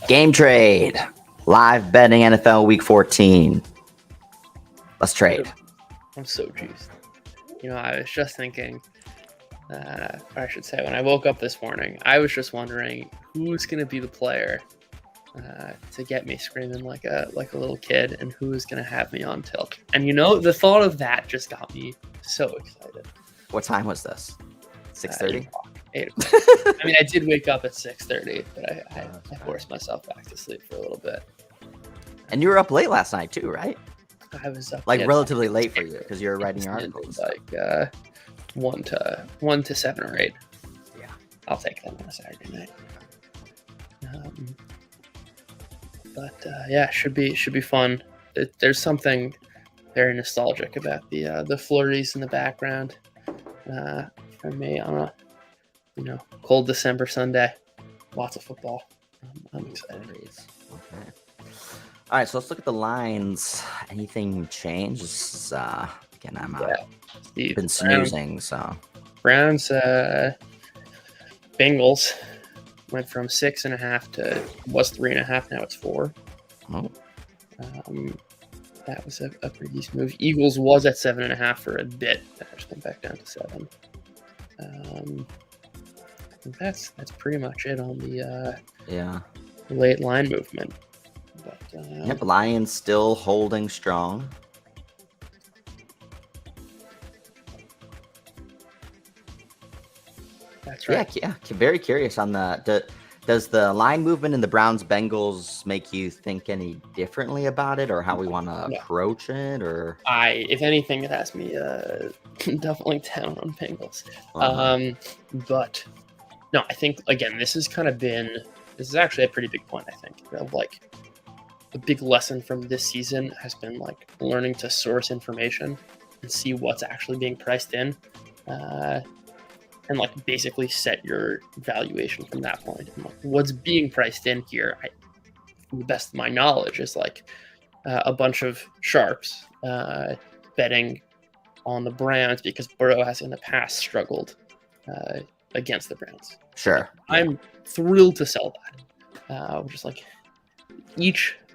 Game trade. Live betting NFL Week 14. Let's trade. I'm so juiced. I was just thinking, or I should say, when I woke up this morning, I was just wondering who's going to be the player to get me screaming like a little kid, and who is going to have me on tilt. And the thought of that just got me so excited. What time was this? 6:30? 8 o'clock. I mean, I did wake up at 6:30, but I forced myself back to sleep for a little bit. And you were up late last night too, right? I was up relatively late for you because you were writing your articles. Like 1 to 7 or 8. Yeah, I'll take that on a Saturday night. Yeah, should be fun. There's something very nostalgic about the flurries in the background for me on a cold December Sunday. Lots of football. I'm excited. Okay. All right, so let's look at the lines. Anything changed? Again, I'm been snoozing, so Browns, Bengals went from 6.5 to was 3.5. Now it's 4. Oh. That was a pretty decent move. Eagles was at 7.5 for a bit. That just went back down to 7. I think that's pretty much it on the late line movement. But, Lions still holding strong. That's right. Yeah. Very curious on does the line movement in the Browns Bengals make you think any differently about it, or how we want to approach it? Or if anything, it has me definitely down on Bengals. But no, I think again, this is actually a pretty big point. I think the big lesson from this season has been learning to source information and see what's actually being priced in. And basically set your valuation from that point. And what's being priced in here, from the best of my knowledge, is a bunch of sharps betting on the Browns because Burrow has in the past struggled against the Browns. Sure. I'm thrilled to sell that. Which is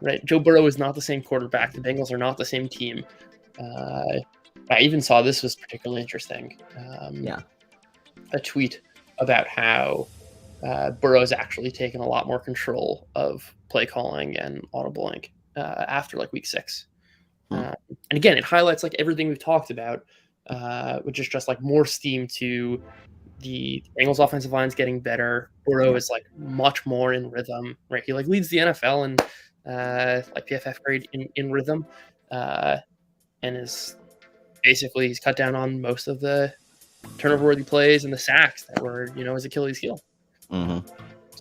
right. Joe Burrow is not the same quarterback. The Bengals are not the same team. I even saw this was particularly interesting. A tweet about how Burrow's actually taken a lot more control of play calling and audibling after week 6. And again, it highlights everything we've talked about, which is just more steam to the Bengals offensive line's getting better. Burrow is much more in rhythm, right? He leads the NFL in PFF grade in rhythm, and is basically he's cut down on most of the turnover-worthy plays and the sacks that were, his Achilles heel. Mm-hmm.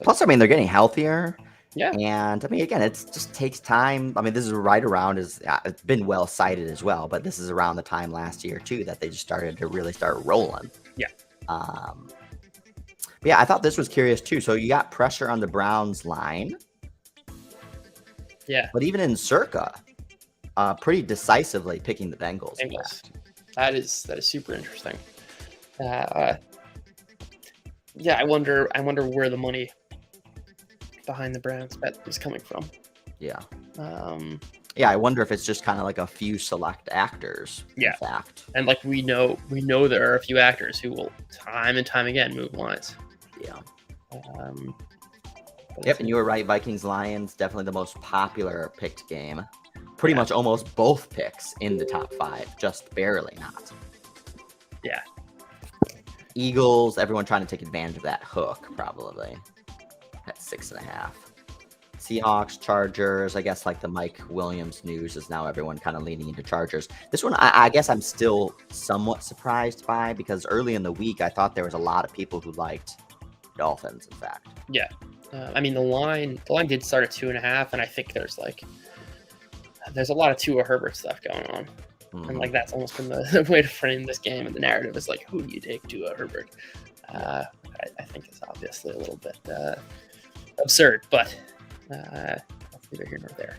Plus, they're getting healthier. Yeah. And, again, it just takes time. This is right around, it's been well cited as well, but this is around the time last year, too, that they just started to really start rolling. Yeah. I thought this was curious, too. So you got pressure on the Browns line. Yeah. But even in Circa, pretty decisively picking the Bengals. That is super interesting. I wonder where the money behind the Browns bet is coming from. Yeah. I wonder if it's just kind of a few select actors. Yeah. In fact. And we know there are a few actors who will time and time again move lines. Yeah. Yep, and you were right. Vikings Lions, definitely the most popular picked game. Pretty much almost both picks in the top 5, just barely not. Yeah. Eagles, everyone trying to take advantage of that hook, probably at 6.5. Seahawks, Chargers, I guess the Mike Williams news is now everyone kind of leaning into Chargers. This one, I guess I'm still somewhat surprised by, because early in the week, I thought there was a lot of people who liked Dolphins, in fact. Yeah. The line did start at 2.5, and I think there's a lot of Tua Herbert stuff going on. And that's almost been the way to frame this game, and the narrative is who do you take to Herbert? I think it's obviously a little bit absurd, but that's neither here nor there.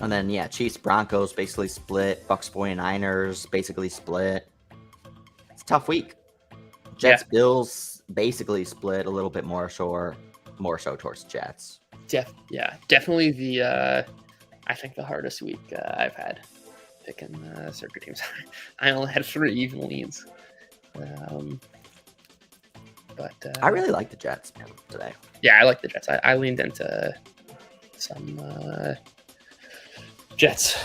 And then Chiefs Broncos basically split. Bucks 49ers basically split. It's a tough week. Jets Bills basically split a little bit more so towards Jets. Definitely the I think the hardest week I've had picking circuit teams. I only had 3 even leans. But I really like the Jets today. yeah, I like the Jets. I leaned into some Jets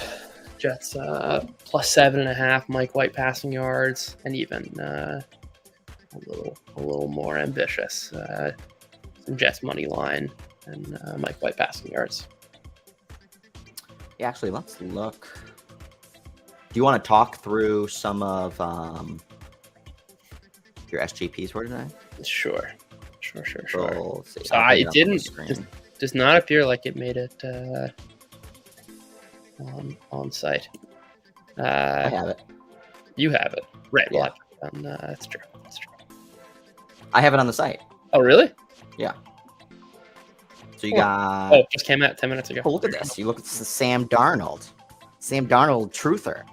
plus 7.5 Mike White passing yards, and even a little more ambitious some Jets money line and Mike White passing yards. Yeah, actually, let's look. Do you want to talk through some of your SGPs for today? Sure. We'll see. So it didn't. Does not appear like it made it on site. I have it. You have it, right? Yeah. Well, that's true. I have it on the site. Oh, really? Yeah. So you got. Oh, it just came out 10 minutes ago. Oh, look at this. You look at Sam Darnold. Sam Darnold, truther.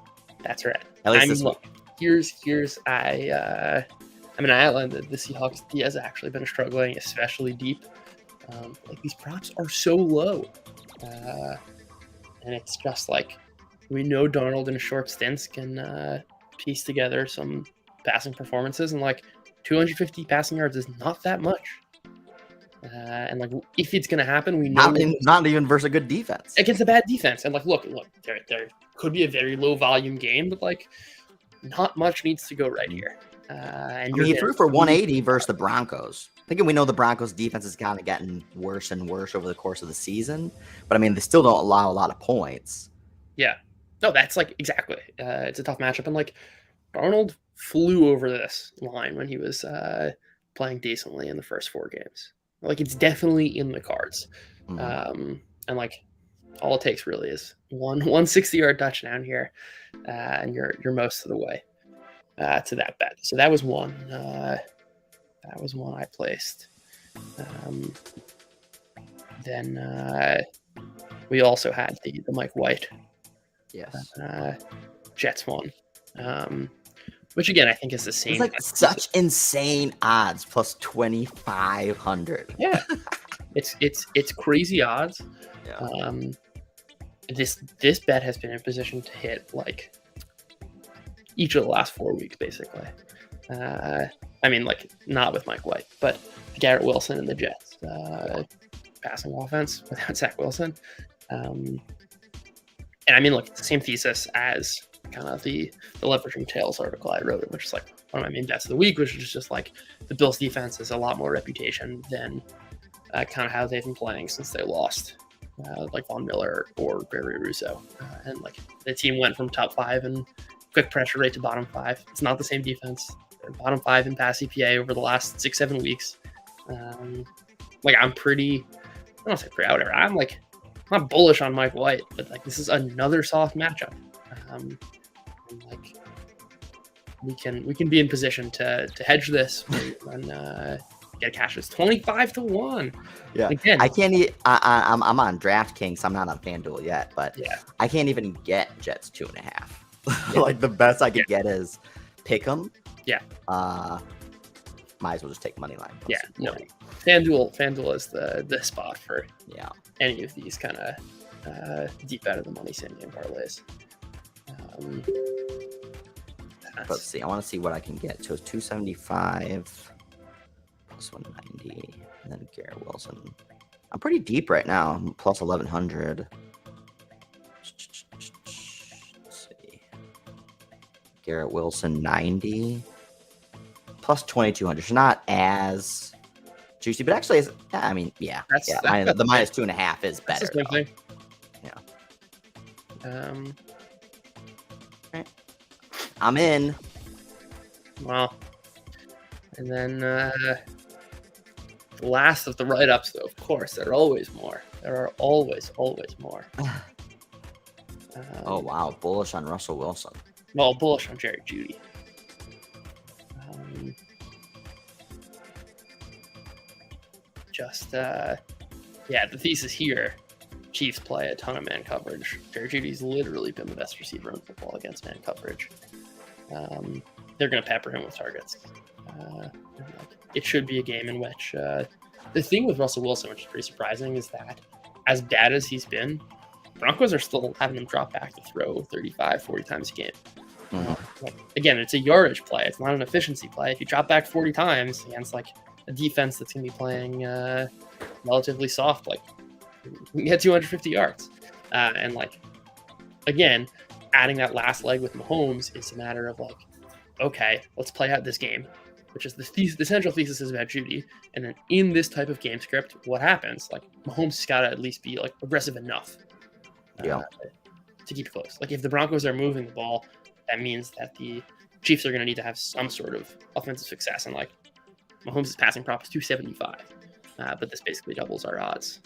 That's right. At least this week. Here's I outlined that the Seahawks D has actually been struggling, especially deep. Like these props are so low, and it's just like we know Darnold in short stints can piece together some passing performances, and like 250 passing yards is not that much. And like if it's gonna happen, we know not even versus a good defense against a bad defense. And like look, there could be a very low volume game, but like not much needs to go right here. And he threw for 180 versus the Broncos. Thinking we know the Broncos defense is kind of getting worse and worse over the course of the season, but I mean they still don't allow a lot of points. Yeah, no, that's like exactly. It's a tough matchup, and like Darnold flew over this line when he was playing decently in the first 4 games. Like it's definitely in the cards, and like all it takes really is one 60-yard touchdown here, and you're most of the way to that bet. So that was one. That was one I placed. Then we also had the Mike White. Yes. Jets one. Which again I think is the same. It's like such insane odds, plus 2,500. Yeah, it's crazy odds. Yeah. This bet has been in position to hit like each of the last 4 weeks, basically. I mean, like not with Mike White, but Garrett Wilson and the Jets passing offense without Zach Wilson. And I mean, look, it's the same thesis as kind of the leveraging tails article I wrote, which is like one of my main bets of the week, which is just like the Bills defense has a lot more reputation than kind of how they've been playing since they lost like Von Miller or Barry Russo. And like the team went from top 5 and quick pressure rate to bottom 5. It's not the same defense. They're bottom 5 in pass EPA over the last 6-7 weeks. Like I'm pretty, I don't say pretty, whatever. I'm not bullish on Mike White, but like this is another soft matchup. And like we can be in position to hedge this and get cash. It's 25-1. Yeah, again, I can't. I'm on DraftKings. I'm not on FanDuel yet, but yeah, I can't even get Jets 2.5. Yeah. Like the best I could get is pick them. Yeah. Might as well just take money line. Yeah. No. FanDuel is the spot for any of these kind of deep out of the money same game parlays. Let's see. I want to see what I can get. So it's 275 plus 190, and then Garrett Wilson. I'm pretty deep right now. I'm plus 1,100. Let's see. Garrett Wilson 90 plus 2,200. It's not as juicy, but actually, I mean, yeah. The minus 2.5 is better. That's the thing. Yeah. Right. I'm in. Well, and then the last of the write-ups, though, of course, there are always more. There are always more. Oh, wow. Bullish on Russell Wilson. Well, bullish on Jerry Jeudy. The thesis here, Chiefs play a ton of man coverage. Jerry Jeudy's literally been the best receiver in football against man coverage. They're going to pepper him with targets. It should be a game in which The thing with Russell Wilson, which is pretty surprising, is that as bad as he's been, Broncos are still having him drop back to throw 35, 40 times a game. Like, again, it's a yardage play. It's not an efficiency play. If you drop back 40 times against like a defense that's going to be playing relatively soft, like you can get 250 yards. And like, again, adding that last leg with Mahomes is a matter of like, okay, let's play out this game, which is the central thesis is about Judy. And then in this type of game script, what happens? Like Mahomes has got to at least be like aggressive enough to keep it close. Like if the Broncos are moving the ball, that means that the Chiefs are going to need to have some sort of offensive success. And like Mahomes' passing prop is 275, but this basically doubles our odds.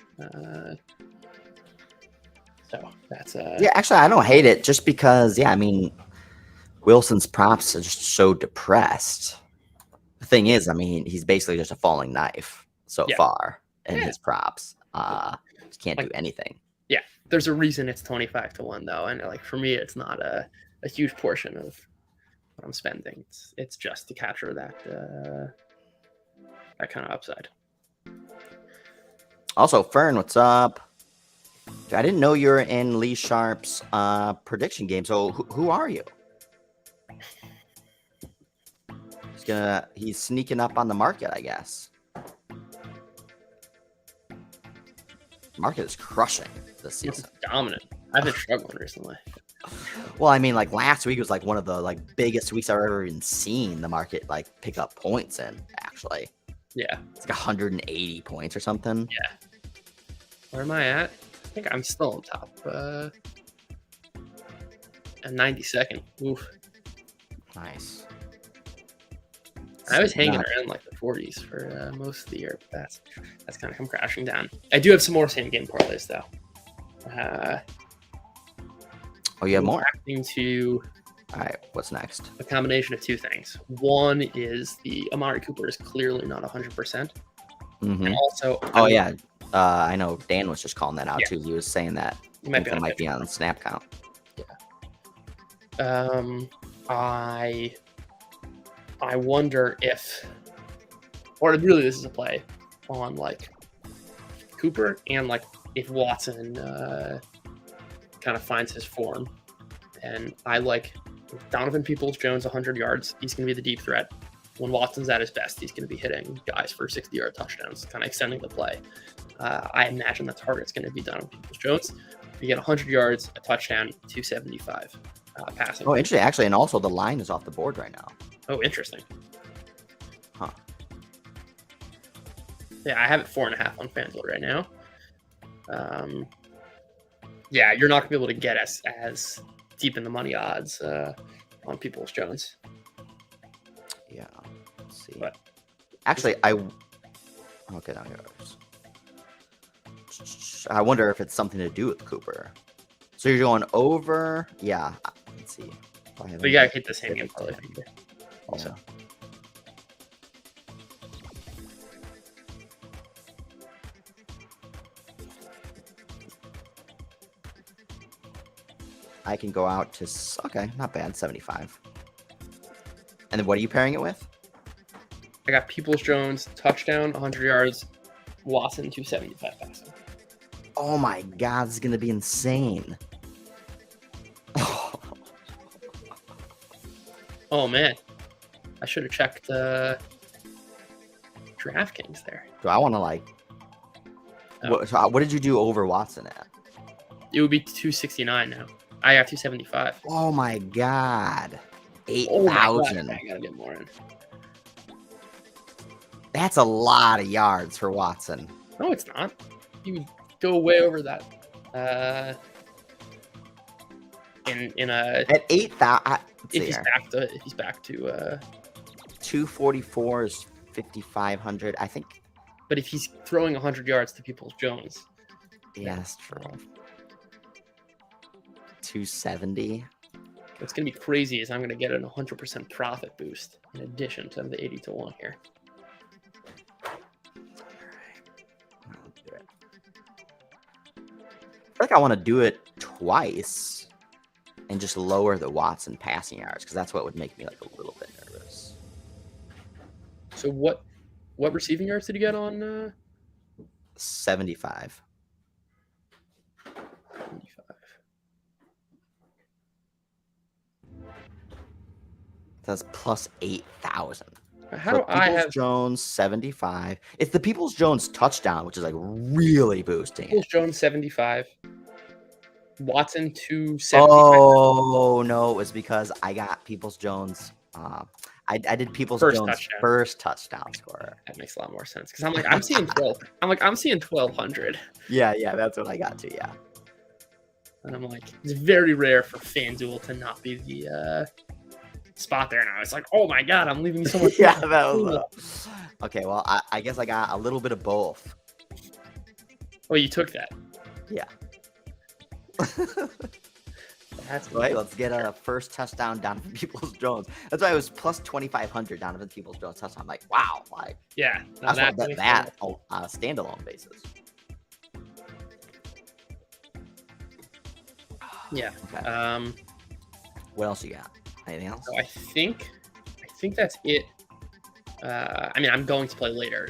So that's yeah. Actually, I don't hate it just because I mean, Wilson's props are just so depressed. The thing is, I mean, he's basically just a falling knife so far in his props. Just can't do anything. Yeah, there's a reason it's 25-1 though, and like for me, it's not a huge portion of what I'm spending. It's just to capture that kind of upside. Also, Fern, what's up? I didn't know you were in Lee Sharp's prediction game. So who are you? He's sneaking up on the market, I guess. Market is crushing this season. It's dominant. I've been struggling recently. Well, I mean, like last week was like one of the like biggest weeks I've ever even seen the market like pick up points in. Actually, yeah, it's like 180 points or something. Yeah. Where am I at? I think I'm still on top. At 92nd. Oof. Nice. I was hanging around like the 40s for most of the year, but that's kind of come crashing down. I do have some more same game parlays though. Oh, you have more? To all right, what's next? A combination of two things. One is the Amari Cooper is clearly not 100%. And also, I know Dan was just calling that out too. He was saying that he might be on snap count. Yeah. I wonder if, or really this is a play on like Cooper and like if Watson kind of finds his form. And I like Donovan Peoples-Jones 100 yards. He's going to be the deep threat. When Watson's at his best, he's going to be hitting guys for 60-yard touchdowns, kind of extending the play. I imagine the target's going to be Donovan Peoples-Jones. You get 100 yards, a touchdown, 275 passing. Oh, interesting. Actually, and also the line is off the board right now. Oh, interesting. Huh. Yeah, I have it 4.5 on FanDuel right now. Yeah, you're not going to be able to get as deep in the money odds on Peoples-Jones. Yeah. Let's see. But actually, okay, now here it is. I wonder if it's something to do with Cooper. So you're going over. Yeah. Let's see. But you got to hit the same game parlay also. Yeah. I can go out to, okay, not bad, 75. And then what are you pairing it with? I got Peoples-Jones, touchdown, 100 yards, Watson, 275 passing. Oh my God, this is going to be insane. Oh man, I should have checked DraftKings there. Do I want to like, what did you do over Watson at? It would be 269 now. I got 275. Oh my God. 8,000. Oh I gotta get more in. That's a lot of yards for Watson. No, it's not. You would go way over that. In a at 8,000. If he's back to 244 is 5,500, I think. But if he's throwing 100 yards to Peoples-Jones, yeah, that's true. 270. What's going to be crazy is I'm going to get an 100% profit boost in addition to the 80-1 here. I'll do it. I feel like I want to do it twice and just lower the Watson passing yards because that's what would make me like a little bit nervous. So what receiving yards did you get on 75. 75. That's plus 8,000. How So do I Peoples have Jones 75. It's the Peoples Jones touchdown, which is like really boosting Peoples it. Jones 75, Watson 275? Oh no, it was because I got Peoples Jones. I did Peoples First Jones touchdown. first touchdown scorer. That makes a lot more sense because I'm seeing 12. I'm seeing 1,200, Yeah, that's what I got to. Yeah. and I'm like, it's very rare for FanDuel to not be the spot there. And I was like, oh my god, I'm leaving so much. Yeah, that was. Okay, well, I guess I got a little bit of both. Oh, you took that. Yeah. That's Right, let's get a first touchdown Donovan Peoples-Jones. That's why it was plus 2,500 Donovan Peoples-Jones touchdown. I'm like, wow, like yeah. that's what bet that on a standalone basis. Yeah. Okay. What else you got? Anything else? So I think that's it. I mean, I'm going to play later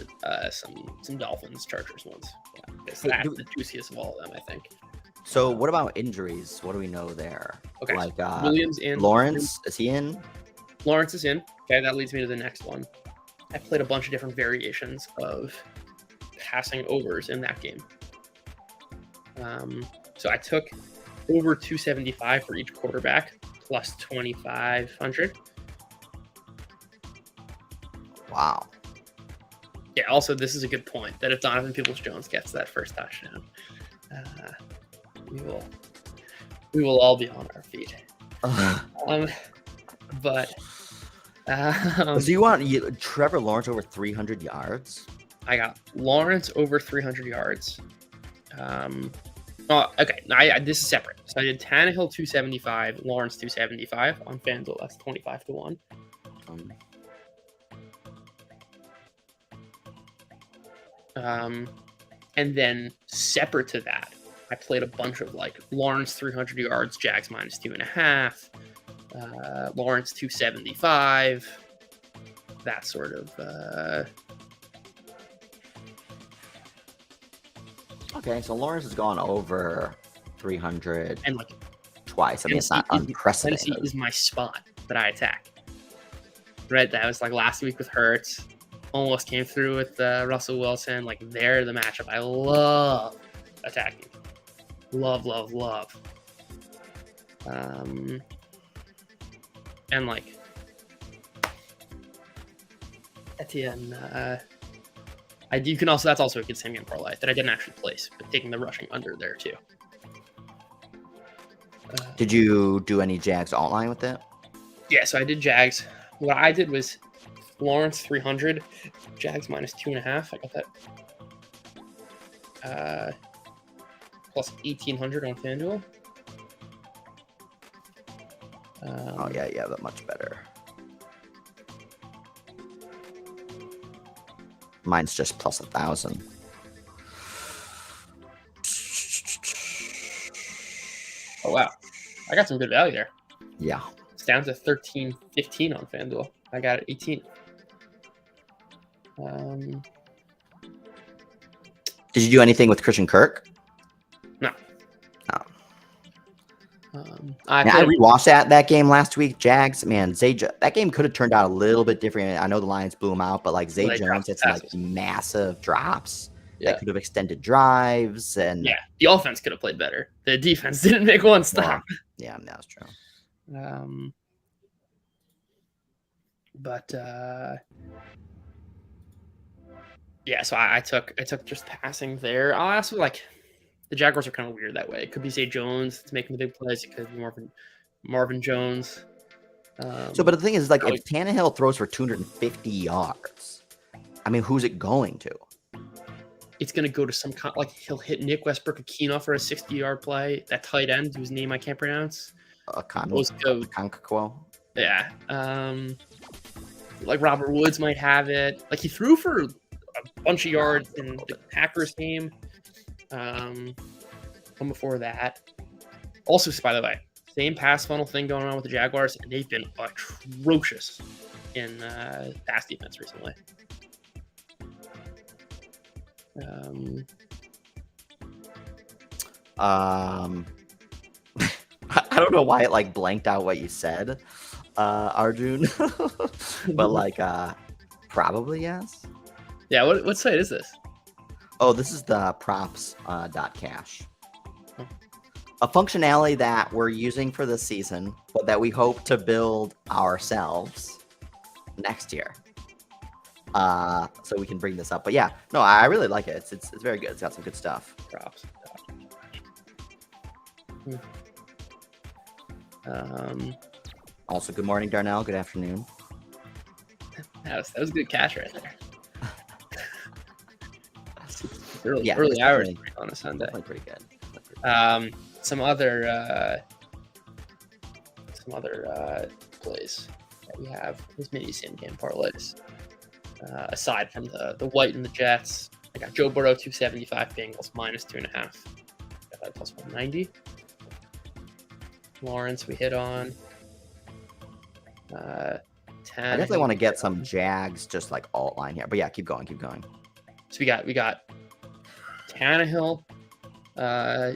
some Dolphins Chargers ones. Yeah, because that's the juiciest of all of them, I think. So what about injuries? What do we know there? Okay. Like Williams in. Lawrence, is he in? Lawrence is in. Okay, that leads me to the next one. I played a bunch of different variations of passing overs in that game. So I took over 275 for each quarterback, plus 2,500. Wow. Yeah, also, this is a good point, that if Donovan Peoples-Jones gets that first touchdown, we will all be on our feet. But so you want Trevor Lawrence over 300 yards? I got Lawrence over 300 yards. Okay, this is separate. So I did Tannehill 275, Lawrence 275 on FanDuel. That's 25 to 1. And then separate to that, I played a bunch of like Lawrence 300 yards, Jags minus 2.5, Lawrence 275, that sort of. Okay, so Lawrence has gone over 300 and like twice. I mean, it's not unprecedented. Tennessee is my spot that I attack. Right, that was like last week with Hurts. Almost came through with Russell Wilson. Like, they're the matchup I love attacking. Love. And like Etienne, you can also, that's also a good same game parlay that I didn't actually place, but taking the rushing under there too. Did you do any Jags outline with it? Yeah, so I did Jags. What I did was Lawrence 300, Jags minus 2.5. I got that. Plus 1,800 on FanDuel. Yeah, but much better. Mine's just plus 1,000. Oh wow, I got some good value there. Yeah, it's down to 13.15 on FanDuel. I got it 18. Did you do anything with Christian Kirk? No. I rewatched that game last week. Jags, man, that game could have turned out a little bit different. I know the Lions blew him out, but like Zay Jones had some like massive drops that could have extended drives, and the offense could have played better. The defense didn't make one stop. Yeah, that's true. But so I took just passing there. I also like the Jaguars are kind of weird that way. It could be Zay Jones that's making the big plays. It could be Marvin Jones. But the thing is, like, if Tannehill throws for 250 yards, I mean, who's it going to? It's going to go to some kind, like, he'll hit Nick Westbrook-Akina for a 60-yard play. That tight end whose name I can't pronounce. Okonkwo. Yeah. Like Robert Woods might have it. Like, he threw for a bunch of yards in the Packers game. One before that. Also, by the way, same pass funnel thing going on with the Jaguars, and they've been atrocious in pass defense recently. I don't know why it like blanked out what you said, Arjun, but like probably yes. Yeah, what site is this? Oh, this is the props .cash. Oh. A functionality that we're using for this season, but that we hope to build ourselves next year. So we can bring this up. But yeah, no, I really like it. It's very good. It's got some good stuff. Props. Also, good morning, Darnell. Good afternoon. That was a good cash right there. Early, Yeah, early it's hours definitely- on a Sunday. Definitely pretty good. Some other plays that we have is mini same game parlays. Aside from the White and the Jets, I got Joe Burrow 275 Bengals minus 2.5. Got that plus 190. Lawrence we hit on. 10. I definitely want to get some Jags just like alt line here. But yeah, keep going. So we got Tannehill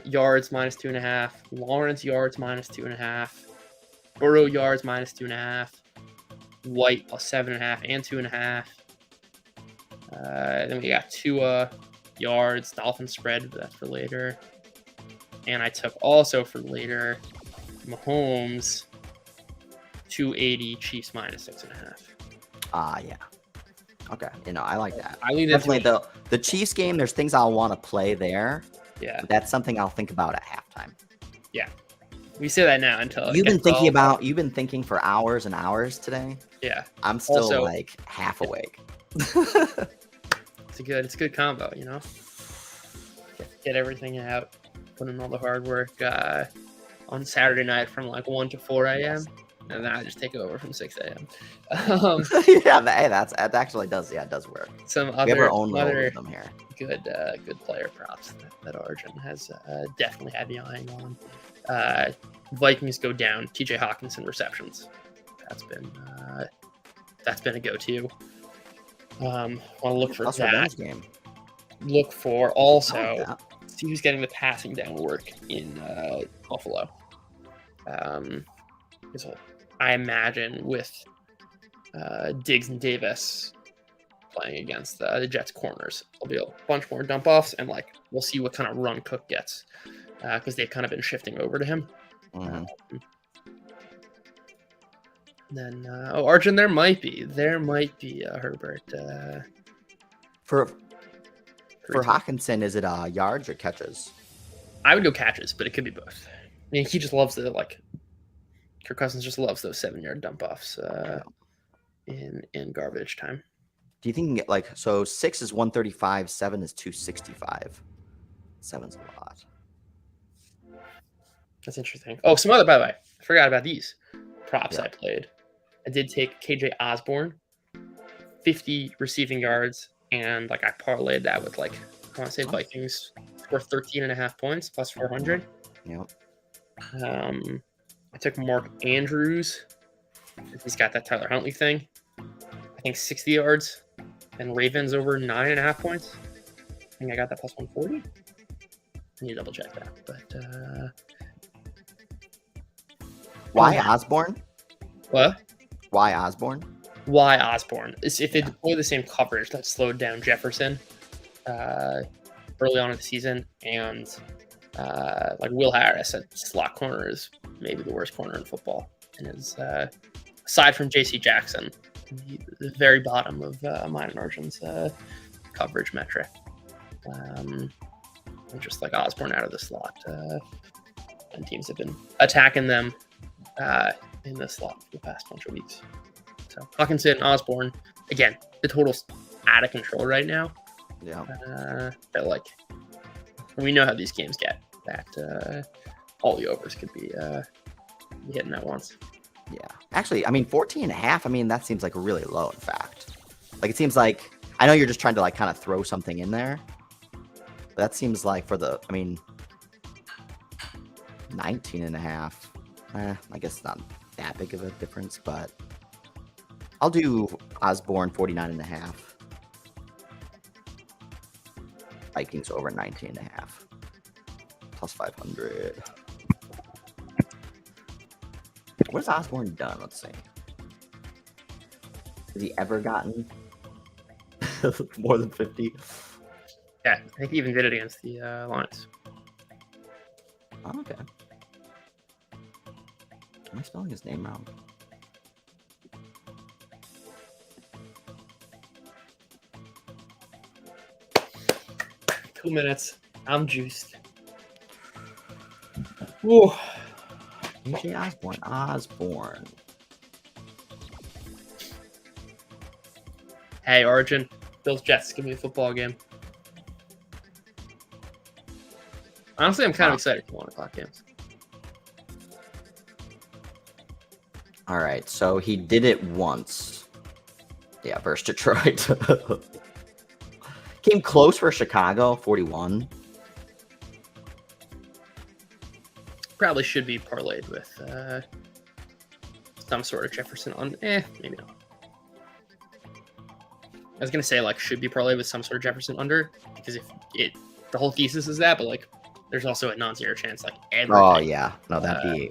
yards minus 2.5, Lawrence yards minus 2.5, Burrow yards minus 2.5, White plus 7.5 and 2.5. Then we got Tua yards, Dolphins spread, but that's for later. And I took also for later Mahomes 280, Chiefs minus 6.5. Yeah. Okay. I like that. I leave Definitely the Chiefs game. There's things I'll want to play there. Yeah, That's something I'll think about at halftime. yeah. We say that now until it You've been gets all- You've been thinking for hours and hours today. Yeah, I'm still Also- like half awake. it's a good combo, Get everything out, put in all the hard work on Saturday night from like 1 to 4 a.m. Yes. And then I just take over from 6 a.m. Yeah, that actually does. Yeah, it does work. Some We have other our own little rhythm here. good player props that Arjun has definitely had me eyeing on. Vikings go down. TJ Hawkinson receptions. That's been a go-to. Want to look for Plus that. revenge game. Look for I also like that. see who's getting the passing down work in Buffalo. So I imagine with Diggs and Davis playing against the Jets corners, there'll be a bunch more dump offs, and like we'll see what kind of run Cook gets because they've kind of been shifting over to him. Mhm. Then Arjun, there might be Herbert. For Hawkinson, is it yards or catches? I would go catches, but it could be both. I mean, he just loves Kirk Cousins just loves those 7-yard dump offs in garbage time. Do you think you can get like 6 is 135, 7 is 265? 7's a lot. That's interesting. Oh, some other, by the way, I forgot about these props Yeah. I played. I did take KJ Osborne, 50 receiving yards, and like I parlayed that with like I want to say Vikings score 13.5 points plus 400. Yep. I took Mark Andrews. He's got that Tyler Huntley thing. I think 60 yards, and Ravens over 9.5 points. I think I got that plus 140. I need to double check that, but Why Osborne? what? Why Osborne? Why Osborne? Is if they deploy the same coverage that slowed down Jefferson early on in the season, and like Will Harris at slot corner is maybe the worst corner in football, and is aside from J.C. Jackson, the very bottom of mine and Arjun's coverage metric. And just like Osborne out of the slot, and teams have been attacking them in the slot for the past bunch of weeks. So Hawkinson, Osborne, again, the total's out of control right now. Yeah. But like, we know how these games get. That all the overs could be hitting at once. Yeah. Actually, I mean, 14.5, I mean, that seems like really low, in fact. Like, it seems like, I know you're just trying to, like, kind of throw something in there. But that seems like for the, I mean, 19.5. I guess it's not that big of a difference, but I'll do Osborne 49.5. Vikings over 19.5. Plus 500. What has Osborne done? Let's see. Has he ever gotten more than 50? Yeah, I think he even did it against the Lions. Oh, okay. Am I spelling his name wrong? Two minutes. I'm juiced. Whoa. AJ Osborne. Hey, Origin. Bills Jets. Give me a football game. Honestly, I'm kind of excited for 1 o'clock games. All right, so he did it once. Yeah, versus Detroit. Came close for Chicago, 41. Probably should be parlayed with some sort of Jefferson on. Maybe not. I was gonna say like should be parlayed with some sort of Jefferson under because if it the whole thesis is that, but like there's also a non-zero chance like everything. Oh yeah, no, that'd be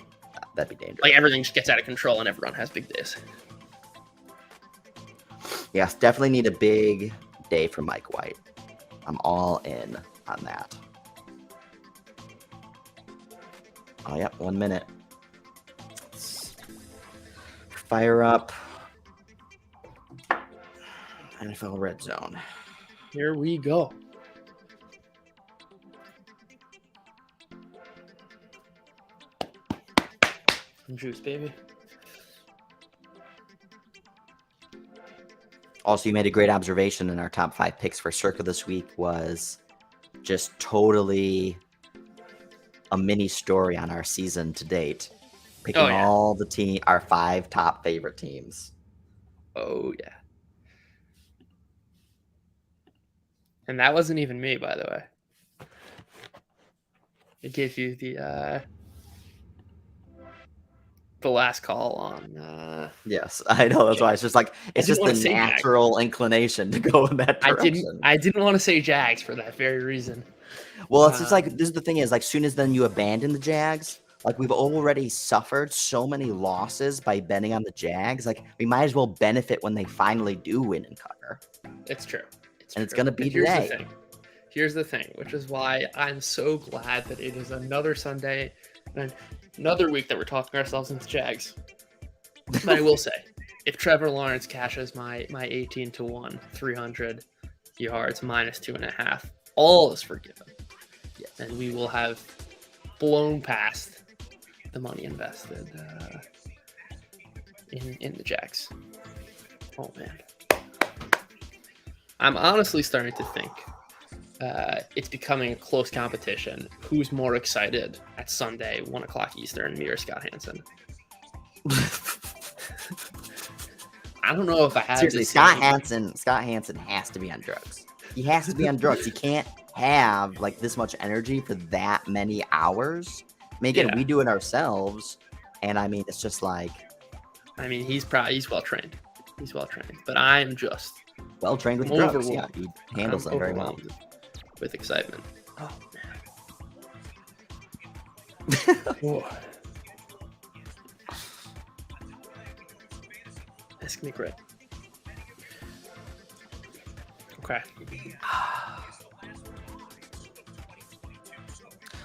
dangerous. Like everything just gets out of control and everyone has big days. Yes, definitely need a big day for Mike White. I'm all in on that. Oh, yep, 1 minute. Let's fire up NFL Red Zone. Here we go. Juice, baby. Also, you made a great observation in our top 5 picks for Circa this week was just totally a mini story on our season to date. Picking all the our 5 top favorite teams. Oh, yeah. And that wasn't even me, by the way. It gave you the last call on. Yes, I know. That's why it's just like it's just the natural inclination to go in that direction. I didn't want to say Jags for that very reason. Well, it's just like this is the thing is like soon as then you abandon the Jags, like we've already suffered so many losses by betting on the Jags. Like we might as well benefit when they finally do win and cover. It's true. It's gonna be today. Here's the thing, which is why I'm so glad that it is another Sunday and another week that we're talking ourselves into Jags. But I will say, if Trevor Lawrence cashes my 18-1, 300 yards minus 2.5, all is forgiven. Yes. And we will have blown past the money invested in the Jags. Oh, man. I'm honestly starting to think it's becoming a close competition. Who's more excited at Sunday, 1 o'clock Eastern, me or Scott Hansen? I don't know if I have. Seriously, Scott Hansen has to be on drugs. He has to be on drugs. He can't have like this much energy for that many hours. I mean, again, we do it ourselves, and I mean, it's just like. I mean, he's well trained. He's well trained, but I'm just well trained with drugs. Yeah, he handles them very well. With excitement. Oh man. This can be great. Okay.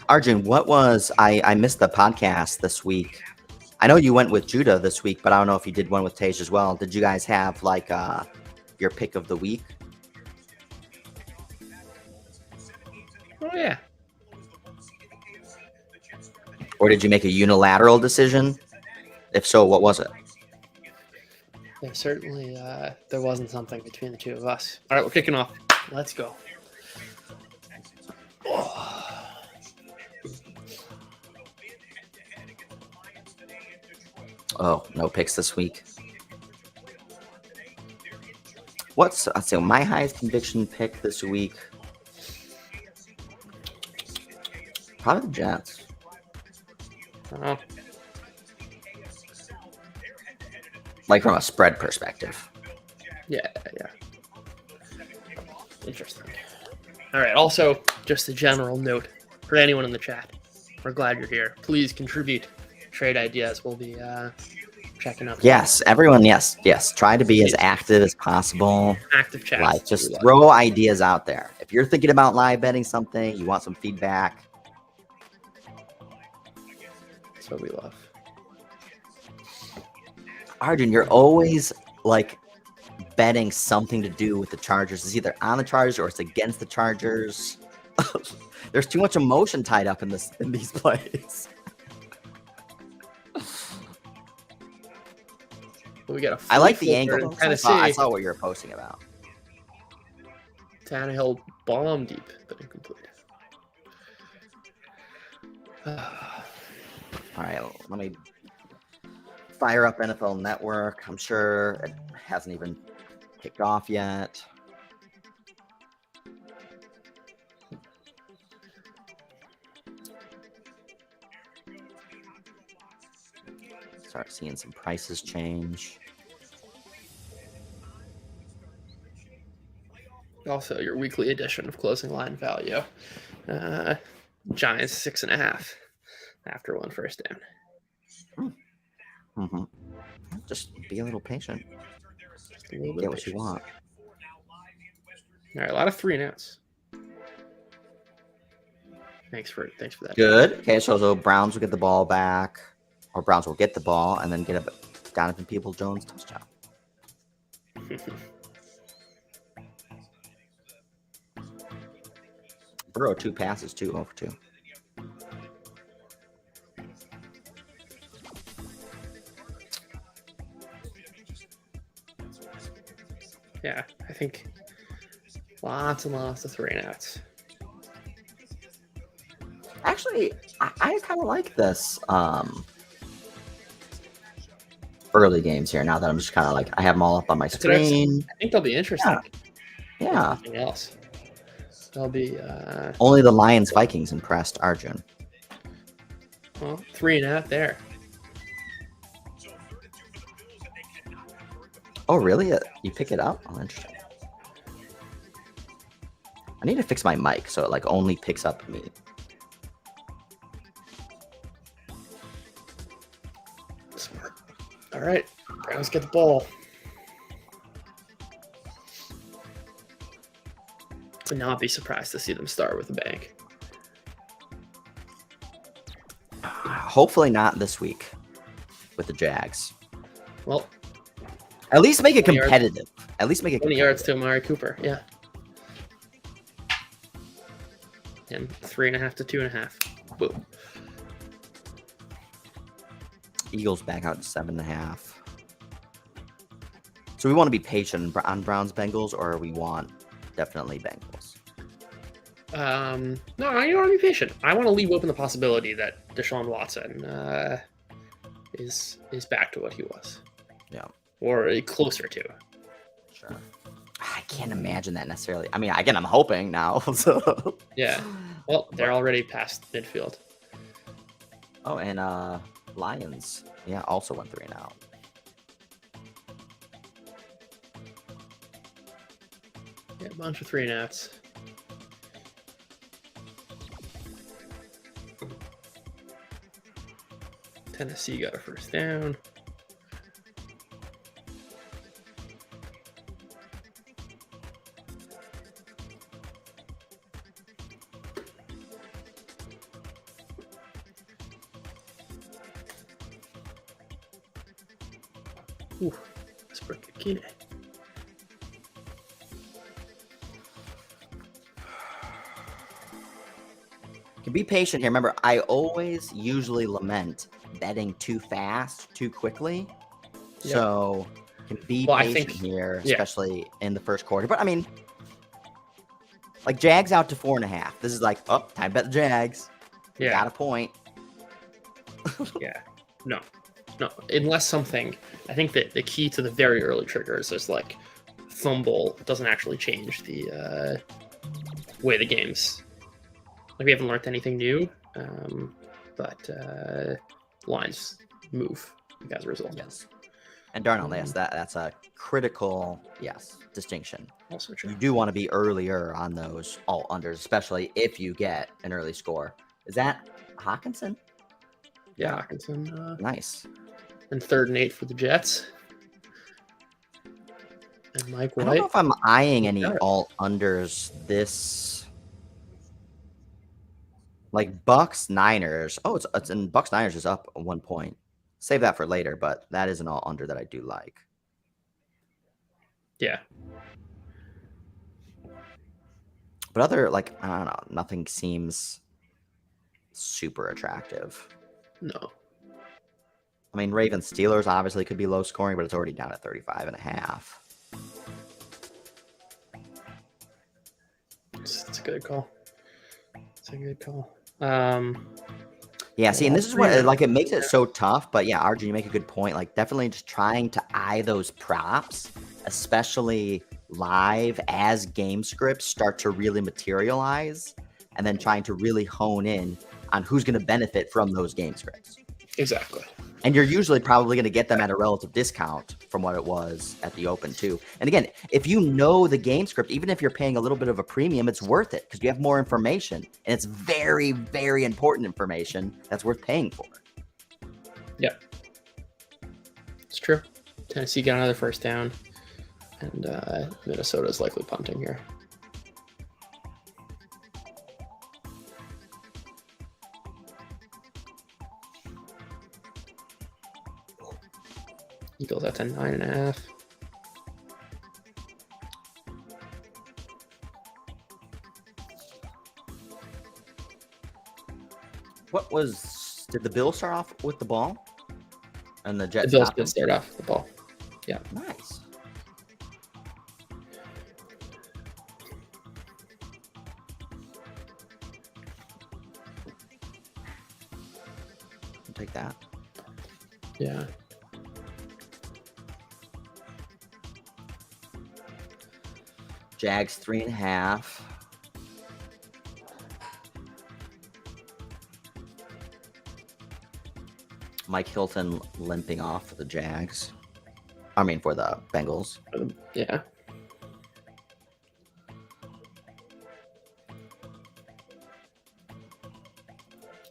Arjun, what was I missed the podcast this week. I know you went with Judah this week, but I don't know if you did one with Tej as well. Did you guys have like your pick of the week? Oh yeah. Or did you make a unilateral decision? If so, what was it? Yeah, certainly there wasn't something between the two of us. All right, we're kicking off. Let's go. Oh, no picks this week. Let's say my highest conviction pick this week. Probably the Jets. Like from a spread perspective. Yeah. Interesting. All right. Also, just a general note for anyone in the chat. We're glad you're here. Please contribute trade ideas. We'll be checking out. Yes, everyone. Yes. Try to be as active as possible. Active chat. Like, just throw ideas out there. If you're thinking about live betting something, you want some feedback. That's what we love. Arjun, you're always like betting something to do with the Chargers. It's either on the Chargers or it's against the Chargers. There's too much emotion tied up in these plays. We got I like the angle. I saw what you were posting about. Tannehill bomb deep, but incomplete. All right, let me fire up NFL Network. I'm sure it hasn't even kicked off yet. Start seeing some prices change. Also, your weekly edition of closing line value. Giants 6.5 after 1 first down. Mm-hmm. Just be a little patient. Just a little bit Get what you want. All right, a lot of 3 and outs. Thanks for that. Good. Okay, so Browns will get the ball back, or Browns will get the ball and then get a Donovan Peoples-Jones touchdown. Burrow 2 passes, 2 over 2. Yeah, I think lots and lots of 3 and outs. Actually, I kind of like this early games here. Now that I'm just kind of like, I have them all up on my screen. I think they'll be interesting. Yeah. Nothing else. They'll be only the Lions Vikings impressed Arjun. Well, 3 and out there. Oh, really? You pick it up? Oh, interesting. I need to fix my mic so it like only picks up me. Smart. All right, Browns get the ball. Would not be surprised to see them start with a bang. Hopefully not this week with the Jags. Well, at least make it competitive. At least make it 20 yards to Amari Cooper. Yeah. And 3.5 to 2.5. Boom. Eagles back out to 7.5. So we want to be patient on Browns Bengals, or we want definitely Bengals. No, you want to be patient. I want to leave open the possibility that Deshaun Watson is back to what he was. Yeah. Or closer to. Sure. I can't imagine that necessarily. I mean, again, I'm hoping now. So. Yeah. Well, they're already past midfield. Oh, and Lions. Yeah, also went 3 and out. Yeah, a bunch of 3 and outs. Tennessee got a first down. Ooh, that's pretty good. Can be patient here. Remember, I always usually lament betting too fast, too quickly. Yep. So can be patient here, especially in the first quarter. But I mean, like Jags out to 4.5. This is like, oh, time to bet the Jags. Yeah, got a point. Yeah, no. Unless something, I think that the key to the very early triggers is like fumble doesn't actually change the way the game's. Like we haven't learned anything new, but lines move as a result. Yes. And Darnold, yes, that's a critical, distinction. Also true. You do want to be earlier on those all unders, especially if you get an early score. Is that Hawkinson? Yeah, Hawkinson. Nice. And 3rd and 8 for the Jets. And Mike White. I don't know if I'm eyeing any all unders this. Like Bucks Niners. Oh, it's and Bucks Niners is up 1 point. Save that for later, but that is an all under that I do like. Yeah. But other, like, I don't know, nothing seems super attractive. No. I mean, Ravens Steelers obviously could be low scoring, but it's already down at 35.5. It's a good call. It's a good call. Yeah, see, and this is what, like, it makes it so tough. But yeah, RG, you make a good point. Like, definitely just trying to eye those props, especially live as game scripts start to really materialize, and then trying to really hone in on who's going to benefit from those game scripts. Exactly. And you're usually probably going to get them at a relative discount from what it was at the open too. And again, if you know the game script, even if you're paying a little bit of a premium, it's worth it because you have more information. And it's very, very important information that's worth paying for. Yeah. It's true. Tennessee got another first down. And Minnesota is likely punting here. Eagles at 9.5. Did the Bills start off with the ball? And the Jets? The Bills did start off with the ball. Yeah. Nice. I'll take that. Yeah. Jags 3.5. Mike Hilton limping off for the Jags. I mean, for the Bengals. Yeah.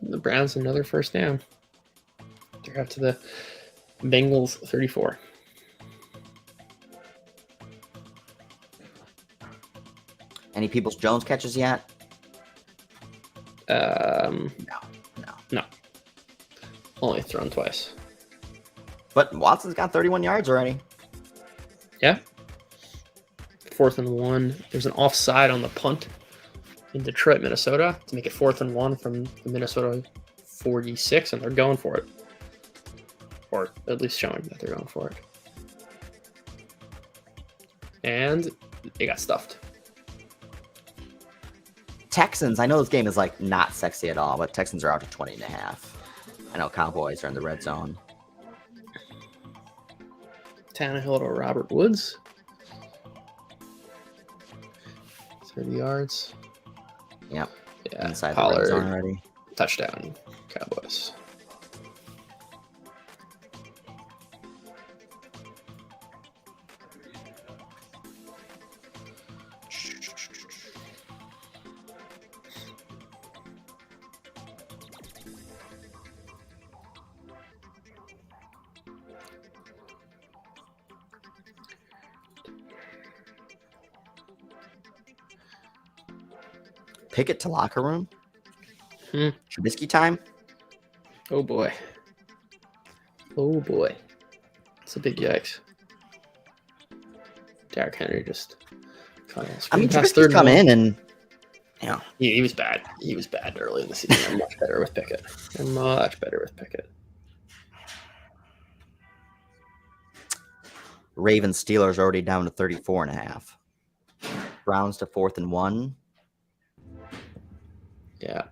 The Browns another first down. They're up to the Bengals 34. Any Peoples Jones catches yet? No. Only thrown twice. But Watson's got 31 yards already. Yeah. 4th and 1. There's an offside on the punt in Detroit, Minnesota to make it 4th and 1 from the Minnesota 46, and they're going for it. Or at least showing that they're going for it. And they got stuffed. Texans, I know this game is like not sexy at all, but Texans are out to 20.5. I know Cowboys are in the red zone. Tannehill to Robert Woods. 30 yards. Yep. Yeah. Inside Pollard, the red zone already. Touchdown, Cowboys. Pickett to locker room. Hmm. Trubisky time. Oh boy. Oh boy. It's a big yikes. Derrick Henry just I mean, Trubisky's come in and he was bad. He was bad early in the season. I'm much better with Pickett. Ravens Steelers already down to 34.5. Browns to 4th and 1. Yeah.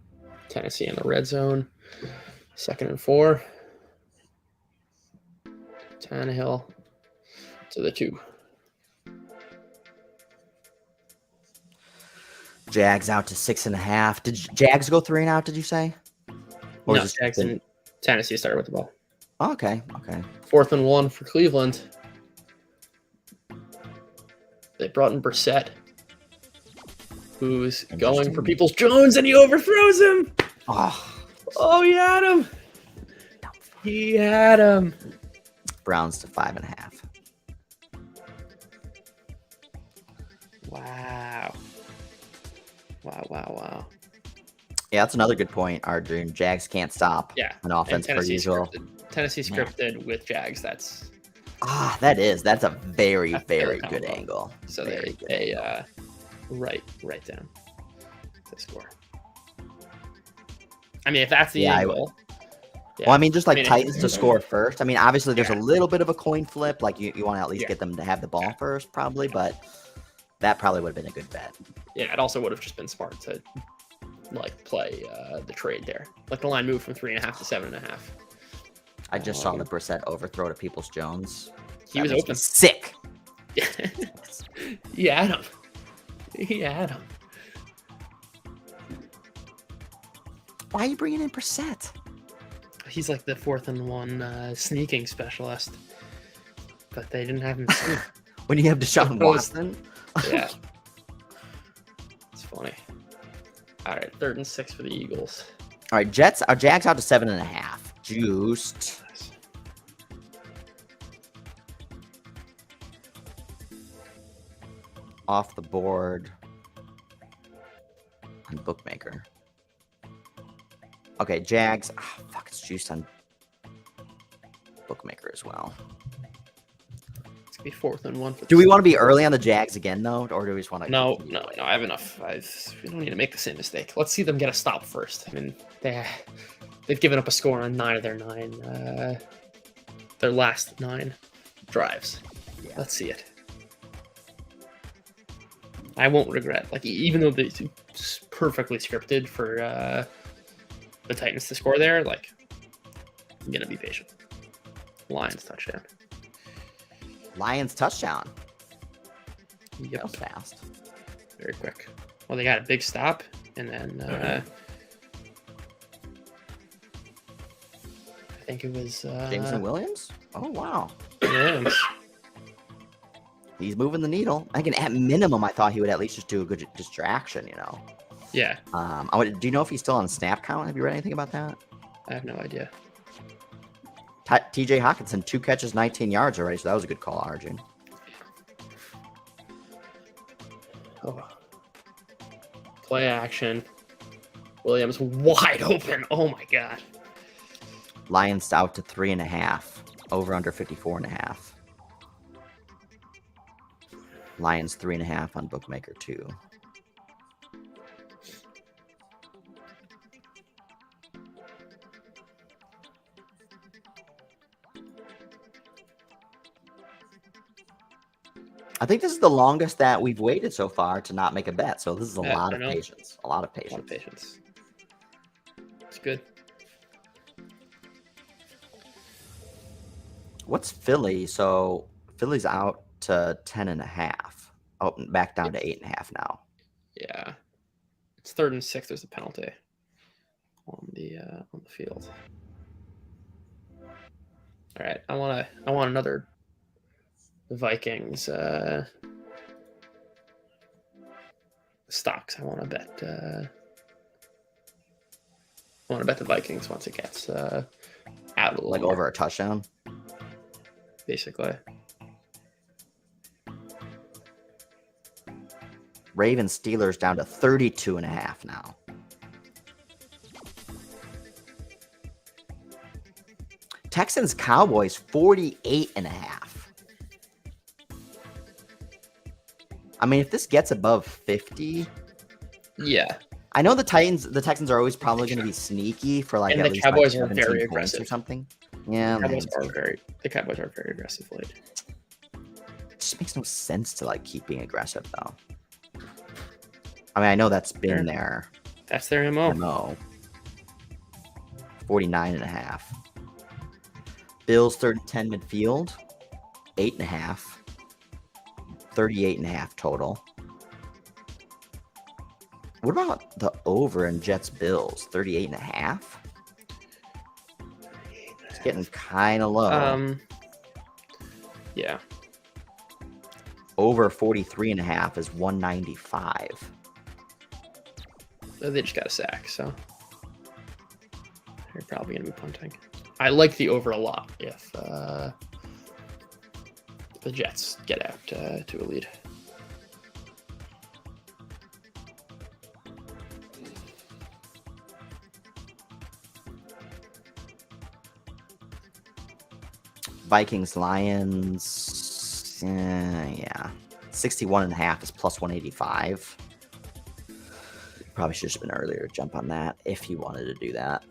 Tennessee in the red zone. 2nd and 4. Tannehill to the 2. Jags out to 6.5. Did Jags go 3 and out? Did you say? Or no, Jags and Tennessee started with the ball. Okay. Okay. 4th and 1 for Cleveland. They brought in Brissett, who's going for Peoples Jones, and he overthrows him. Oh, he had him. He had him. Browns to 5.5. Wow. Wow. Yeah, that's another good point, Arjun. Jags can't stop. Yeah. An offense per usual. Tennessee scripted with Jags. That's a very good angle. So very they write down the score. I mean, if that's the angle. Well, I mean, just like Titans to score first. I mean, obviously there's a little bit of a coin flip. Like you want to at least get them to have the ball first, probably, but that probably would have been a good bet. Yeah, it also would have just been smart to like play the trade there. Like the line moved from 3.5 to 7.5. I just saw the Brissett overthrow to Peoples Jones. He was open. Sick. He had him. He had him. Why are you bringing in Brissett? He's like the 4th and 1 sneaking specialist, but they didn't have him. When you have Deshaun Watson. Yeah, it's funny. All right, 3rd and 6 for the Eagles. All right, Jags out to 7.5. Juiced. Off the board on bookmaker. Okay, Jags. It's juiced on bookmaker as well. It's gonna be 4th and 1. Do we want to be early on the Jags again, though, or do we just want to? No. I have enough. We don't need to make the same mistake. Let's see them get a stop first. I mean, they've given up a score on 9 of their last 9 drives. Yeah. Let's see it. I won't regret. Like, even though it's perfectly scripted for the Titans to score there, like, I'm gonna be patient. Lions touchdown. Lions touchdown. Yep. That was fast. Very quick. Well, they got a big stop, and then I think it was Jameson Williams. Oh wow. Williams. He's moving the needle. I think at minimum, I thought he would at least just do a good distraction, you know. Yeah. Do you know if he's still on snap count? Have you read anything about that? I have no idea. TJ Hawkinson, 2 catches, 19 yards already, so that was a good call, Arjun. Oh. Play action. Williams wide open. Oh my god. Lions out to 3.5. Over under 54.5. Lions 3.5 on bookmaker 2. I think this is the longest that we've waited so far to not make a bet. So this is a lot of patience. A lot of patience. It's good. What's Philly? So Philly's out to 10.5. Oh, back down to 8.5 now. Yeah. It's 3rd and 6. There's a penalty on the field. All right. I want another Vikings stocks. I want to bet the Vikings once it gets out a little more. Over a touchdown. Basically. Ravens Steelers down to 32.5 now. Texans Cowboys 48.5. I mean, if this gets above 50, yeah. I know the Texans are always probably going to be sneaky for like. And at the least Cowboys like are very 17 aggressive or something. Yeah, the Cowboys are very aggressive late. It just makes no sense to like keep being aggressive though. I mean, I know that's been their. That's their MO. 49.5. Bills 3rd and 10 midfield, 8.5. 38.5 total. What about the over in Jets Bills? 38.5? Getting kind of low. Yeah. Over 43.5 is 195. They just got a sack, so they're probably going to be punting. I like the over a lot if the Jets get out to a lead. Vikings, Lions, yeah. 61.5 is plus 185. Probably should have been earlier to jump on that if you wanted to do that.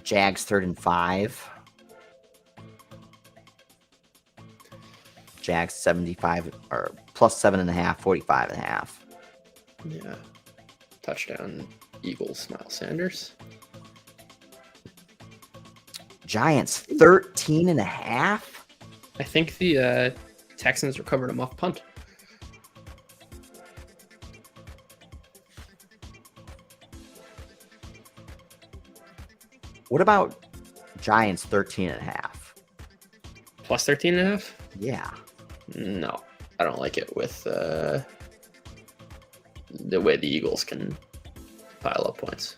Jags 3rd and 5. Jags 75 or plus 7.5, 45.5. Yeah. Touchdown, Eagles, Miles Sanders. Giants 13.5. I think the Texans recovered a muff punt. What about Giants 13.5? Plus 13.5? Yeah. No, I don't like it with the way the Eagles can pile up points.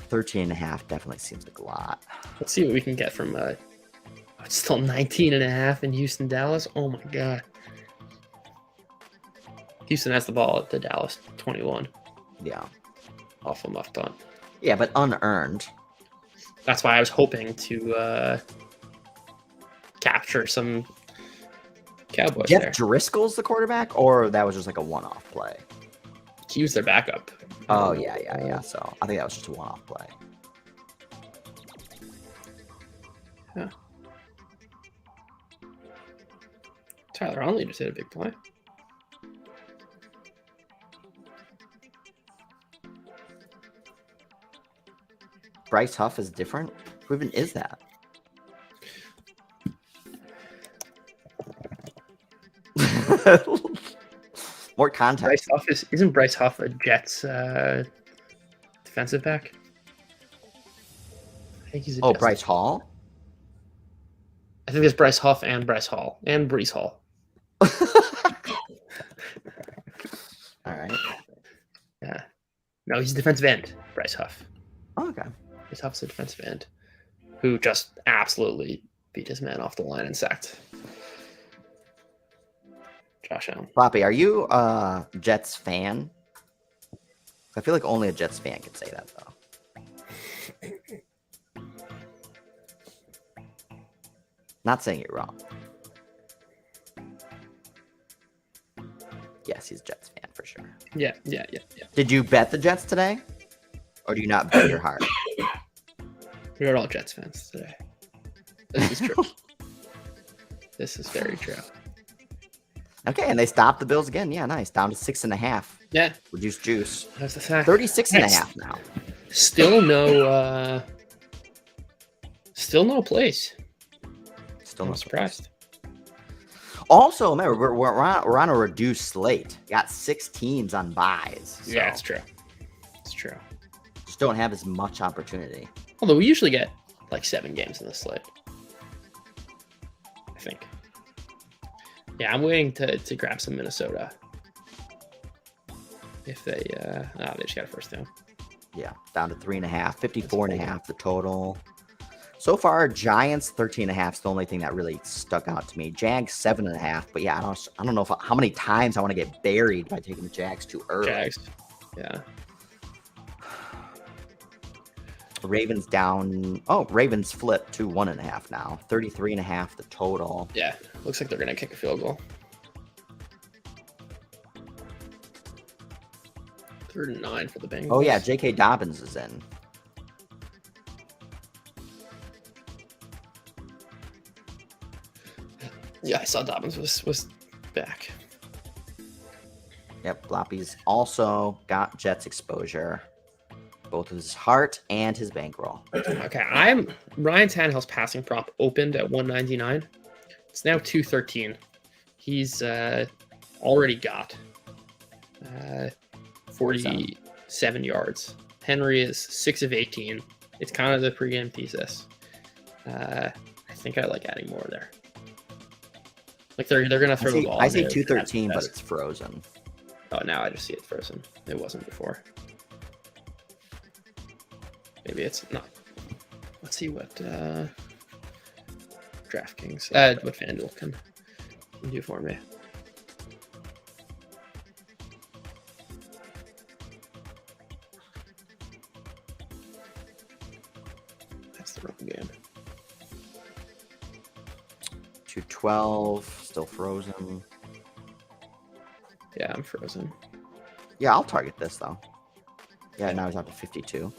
13.5 definitely seems like a lot. Let's see what we can get from it's still 19.5 in Houston, Dallas. Oh my god. Houston has the ball at the Dallas 21. Yeah. Awful muff punt. Yeah, but unearned. That's why I was hoping to capture some Cowboys Jeff there. Driscoll's the quarterback, or that was just like a one-off play? He was their backup. Oh, yeah. So I think that was just a one-off play. Yeah. Tyler Huntley just hit a big play. Bryce Huff is different? Who even is that? More context. Bryce Huff isn't Bryce Huff a Jets defensive back? I think he's a Jets Bryce Hall? I think there's Bryce Huff and Bryce Hall and Brees Hall. All right. Yeah. No, he's a defensive end, Bryce Huff. Oh, okay. Bryce Huff's a defensive end who just absolutely beat his man off the line and sacked Josh Allen. Floppy, are you a Jets fan? I feel like only a Jets fan can say that, though. Not saying you're wrong. Yes, he's a Jets fan for sure. Yeah. Did you bet the Jets today? Or do you not bet your heart? We're all Jets fans today. This is true. This is very true. Okay, and they stopped the Bills again. Yeah, nice. Down to 6.5. Yeah. Reduced juice. That's the fact. 36.5 now. Still no place. Still I'm not surprised. Also, remember, we're on a reduced slate. Got 6 teams on buys. So Yeah, it's true. It's true. just don't have as much opportunity. Although we usually get like 7 games in the slate. I think. Yeah, I'm waiting to grab some Minnesota. If they they just got a first down. Yeah, down to 3.5, 54.5 the total. So far, Giants 13.5 is the only thing that really stuck out to me. Jags 7.5, but yeah, I don't know how many times I want to get buried by taking the Jags too early. Jags. Yeah. Ravens down. Oh, Ravens flipped to 1.5 now. 33.5 the total. Yeah. Looks like they're gonna kick a field goal. 3rd and 9 for the Bengals. Oh yeah, J.K. Dobbins is in. Yeah, I saw Dobbins was back. Yep, Floppy's also got Jets exposure. Both his heart and his bankroll. Okay, Ryan Tannehill's passing prop opened at 199. It's now 213. He's already got 47 yards. Henry is 6 of 18. It's kind of the pregame thesis. I think I like adding more there. Like they're gonna throw the ball. I see 213, but it's frozen. Oh, now I just see it frozen. It wasn't before. Maybe it's not. Let's see what DraftKings, what FanDuel can do for me. That's the wrong game. 212, still frozen. Yeah, I'm frozen. Yeah, I'll target this though. Yeah, now he's up to 52.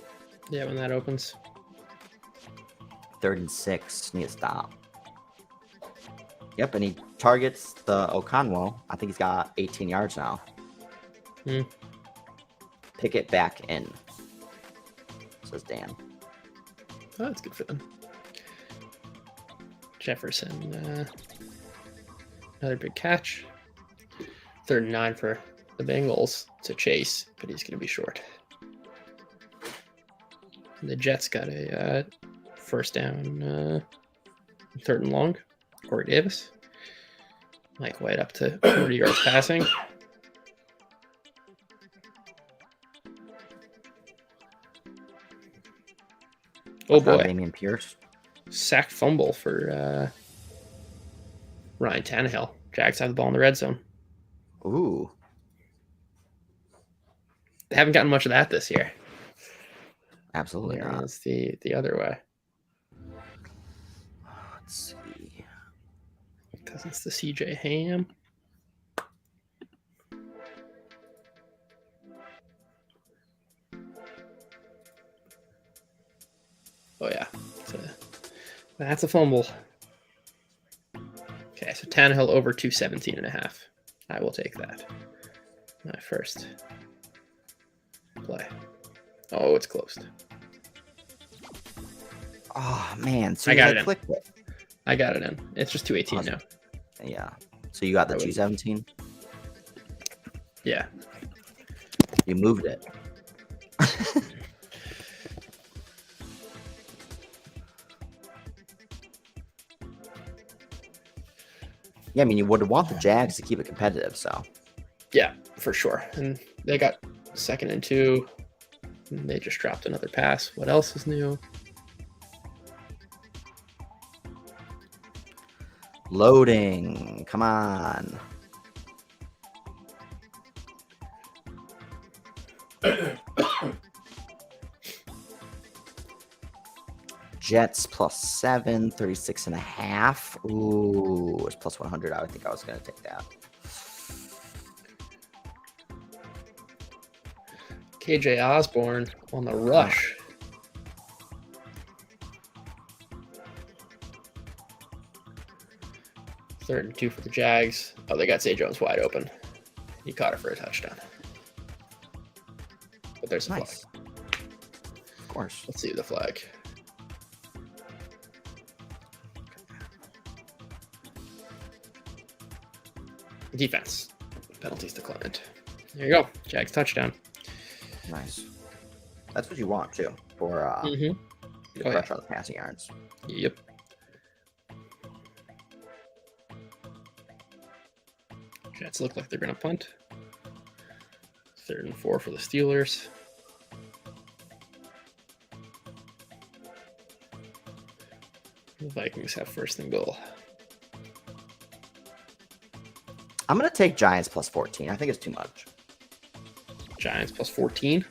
Yeah, when that opens. 3rd and 6, need to stop. Yep, and he targets the Okonwo. I think he's got 18 yards now. Pick it back in, says Dan. Oh, that's good for them. Jefferson, another big catch. 3rd and 9 for the Bengals to chase, but he's going to be short. And the Jets got a first down, 3rd and long. Corey Davis. Mike White up to 40 yards passing. Oh boy. Damian Pierce. Sack fumble for Ryan Tannehill. Jags have the ball in the red zone. Ooh. They haven't gotten much of that this year. Absolutely not. It's the other way. Let's see. Because it's the CJ Ham. Oh, yeah. That's a fumble. Okay, so Tannehill over 217.5. I will take that. My first play. Oh, it's closed. Oh, man. So I got it clicked it. I got it in. It's just 218 now. Yeah. So you got the 217? Yeah. You moved it. Yeah, I mean, you would want the Jags to keep it competitive, so. Yeah, for sure. And they got 2nd and 2. And they just dropped another pass. What else is new? Loading. Come on. Jets +7, 36.5. Ooh, it's +100. I would think I was going to take that. KJ Osborne on the rush. Third and 2 for the Jags. Oh, they got Zay Jones wide open. He caught it for a touchdown. But there's a flag. Of course. Let's see the flag. Defense. Penalties declined. There you go. Jags touchdown. Nice. That's what you want, too, for pressure on the passing yards. Yep. Jets look like they're going to punt. 3rd and 4 for the Steelers. The Vikings have 1st and goal. I'm going to take Giants +14. I think it's too much. Giants +14?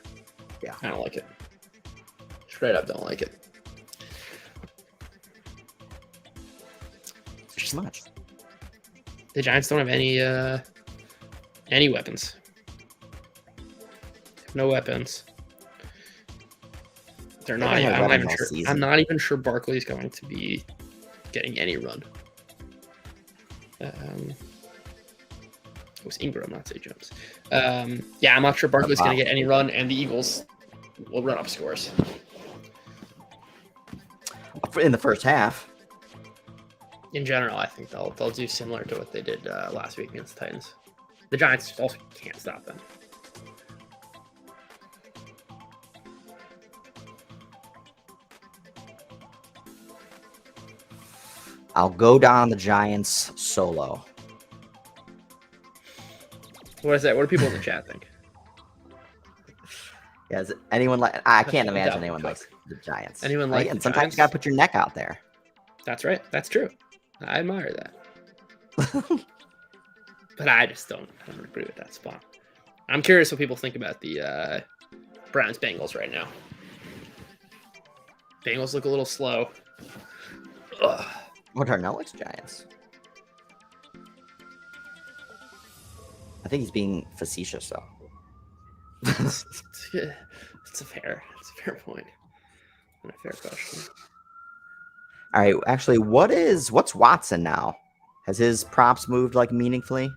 Yeah. I don't like it. Straight up don't like it. It's just much. The Giants don't have any weapons. No weapons. They're not. I'm not even sure Barkley's going to be getting any run. It was Ingram, not Zay Jones. Yeah, I'm not sure Barkley's going to get any run, and the Eagles will run up scores. In the first half. In general, I think they'll do similar to what they did last week against the Titans. The Giants also can't stop them. I'll go down the Giants solo. What is that? What do people in the chat think? Yeah, is anyone like? I can't Touchdown, imagine Dalvin anyone Cook. likes the Giants. Anyone like the And sometimes Giants? you gotta put your neck out there. That's right. That's true. I admire that. But I just don't agree with that spot. I'm curious what people think about the Browns Bengals right now. Bengals look a little slow. Ugh. What Darnell likes Giants? I think he's being facetious though. It's a fair point. And a fair question. All right, actually, what's Watson now? Has his props moved like meaningfully?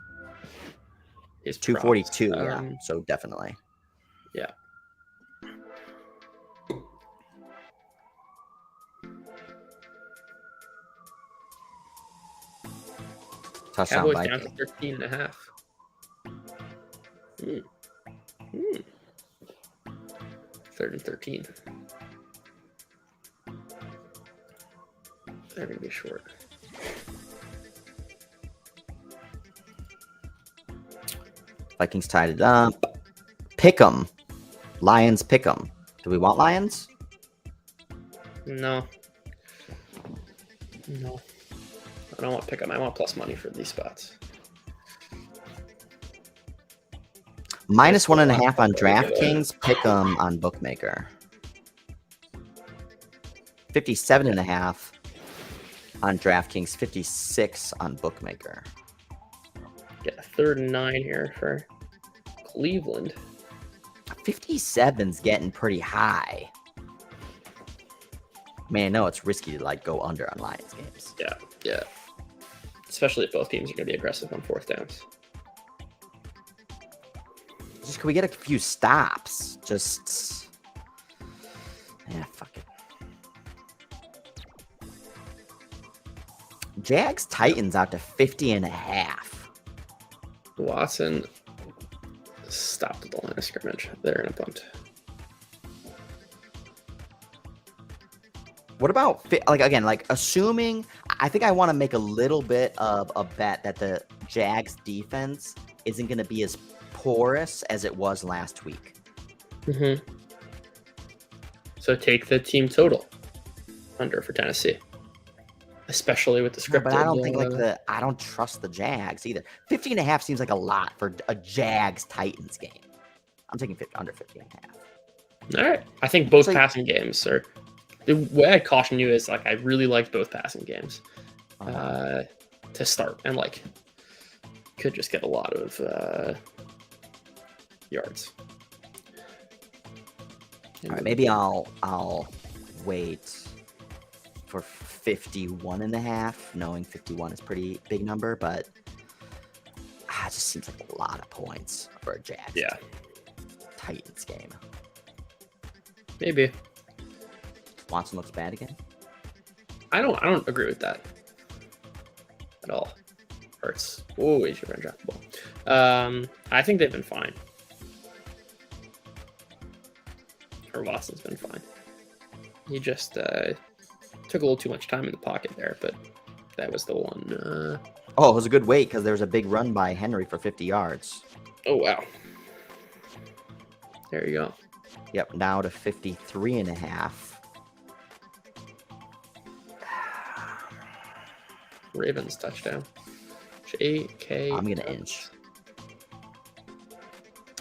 His 242, props, yeah. So definitely. Yeah. Touchdown Cowboys Viking. down to 13.5. Third and 13. They're going to be short. Vikings tied it up. Pick 'em. Lions pick 'em. Do we want Lions? No. I don't want pick 'em. I want plus money for these spots. Minus 1.5 on DraftKings. Pick 'em on Bookmaker. 57.5 on DraftKings. 56 on Bookmaker. Get a 3rd and 9 here for Cleveland. 57's getting pretty high. Man, I know it's risky to like go under on Lions games. Yeah. Especially if both teams are going to be aggressive on 4th downs. Just can we get a few stops? Fuck it. Jags Titans out to 50.5. Watson stopped at the line of scrimmage. They're in a punt. What about assuming? I think I want to make a little bit of a bet that the Jags defense isn't going to be as porous as it was last week. Mm-hmm. So take the team total under for Tennessee, especially with the script. But I don't think I don't trust the Jags either. 50.5 seems like a lot for a Jags Titans game. I'm taking under 50.5. All right, I think both passing games are. The way I caution you is I really liked both passing games to start, and could just get a lot of yards. All right, maybe I'll wait for 51.5, knowing 51 is a pretty big number, but it just seems like a lot of points for a Jags Titans game. Maybe. Watson looks bad again. I don't agree with that at all. Hurts. Oh, he's going to drop the ball. I think they've been fine. Or Watson's been fine. He just took a little too much time in the pocket there, but that was the one. It was a good wait because there was a big run by Henry for 50 yards. Oh, wow. There you go. Yep, now to 53.5. Ravens touchdown. J.K. I'm going to inch.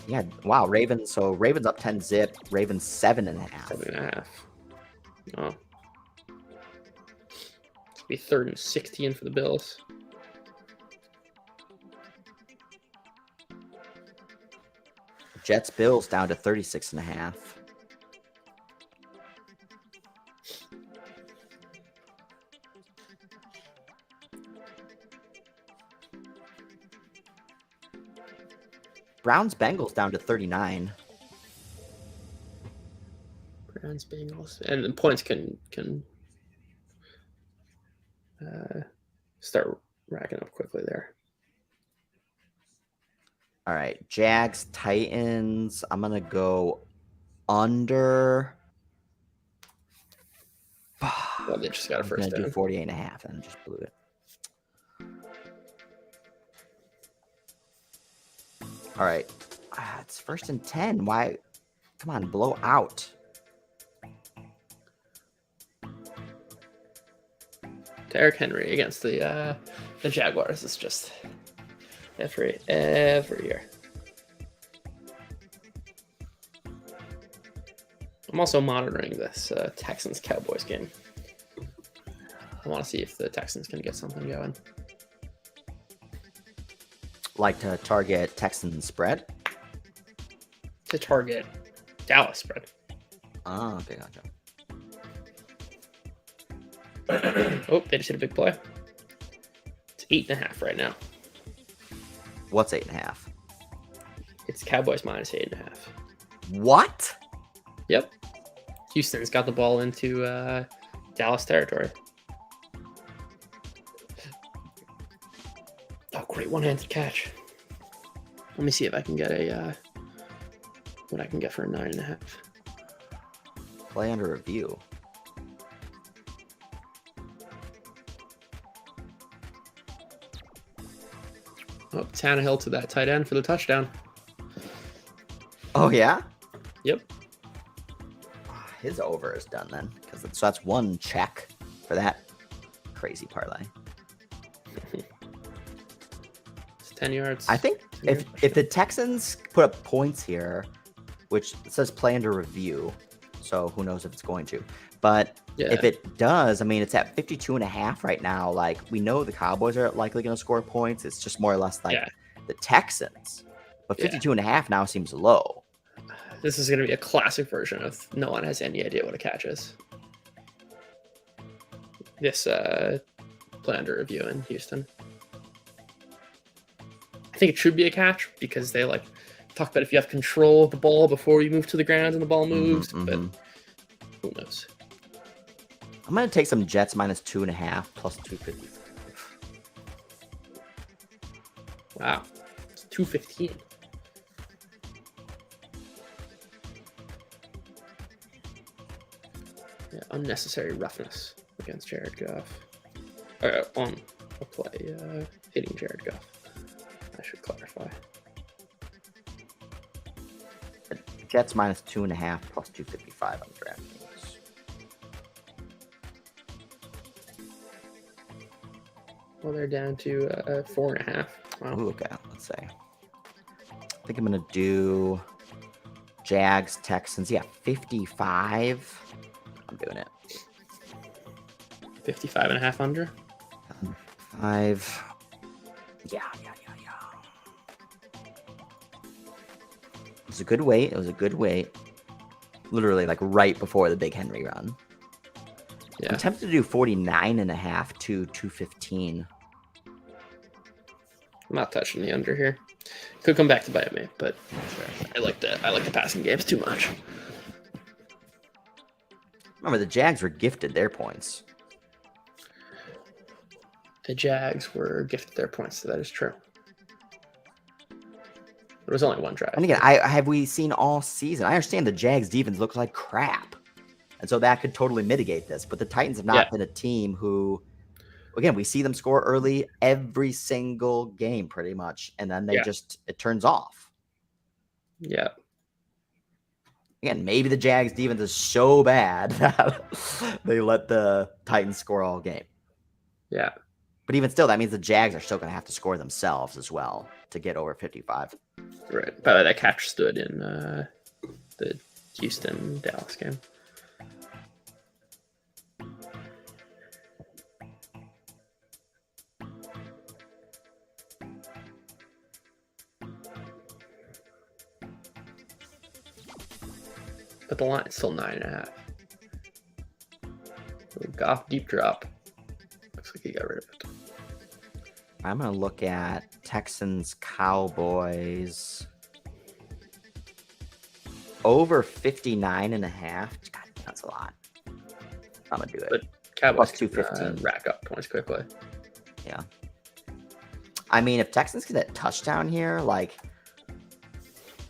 Yeah, wow, Ravens. So Ravens up 10 zip. Ravens 7.5. 7.5. Oh. It's be 3rd and 16 for the Bills. Jets Bills down to 36.5. Browns Bengals down to 39. Browns Bengals, and the points can start racking up quickly there. All right, Jags Titans. I'm gonna go under. Well, they just got a I'm first gonna do down. 48.5 and just blew it. All right. It's 1st and 10. Why? Come on, blow out. Derrick Henry against the Jaguars is just every year. I'm also monitoring this Texans-Cowboys game. I want to see if the Texans can get something going. Like to target Texans spread? To target Dallas spread. Oh, okay, gotcha. Oh, they just hit a big play. It's 8.5 right now. What's 8.5? It's Cowboys minus 8.5. What? Yep. Houston's got the ball into Dallas territory. Oh, great one-handed catch. Let me see if I can get a what I can get for a 9.5. Play under review. Oh, Tannehill to that tight end for the touchdown. Oh, yeah? Yep. His over is done then. So that's one check for that crazy parlay. It's 10 yards. I think if the Texans put up points here, which says play under review, so who knows if it's going to. But if it does, I mean, it's at 52.5 right now. Like, we know the Cowboys are likely going to score points. It's just more or less like the Texans. But 52.5 now seems low. This is going to be a classic version of no one has any idea what a catch is. This play under review in Houston. I think it should be a catch because they like talk about if you have control of the ball before you move to the ground and the ball moves, but who knows? I'm going to take some Jets minus 2.5 plus 250. Wow. It's 215. Yeah, unnecessary roughness against Jared Goff. On a play, hitting Jared Goff. I should clarify. Jets minus 2.5 plus 255 on DraftKings. Well, they're down to 4.5. Wow. Ooh, okay, let's say. I think I'm going to do Jags, Texans. Yeah, 55. I'm doing it. 55.5 under? 5. Yeah. It was a good wait. It was a good wait. Literally, like, right before the big Henry run. Yeah. I'm tempted to do 49.5 to 215. I'm not touching the under here. Could come back to bite me, but I like the passing games too much. Remember, the Jags were gifted their points. The Jags were gifted their points, so that is true. There was only one drive. And again, have we seen all season? I understand the Jags defense looks like crap. And so that could totally mitigate this. But the Titans have not been a team who, again, we see them score early every single game pretty much. And then it turns off. Yeah. Again, maybe the Jags defense is so bad that they let the Titans score all game. Yeah. But even still, that means the Jags are still going to have to score themselves as well to get over 55. Right. By the way, that catch stood in the Houston-Dallas game. But the line's still 9.5. Goff deep drop. Looks like he got rid of it. I'm going to look at Texans, Cowboys. Over 59.5. God, that's a lot. I'm going to do it. But Cowboys plus 215. Rack up points quickly. Yeah. I mean, if Texans get that touchdown here, like...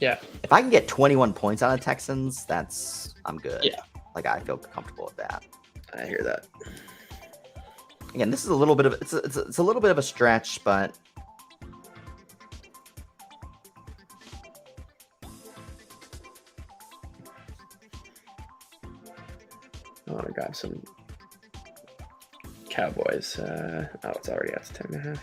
Yeah. If I can get 21 points on the Texans, I'm good. Yeah. Like, I feel comfortable with that. I hear that. Again, this is a little bit of it's a little bit of a stretch, but I want to grab some Cowboys. Oh, it's already at 10.5.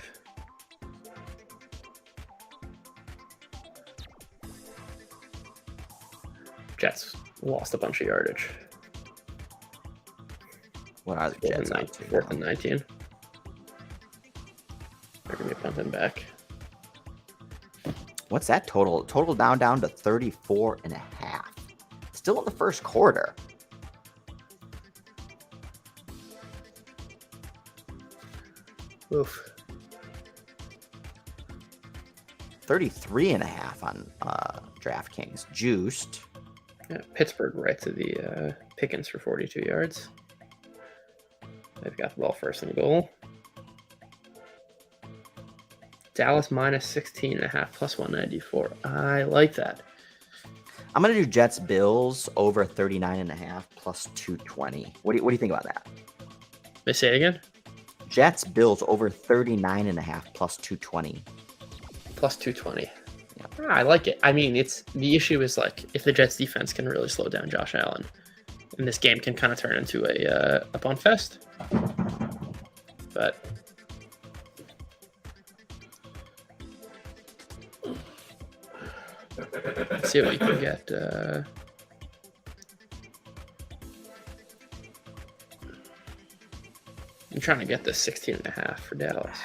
Jets lost a bunch of yardage. what are the Jets up to? 4th and 19. They're going to be punting back. What's that total? Total down to 34.5. Still in the first quarter. Oof. 33.5 on DraftKings. Juiced. Yeah, Pittsburgh right to the Pickens for 42 yards. They've got the ball first and goal. Dallas minus 16.5 plus 194. I like that. I'm gonna do Jets Bills over 39.5 plus 220. What do you think about that? May I say it again? Jets Bills over 39.5 plus 220. Plus 220. Yeah. I like it. I mean, it's the issue is like if the Jets defense can really slow down Josh Allen, and this game can kind of turn into a punt fest. But let's see what we can get. I'm trying to get this 16.5 for Dallas.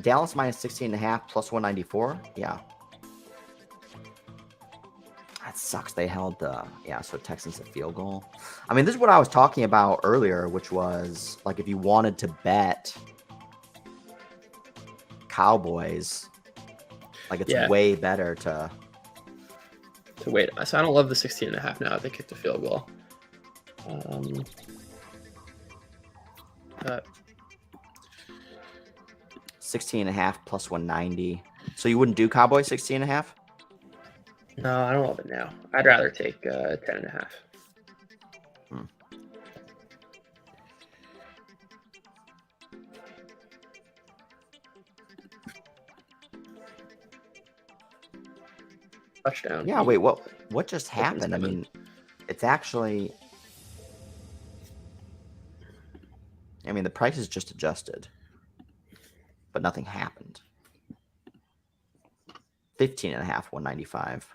Dallas minus 16.5 plus 194. Yeah. That sucks. They held so Texans a field goal. I mean, this is what I was talking about earlier, which was like if you wanted to bet Cowboys, like it's way better to wait. So I don't love the 16.5 now. They kicked a field goal. But 16.5 plus 190. So you wouldn't do Cowboys 16.5? No, I don't love it now. I'd rather take 10.5. Touchdown. Yeah, wait, what just happened? I mean, it's actually the price is just adjusted. But nothing happened. 15.5, 195.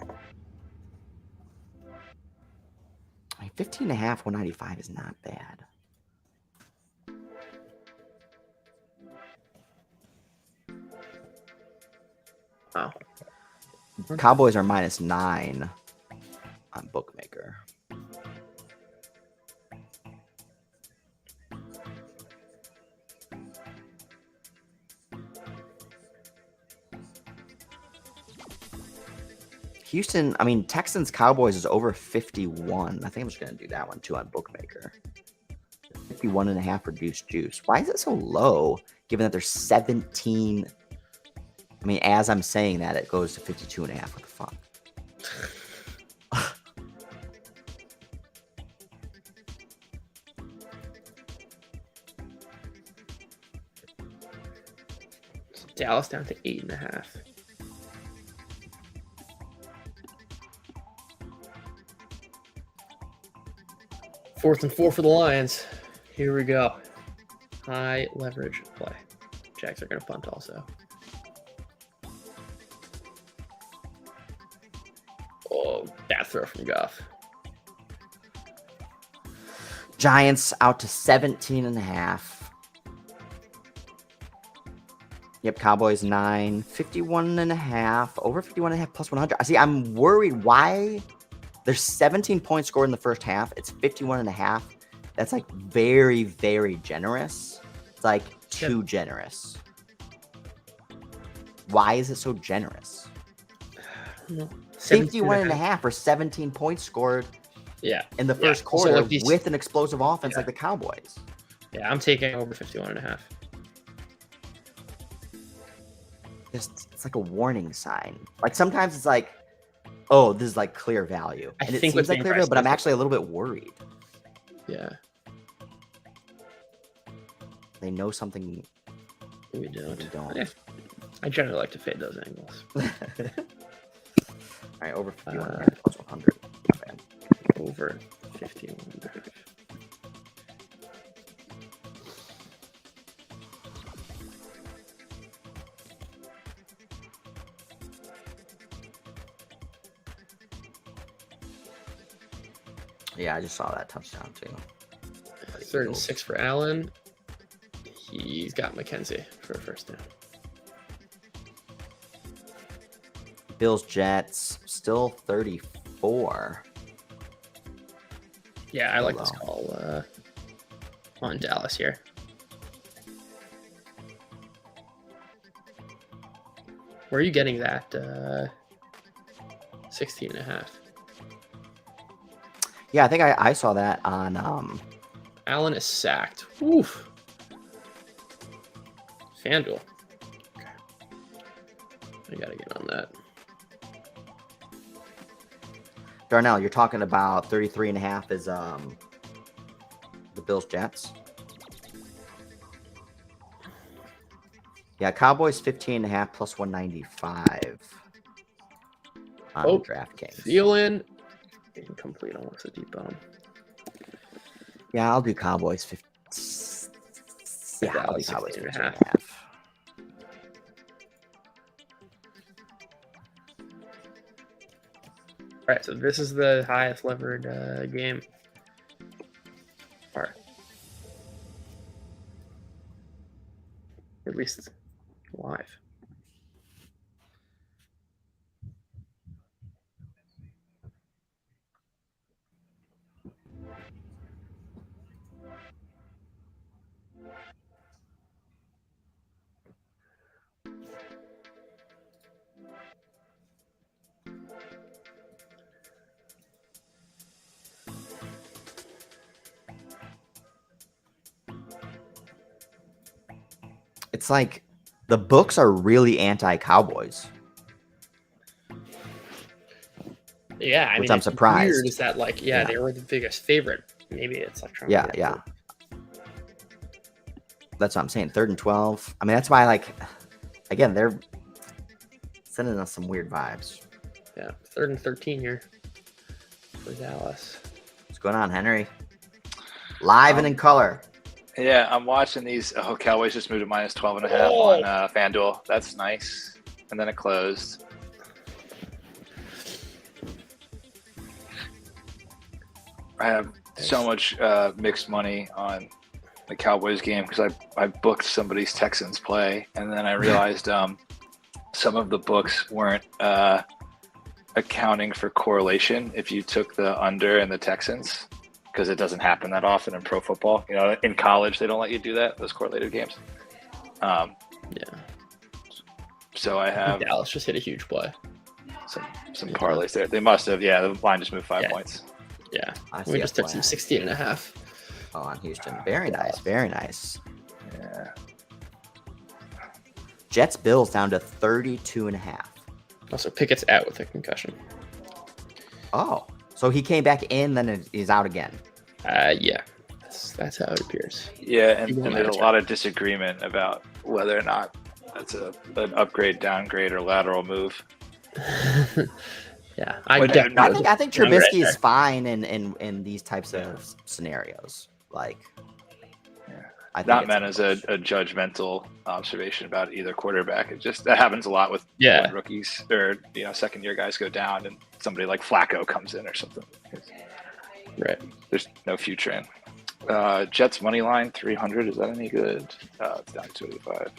I mean, 15.5, 195 is not bad. Wow. Cowboys are minus 9 on Bookmaker. Houston, Texans Cowboys is over 51. I think I'm just going to do that one too on Bookmaker. 51.5 reduced juice. Why is it so low given that there's 17? As I'm saying that, it goes to 52.5. What the fuck? Dallas down to 8.5. Fourth and 4 for the Lions. Here we go. High leverage play. Jags are going to punt also. Oh, bad throw from Goff. Giants out to 17.5. Yep, Cowboys 9, 51.5, over 51.5 plus 100. See, I'm worried why there's 17 points scored in the first half. It's 51.5. That's like very, very generous. It's like too generous. Why is it so generous? 51.5 or 17 points scored in the first quarter with an explosive offense like the Cowboys. Yeah, I'm taking over 51.5. It's it's like a warning sign. Like sometimes it's like, oh, this is like clear value, I and it think seems with like main clear value, but I'm pricing, actually a little bit worried. Yeah, They know something we don't. we don't. Yeah. I generally like to fade those angles. All right, over 51 here, plus 100. Not bad. Over 51. Yeah, I just saw that touchdown too. 3rd and 6 for Allen. He's got McKenzie for a first down. Bills Jets still 34. Yeah, I like this call on Dallas here. Where are you getting that 16.5? Yeah, I think I saw that on Allen is sacked. Oof. FanDuel. Okay. I gotta get on that. Darnell, you're talking about 33.5 is the Bills Jets. Yeah, Cowboys 15.5 plus 195 on DraftKings. Thielen. Incomplete, almost a deep bomb. Yeah, I'll do Cowboys 50. Yeah, I'll do Cowboys 15.5. All right, so this is the highest levered game. All right. At least live. It's like the books are really anti-Cowboys. Yeah, I which mean, I'm surprised. Weird is that like, yeah, they were the biggest favorite. Maybe it's like trying. Yeah. That's what I'm saying. 3rd and 12. I mean, that's why, like, again, they're sending us some weird vibes. Yeah, 3rd and 13 here for Dallas. What's going on, Henry? Live and in color. Yeah, I'm watching these. Oh, Cowboys just moved to minus 12.5 on FanDuel. That's nice. And then it closed. I have so much mixed money on the Cowboys game because I booked somebody's Texans play, and then I realized some of the books weren't accounting for correlation if you took the under and the Texans, because it doesn't happen that often in pro football. You know, in college they don't let you do that, those correlated games. Yeah. So I have Dallas just hit a huge play. Some parlays there. They must have. Yeah, the line just moved 5 points. Yeah, I we see just a took some flag. 16.5. Oh, on Houston. Very nice. Very nice. Yeah. Jets Bills down to 32.5. Also, Pickett's out with a concussion. Oh, so he came back in, then he's out again. Yeah, that's how it appears. Yeah, and You won't there's match a lot of disagreement about whether or not that's an upgrade, downgrade, or lateral move. Yeah, I think Trubisky is fine in these types of scenarios. Like, I think not meant as a judgmental observation about either quarterback. It just that happens a lot with when rookies or second year guys go down and somebody like Flacco comes in or something. Right. There's no future in. Jets money line 300. Is that any good? It's down to 25.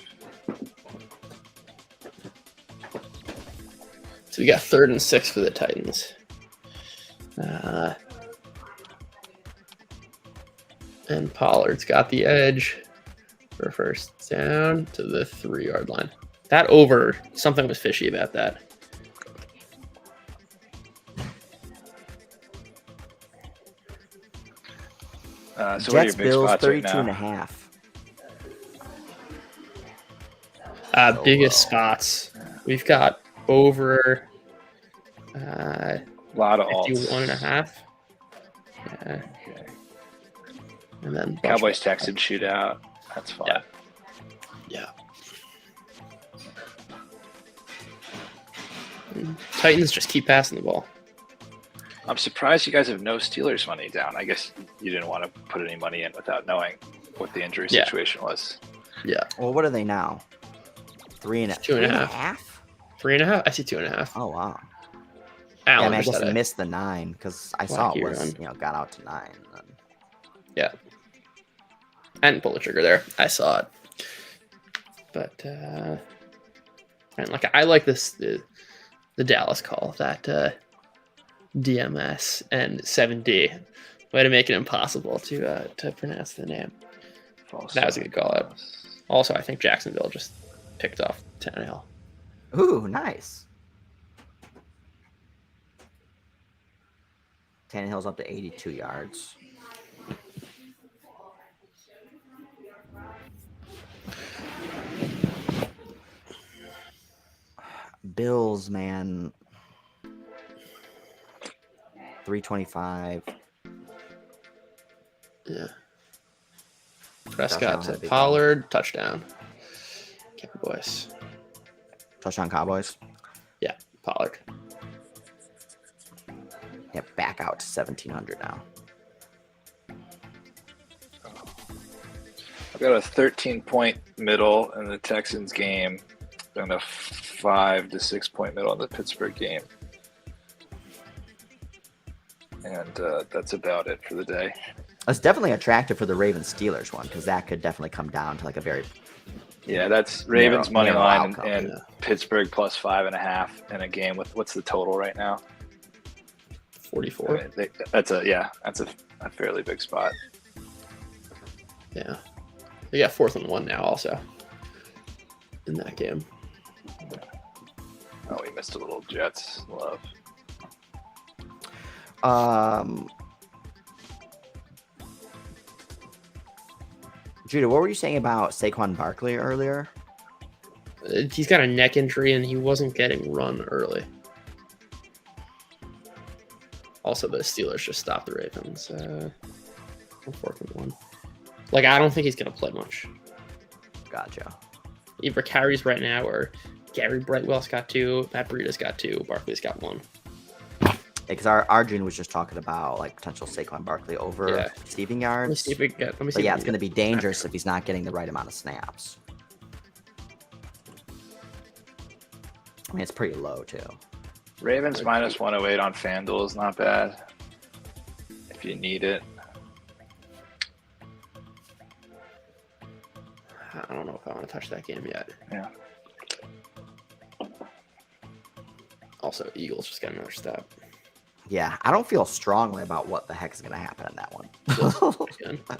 So we got 3rd and 6 for the Titans. And Pollard's got the edge for first down to the 3-yard line. That over, something was fishy about that. So Jets what are your big Bills spots 32.5. Biggest spots. We've got over A lot of alts. 51.5. Yeah. Okay. And then Cowboys Texans shootout. That's fun. Yeah. Yeah. Titans just keep passing the ball. I'm surprised you guys have no Steelers money down. I guess you didn't want to put any money in without knowing what the injury Yeah. situation was. Yeah. Well, what are they now? 3.5. 2.5. 3.5. I see 2.5. Oh wow. Allen Yeah, I mean, I just guess had I a missed the 9 because I saw it wacky was run. got out to 9. Then. Yeah. I didn't pull the trigger there. I saw it. But and like I like this the Dallas call, that DMS and 7D. Way to make it impossible to pronounce the name. That was a good call out. Also, I think Jacksonville just picked off Tannehill. Ooh, nice. Tannehill's up to 82 yards. Bills, man. 325. Yeah. Touchdown Prescott had to a big Pollard, touchdown. Cowboys. Touchdown Cowboys. Yeah, Pollard. Yeah, back out to 1,700 now. I've got a 13-point middle in the Texans game and a 5 to 6 point middle in the Pittsburgh game. And that's about it for the day. It's definitely attractive for the Ravens Steelers one because that could definitely come down to like a very Yeah, that's Ravens money narrow line outcome, and yeah. Pittsburgh plus 5.5 in a game with what's the total right now? 44. I mean, that's a fairly big spot. Yeah. They got 4th and 1 now also in that game. Oh, we missed a little Jets love. Judah, what were you saying about Saquon Barkley earlier? He's got a neck injury and he wasn't getting run early. Also, the Steelers just stopped the Ravens. 4th and 1. Like, I don't think he's going to play much. Gotcha. Either carries right now or Gary Brightwell's got 2, Matt Breida's got 2, Barkley's got 1. Because Arjun was just talking about like potential Saquon Barkley over receiving yards. Let me see if we get. Let me see. But yeah, it's going to be dangerous if he's not getting the right amount of snaps. I mean, it's pretty low too. Ravens minus 108 on FanDuel is not bad if you need it. I don't know if I want to touch that game yet. Yeah. Also, Eagles just got another step. Yeah, I don't feel strongly about what the heck is going to happen in that one. Again. I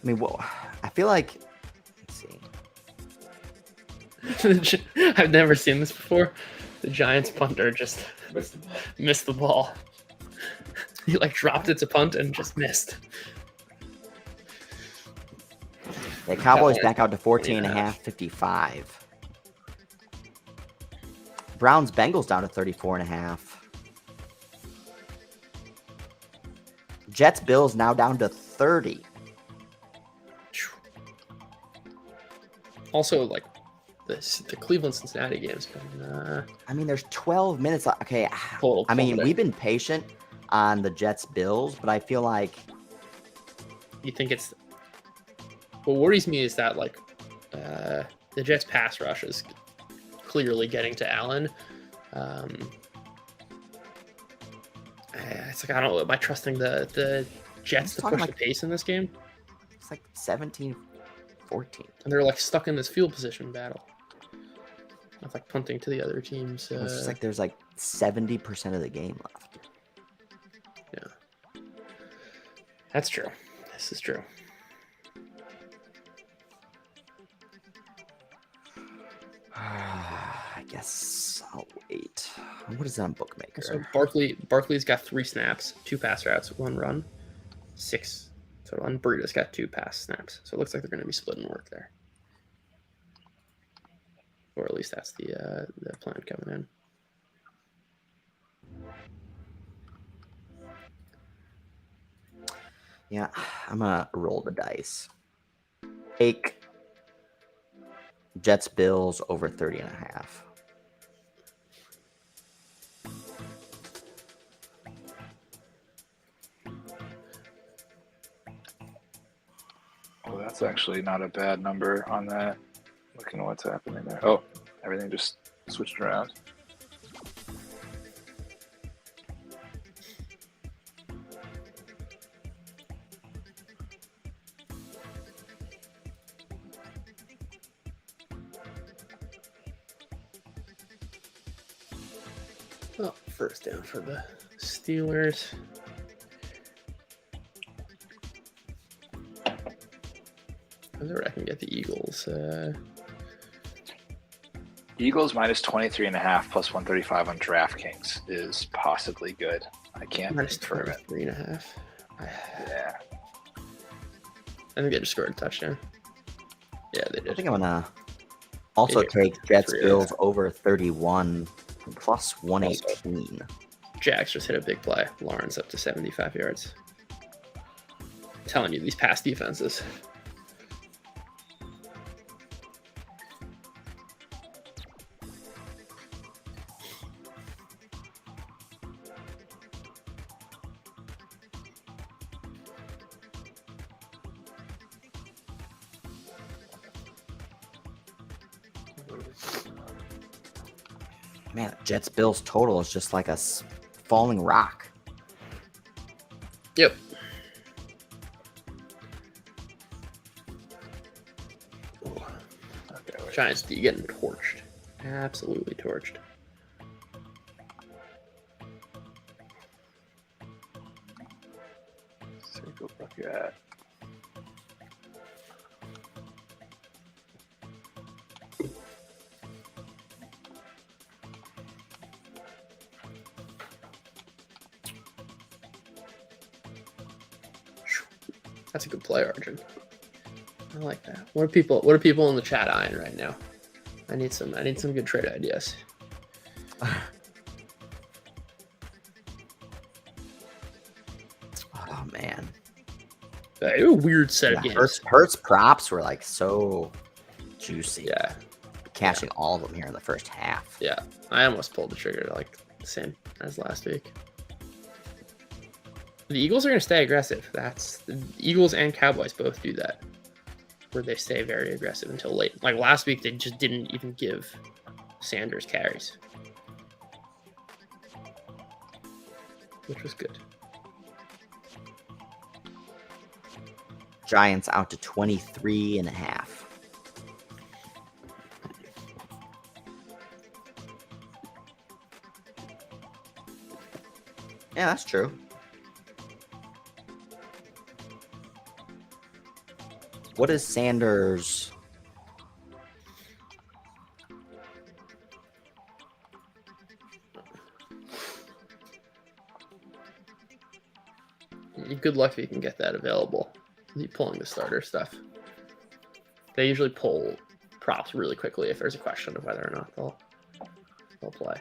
mean, I feel like. Let's see. I've never seen this before. The Giants punter just missed the ball. He like dropped it to punt and just missed. The Cowboys back out to 14.5, 55. Browns Bengals down to 34.5. Jets Bills now down to 30. Also, like the Cleveland Cincinnati game's been. I mean, there's 12 minutes. Okay, Total I mean, plummeted. we've been patient on the Jets Bills, but I feel like You think it's. What worries me is that like the Jets pass rush is clearly getting to Allen. It's like I don't know. Am I trusting the Jets to push the pace in this game? It's like 17-14. And they're like stuck in this field position battle. It's like punting to the other teams. It's just like there's like 70% of the game left. Yeah, that's true. This is true. I guess I'll wait. What is that on Bookmaker? So Barkley's got 3 snaps, 2 pass routes, 1 run, 6 total. And Burrito's got 2 pass snaps. So it looks like they're going to be splitting work there. Or at least that's the plan coming in. Yeah, I'm gonna roll the dice. Take Jets Bills over 30.5. Oh, that's actually not a bad number on that. Looking at what's happening there. Oh, everything just switched around. Oh, first down for the Steelers. I wonder where I can get the Eagles. Eagles minus 23.5 plus 135 on DraftKings is possibly good. I can't Minus confirm it. 23.5. Yeah. I think they just scored a touchdown. Yeah, they I did. think I'm gonna also Yeah, take Jets 3. Bills over 31 plus 118. Jags just hit a big play. Lawrence up to 75 yards. I'm telling you, these pass defenses. Man, Jets Bills total is just like a falling rock. Yep. Okay, Giants getting torched. Absolutely torched. let's take a look at. That's a good play, Arjun. I like that. What are people in the chat eyeing right now? I need some good trade ideas. Oh man, A weird set of yeah, games. Hurts props were like so juicy. Yeah, Cashing all of them here in the first half. yeah. I almost pulled the trigger like the same as last week. The Eagles are going to stay aggressive. That's the Eagles and Cowboys both do that, where they stay very aggressive until late. Like last week, they just didn't even give Sanders carries, which was good. Giants out to 23.5. Yeah, that's true. What is Sanders? Good luck if you can get that available. You pulling the starter stuff. They usually pull props really quickly if there's a question of whether or not they'll play.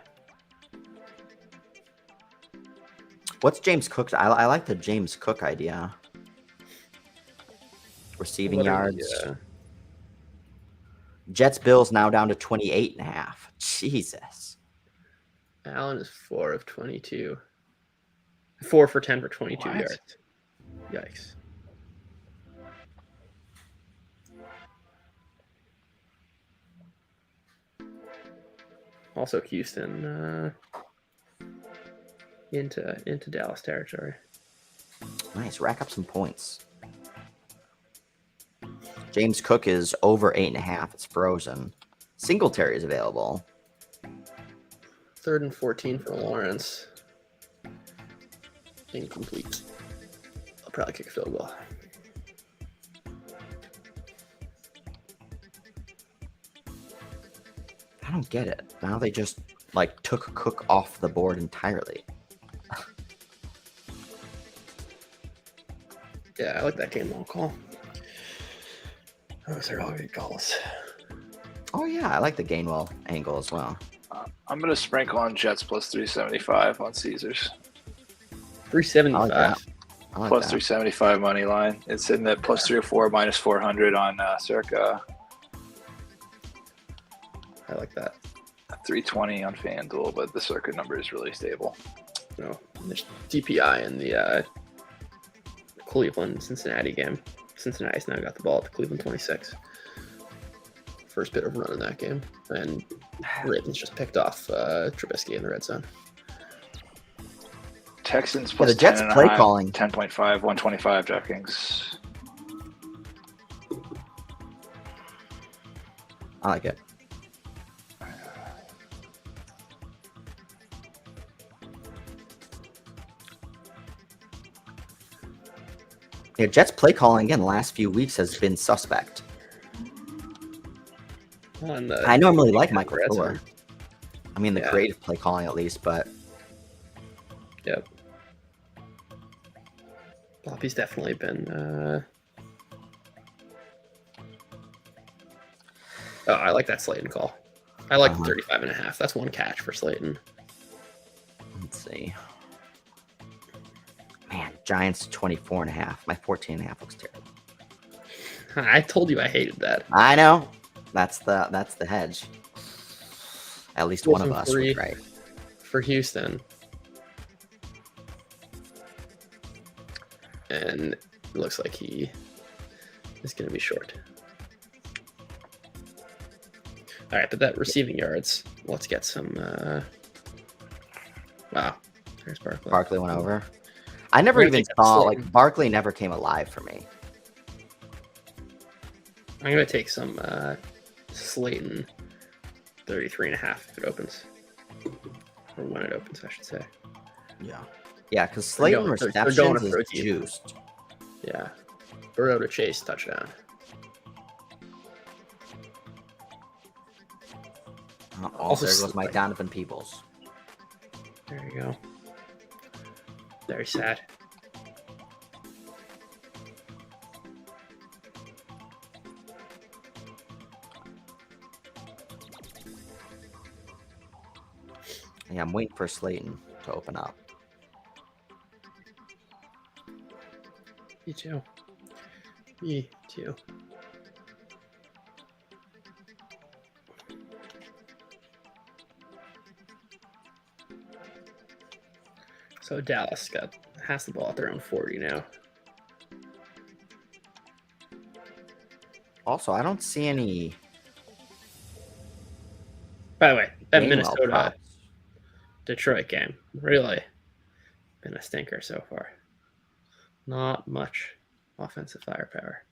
What's James Cook's? I like the James Cook idea. Receiving What are yards. the, Jets Bills now down to 28.5. Jesus. Allen is 4 of 22. 4 for 10 for 22 What? yards. Yikes. Also Houston into Dallas territory. Nice. Rack up some points. James Cook is over 8.5. It's frozen. Singletary is available. 3rd and 14 for Lawrence. Incomplete. I'll probably kick a field goal. I don't get it. Now they just like took Cook off the board entirely. Yeah, I like that game long call. Those are all good calls. Oh yeah, I like the Gainwell angle as well. I'm gonna sprinkle on Jets plus 375 on Caesars. 375. I like Plus that. 375 money line. It's in the plus 304 minus 400 on Circa. I like that. 320 on FanDuel, but the Circa number is really stable. No, there's DPI in the Cleveland Cincinnati game. Cincinnati's now got the ball at the Cleveland 26. First bit of run in that game, and Ravens just picked off Trubisky in the red zone. Texans plus the Jets 10 and a play half, calling. 10.5, 125 DraftKings. I like it. Yeah, Jets play calling again the last few weeks has been suspect. On the I normally like Michael red Fuller. zone. I mean, the Yeah. creative play calling at least, but Yep. Floppy's definitely been. Oh, I like that Slayton call. I like the 35.5. That's one catch for Slayton. let's see. Man, Giants 24.5. My 14.5 looks terrible. I told you I hated that. I know. That's the hedge. At least one of us 3 was right. for Houston. And it looks like he is going to be short. All right, but that receiving yards, let's get some. Wow, there's Barkley. Barkley went over. I never We're gonna even take that saw Slayton. like Barkley never came alive for me. I'm going to take some Slayton 33.5 if it opens. Or when it opens, I should say. Yeah. Yeah, because Slayton they're going receptions to is protein. juiced. Yeah. Burrow to Chase touchdown. Oh, Also there goes my Slayton. Donovan Peoples. There you go. Very sad. Yeah, I'm waiting for Slayton to open up. Me too. Me too. So Dallas has the ball at their own 40 now. Also, I don't see any By the way, that Gainwell Minnesota props. Detroit game really been a stinker so far. Not much offensive firepower.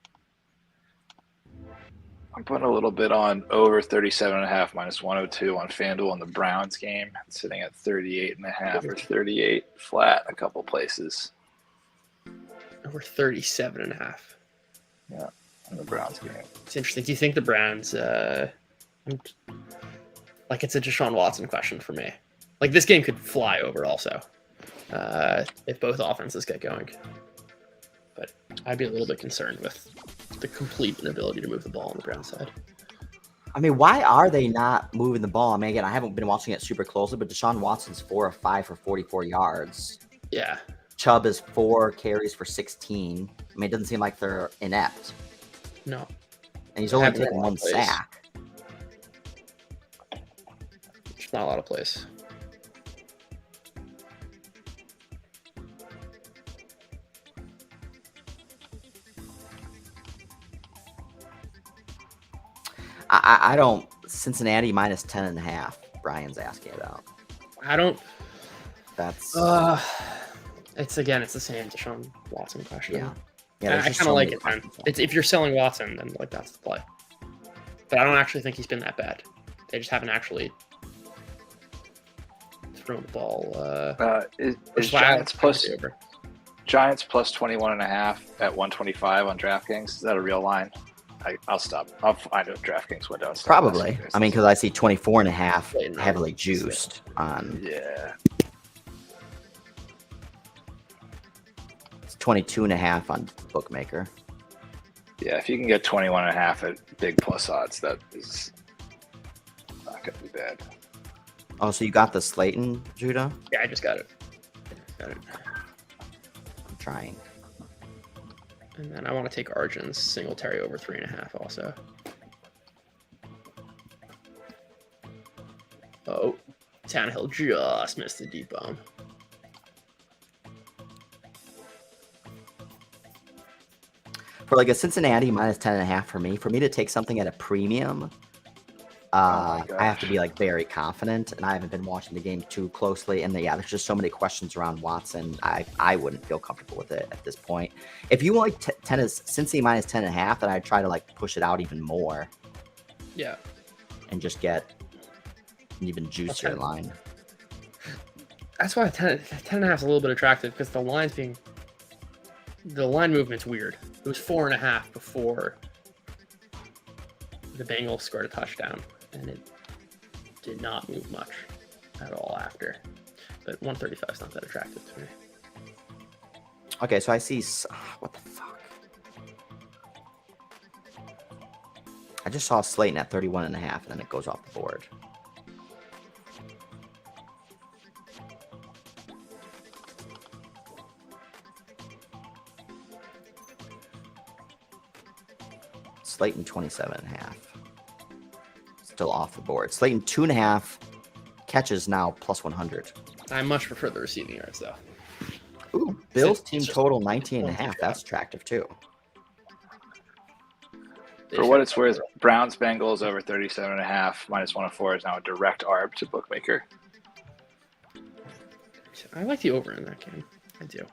I'm putting a little bit on over 37.5 minus 102 on FanDuel on the Browns game. It's sitting at 38.5 or 38 flat a couple places. Over 37.5. Yeah, on the Browns game. It's interesting. Do you think the Browns, like it's a Deshaun Watson question for me. Like this game could fly over also, if both offenses get going. But I'd be a little bit concerned with the complete inability to move the ball on the Browns side. I mean, why are they not moving the ball? I mean, again, I haven't been watching it super closely, but Deshaun Watson's 4 of 5 for 44 yards. Yeah. Chubb is 4 carries for 16. I mean, it doesn't seem like they're inept. No. And he's only Having a taken lot of one plays. sack. There's not a lot of plays. I don't. Cincinnati minus 10.5. Brian's asking about. I don't. That's It's the same Deshaun Watson question. yeah. I there's kind just of so like many it, man. questions. It's if you're selling Watson, then like that's the play. But I don't actually think he's been that bad. They just haven't actually thrown the ball. Is flat Giants plus over. 21.5 at 125 on DraftKings? Is that a real line? I'll stop. I'll find a DraftKings window. And stop Probably. messing with I mean, because I see 24.5 Wait, no. heavily juiced on. Yeah. It's 22.5 on Bookmaker. Yeah, if you can get 21.5 at big plus odds, that is not going to be bad. Oh, so you got the Slayton, Judah? Yeah, I just got it. Got it. I'm trying. And then I want to take Arjun's Singletary over 3.5 also. Oh, Tannehill just missed the deep bomb. For like a Cincinnati minus 10.5 for me to take something at a premium, I have to be like very confident, and I haven't been watching the game too closely. And yeah, there's just so many questions around Watson. I wouldn't feel comfortable with it at this point. If you want like Cincy minus 10.5, then I'd try to like push it out even more. Yeah. And just get even juicier line. That's why 10.5 is a little bit attractive, because the line movement's weird. It was 4.5 before the Bengals scored a touchdown, and it did not move much at all after. But 135 is not that attractive to me. Okay, so I see. What the fuck? I just saw Slayton at 31.5, and then it goes off the board. Slayton 27.5. Still off the board. Slayton 2.5 catches now plus 100. I much prefer the receiving yards though. Ooh, Bills team total 19.5. That's attractive too. For what it's worth, Browns Bengals over 37.5 minus 104 is now a direct ARB to Bookmaker. I like the over in that game. I do.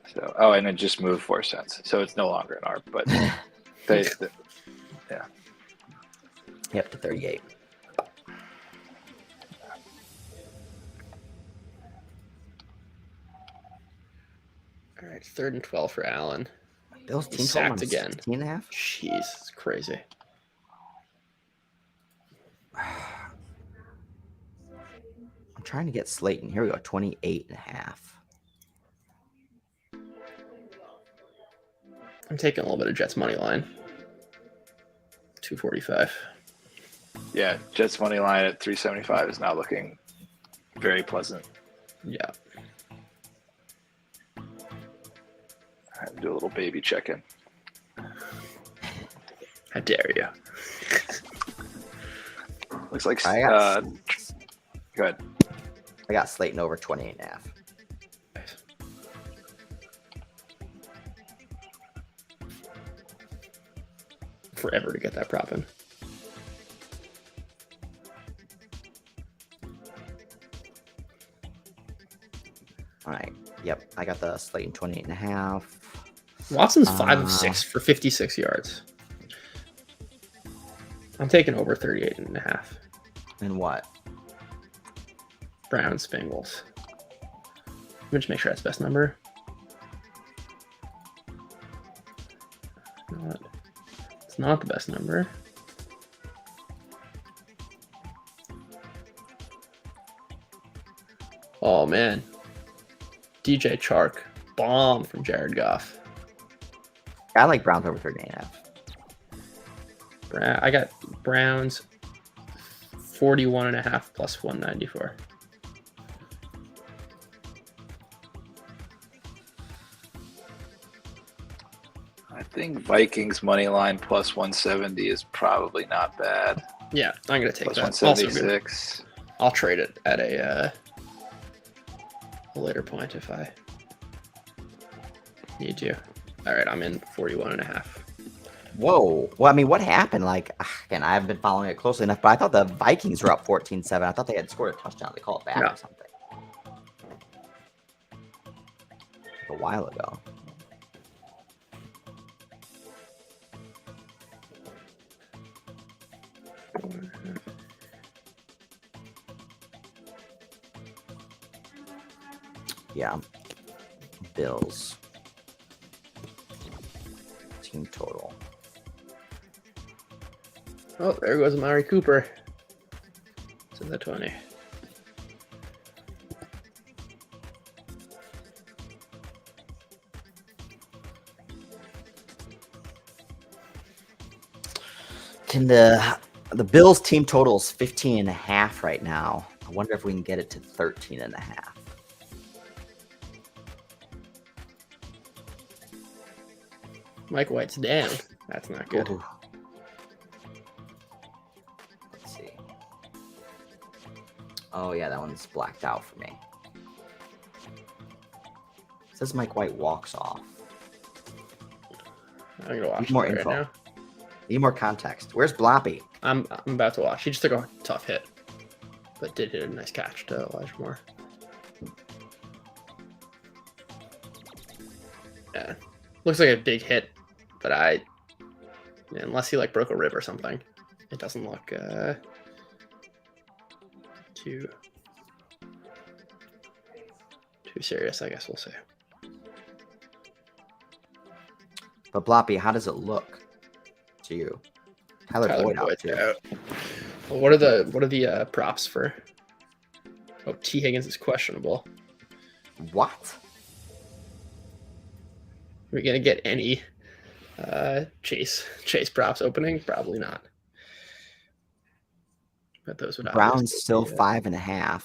So, and it just moved 4 cents, so it's no longer an ARB, but yeah. Yep, to 38. All right, 3rd and 12 for Allen. Bills team sacked total again. 16.5. Jeez, it's crazy. I'm trying to get Slayton. Here we go, 28.5. I'm taking a little bit of Jets money line. 245. Yeah, Jets money line at 375 is now looking very pleasant. Yeah. I have to do a little baby check-in. How dare you? Looks like I go ahead. I got Slayton over 28.5. Forever to get that prop in. All right. Yep. I got the Slayton 28.5. Watson's 5 of 6 for 56 yards. I'm taking over 38.5. And what? Browns, Bengals. Let me just make sure that's best number. It's not the best number. Oh, man. DJ Chark. Bomb from Jared Goff. I like Browns over 38.5. I got Browns 41.5 plus 194. I think Vikings money line plus 170 is probably not bad. Yeah, I'm going to take Plus that. Also 176. I'll trade it at a later point if I need to. All right, I'm in 41.5. Whoa. Well, I mean, what happened? Like, again, I haven't been following it closely enough, but I thought the Vikings were up 14-7. I thought they had scored a touchdown. They called it back or something. A while ago. Yeah. Bills. Team total. Oh, there goes Amari Cooper. To the 20. Can the Bills team total is 15.5 right now. I wonder if we can get it to 13.5. Mike White's down. That's not good. Ooh. Let's see. Oh yeah, that one's blacked out for me. It says Mike White walks off. I'm gonna watch Need more it right info. now. Need more context. Where's Bloppy? I'm about to watch. He just took a tough hit, but did hit a nice catch to Elijah Moore. Yeah, looks like a big hit, but unless he like broke a rib or something, it doesn't look too serious. I guess we'll see. But Bloppy, how does it look to you? Tyler Boyd out too. out. Well, what are the props for? Oh, T. Higgins is questionable. What? Are we gonna get any Chase props opening? Probably not. But those would Brown's still be, 5.5.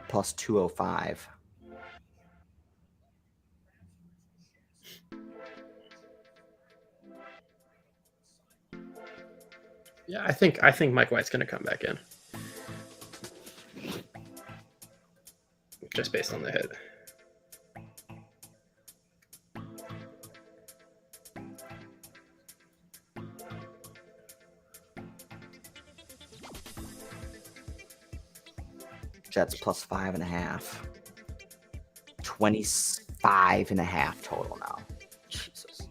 Plus 205. Yeah, I think Mike White's gonna come back in. Just based on the hit. Jets plus 5.5. 25.5 total now. Jesus.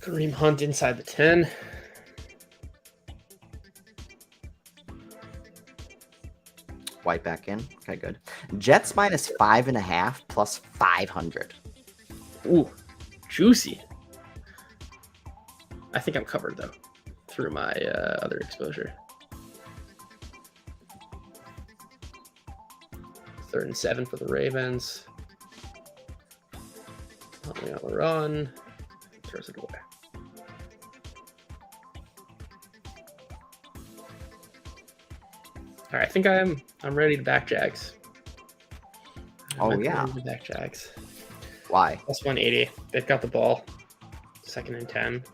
Kareem Hunt inside the 10. White back in. Okay, good. Jets minus 5.5 plus 500. Ooh, juicy. I think I'm covered though through my other exposure. 3rd and 7 for the Ravens. Huntley on the run. Throws it away. All right, I think I'm ready to back Jags. Oh, yeah. Ready to back Jags. Why? Plus 180. They've got the ball. 2nd and 10.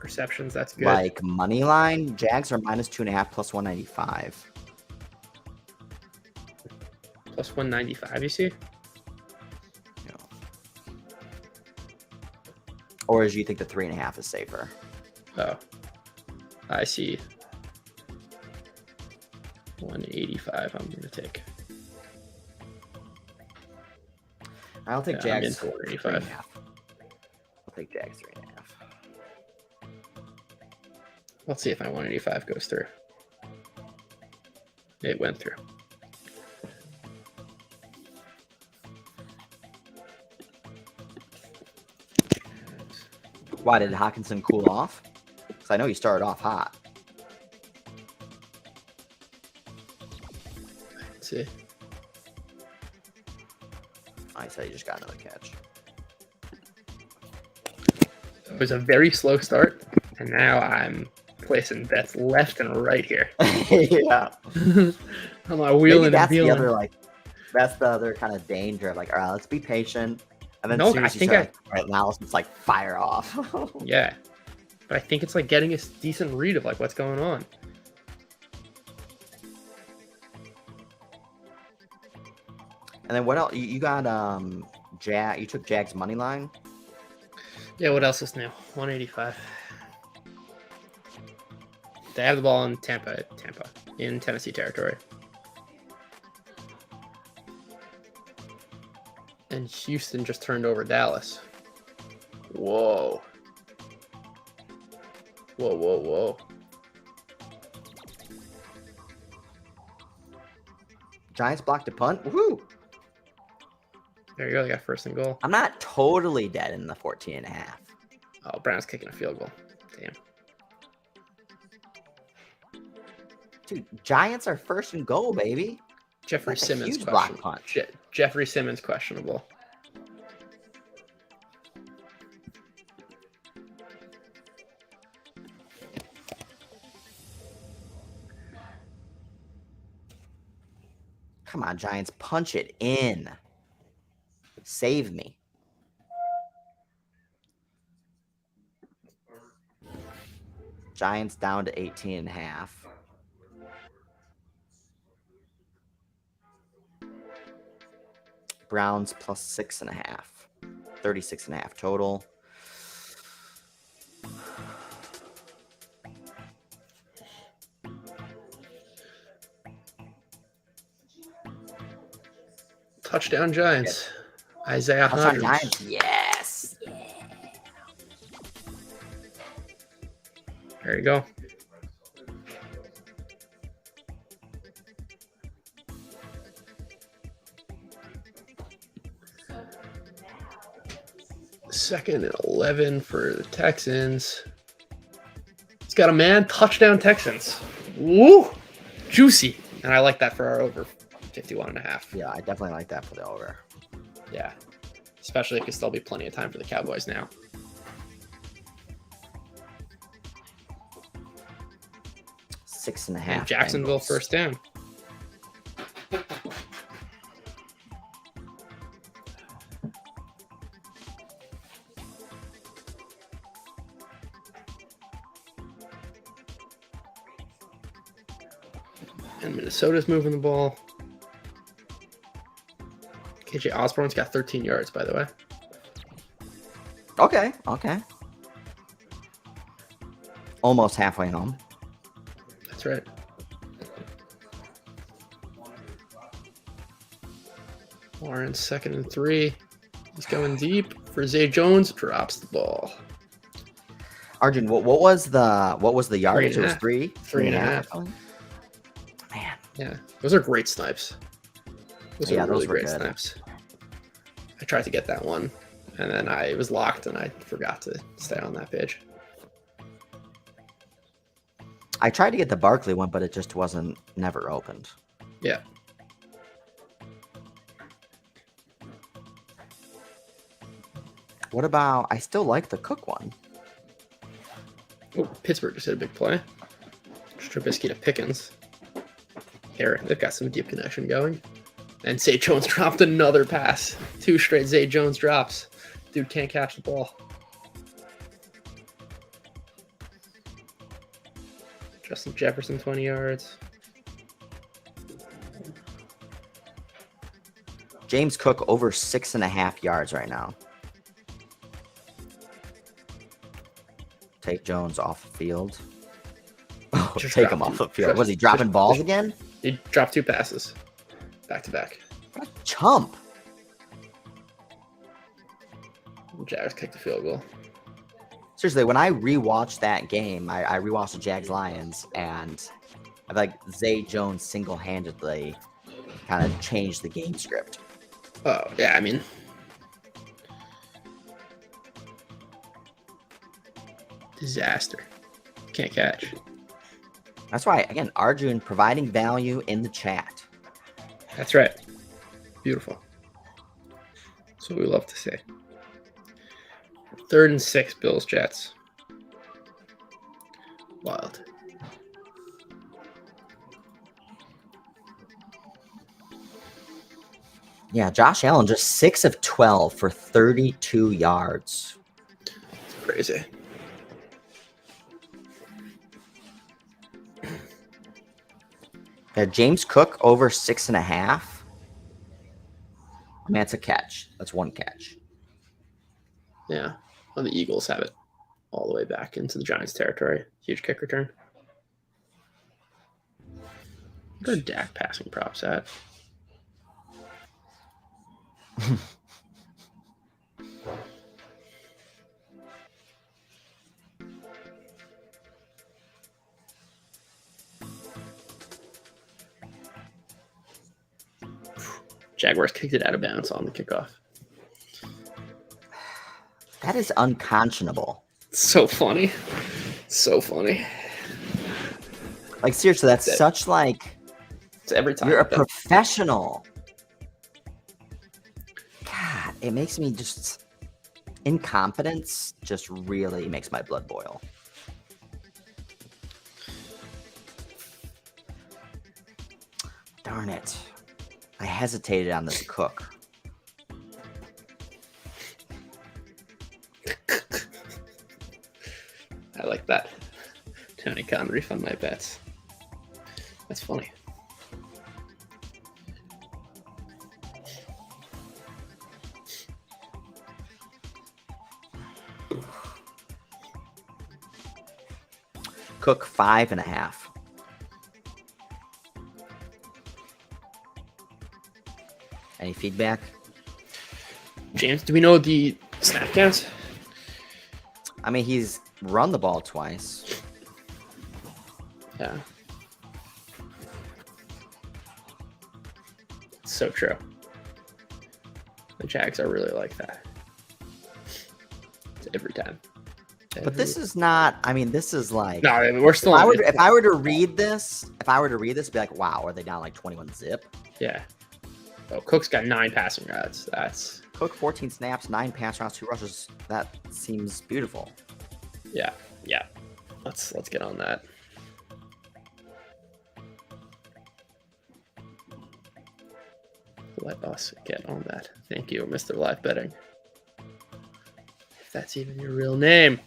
Receptions, that's good. Like money line, Jags are minus 2.5 plus 195. Plus 195, you see? Yeah. Or do you think the 3.5 is safer? Oh, I see. 185 I'm going to take. I'll take Yeah, I'm in Jags for 185. 3.5. I'll take Jags 3.5. Let's see if my 185 goes through. It went through. Why did Hawkinson cool off? Because I know he started off hot. Let's see. I said he just got another catch. It was a very slow start, and now I'm placing bets left and right here. Yeah. I'm like wheeling Maybe and that's the dealing. other that's the other kind of danger of like, all right, let's be patient. And then No, as soon I as you think start, like, all right, now it's like fire off. Yeah, but I think it's like getting a decent read of like what's going on. And then what else? You got you took Jags money line. Yeah, what else is new? 185. They have the ball in Tampa, in Tennessee territory. And Houston just turned over Dallas. Whoa. Whoa, whoa, whoa. Giants blocked a punt. Woohoo! There you go. They got first and goal. I'm not totally dead in the 14.5. Oh, Browns kicking a field goal. Damn. Dude, Giants are first and goal, baby. Jeffrey That's a Simmons huge block questionable. punch. Jeffrey Simmons questionable. Come on, Giants, punch it in. Save me. Giants down to 18.5. Browns plus 6.5. 36.5 total. Touchdown Giants. Isaiah Touchdown Hodgins. Giants. Yes. There you go. Second and 11 for the Texans. It's got a man. Touchdown Texans. Woo! Juicy. And I like that for our over 51.5. Yeah, I definitely like that for the over. Yeah. Especially if there'll still be plenty of time for the Cowboys now. 6.5. And Jacksonville Bengals. first down. And Minnesota's moving the ball. KJ Osborne's got 13 yards, by the way. Okay. Okay. Almost halfway home. That's right. Lawrence, 2nd and 3. He's going deep for Zay Jones. Drops the ball. Arjun, what was the yardage? It was 3.5. 3? 3.5. Man. Yeah, those are great snipes. Those Yeah, are those really were great good. snipes. I tried to get that one, and then I was locked, and I forgot to stay on that page. I tried to get the Barkley one, but it just never opened. Yeah. What about, I still like the Cook one. Oh, Pittsburgh just hit a big play. Trubisky to Pickens. Here, they've got some deep connection going. And Zay Jones dropped another pass. 2 straight Zay Jones drops. Dude can't catch the ball. Justin Jefferson, 20 yards. James Cook over 6.5 yards right now. Take Jones off the field. Oh, Just take him dropped off him. the field. Was he dropping balls again? He dropped 2 passes. Back to back. What a chump. Jags kicked the field goal. Seriously, when I rewatched that game, I rewatched the Jags-Lions, and I feel like Zay Jones single-handedly kind of changed the game script. Oh, yeah, I mean. Disaster. Can't catch. That's why, again, Arjun providing value in the chat. That's right. Beautiful. That's what we love to see. 3rd and 6, Bills, Jets. Wild. Yeah, Josh Allen just 6 of 12 for 32 yards. It's crazy. Yeah, James Cook over 6.5. I mean, that's a catch. That's one catch. Yeah. Well, the Eagles have it all the way back into the Giants' territory. Huge kick return. What are Dak passing props at? Jaguars kicked it out of bounds on the kickoff. That is unconscionable. So funny. So funny. Like, seriously, that's such, like... It's every time. You're a professional. God, it makes me just... Incompetence just really makes my blood boil. Darn it. I hesitated on this Cook. I like that. Tony Khan, refund my bets. That's funny. Cook 5.5. Any feedback? James, do we know the snap counts? I mean, he's run the ball twice. Yeah. It's so true. The Jags are really like that. It's every time. But this is not. I mean, this is like. No, I mean, we're still. If I were to read this, it'd be like, wow, are they down like 21 zip? Yeah. Oh, Cook's got 9 passing routes. That's Cook 14 snaps, 9 pass routes, 2 rushes. That seems beautiful. yeah. Let's get on that. Let us get on that. Thank you, Mr. Live Betting. If that's even your real name.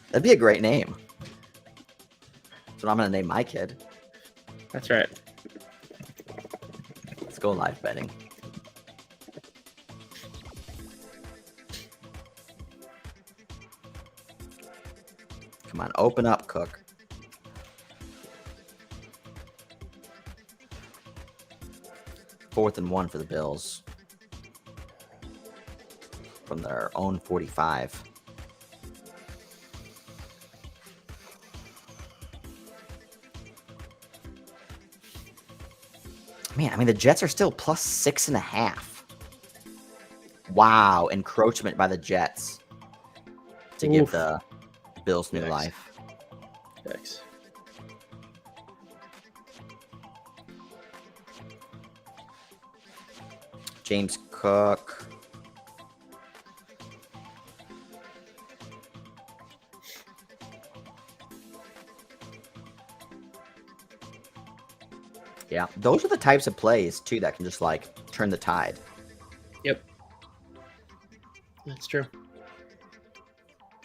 That'd be a great name. That's what I'm gonna name my kid. That's right. Let's go live betting. Come on, open up, Cook. Fourth and 1 for the Bills. From their own 45. Man, I mean, the Jets are still plus 6.5. Wow, encroachment by the Jets to give the Bills new life. Yikes. James Cook. Yeah, those are the types of plays, too, that can just, like, turn the tide. Yep. That's true.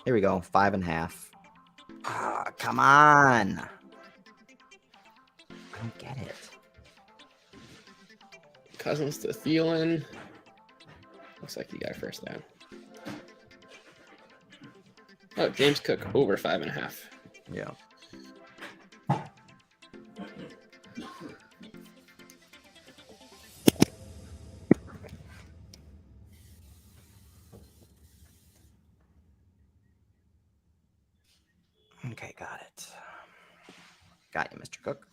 Here we go, 5.5. Ah, come on. I don't get it. Cousins to Thielen. Looks like you got first down. Oh, James Cook over 5.5. Yeah. Okay, got it. Got you, Mr. Cook.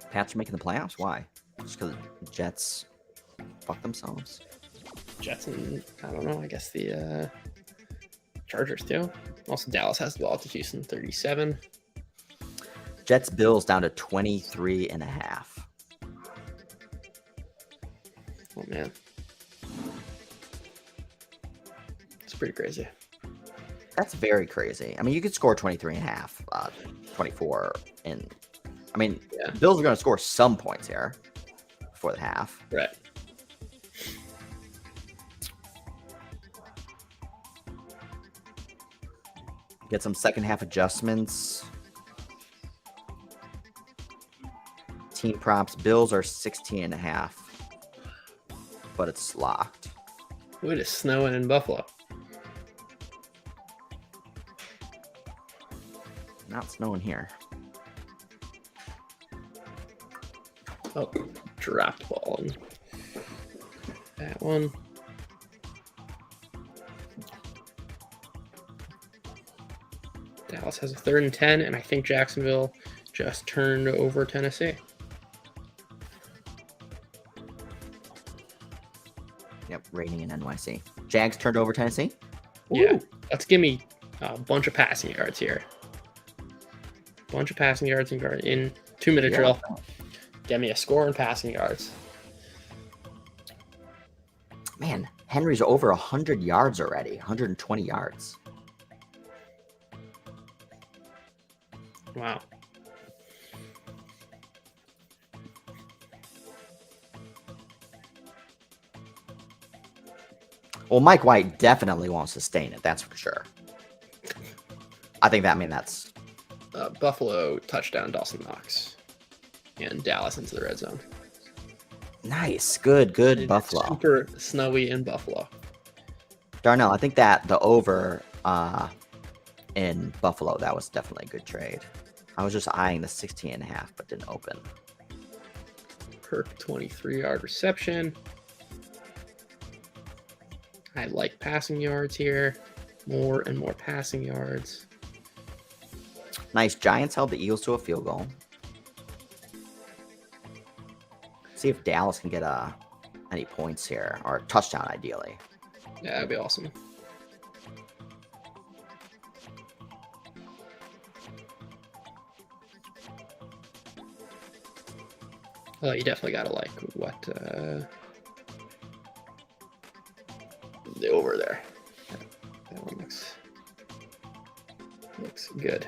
Pats are making the playoffs? Why? Just because the Jets fuck themselves? Jets and, I don't know, I guess the Chargers too. Also, Dallas has the ball to Houston, 37. Jets Bills down to 23.5. Oh, man. It's pretty crazy. That's very crazy. I mean, you could score 23.5, 24, and I mean, Yeah. Bills are going to score some points here before the half. Right. Get some second half adjustments. Team props. Bills are 16.5, but it's locked. It is snowing in Buffalo. Not snowing here. Oh, dropped ball. And that one. Dallas has a 3rd and 10, and I think Jacksonville just turned over Tennessee. Yep, reigning in NYC. Jags turned over Tennessee. Yeah, Ooh. let's give me a bunch of passing yards here. Bunch of passing yards in 2-minute Yeah. drill. Get me a score in passing yards. Man, Henry's over 100 yards already. 120 yards. Wow. Well, Mike White definitely won't sustain it. That's for sure. I think that's Buffalo touchdown, Dawson Knox. And Dallas into the red zone. nice. Good It's Buffalo. super snowy in Buffalo. Darnell, I think that the over in Buffalo, that was definitely a good trade. I was just eyeing the 16.5, but didn't open. Kirk 23-yard reception. I like passing yards here. More and more passing yards. Nice. Giants held the Eagles to a field goal. See if Dallas can get any points here, or a touchdown ideally. Yeah, that'd be awesome. Well, you definitely gotta like what the over there. That one looks good.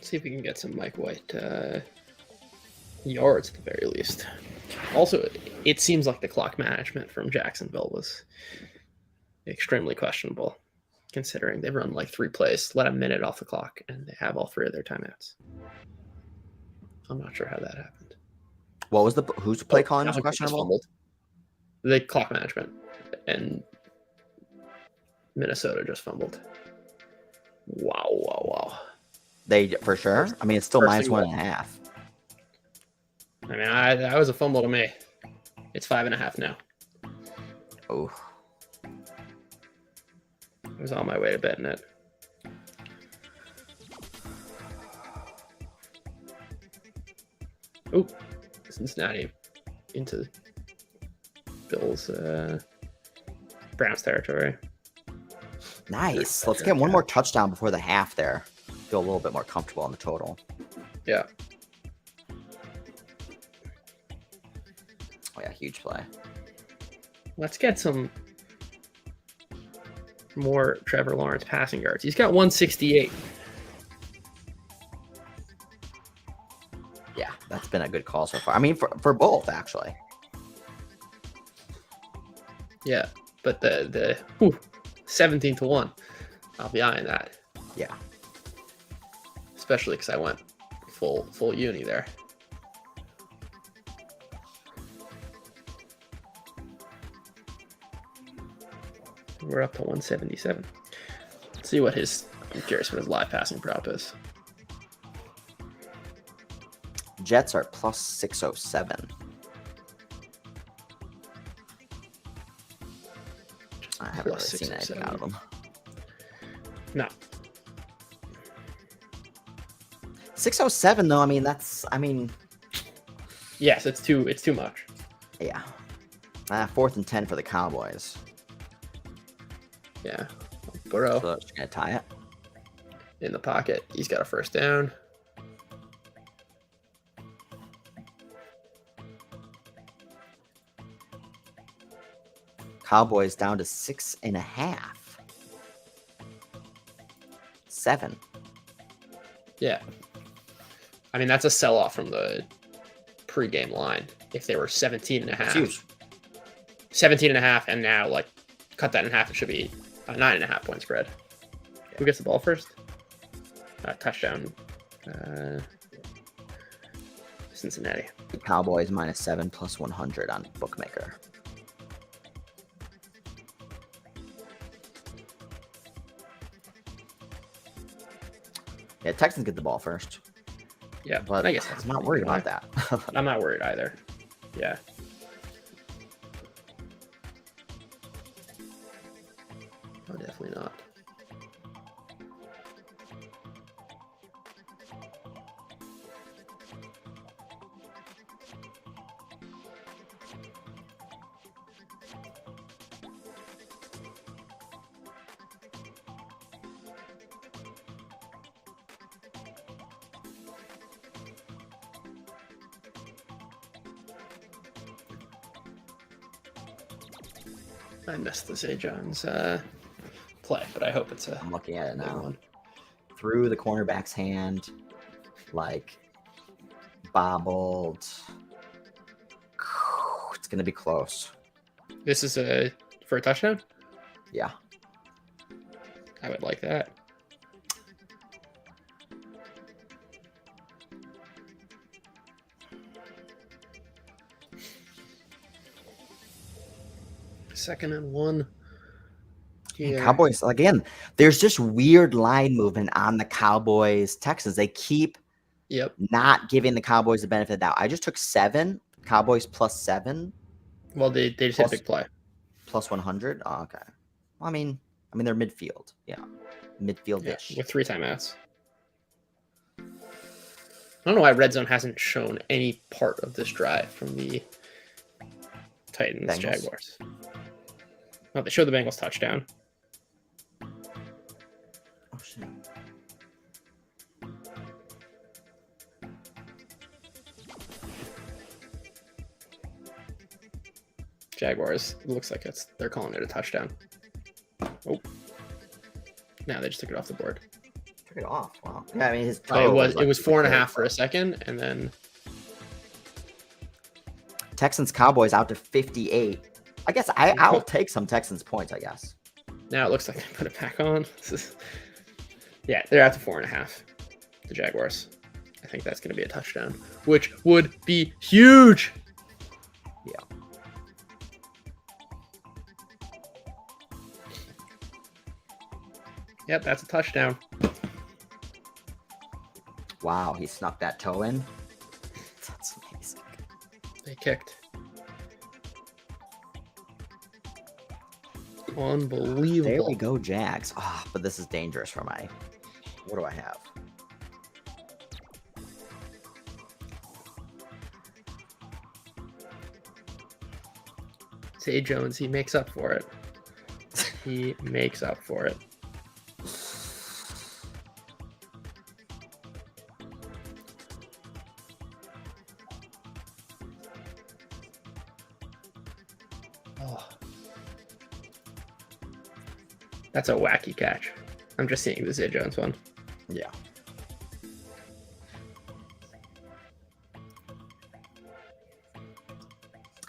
See if we can get some Mike White yards at the very least. Also, it seems like the clock management from Jacksonville was extremely questionable, considering they've run like 3 plays, let a minute off the clock, and they have all 3 of their timeouts. I'm not sure how that happened. What was who's play calling was Just questionable? fumbled. The clock management, and Minnesota just fumbled. Wow. They for sure. I mean, it's still First minus thing 1.5. I mean, that was a fumble to me. It's 5.5 now. Oh, I was on my way to betting it. Oh, Cincinnati into Bills, Browns territory. nice. Let's get one more touchdown before the half there. Feel a little bit more comfortable on the total. Yeah. Oh yeah, huge play. Let's get some more Trevor Lawrence passing yards. He's got 168. Yeah, that's been a good call so far. I mean, for both actually. Yeah, but the 17 to 1. I'll be eyeing that, Yeah. especially because I went full uni there. We're up to 177. Let's see what I'm curious what his live passing prop is. Jets are plus 607. I haven't really Plus seen anything 607. out of them. No. 607 though. Yes, it's too much. Yeah. 4th and 10 for the Cowboys. Yeah. Burrow So just gonna tie it. in the pocket. He's got a first down. Cowboys down to 6.5. 7. Yeah. I mean, that's a sell-off from the pregame line. If they were 17 and a It's half. huge. 17 and a half, and now, like, cut that in half, it should be a 9.5 point spread. Yeah. Who gets the ball first? Touchdown. Cincinnati. The Cowboys -7 plus 100 on bookmaker. Yeah, Texans get the ball first. Yeah, But I guess that's I'm not worried fine. about that. I'm not worried either. Yeah. Oh, definitely not. I missed the Zay Jones play, but I hope it's a I'm looking at it good now. one. Through the cornerback's hand, like bobbled. It's gonna be close. This is for a touchdown? Yeah. I would like that. Second and 1. Hey, Here. Cowboys again. There's just weird line movement on the Cowboys Texans. They keep Yep. not giving the Cowboys the benefit of the doubt. I just took 7 Cowboys +7 Well, they just hit a Plus- big play. +100. Oh, okay. Well, I mean they're midfield. Yeah, midfield-ish. With 3 timeouts. I don't know why Red Zone hasn't shown any part of this drive from the Titans Bengals? Jaguars. Oh, they showed the Bengals touchdown. Oh shit. Jaguars. It looks like they're calling it a touchdown. Oh. Now they just took it off the board. Took it off. Wow. Yeah, I mean his It toe was like 4.5 for a second, and then Texans Cowboys out to 58. I guess I'll take some Texans points, I guess. now it looks like they put it back on. Yeah, they're at the 4.5. The Jaguars. I think that's going to be a touchdown, which would be huge. Yeah. Yep, that's a touchdown. Wow, he snuck that toe in. That's amazing. They kicked. Unbelievable. There we go, Jags. Ah, but this is dangerous for my. What do I have? Zay Jones, he makes up for it. He makes up for it. Oh. That's a wacky catch. I'm just seeing the Zay Jones one. Yeah.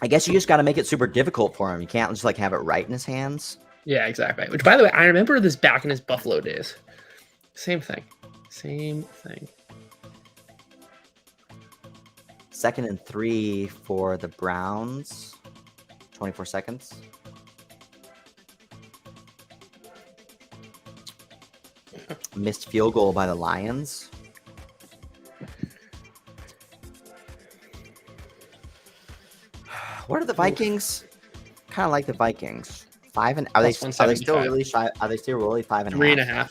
I guess you just got to make it super difficult for him. You can't just like have it right in his hands. Yeah, exactly. Which, by the way, I remember this back in his Buffalo days. Same thing. Same thing. 2nd and 3 for the Browns. 24 seconds. Missed field goal by the Lions. What are the Vikings? Kind of like the Vikings. 5 and are they Plus still 175. really shy? Are they still really 5.5? 3.5.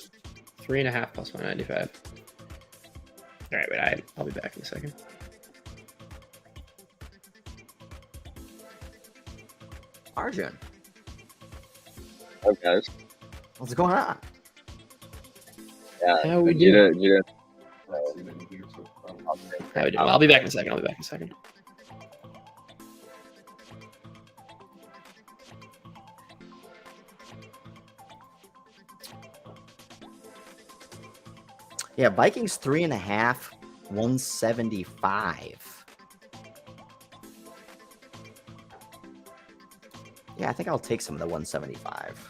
3.5 plus 195. All right, wait. I'll be back in a second. Arjun, Oh, guys. what's going on? Yeah. How we you do? did. You did. How we do? I'll be back in a second. Yeah, Vikings 3.5, 175. Yeah, I think I'll take some of the 175.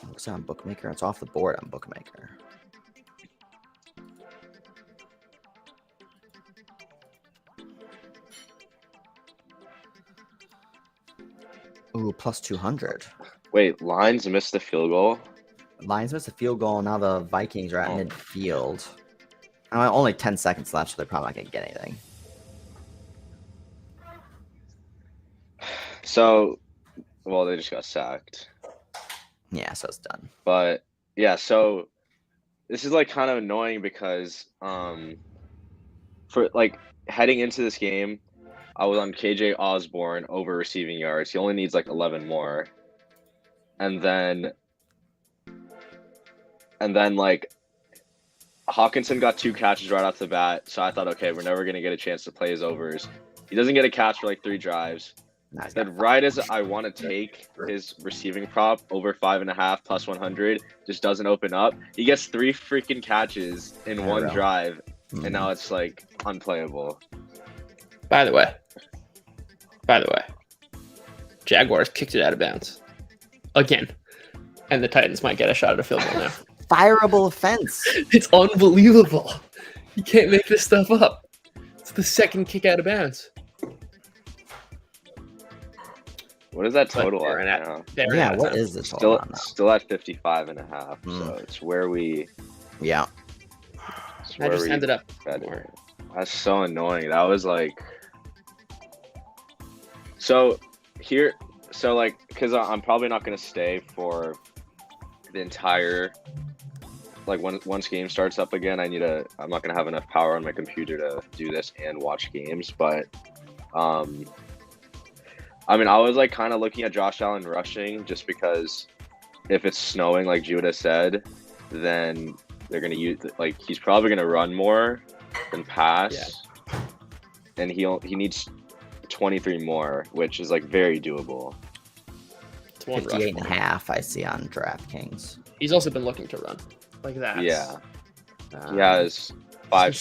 Looks on Bookmaker. It's off the board on Bookmaker. Ooh, plus 200. Wait, Lions missed the field goal. Lions missed a field goal. Now the Vikings are at Oh. midfield. Only 10 seconds left, so they're probably not going to get anything. So, well, they just got sacked. Yeah, so it's done. But yeah, so this is like kind of annoying because for like heading into this game, I was on KJ Osborne over receiving yards. He only needs like 11 more. And then like Hawkinson got 2 catches right off the bat, so I thought, okay, we're never gonna get a chance to play his overs. He doesn't get a catch for like 3 drives. Now he's got Then right as I want to take his receiving prop over 5.5 plus 100, just doesn't open up. He gets 3 freaking catches in one Unreal. drive, and now it's like unplayable. By the way, Jaguars kicked it out of bounds again, and the Titans might get a shot at a field goal now. fireable offense. It's unbelievable. You can't make this stuff up. It's the second kick out of bounds. What is that But total they're at in now? They're Yeah, out of what time. is the total on that? Still at 55.5. So Mm. it's where we. Yeah. It's I where just we ended up bet more. it. That's so annoying. That was like. So here, so like, because I'm probably not gonna stay for the entire. Like once game starts up again, I'm not gonna have enough power on my computer to do this and watch games. But, I mean, I was like kind of looking at Josh Allen rushing just because if it's snowing, like Judah said, then they're gonna use like he's probably gonna run more than pass, and he needs 23 more, which is like very doable. It's one rush 58.5 I see on DraftKings. He's also been looking to run like that. Yeah, he has five.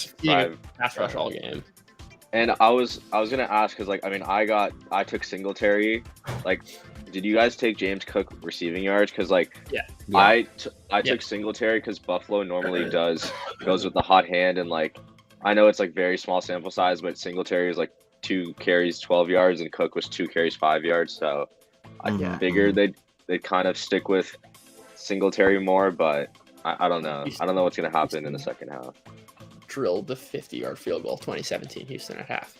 Pass rush all game. And I was gonna ask because like I mean I took Singletary. Like, did you guys take James Cook receiving yards? Because like Yeah. I took Singletary because Buffalo normally goes with the hot hand, and like I know it's like very small sample size, but Singletary is like 2 carries 12 yards and Cook was 2 carries 5 yards. So I Mhm. figured they'd kind of stick with Singletary more, but I don't know. I don't know what's gonna happen in the second half. Drilled the 50-yard field goal, 2017 Houston at half.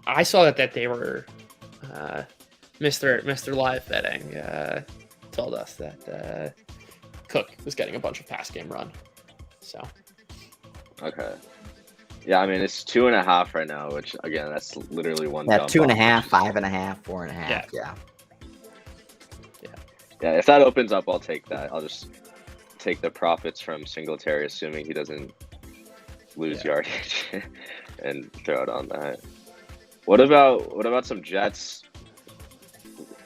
I saw that they were Mr. Live Betting told us that Cook was getting a bunch of pass game run. So Okay. Yeah, I mean it's 2.5 right now, which again that's literally one. Yeah, dump 2.5, off. 5.5, 4.5. Yeah. Yeah, if that opens up, I'll take that. I'll just take the profits from Singletary, assuming he doesn't lose yardage, and throw it on that. What about some Jets,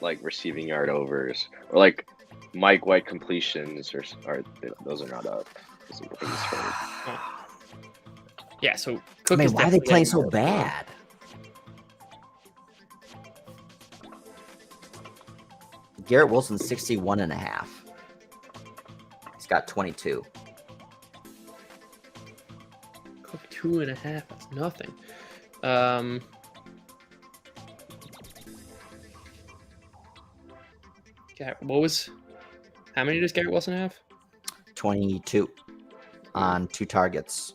like receiving yard overs, or like Mike White completions, or those are not up? I think he's hurt. yeah, so Cook I mean, is why are they definitely playing getting so more. bad? Garrett Wilson 61.5. He's got 22. Cook 2.5. That's nothing. How many does Garrett Wilson have? 22 on 2 targets.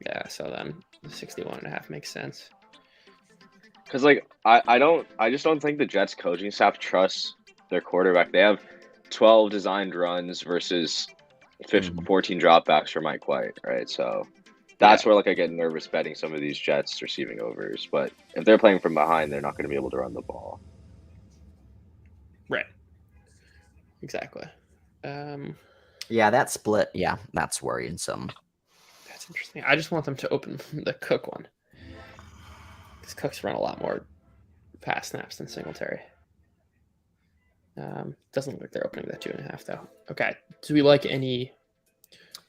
Yeah, so then 61.5 makes sense. Because like I just don't think the Jets coaching staff trusts their quarterback. They have 12 designed runs versus 14 dropbacks for Mike White, right? So that's where like I get nervous betting some of these Jets receiving overs. But if they're playing from behind, they're not going to be able to run the ball. Right. Exactly. Yeah, that split. Yeah, that's worrisome. That's interesting. I just want them to open the Cook one. Because Cooks run a lot more pass snaps than Singletary. Doesn't look like they're opening that 2.5 though. Okay. Do we like any?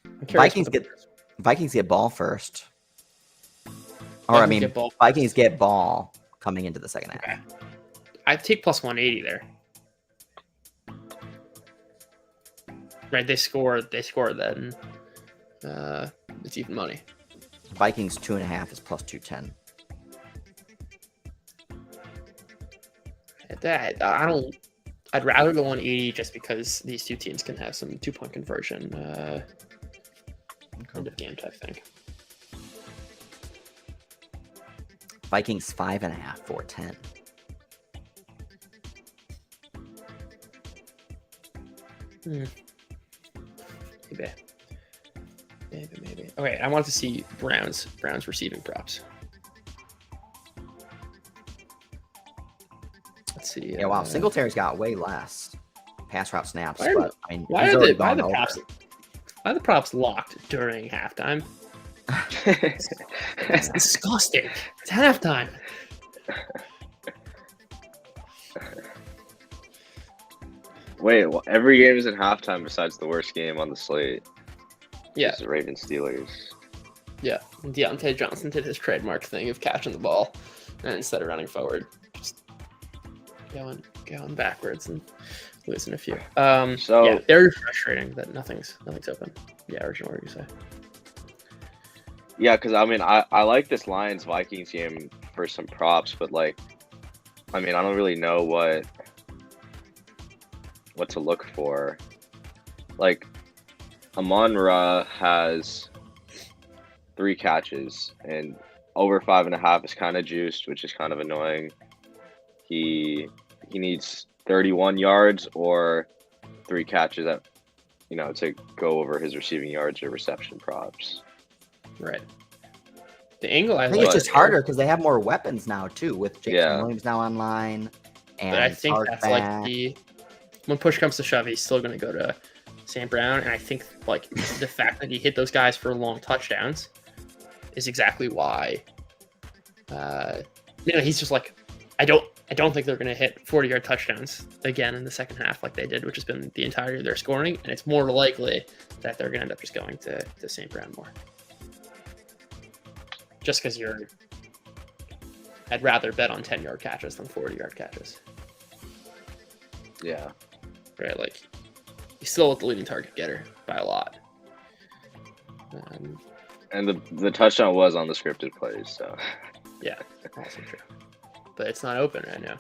I'm curious what Vikings get ball first. Or Vikings I mean, get ball Vikings first. get ball coming into the second half. Okay. I'd take plus 180 there. Right, they score, then it's even money. Vikings 2.5 is plus 210. I'd rather go 180 just because these two teams can have some 2-point conversion end of game type thing. Vikings 5.5, 410. Maybe. Okay, I want to see Browns receiving props. Let's see. Yeah, wow. Singletary's got way less pass route snaps. Why are- But I mean, Why he's are already the gone over. why are the props locked during halftime? That's disgusting. It's halftime. Wait, well, every game is at halftime besides the worst game on the slate. Yeah, It's the Ravens Steelers. yeah. Deontay Johnson did his trademark thing of catching the ball, and instead of running forward, just going backwards and losing a few. So- yeah, very frustrating that nothing's open. Yeah, original, what were you say? Yeah, because I mean, I like this Lions Vikings game for some props, but like, I mean, I don't really know what to look for. Like, Amon-Ra has 3 catches, and over 5.5 is kind of juiced, which is kind of annoying. He needs 31 yards or 3 catches that, to go over his receiving yards or reception props. Right. The angle I I think like it's just here- harder because they have more weapons now too, with Jason Yeah. Williams now online. And But I think Sark that's back. like when push comes to shove, he's still going to go to St. Brown, and I think like the fact that he hit those guys for long touchdowns is exactly why. He's just like, I don't think they're going to hit 40-yard touchdowns again in the second half like they did, which has been the entirety of their scoring, and it's more likely that they're going to end up just going to St. Brown more. Just because I'd rather bet on 10-yard catches than 40-yard catches. Yeah. Right, like he's still the leading target getter by a lot. And the touchdown was on the scripted plays, so. Yeah, also true. But it's not open right now.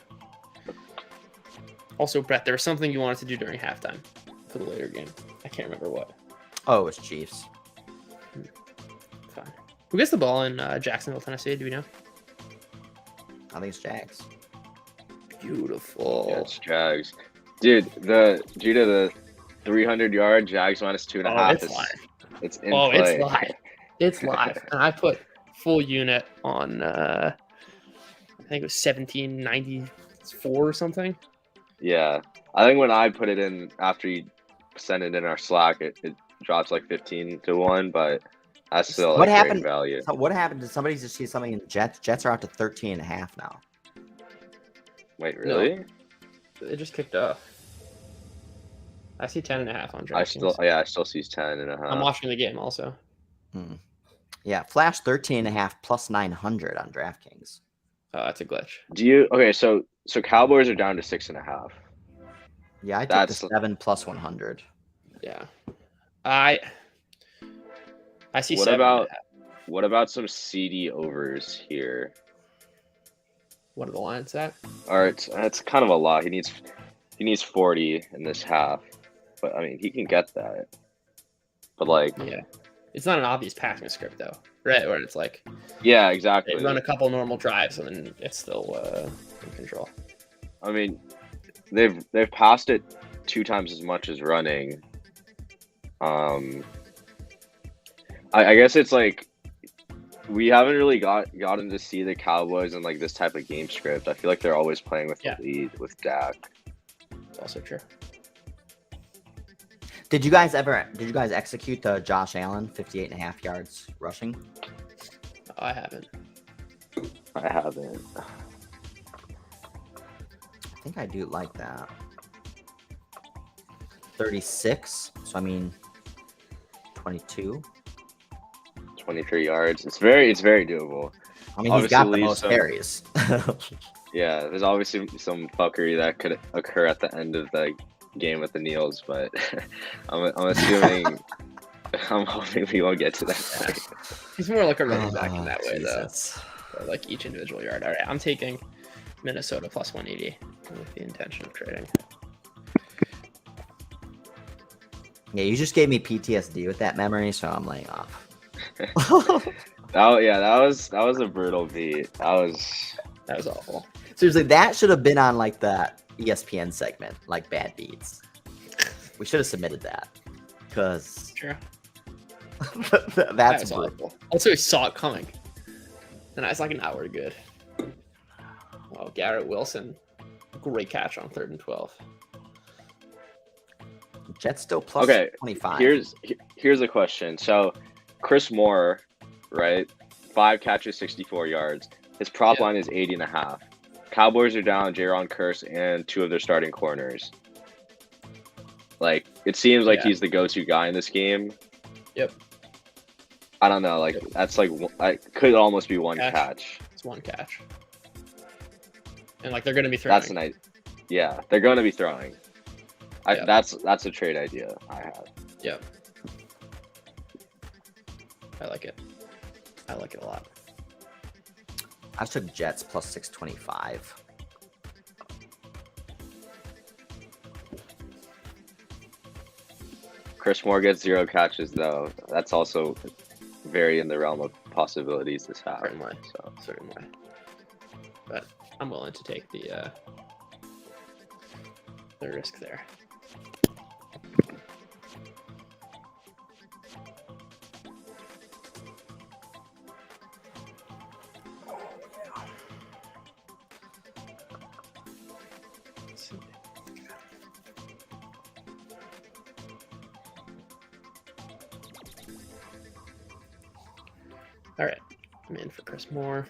Also, Brett, there was something you wanted to do during halftime for the later game. I can't remember what. Oh, it's Chiefs. Fine. Who gets the ball in Jacksonville, Tennessee? Do we know? I think it's Jags. Beautiful. Yeah, it's Jags. Dude, due to the 300-yard Jags minus 2.5. It's live. It's in Oh, play. it's live. It's live. And I put full unit on, I think it was 1794 or something. Yeah. I think when I put it in after you send it in our Slack, it drops like 15-1, but that's still What a great happened- value. So what happened? Did somebody just see something in the Jets? Jets are out to 13.5 now. Wait, really? It just kicked off. I see 10.5 on DraftKings. I still see 10.5. I'm watching the game also. Yeah, flash 13.5 plus 900 on DraftKings. Oh, that's a glitch. So Cowboys are down to 6.5. Yeah, I took That's- the 7 plus 100. Yeah. I see What 7.5. What about some CD overs here? What are the lines at? All right, that's kind of a lot. He needs 40 in this half, but I mean he can get that. But like, Yeah. It's not an obvious passing script though, right? Where it's like yeah, exactly. they run a couple normal drives and then it's still in control. I mean, they've passed it 2 times as much as running. I guess it's like we haven't really gotten to see the Cowboys in like this type of game script. I feel like they're always playing with the lead with Dak. It's also true. Did you guys execute the Josh Allen 58.5 yards rushing? I haven't. I haven't. I think I do like that. 36. So I mean, 22. 23 yards. It's very doable. I mean, he's got the most Obviously, carries. Yeah, there's obviously some fuckery that could occur at the end of the game with the kneels, but I'm assuming I'm hoping we won't get to that point. He's more like a running back in that way, Jesus. though. Like each individual yard. All right, I'm taking Minnesota plus 180 with the intention of trading. Yeah, you just gave me PTSD with that memory, so I'm laying off. Oh yeah, that was a brutal beat. That was awful. Seriously, that should have been on like that ESPN segment, like bad beats. We should have submitted that because Sure. that's was brutal. awful. Also, he saw it coming, and that's like an hour good. Oh, Garrett Wilson, great catch on 3rd and 12. Jets still plus Okay, 25. Here's a question. So, Chris Moore, right? 5 catches, 64 yards. His prop line is 80.5. Cowboys are down Jaron Kearse and 2 of their starting corners. Like, it seems like he's the go-to guy in this game. Yep. I don't know. Like, that's like, could almost be one catch. It's one catch. And like they're going to be throwing. That's an idea. Yeah, they're going to be throwing. That's a trade idea I have. Yep. I like it. I like it a lot. I took Jets plus 625. Chris Moore gets 0 catches though. That's also very in the realm of possibilities this half. Certainly. So Certainly. But I'm willing to take the risk there. All right, I'm in for Chris Moore.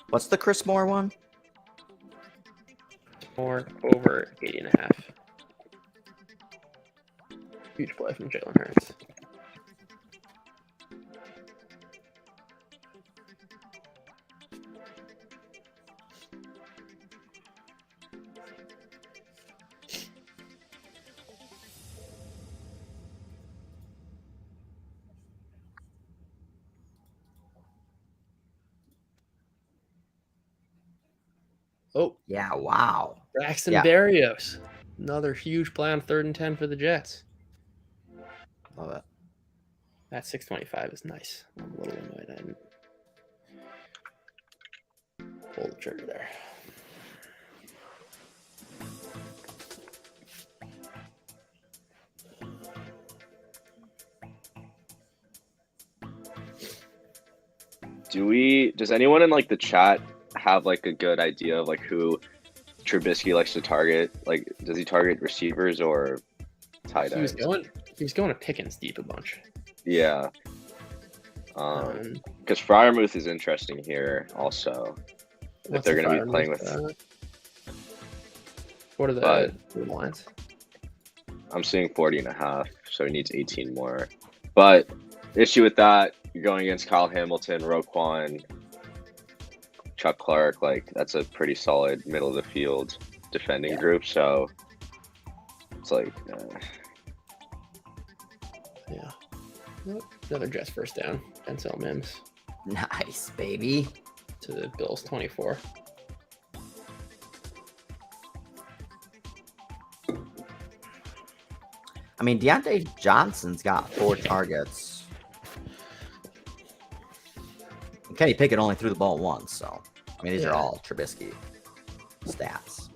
What's the Chris Moore one? Moore over 80.5. Huge play from Jalen Hurts. Oh, Yeah, wow. Braxton Yeah. Berrios. Another huge play on 3rd and 10 for the Jets. Love it. That 625 is nice. I'm a little annoyed I didn't pull the trigger there. does anyone in like the chat have like a good idea of like who Trubisky likes to target? Like, does he target receivers or tight ends? He was going to Pickens deep a bunch. Yeah. Because Freiermuth is interesting here also. If they're going to be playing with. What are the lines? I'm seeing 40.5, so he needs 18 more. But issue with that, you're going against Kyle Hamilton, Roquan, Chuck Clark. Like, that's a pretty solid middle of the field defending group. So it's like, yeah. Nope. Another Jets first down. Denzel Mims Nice, baby. to the Bills 24. I mean, Deontay Johnson's got 4 targets. And Kenny Pickett only threw the ball once, so I mean, these are all Trubisky stats.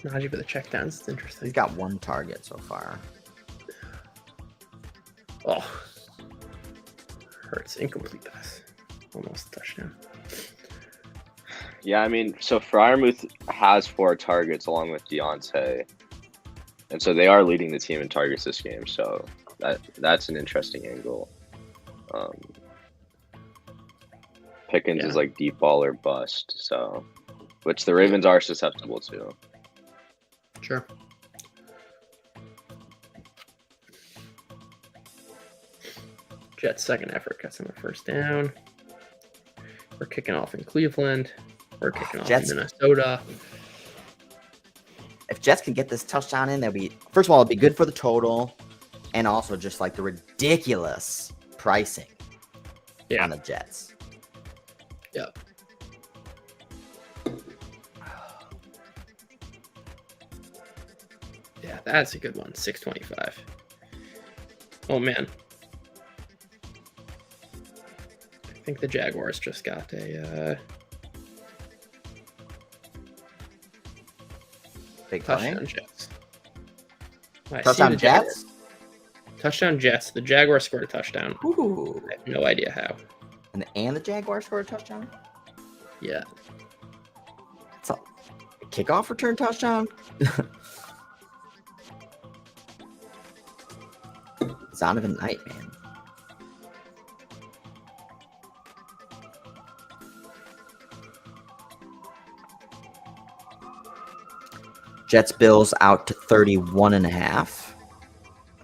Najee for the checkdowns. It's interesting. He's got 1 target so far. Oh. Hurts. Incomplete pass. Almost a touchdown. yeah, I mean, so Freiermuth has 4 targets along with Deontay. And so they are leading the team in targets this game. So that's an interesting angle. Pickens is like deep ball or bust. So, which the Ravens are susceptible to. Sure. Jets' second effort gets them a first down. We're kicking off in Cleveland. We're kicking off in Minnesota. If Jets can get this touchdown in, that'd be, first of all, it'd be good for the total, and also just like the ridiculous pricing on the Jets. Yep. Yeah, that's a good one. 625. Oh man. I think the Jaguars just got a big touchdown Jets. Touchdown Jets? Touchdown Jets. The Jaguars scored a touchdown. Ooh. I have no idea how. And the Jaguars scored a touchdown? Yeah. It's a kickoff return touchdown? Zonovan Knight, man. Jets Bills out to 31.5.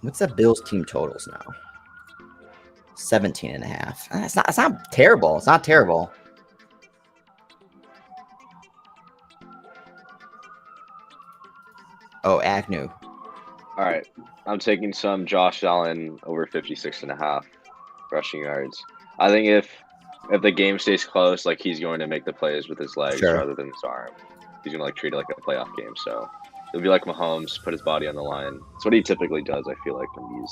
What's that Bills team totals now? 17.5. It's not terrible. It's not terrible. Oh, Agnew. All right. I'm taking some Josh Allen over 56.5 rushing yards. I think if the game stays close, like he's going to make the plays with his legs rather than his arm. He's going to like treat it like a playoff game. So it'll be like Mahomes, put his body on the line. It's what he typically does, I feel like, in these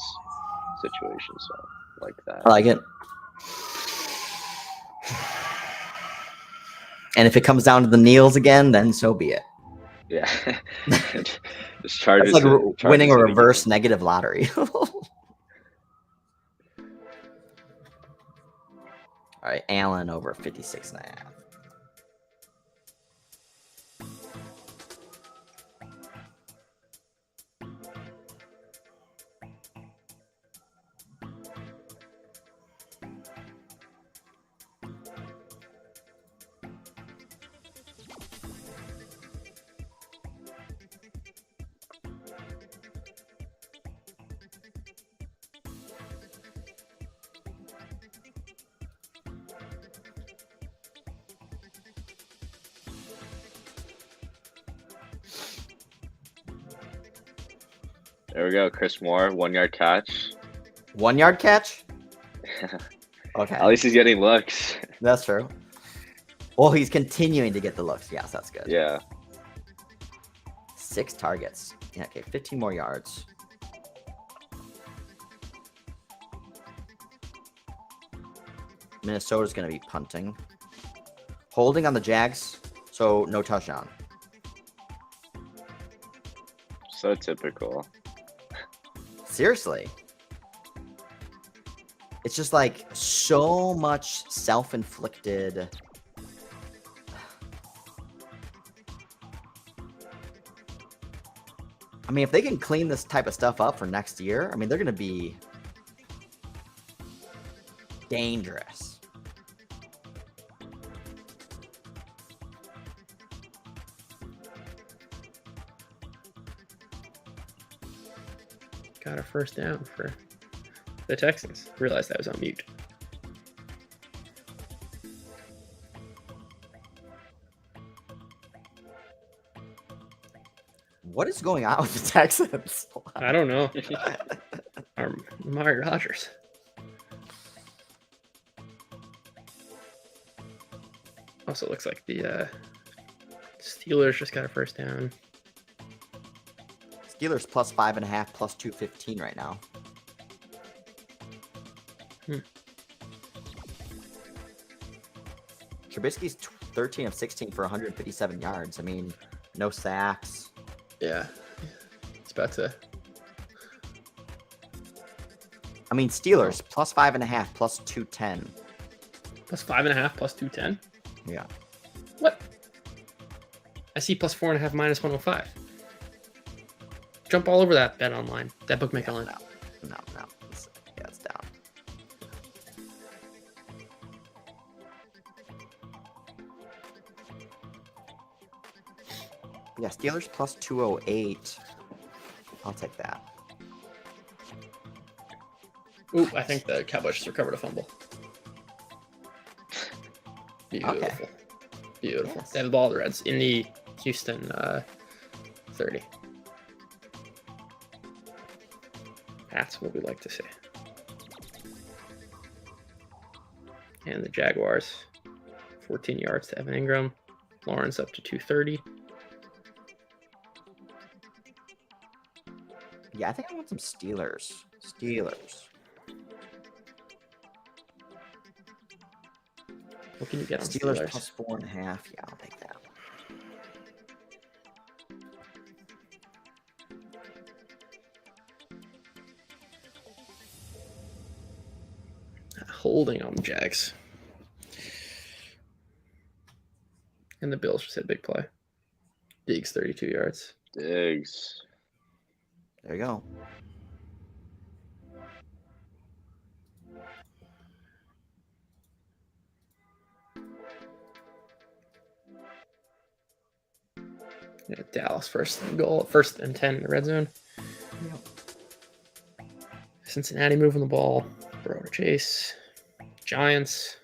situations. So like that. I like it. And if it comes down to the kneels again, then so be it. Yeah. Just Chargers. It's like winning a reverse negative lottery. All right, Allen over 56.5. There we go. Chris Moore, 1 yard catch. 1 yard catch? Okay. At least he's getting looks. That's true. Well, he's continuing to get the looks. Yes, that's good. Yeah. 6 targets. Yeah, okay, 15 more yards. Minnesota's going to be punting. Holding on the Jags, so no touchdown. So typical. Seriously. It's just like so much self-inflicted. I mean, if they can clean this type of stuff up for next year, I mean, they're going to be dangerous. Got a first down for the Texans. Realized I was on mute. What is going on with the Texans? I don't know. Amari Rodgers. Also looks like the Steelers just got a first down. Steelers plus 5.5, plus 215 right now. Trubisky's 13 of 16 for 157 yards. I mean, no sacks. Yeah. It's about to. I mean, Steelers plus 5.5, plus 210. Plus 5.5, plus 210? Yeah. What? I see plus 4.5, minus 105. jump all over that bet online, that bookmaker line. No. It's down. Yeah, Steelers plus 208. I'll take that. Ooh, I think the Cowboys just recovered a fumble. Beautiful. Okay. Beautiful. Yes. They have the ball, the Reds, in the Houston 30. That's what we like to see. And the Jaguars, 14 yards to Evan Ingram. Lawrence up to 230. Yeah, I think I want some Steelers. What can you get on Steelers Steelers? plus 4.5. Yeah, I'll take that. Holding on the Jags. And the Bills just had a big play. Diggs 32 yards. Diggs. There you go. Yeah, Dallas first and goal, 1st and 10 in the red zone. Yep. Cincinnati moving the ball. Burrow to chase. Giants.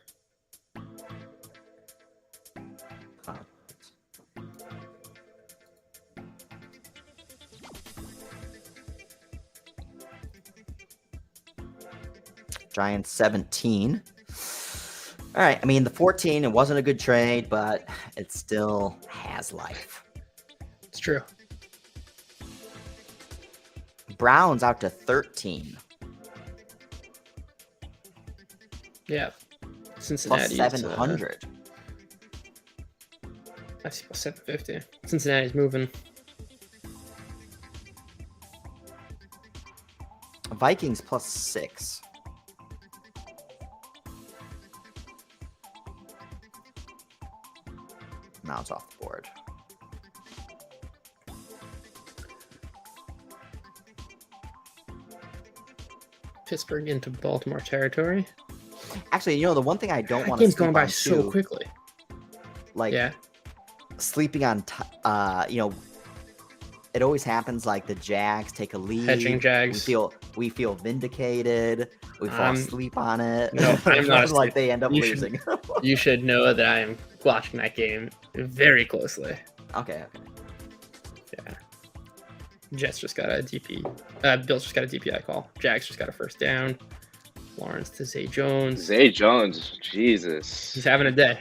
Giants 17. All right. I mean, the 14, it wasn't a good trade, but it still has life. It's true. Browns out to 13. Yeah. Plus Cincinnati. 700. I see, plus 750. Cincinnati's moving. Vikings plus 6. Now it's off the board. Pittsburgh into Baltimore territory. Actually, you know, the one thing I don't That want to game's sleep going by on so too, quickly. like Yeah. sleeping on, you know, it always happens. Like the Jags take a lead. Hedging Jags. We feel vindicated. We fall I'm- asleep on it. No, I'm not like asleep. they end up You should- losing. You should know that I am watching that game very closely. Okay. Yeah. Jets just got a DP. Bills just got a DPI call. Jags just got a first down. Lawrence to Zay Jones. Zay Jones, Jesus. He's having a day.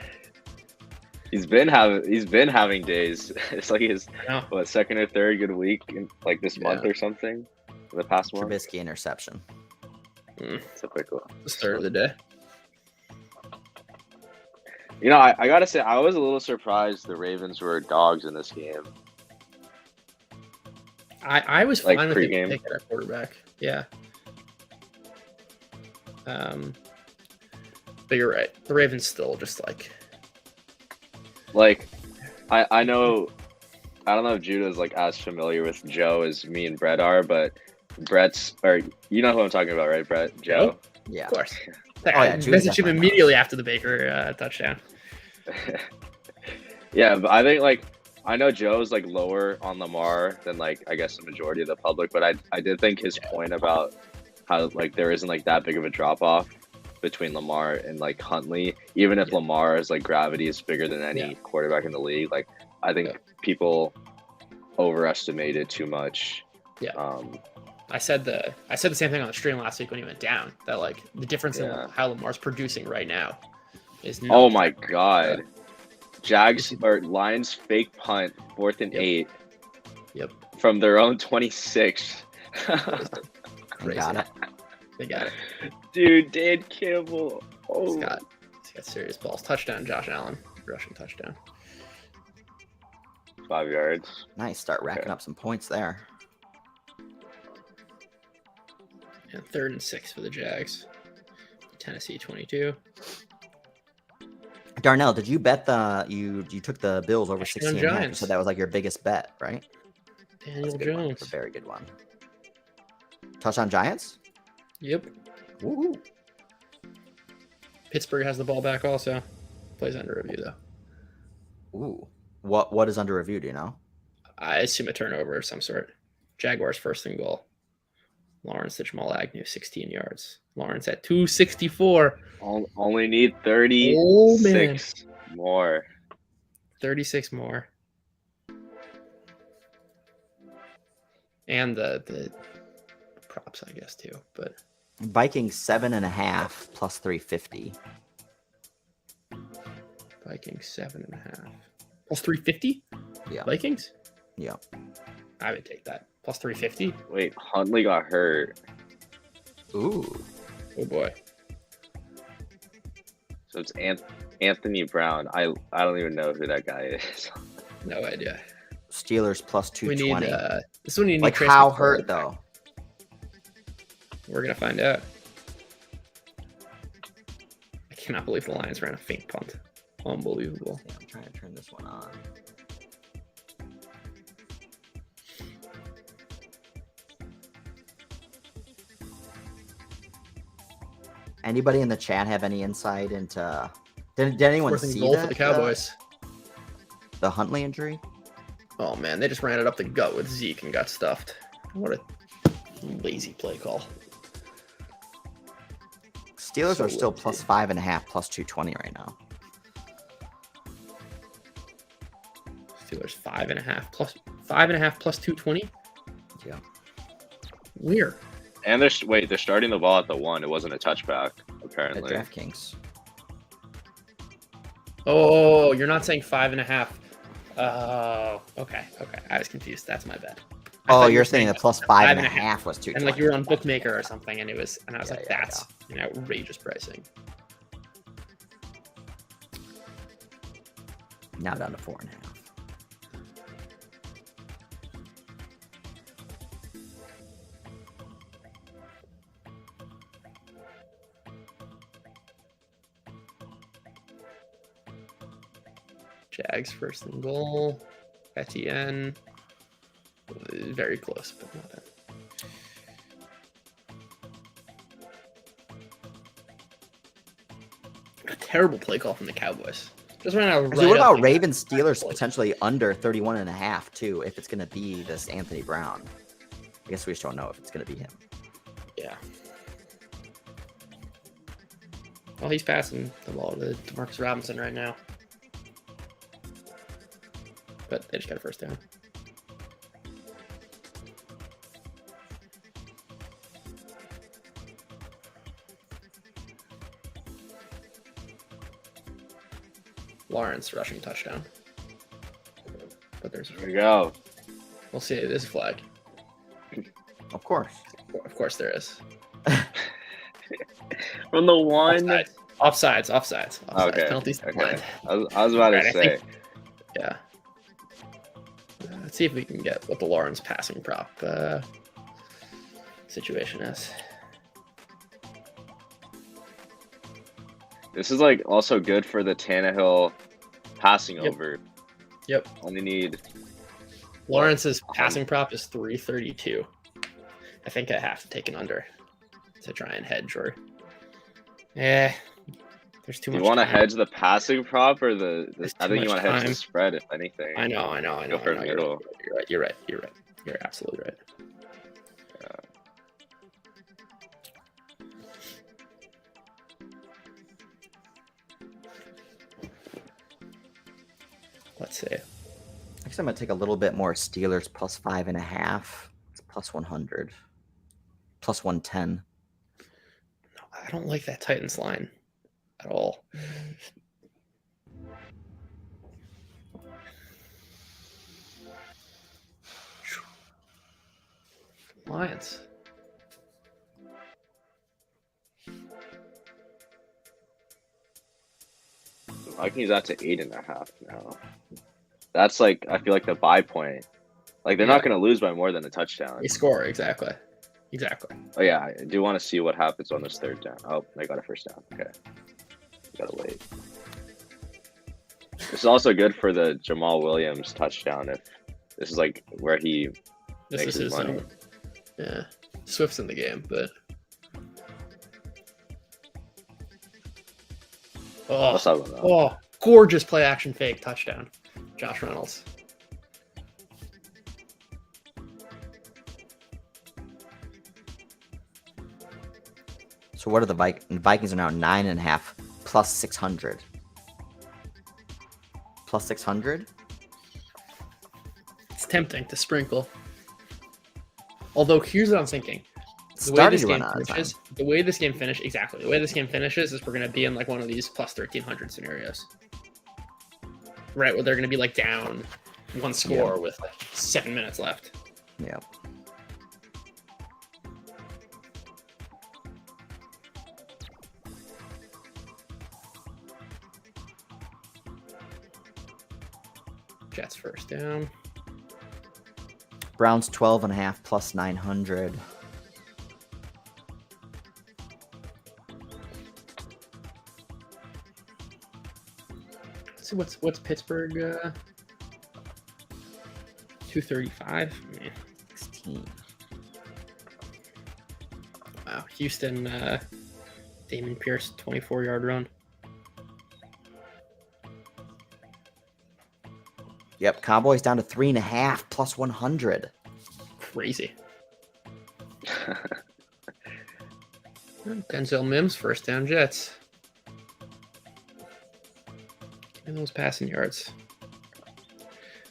He's been having days. It's like his I know. second or third good week in like this month Yeah. or something. The past month. Trubisky interception. Typical. The start of the day. You know, I gotta say, I was a little surprised the Ravens were dogs in this game. I was Like fine with pregame. taking at quarterback. Yeah. But you're right. The Ravens still just Like, I know, I don't know if Judah's like as familiar with Joe as me and Brett are, but you know who I'm talking about, right, Brett? Joe. Yeah. of course. yeah, I Jude's messaged him definitely immediately after the Baker touchdown. Yeah, but I think like I know Joe's like lower on Lamar than like I guess the majority of the public, but I did think his point about how like there isn't like that big of a drop off between Lamar and like Huntley, even if Lamar's like gravity is bigger than any quarterback in the league. Like I think people overestimated too much. Yeah. I said the same thing on the stream last week when he went down. That like the difference in how Lamar's producing right now is. Oh my God. Jags or Lions fake punt 4th and 8. Yep. From their own 26. They got it. They got it. Dude, Dan Campbell. Oh. He's got serious balls. Touchdown, Josh Allen. Rushing touchdown. 5 yards. Nice. Start racking up some points there. And 3rd and 6 for the Jags. Tennessee 22. Darnell, did you bet you took the Bills over Touchdown 16.5? Giants. So that was like your biggest bet, right? Daniel That's a good one. Jones. That's a very good one. Touchdown Giants? Yep. Woo! Pittsburgh has the ball back also. Plays under review though. Ooh. What is under review, do you know? I assume a turnover of some sort. Jaguars first and goal. Lawrence to Jamal Agnew, 16 yards. Lawrence at 264. Only need 36 more. 36 more. And the props, I guess, too. But Vikings 7.5 plus 350. Vikings 7.5 plus 350. Yeah. Vikings. Yeah. I would take that. Plus 350. Wait, Huntley got hurt. Ooh. Oh boy. So it's Anthony Brown. I don't even know who that guy is. No idea. Steelers plus We 220. need this one. You need Like Chris how McCall. hurt though? We're gonna find out. I cannot believe the Lions ran a fake punt. Unbelievable. Yeah, I'm trying to turn this one on. Anybody in the chat have any insight into? Did anyone Fourth and see goal that, for the Cowboys. the Huntley injury? Oh man, they just ran it up the gut with Zeke and got stuffed. What a lazy play call. Steelers So are still lazy. plus 5.5 plus 220 right now. Steelers 5.5 plus 5.5 plus 220. Yeah. Weird. And they're starting the ball at the 1. It wasn't a touchback, At apparently. DraftKings. Oh, you're not saying 5.5. Oh, okay. I was confused. That's my bad. I Oh, thought you you're were saying the plus 5.5. 5.5 was 220. And like you were on Bookmaker or something, and I was Yeah, like, yeah, that's an outrageous pricing. Now down to 4.5. Jags first and goal. Etienne. Very close, but not bad. A terrible play call from the Cowboys. Just ran out. Actually, what about Ravens Steelers potentially under 31.5 too? If it's going to be this Anthony Brown, I guess we just don't know if it's going to be him. Yeah. Well, he's passing the ball to Demarcus Robinson right now. But they just got a first down. Lawrence rushing touchdown. But there's There we go. we'll see. There's a flag. Of course. Of course there is. From the 1. Offsides. Okay. Penalties. Okay. I was about Right, to I say. think- Yeah. Let's see if we can get what the Lawrence passing prop situation is. This is like also good for the Tannehill passing Yep. over. Yep. Only need Lawrence's passing prop is 332. I think I have to take an under to try and hedge or. There's too Do much. you want to time. hedge the passing prop or the There's I too think you much want to hedge time. the spread if anything. I know. Go for middle. You're right. You're absolutely right. Let's see. I guess I'm going to take a little bit more Steelers plus 5.5. It's plus 100. Plus 110. I don't like that Titans line at all. Lions. Vikings out to 8.5 now. That's like I feel like the buy point. Like they're not going to lose by more than a touchdown. They score exactly. Oh yeah, I do want to see what happens on this third down. Oh, they got a first down. Okay, gotta wait. This is also good for the Jamal Williams touchdown. If this is like where he This makes is his his money. Yeah, Swift's in the game, but Let's talk about that. oh, gorgeous play action fake touchdown, Josh Reynolds. So what are the Vikings are now 9.5 plus 600. Plus 600? It's tempting to sprinkle. Although here's what I'm thinking: the way Starting this to game run out of time. finishes, the way this game finishes is we're gonna be in like one of these plus 1300 scenarios, right? Where they're gonna be like down one score with like 7 minutes left. Yeah. Jets first down. Browns 12.5 plus 900. Let's see what's Pittsburgh 235. 16. Wow, Houston Damon Pierce 24-yard run. Yep, Cowboys down to 3.5 plus 100. Crazy. Denzel Mims first down Jets. And those passing yards.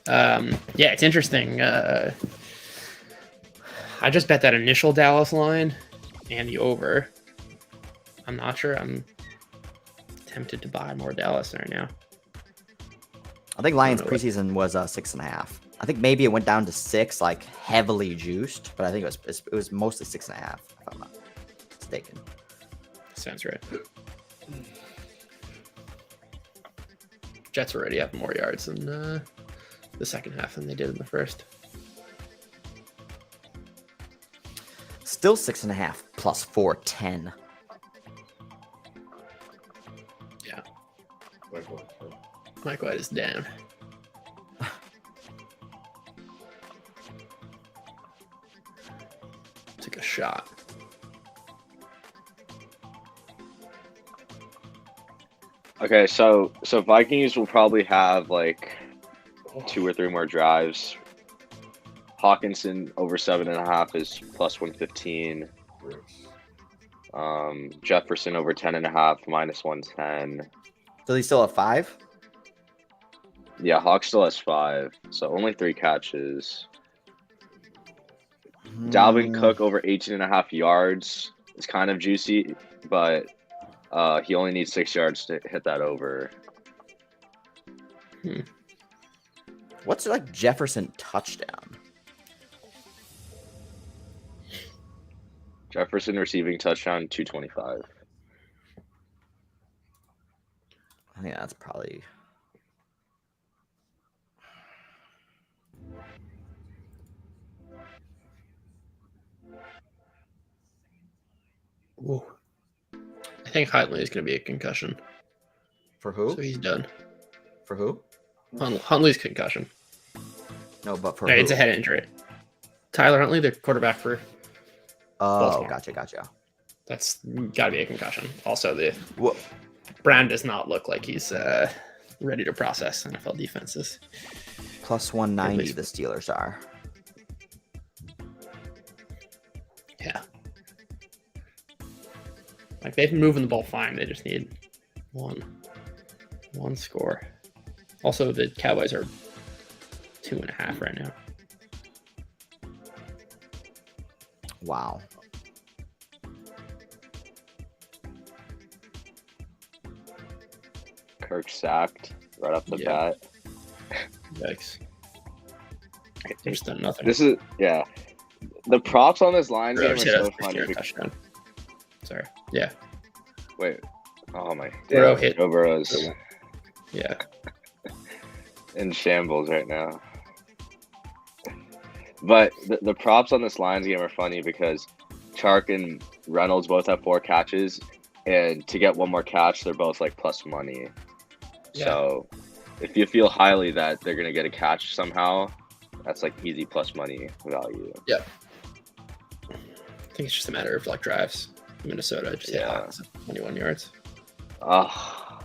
Yeah, it's interesting. I just bet that initial Dallas line and the over. I'm not sure. I'm tempted to buy more Dallas right now. I think Lions know what- preseason was 6.5. I think maybe it went down to 6, like heavily juiced, but I think it was mostly 6.5. If I'm not mistaken. Sounds right. Jets already have more yards in the second half than they did in the first. Still 6.5 plus 410. Yeah. Mike White is down. Took a shot. Okay, so Vikings will probably have like 2 or 3 more drives. Hawkinson over 7.5 is plus 115. Jefferson over 10.5 minus 110. Does he still have 5? Yeah, Hawk still has 5, so only 3 catches. Dalvin Cook over 18.5 yards is kind of juicy, but he only needs 6 yards to hit that over. What's like Jefferson touchdown? Jefferson receiving touchdown 225. I think that's probably. Ooh. I think Huntley is going to be a concussion, For who? so he's done. For who? Huntley's concussion. No, but for Right, who? it's a head injury. Tyler Huntley, the quarterback for Oh, Baltimore. gotcha. That's got to be a concussion. Also, the What? Brand does not look like he's ready to process NFL defenses. Plus 190 least- the Steelers are. Yeah. Like they've been moving the ball fine. They just need one score. Also, the Cowboys are 2.5 right now. Wow. Kirk sacked right off the Yeah. bat. Yikes. They're just done nothing. This is the props on this line game are Burrow's hit a so 50-yard funny. touchdown. Sorry. Yeah. Wait, oh my! Burrow damn, hit. Joe Burrow's Yeah. in shambles right now. But the props on this Lions game are funny because Chark and Reynolds both have 4 catches, and to get one more catch, they're both like plus money. Yeah. So if you feel highly that they're gonna get a catch somehow, That's like easy plus money value. I think it's just a matter of like drives. Minnesota just hit Hawks at 21 yards. Oh,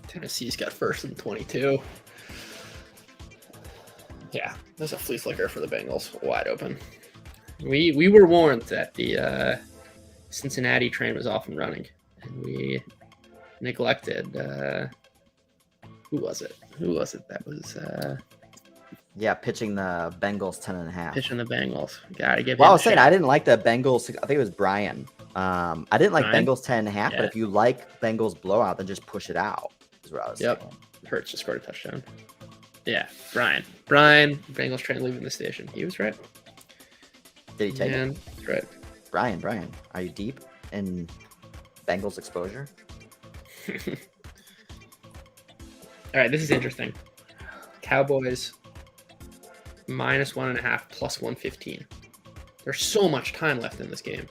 Tennessee's got first and 22. Yeah, there's a flea flicker for the Bengals, wide open. We were warned that the Cincinnati train was off and running, and we neglected. Who was it? That was Yeah, pitching the Bengals 10.5. pitching the Bengals. Gotta give. Well, I him was a saying shout. I didn't like the Bengals. I think it was Brian. I didn't like Brian? Bengals 10.5, Yeah. but if you like Bengals blowout, then just push it out. Is what I was Yep. saying. Hurts just scored a touchdown. Yeah, Brian, Bengals train leaving the station. He was right. Did he take it? Man, that's right. Brian, are you deep in Bengals exposure? All right, this is interesting. Cowboys -1.5 plus 115. There's so much time left in this game.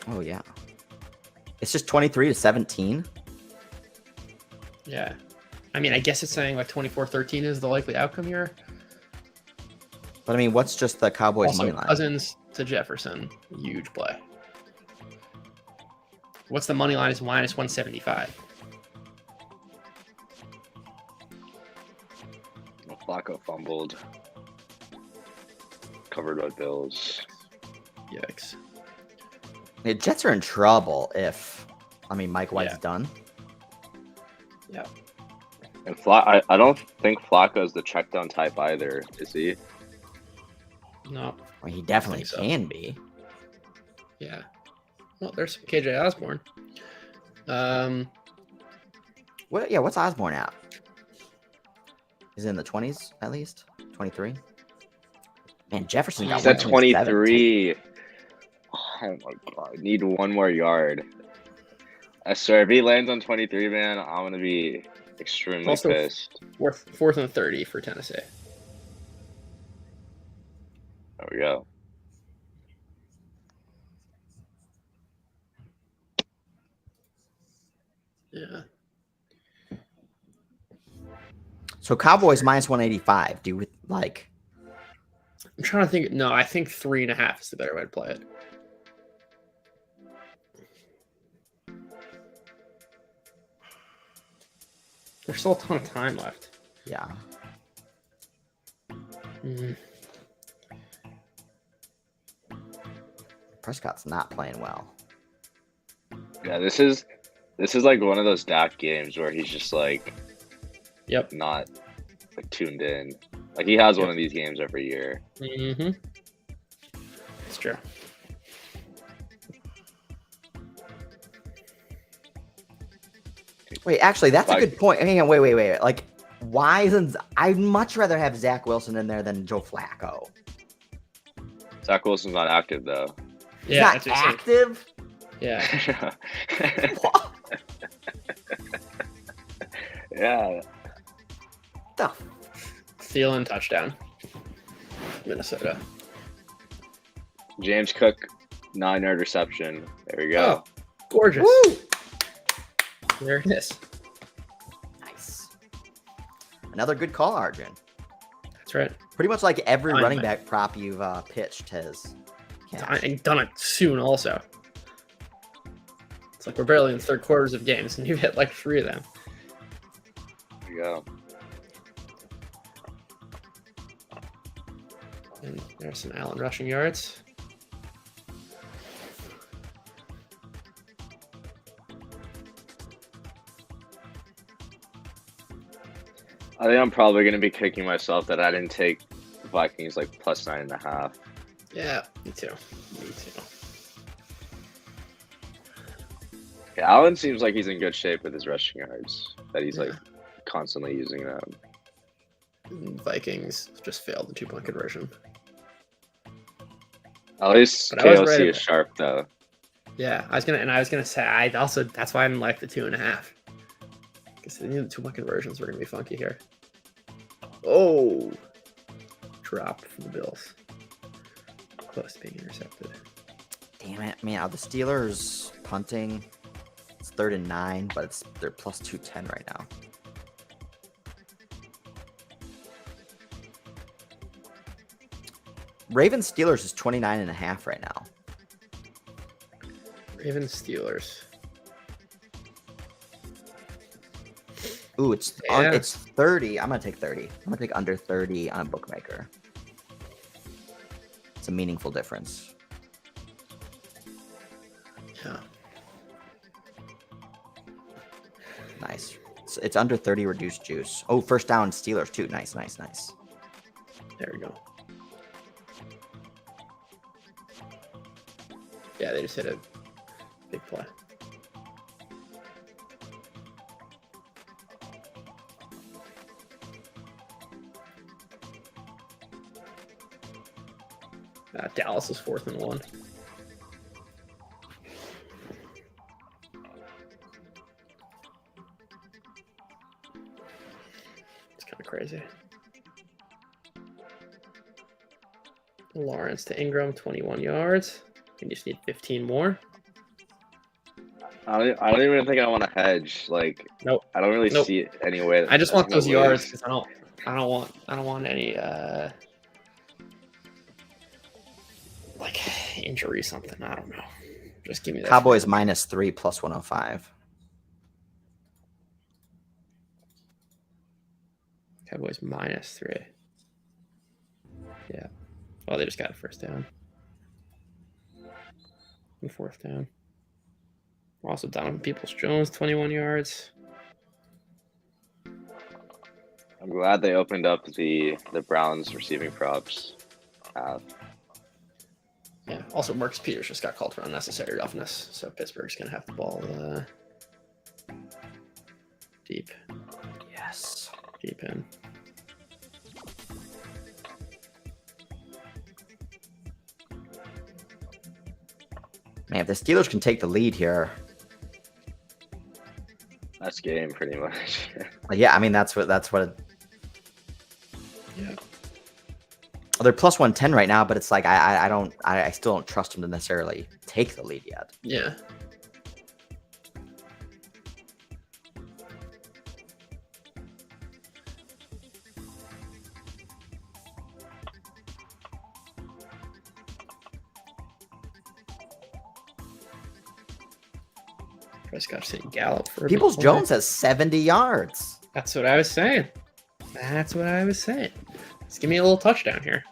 Oh yeah. It's just 23-17. Yeah. I mean, I guess it's saying like 24-13 is the likely outcome here. But I mean, what's just the Cowboys Also, money line? Cousins to Jefferson, huge play. What's the money line? Is -175. Flacco fumbled. Covered by Bills. Yikes. The Jets are in trouble if, Mike White's Yeah. done. Yeah. And I don't think Flacco is the check down type either, is he? No. Well, he definitely so. can be. Yeah. Well, there's KJ Osborne. What's Osborne at? Is it in the 20s at least? 23? Man, Jefferson got He's at 127. 23. Oh my god. Need one more yard. I swear, if he lands on 23, man, I'm gonna be extremely Also- pissed. Fourth and 30 for Tennessee. There we go. Yeah. So Cowboys -185. Do you like? I'm trying to think. No, I think 3.5 is the better way to play it. There's still a ton of time left. Yeah. Mm. Prescott's not playing well. Yeah, this is like one of those Dak games where he's just like Yep. not like tuned in. Like he has Yep. one of these games every year. Mm-hmm. It's true. Wait, actually, that's a Like- good point. Hang on, wait. Like, why isn't I'd much rather have Zach Wilson in there than Joe Flacco? Zach Wilson's not active though. He's Yeah, not that's what I'm saying. active. Yeah. What Yeah. the? Thielen touchdown. Minnesota. James Cook, 9-yard reception. There we go. Gorgeous. Woo! There it is. Nice. Another good call, Arjun. That's right. Pretty much like every Fine, running man. back prop you've pitched has. cashed. And done it soon also. It's like we're barely in the third quarters of games and you've hit like 3 of them. There we go. And there's some Allen rushing yards. I think I'm probably gonna be kicking myself that I didn't take Vikings like plus 9.5. Yeah, me too. Me too. Yeah, Allen seems like he's in good shape with his rushing yards. That he's like Yeah. constantly using them. Vikings just failed the 2-point conversion. At least But I was right KOC about is it. sharp though. Yeah, I was gonna say I also that's why I didn't like the 2.5. Because the 2-point conversions were gonna be funky here. Oh, drop from the Bills. Close to being intercepted. Damn it, man! Are the Steelers punting? It's 3rd and 9, but they're plus 210 right now. Ravens Steelers is 29.5 right now. Ravens Steelers. Ooh, it's 30. I'm gonna take 30. I'm gonna take under 30 on a bookmaker. It's a meaningful difference. Yeah. Nice. It's under 30 reduced juice. Oh, first down Steelers too. Nice. There we go. Yeah, they just hit a big play. Dallas is 4th and 1. It's kind of crazy. Lawrence to Ingram, 21 yards. We just need 15 more. I don't even think I want to hedge. Like, Nope. I don't really Nope. see it any way. I just want those gonna yards lose. because I don't want any like injury or something. I don't know. Just give me that. Cowboys -3 plus 105. Cowboys -3. Yeah. Oh, they just got a first down. And 4th down. We're also Donovan Peoples-Jones, 21 yards. I'm glad they opened up the Browns receiving props. Yeah. Also, Marcus Peters just got called for unnecessary roughness, so Pittsburgh's gonna have the ball deep Yes. in. Man, if the Steelers can take the lead here, That's game pretty much. yeah, I mean that's what. Yeah. They're plus 110 right now, but it's like I still don't trust them to necessarily take the lead yet. Yeah. Just got to sit Gallup for a big Peoples play. Jones has 70 yards. That's what I was saying. Just give me a little touchdown here.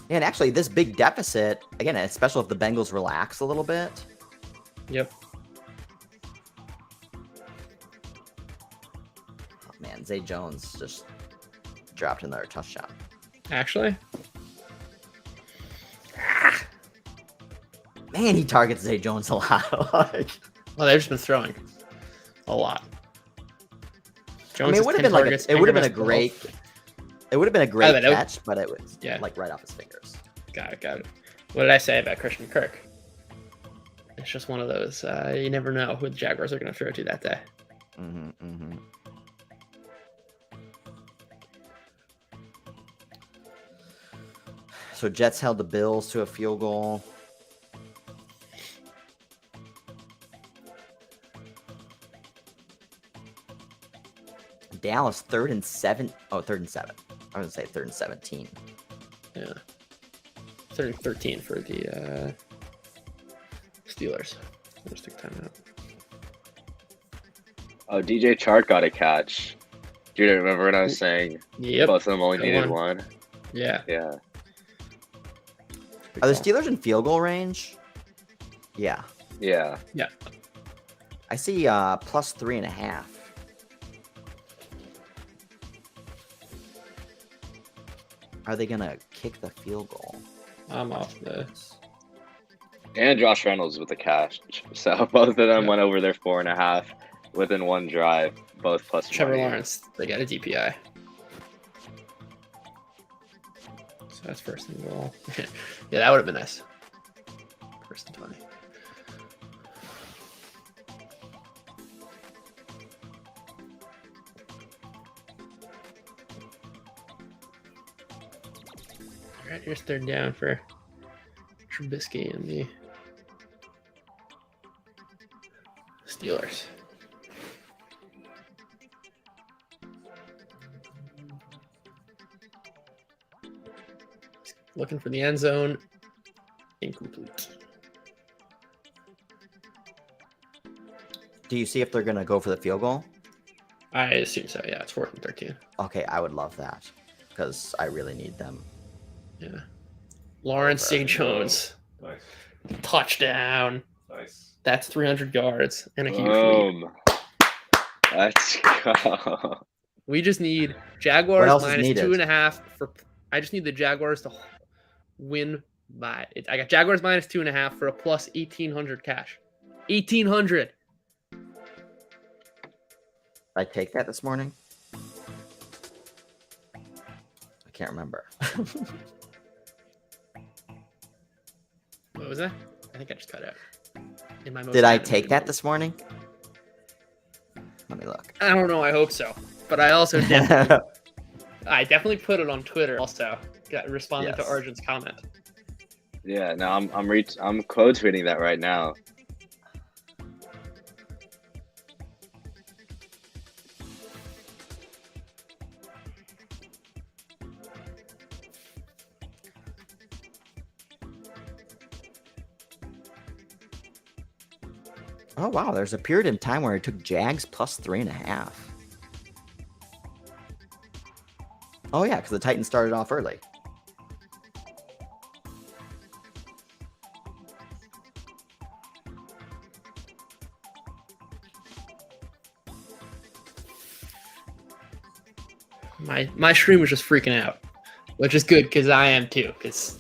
And actually, this big deficit, again, especially if the Bengals relax a little bit. Yep. Oh, man, Zay Jones just dropped another touchdown. Actually, Man, he targets Zay Jones a lot. Like, well, they've just been throwing a lot. I mean, Jones it would have been a great catch, but it was like right off his fingers. Got it. What did I say about Christian Kirk? It's just one of those. You never know who the Jaguars are going to throw to that day. So Jets held the Bills to a field goal. Dallas 3rd and 7. Oh, 3rd and 7. I was gonna say 3rd and 17. Yeah. 3rd and 13 for the Steelers. Let's take time out. Oh, DJ Chark got a catch. Do you remember when I was saying Yep. both of them only needed one? Yeah. Yeah. Are the Steelers in field goal range? Yeah. Yeah. I see plus 3.5. Are they gonna kick the field goal? I'm off this. And Josh Reynolds with the catch. So both of them went over their 4.5 within one drive. Both plus Trevor money. Lawrence, they got a DPI. So that's 1st and goal. Yeah, that would have been nice. 1st and 20. right, here's third down for Trubisky and the Steelers. Looking for the end zone. Incomplete. Do you see if they're gonna go for the field goal? I assume so. Yeah, it's 4th and 13. Okay, I would love that because I really need them. Yeah. Lawrence St. Jones. Nice. Touchdown. Nice. That's 300 yards and a huge lead. Boom. Let's go. We just need What Jaguars else is minus needed? 2.5 for. I just need the Jaguars to win by. I got Jaguars minus 2.5 for a plus 1,800 cash. 1,800. I take that this morning. I can't remember. What was that? I think I just cut out. In my most Did I animated take that moment. this morning? Let me look. I don't know. I hope so. But I also definitely put it on Twitter. Also, responding to Yes. Arjun's comment. Yeah, no, I'm quote tweeting that right now. Oh wow, there's a period in time where I took Jags plus 3.5. Oh yeah, because the Titans started off early. My stream was just freaking out, which is good because I am too. Because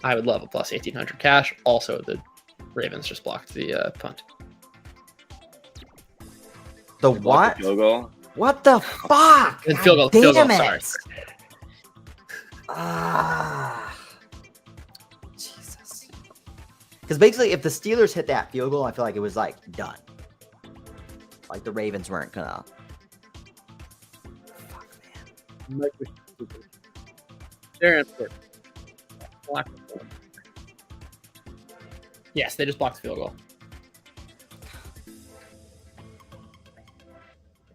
I would love a plus 1,800 cash. Also, the Ravens just blocked the punt. The Block what? the field goal. What the fuck? And field goal, God field goal, damn it. sorry. Ah. Jesus. Because basically, if the Steelers hit that field goal, I feel like it was like done. Like the Ravens weren't gonna. Fuck, man. They're in Yes, they just blocked the field goal.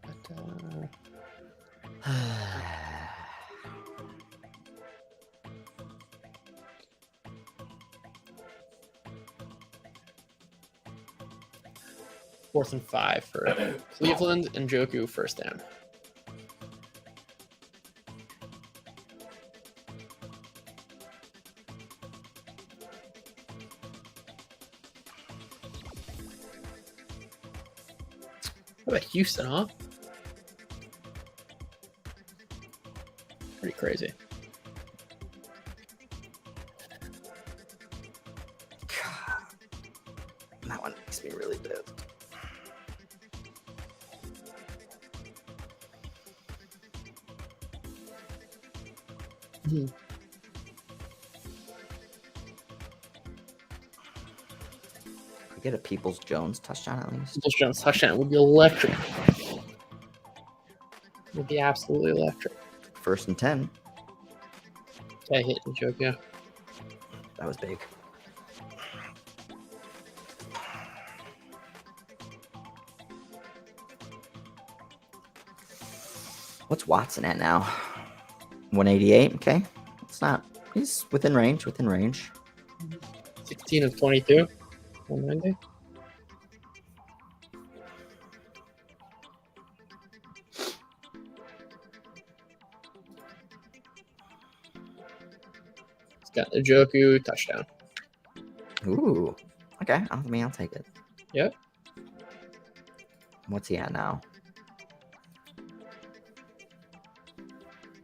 But, 4th and 5 for Cleveland and Njoku first down. What about Houston, huh? Pretty crazy. That one makes me really pissed. I get a Peoples Jones touchdown at least. Peoples Jones touchdown would be electric. Would be absolutely electric. 1st and 10. I hit Njoku. That was big. What's Watson at now? 188. Okay, it's not. He's within range. Within range. 16 of 22. 190. He's got Njoku touchdown. Ooh. Okay. I'll take it. Yep. What's he at now?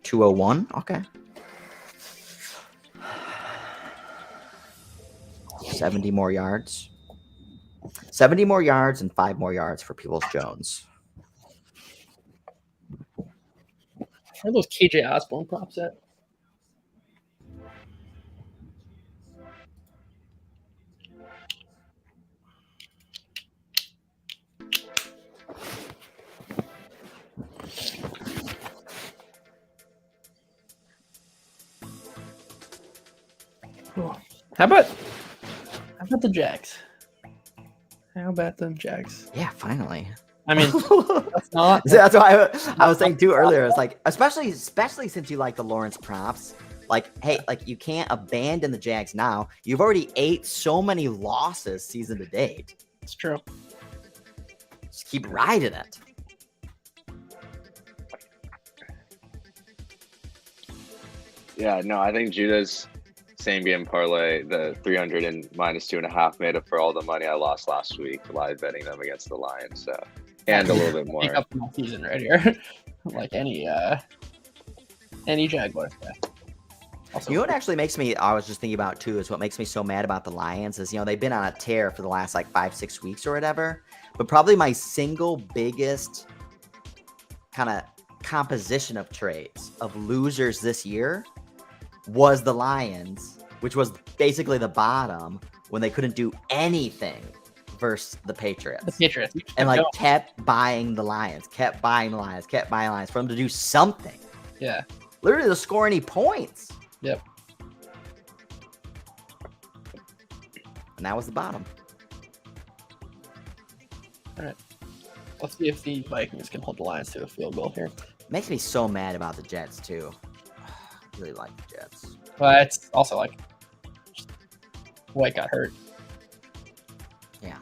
201. Okay. 70 more yards. 70 more yards and 5 more yards for Peoples Jones. Are those KJ Osborne props at? How about the Jags? How about them Jags? Yeah, finally. I mean, that's not. That's why I was saying too earlier. It's like, especially since you like the Lawrence props. Like, hey, like you can't abandon the Jags now. You've already ate so many losses season to date. It's true. Just keep riding it. Yeah, no, I think Judah's same game parlay, the 300 and -2.5 made up for all the money I lost last week live betting them against the Lions. So, and a little bit more. Make up the season right here, like any Jaguars guy. Also, You know what actually makes me, I was just thinking about too, is what makes me so mad about the Lions is, they've been on a tear for the last like 5-6 weeks or whatever. But probably my single biggest kind of composition of trades of losers this year was the Lions, which was basically the bottom when they couldn't do anything versus the Patriots. The Patriots. And like kept buying the Lions, kept buying the Lions for them to do something. Yeah. Literally to score any points. Yep. And that was the bottom. All right. Let's see if the Vikings can hold the Lions to a field goal here. Makes me so mad about the Jets too. Really like the Jets. But it's also like White got hurt. Yeah.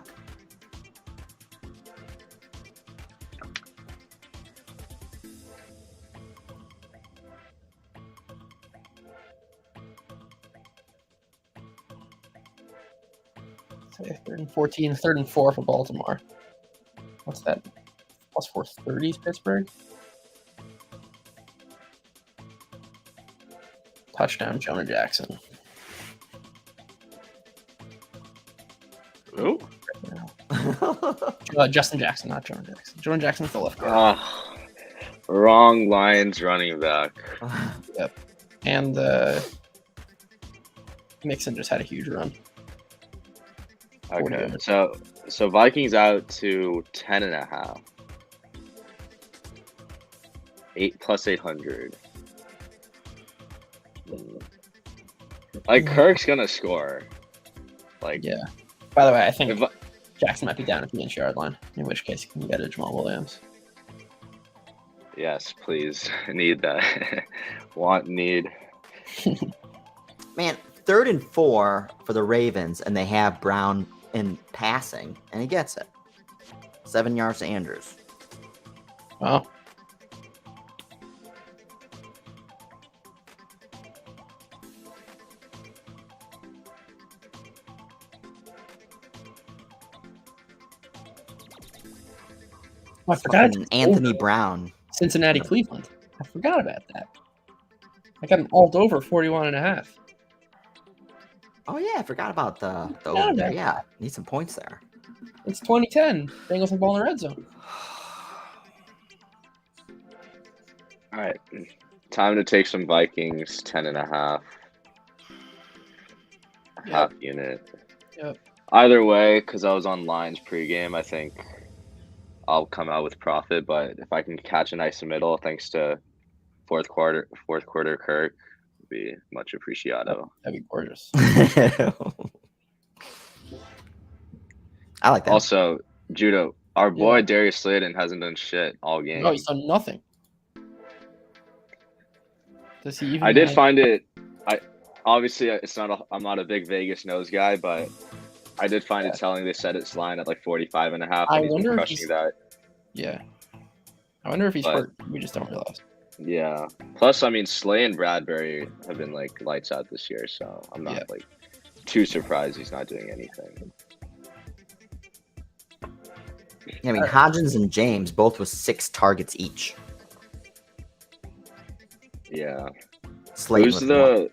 So 3rd and 14, 3rd and 4 for Baltimore. What's that? Plus 430 Pittsburgh. Touchdown, Jonah Jackson. Ooh. Justin Jackson, not Jonah Jackson. Jonah Jackson's the left guard. Wrong Lions running back. Yep. And Mixon just had a huge run. Okay, so Vikings out to 10.5. 8 plus 800. Like Kirk's gonna score. Like Yeah. By the way, I think Jackson might be down at the inch-yard line, in which case you can get a Jamal Williams. Yes, please. Need that. Need. Man, 3rd and 4 for the Ravens, and they have Brown in passing, and he gets it. 7 yards to Andrews. Well, I forgot Fucking Anthony Brown. Cincinnati, Cleveland. I forgot about that. I got an alt over 41.5. Oh yeah, I forgot about the Forgot over there. about Yeah, need some points there. It's 2010. Bengals have ball in the red zone. All right, time to take some Vikings 10.5. Half unit. Yep. Either way, because I was on Lions pregame, I think I'll come out with profit. But if I can catch a nice middle, thanks to fourth quarter Kirk, would be much appreciado. That'd be gorgeous. I like that. Also, Judo, our boy Darius Slayton hasn't done shit all game. No, he's done nothing. Does he even? I did find it. Obviously it's not. I'm not a big Vegas nose guy, but I did find it telling. They set its line at like 45.5. I And he's wonder been if crushing that. Yeah. I wonder if he's hurt. We just don't realize. Yeah. Plus, I mean, Slay and Bradbury have been like lights out this year, so I'm not like too surprised he's not doing anything. I mean, Hodgins and James both with 6 targets each. Yeah. Slayton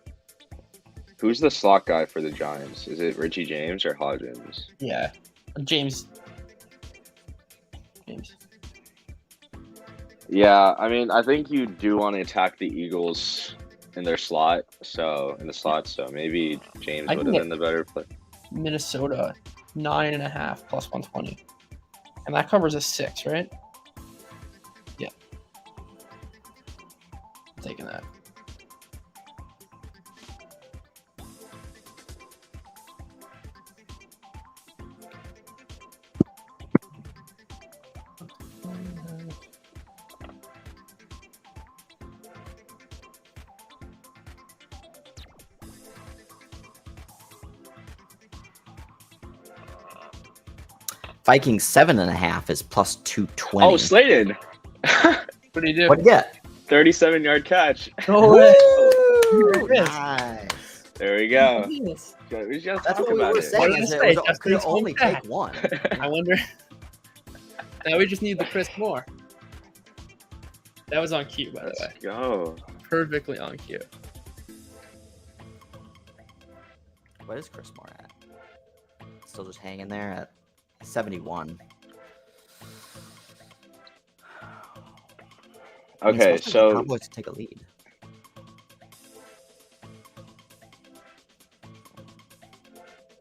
Who's the slot guy for the Giants? Is it Richie James or Hodgins? Yeah. James. Yeah, I mean, I think you do want to attack the Eagles in their slot, so maybe James would have been the better play. Minnesota 9.5 plus 120, and that covers a 6, right? Yeah, I'm taking that. Vikings 7.5 is plus 220. Oh, Slayton. What do you do? What'd you get? 37-yard catch. No way. Woo! There it is. Nice. There we go. Yes. We just That's talk what we about were it. saying. What Is did it I say? was, Just could needs only one take one. I wonder. Now we just need the Chris Moore. That was on cue, by the way. Let's go. Perfectly on cue. What is Chris Moore at? Still just hanging there at 71. I mean, Okay, especially for the so Cowboys to take a lead.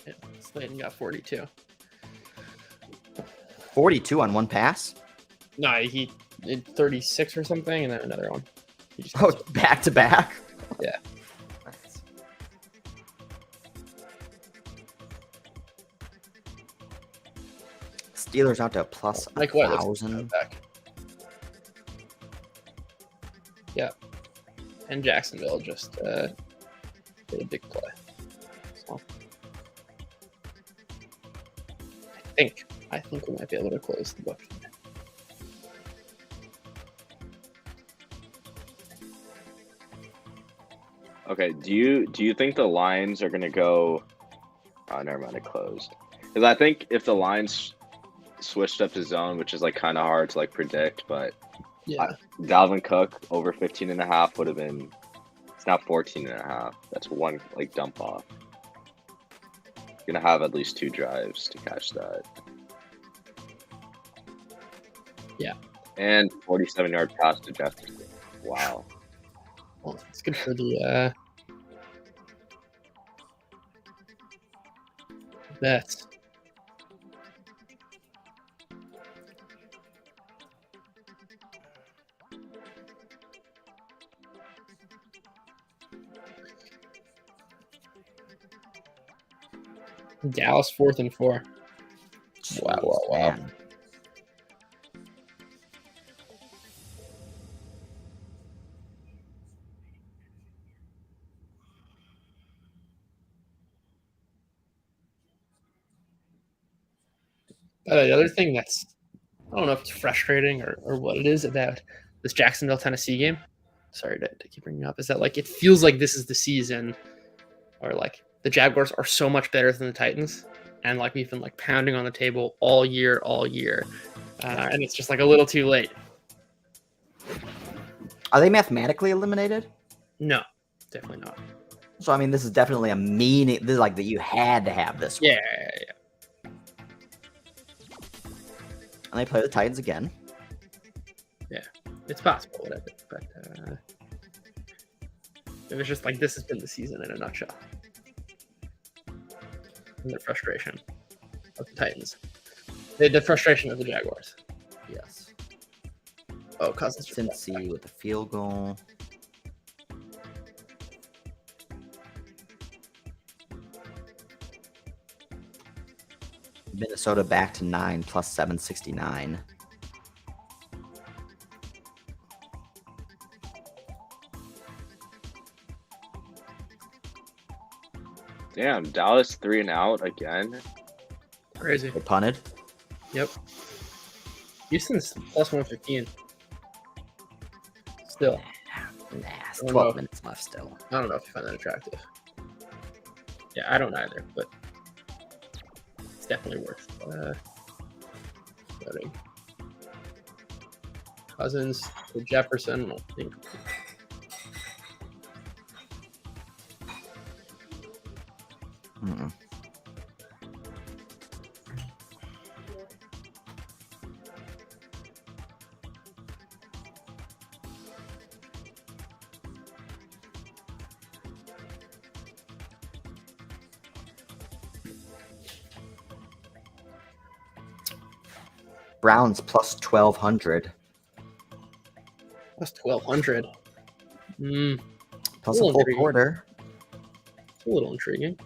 Yeah, Slayton got 42. 42 on one pass. No, he did 36 or something, and then another one. He just Oh, back to back. Yeah. Nice. Steelers out to plus Mike White looks 1,000. back. Yeah. And Jacksonville just did a big play. So I think we might be able to close the book. okay, do you think the lines are gonna go? Oh, never mind, it closed. Because I think if the lines switched up to zone, which is like kind of hard to like predict, but Yeah. Dalvin Cook over 15.5 would have been. It's now 14.5. That's one like dump off. You're gonna have at least 2 drives to catch that. Yeah. And 47-yard pass to Jefferson. Wow. Well, it's good for the bets. Dallas 4th and 4. Wow, wow, wow. Man. The other thing that's, I don't know if it's frustrating or what it is about this Jacksonville Tennessee game. Sorry to keep bringing it up. Is that like it feels like this is the season, or like the Jaguars are so much better than the Titans, and like we've been like pounding on the table all year, and it's just like a little too late. Are they mathematically eliminated? No, definitely not. So I mean, this is definitely a meaning. This is like that you had to have this one. Yeah. And they play the Titans again. It's possible, whatever. But it was just like this has been the season in a nutshell. And the frustration of the Titans. The frustration of the Jaguars. Yes. Oh, Cousins. Cincy with the field goal. Minnesota back to 9 plus 769. Damn, Dallas 3 and out again. Crazy. They punted. Yep. Houston's plus 115. Still. Nah, it's Oh, 12 no. minutes left still. I don't know if you find that attractive. Yeah, I don't either, but it's definitely worth voting. Cousins to Jefferson. I think. Mm-mm. Browns plus 1,200. That's 1,200. Plus a Cool, full intriguing. quarter. It's a little intriguing.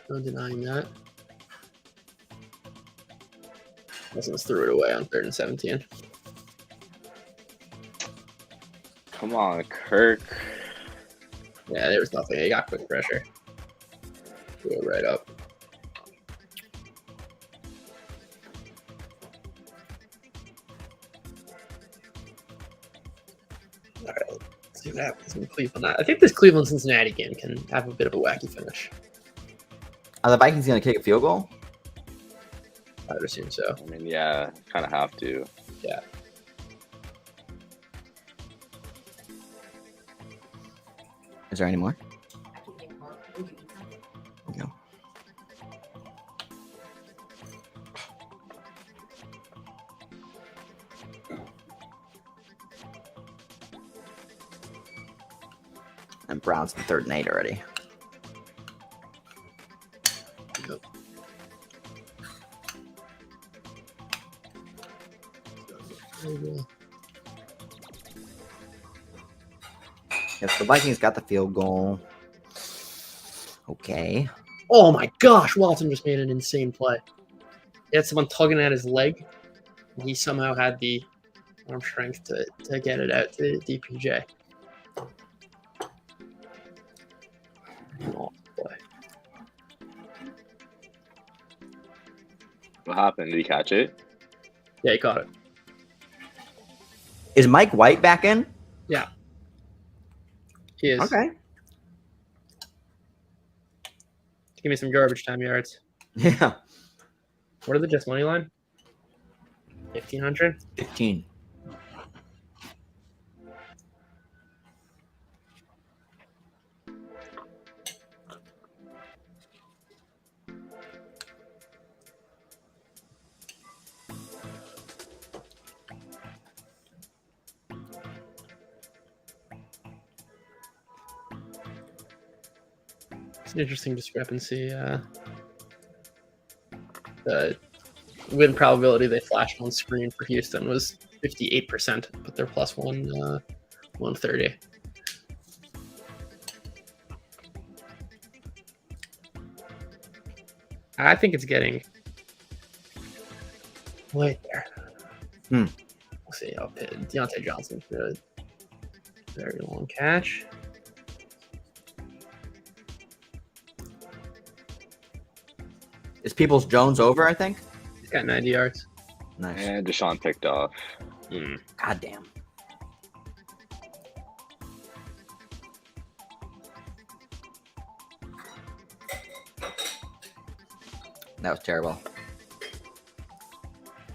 No denying that. Cousins threw it away on 3rd and 17. Come on, Kirk. Yeah, there was nothing. He got quick pressure. Go right up. All right, let's see what happens in Cleveland. I think this Cleveland-Cincinnati game can have a bit of a wacky finish. Are the Vikings going to kick a field goal? I would assume so. I mean, yeah, kind of have to. Yeah. Is there any more? No. And Browns in 3rd and 8 already. Yep. Yes, the Vikings got the field goal. Okay. Oh my gosh, Watson just made an insane play. He had someone tugging at his leg, and he somehow had the arm strength to get it out to DPJ. Oh, boy. What happened? Did he catch it? Yeah, he caught it. Is Mike White back in? Yeah. He is. Okay. Give me some garbage time yards. Yeah. What are the Jets money line? 1,500? 15. It's an interesting discrepancy. The win probability they flashed on screen for Houston was 58%, but they're plus 130. I think it's getting right there. We'll see. I'll pit Deontay Johnson for a very long catch. Is Peoples Jones over, I think? He's got 90 yards. Nice. And Deshaun picked off. God damn. That was terrible.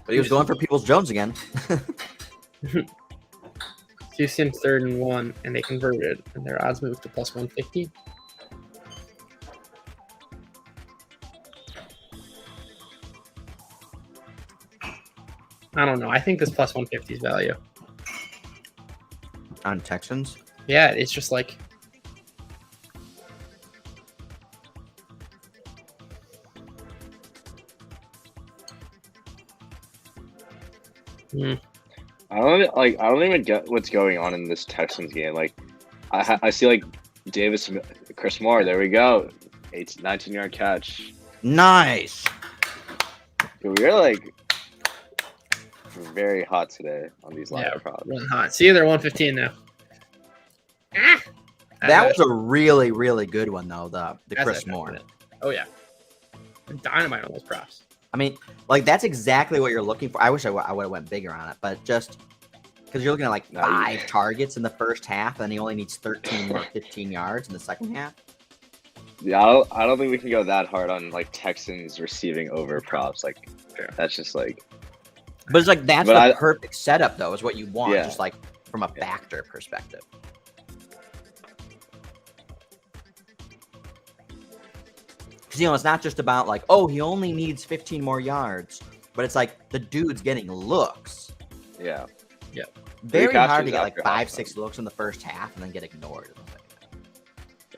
But he was going for Peoples Jones again. Houston 3rd and 1, and they converted, and their odds moved to plus 150. I don't know. I think this plus 150 is value. On Texans? Yeah, it's just like I don't even get what's going on in this Texans game. Like, I see like Davis, Chris Moore. There we go, 19-yard catch. Nice. We're like very hot today on these line props. really hot. See, they're 115 now. That was a really, really good one, though, the Chris Moore. Oh, yeah. Dynamite on those props. I mean, like, that's exactly what you're looking for. I wish I would have went bigger on it, but just because you're looking at, like, 5 targets in the first half, and he only needs 13 or 15 yards in the second half. Yeah, I don't think we can go that hard on, like, Texans receiving over props. Like, that's just, like... But it's like, that's the perfect setup, though, is what you want, just, like, from a factor perspective. Because, you know, it's not just about, like, oh, he only needs 15 more yards. But it's like, the dude's getting looks. Yeah. Yeah. Very hard to get, like, 5-6 looks in the first half and then get ignored in the second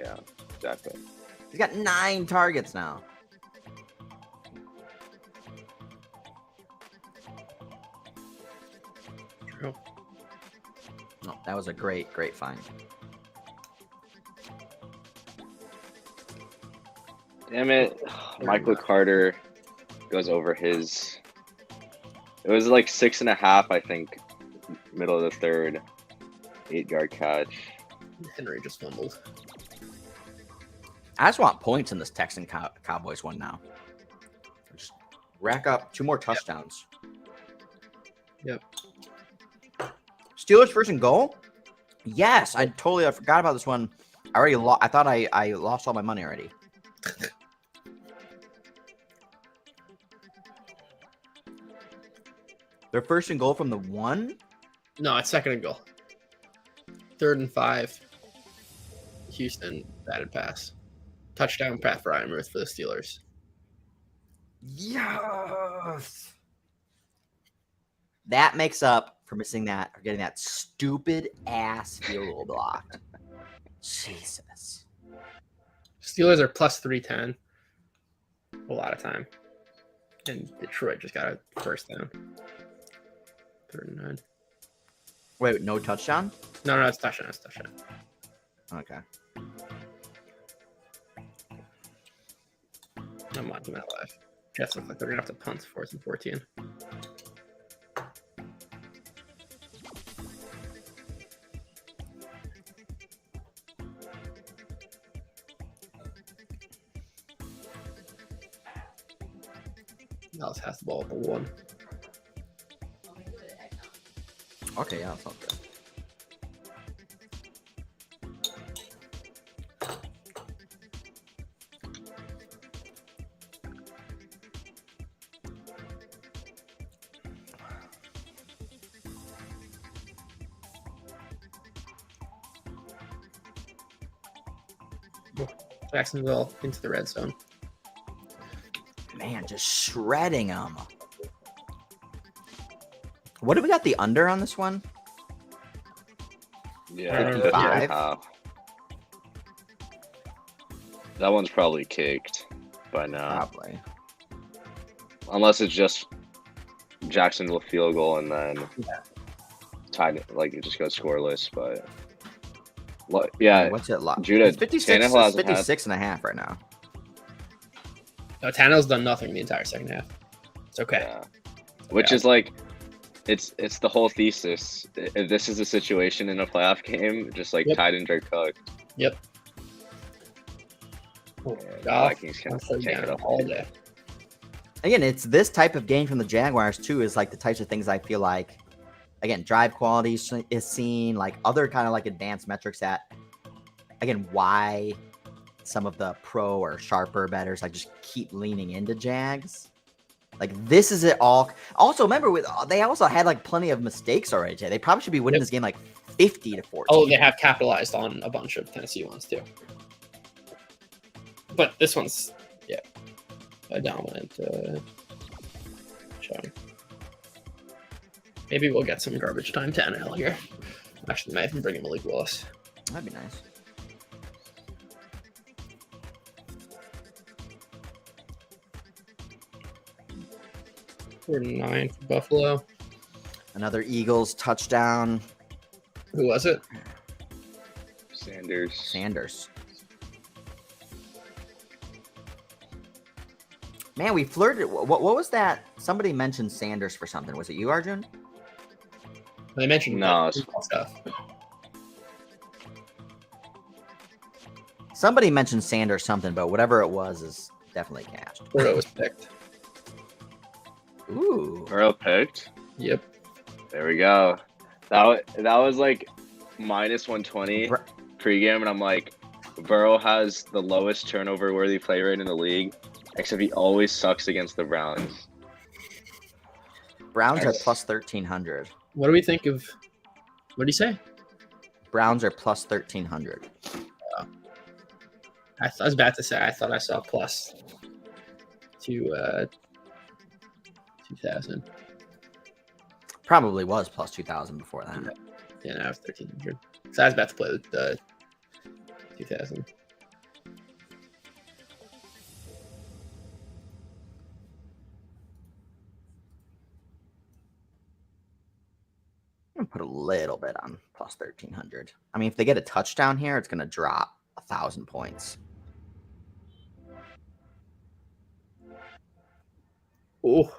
half. Yeah, exactly. He's got 9 targets now. True. No, that was a great, great find. Damn it. Michael Carter goes over his... It was like 6.5, I think, middle of the third. 8-yard catch. Henry just fumbled. I just want points in this Texan Cowboys one now. Just rack up 2 more touchdowns. Yep. Steelers first and goal? Yes, I forgot about this one. I already I thought I lost all my money already. They're first and goal from the 1? No, it's second and goal. 3rd and 5. Houston batted pass. Touchdown, Pat Fryermuth for the Steelers. Yes. That makes up for missing that or getting that stupid ass field goal blocked. Jesus. Steelers are plus 310 a lot of time. And Detroit just got a first down. 3rd and 9. Wait, no touchdown? No, it's touchdown. It's touchdown. Okay. I'm watching that live. Jets look like they're going to have to punt 4th and 14. Dallas has the ball at the 1. Okay, yeah, that sounds good. Jacksonville into the red zone. Man, just shredding them. What do we got the under on this one? Yeah, 55? That one's probably kicked by now. Probably. Unless it's just Jacksonville field goal and then tied, like it just goes scoreless. But yeah, What's it like? Judah, It's 56, Tannehill it's hasn't had- 56 and a half right now. No, Tannehill's done nothing the entire second half. It's okay. yeah. Which is like, it's the whole thesis. If this is a situation in a playoff game, just like Yep. tied and Drake cooked. Yep. Vikings can I'll take it up all day. Again, it's this type of game from the Jaguars too. Is like the types of things I feel like, again, drive quality is seen, like other kind of like advanced metrics that, again, why some of the pro or sharper bettors like just keep leaning into Jags. Like this is it all. Also, remember they also had like plenty of mistakes already today. They probably should be winning this game like 50-14. Oh, they have capitalized on a bunch of Tennessee ones too. But this one's a dominant showing. Maybe we'll get some garbage time Tannehill here. Actually, might even bring him Malik Willis. That'd be nice. Third and 9 for Buffalo. Another Eagles touchdown. Who was it? Sanders. Man, we flirted. What was that? Somebody mentioned Sanders for something. Was it you, Arjun? They mentioned No, stuff. Somebody mentioned Sanders something, but whatever it was is definitely cashed. Burrow was picked. Ooh. Burrow picked. Yep. There we go. That was like minus 120 pregame, and I'm like, Burrow has the lowest turnover worthy play rate in the league, except he always sucks against the Browns. Browns are plus 1,300. What do we think of? What do you say? Browns are plus 1,300. I was about to say I thought I saw plus to 2,000. Probably was plus 2,000 before that. Yeah, now it's 1,300. So I was about to play the 2,000. I'm gonna put a little bit on plus 1,300. I mean, if they get a touchdown here, it's gonna drop 1,000 points. Oh.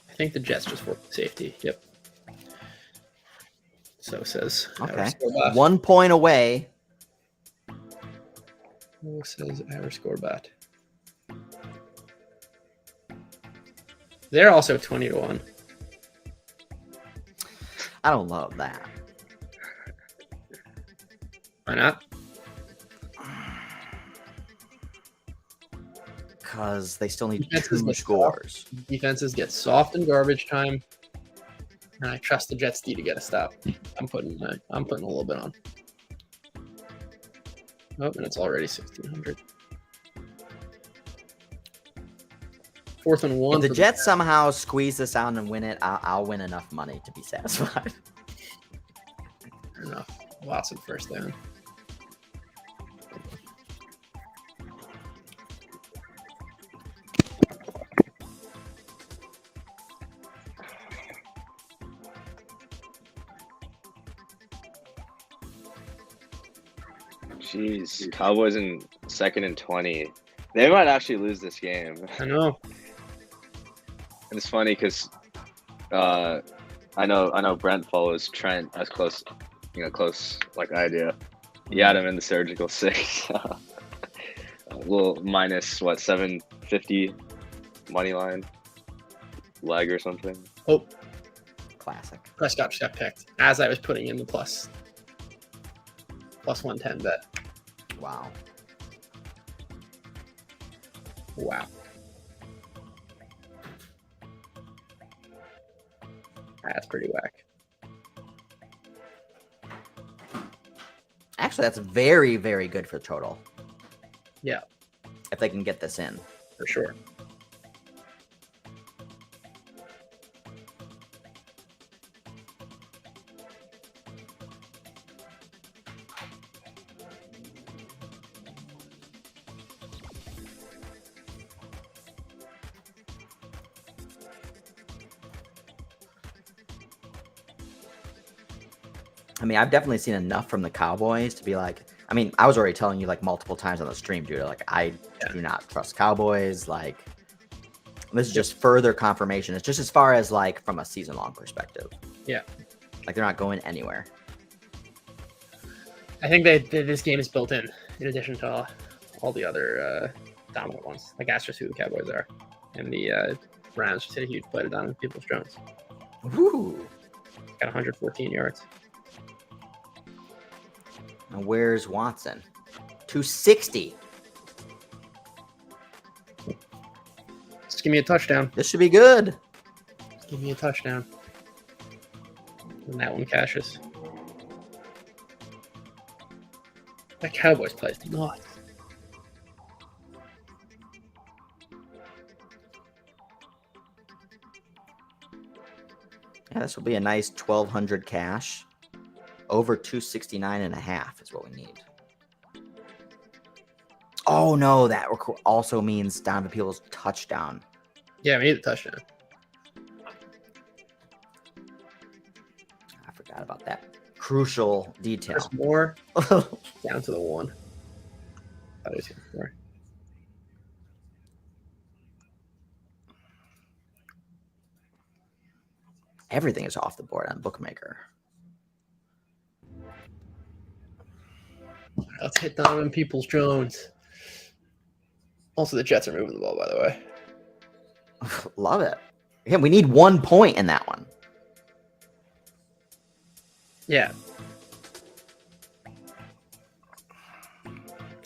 I think the Jets just worked safety. Yep. So says our Okay. score bot. 1 point away. So says our score bot. They're also 20-1. I don't love that. Why not? Because they still need Defenses 2 get scores. Defenses get soft in garbage time, and I trust the Jets D to get a stop. I'm putting a little bit on. Oh, and it's already 1,600. 4th and 1. If the for Jets somehow squeeze this out and win it, I'll win enough money to be satisfied. Fair enough. Watson first down. Jeez, Cowboys in 2nd and 20. They might actually lose this game. I know. And it's funny because I know Brent follows Trent as close like I do. He had him in the surgical 6. A little minus 750 money line leg or something. Oh, Classic. Prescott just got picked as I was putting in the plus 110 bet. Wow. Wow. That's pretty whack. Actually, that's very, very good for total. Yeah, If they can get this in. for sure. I mean, I've definitely seen enough from the Cowboys to be like, I mean, I was already telling you like multiple times on the stream, Judah, like I do not trust Cowboys. Like this is just further confirmation. It's just as far as like from a season long perspective. Yeah. Like they're not going anywhere. I think that this game is built in addition to all the other dominant ones. Like that's just who the Cowboys are. And the Browns just hit a huge play to Donovan Peoples-Jones. Woo! Got 114 yards. Now where's Watson? 260. Just give me a touchdown. This should be good. Just give me a touchdown. And that one cashes. That Cowboys play is nuts. Yeah, this will be a nice 1,200 cash. Over 269.5 is what we need. Oh no, that also means Donovan Peoples touchdown. Yeah, we need a touchdown. I forgot about that crucial detail. There's more down to the 1. Thought it was here before. Everything is off the board on Bookmaker. Let's hit Donovan Peoples-Jones. Also, the Jets are moving the ball, by the way. Love it. Again, we need 1 point in that one. Yeah.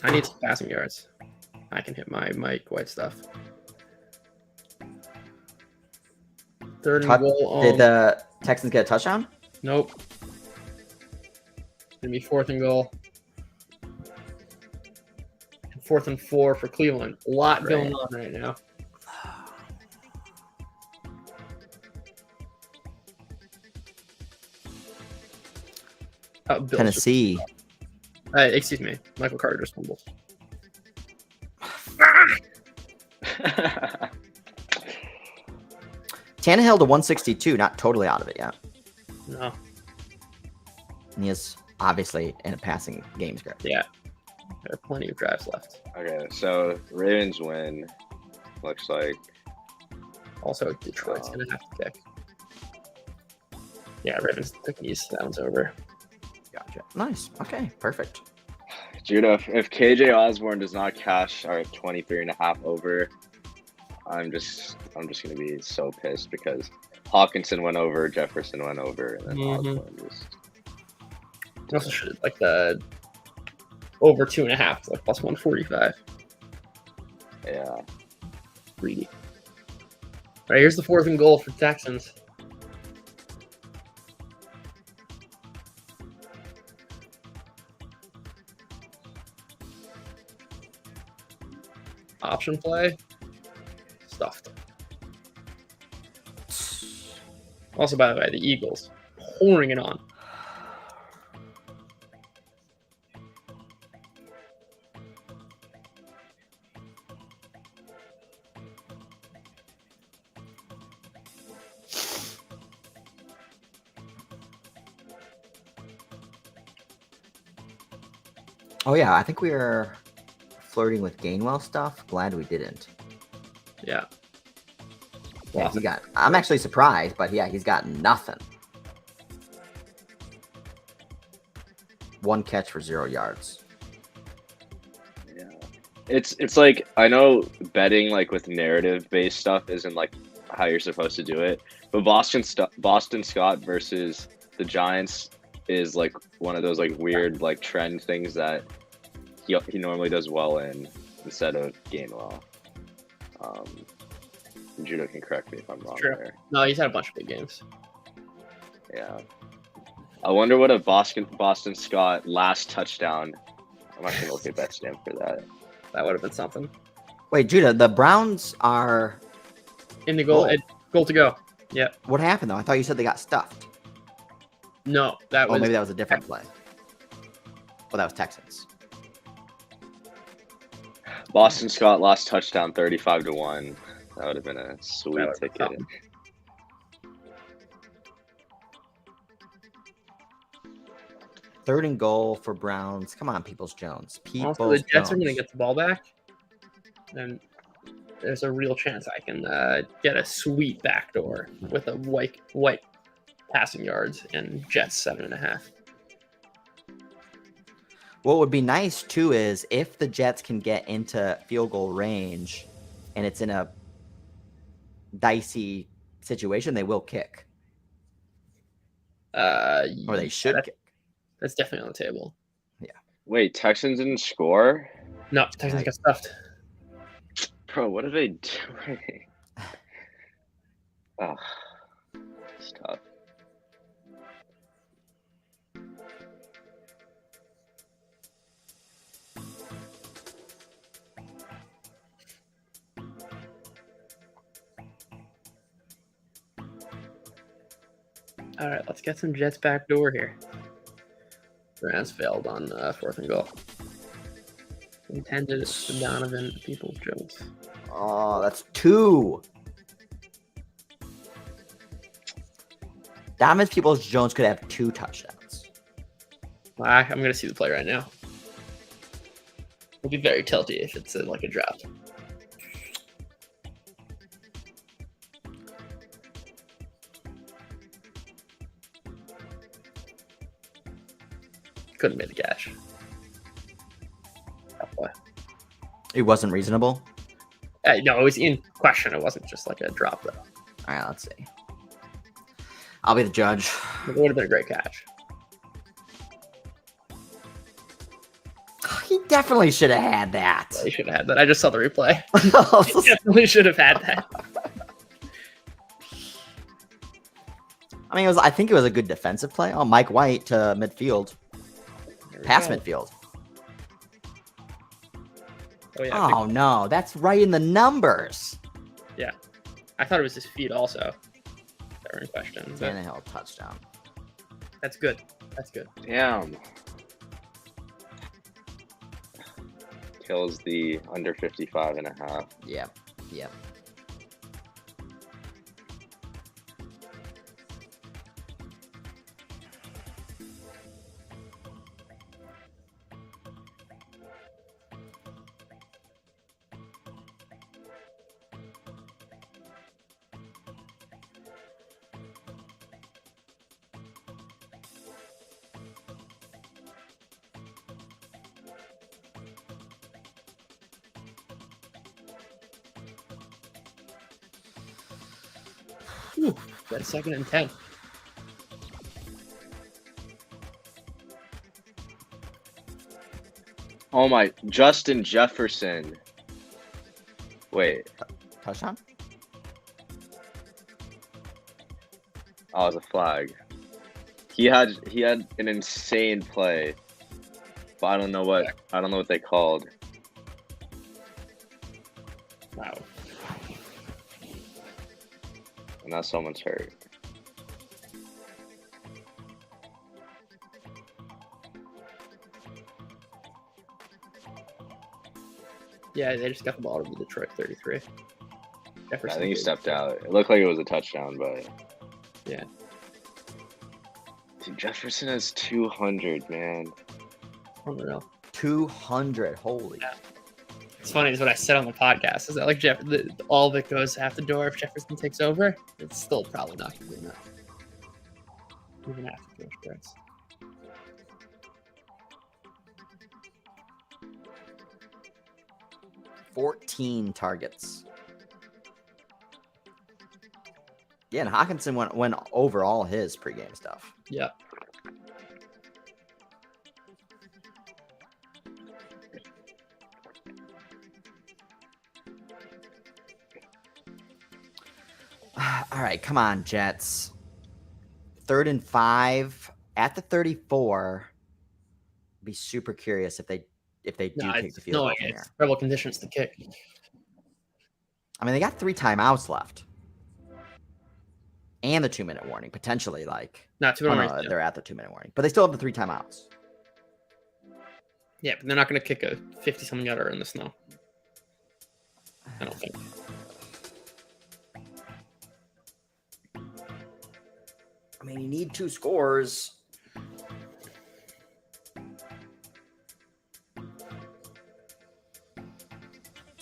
I need some passing yards. I can hit my Mike White stuff. 3rd and goal. Did the Texans get a touchdown? Nope. It's going to be 4th and goal. 4th and 4 for Cleveland. A lot going on right now. Tennessee. Excuse me. Michael Carter just fumbles. Tannehill to 162, not totally out of it yet. No. And he is obviously in a passing game script. Yeah. There are plenty of drives left. Okay, so Ravens win. Looks like. Also, Detroit's going to have to kick. Yeah, Ravens took these. That one's over. Gotcha. Nice. Okay, perfect. Judah, if KJ Osborne does not cash our 23.5 over, I'm just gonna be so pissed because Hawkinson went over, Jefferson went over, and then Osborne just. You also should like the over 2.5, like plus 145. Yeah. Greedy. All right, here's the 4th and goal for Texans. Option play. Stuffed. Also, by the way, the Eagles pouring it on. Oh yeah, I think we were flirting with Gainwell stuff. Glad we didn't. Yeah. Yeah, he got. I'm actually surprised, but yeah, he's got nothing. 1 catch for 0 yards. Yeah. It's like I know betting like with narrative based stuff isn't like how you're supposed to do it, but Boston Scott versus the Giants is like one of those like weird like trend things that he normally does well in instead of Gainwell. Judo can correct me if I'm wrong there. No, he's had a bunch of big games. Yeah. I wonder what a Boston Scott last touchdown. I'm actually gonna look at Betstamp for that. That would have been something. Wait, Judah, the Browns are In the goal, Oh. goal to go. Yeah. What happened though? I thought you said they got stuffed. No, that Oh, was maybe that was a different play. Well, that was Texans. Boston Scott last touchdown 35-1. That would have been a sweet That would've been ticket. something. Third and goal for Browns. Come on, Peoples Jones. Also, the Jets are going to get the ball back, and there's a real chance I can get a sweet backdoor with a white passing yards and Jets 7.5. What would be nice too is if the Jets can get into field goal range, and it's in a dicey situation, they will kick, or they should kick. That's definitely on the table. Wait, Texans didn't score? No, Texans got stuffed. Bro, what are they doing? Oh, it's tough. All right, let's get some Jets backdoor here. Browns failed on 4th and goal. Intended it's for Donovan Peoples Jones. Oh, that's 2. Donovan Peoples Jones could have 2 touchdowns. I'm going to see the play right now. It'll be very tilty if it's like a drop. Couldn't make the catch. It wasn't reasonable. No, it was in question. It wasn't just like a drop, though. All right, let's see. I'll be the judge. It would have been a great catch. He definitely should have had that. He should have had that. I just saw the replay. He definitely should have had that. I mean, I think it was a good defensive play. Oh, Mike White to midfield. Past midfield. Oh, yeah. Oh, no. That's right in the numbers. Yeah. I thought it was his feet also that were in question. But Tannehill touchdown. that's good. That's good. Damn. Kills the under 55.5. Yep. Yep. Ooh, that's 2nd and 10. Oh my, Justin Jefferson. Wait, Touchdown? oh, it was a flag. He had an insane play, but I don't know what they called. Wow. And now someone's hurt. Yeah, they just got the ball to the Detroit 33. I think he stepped out. It looked like it was a touchdown, but Yeah. dude, Jefferson has 200, man. Unreal. 200. Holy. Yeah. It's funny is what I said on the podcast. Is that like all of it goes out the door if Jefferson takes over? It's still probably not going to be enough. Even after Josh Brents. $14 targets. Yeah, and Hawkinson went over all his pregame stuff. Yeah. All right, come on, Jets. 3rd and 5 at the 34. Be super curious if they do kick the field goal from here. It's terrible conditions to kick. I mean, they got 3 timeouts left, and the 2-minute warning potentially. Like, Not too long. they're at the 2-minute warning, but they still have the 3 timeouts. Yeah, but they're not going to kick a 50-something yarder in the snow. I don't think. I mean, you need 2 scores.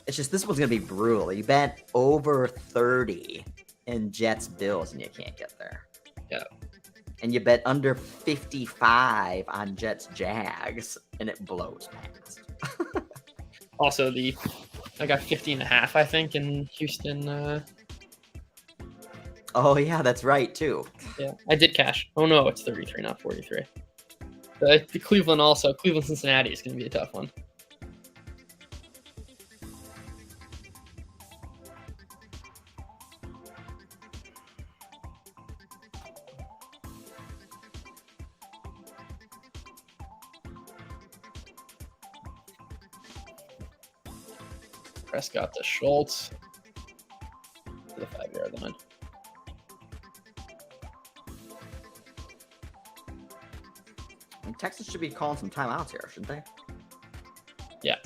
It's just this one's gonna be brutal. You bet over 30 in Jets Bills, and you can't get there. Yeah. And you bet under 55 on Jets Jags, and it blows past. Also, I got 50.5, I think, in Houston. Oh yeah, that's right too. Yeah, I did cash. Oh no, it's 33, not 43. The Cleveland Cincinnati is going to be a tough one. Prescott to Schultz to the 5-yard line. And Texas should be calling some timeouts here, shouldn't they? Yeah.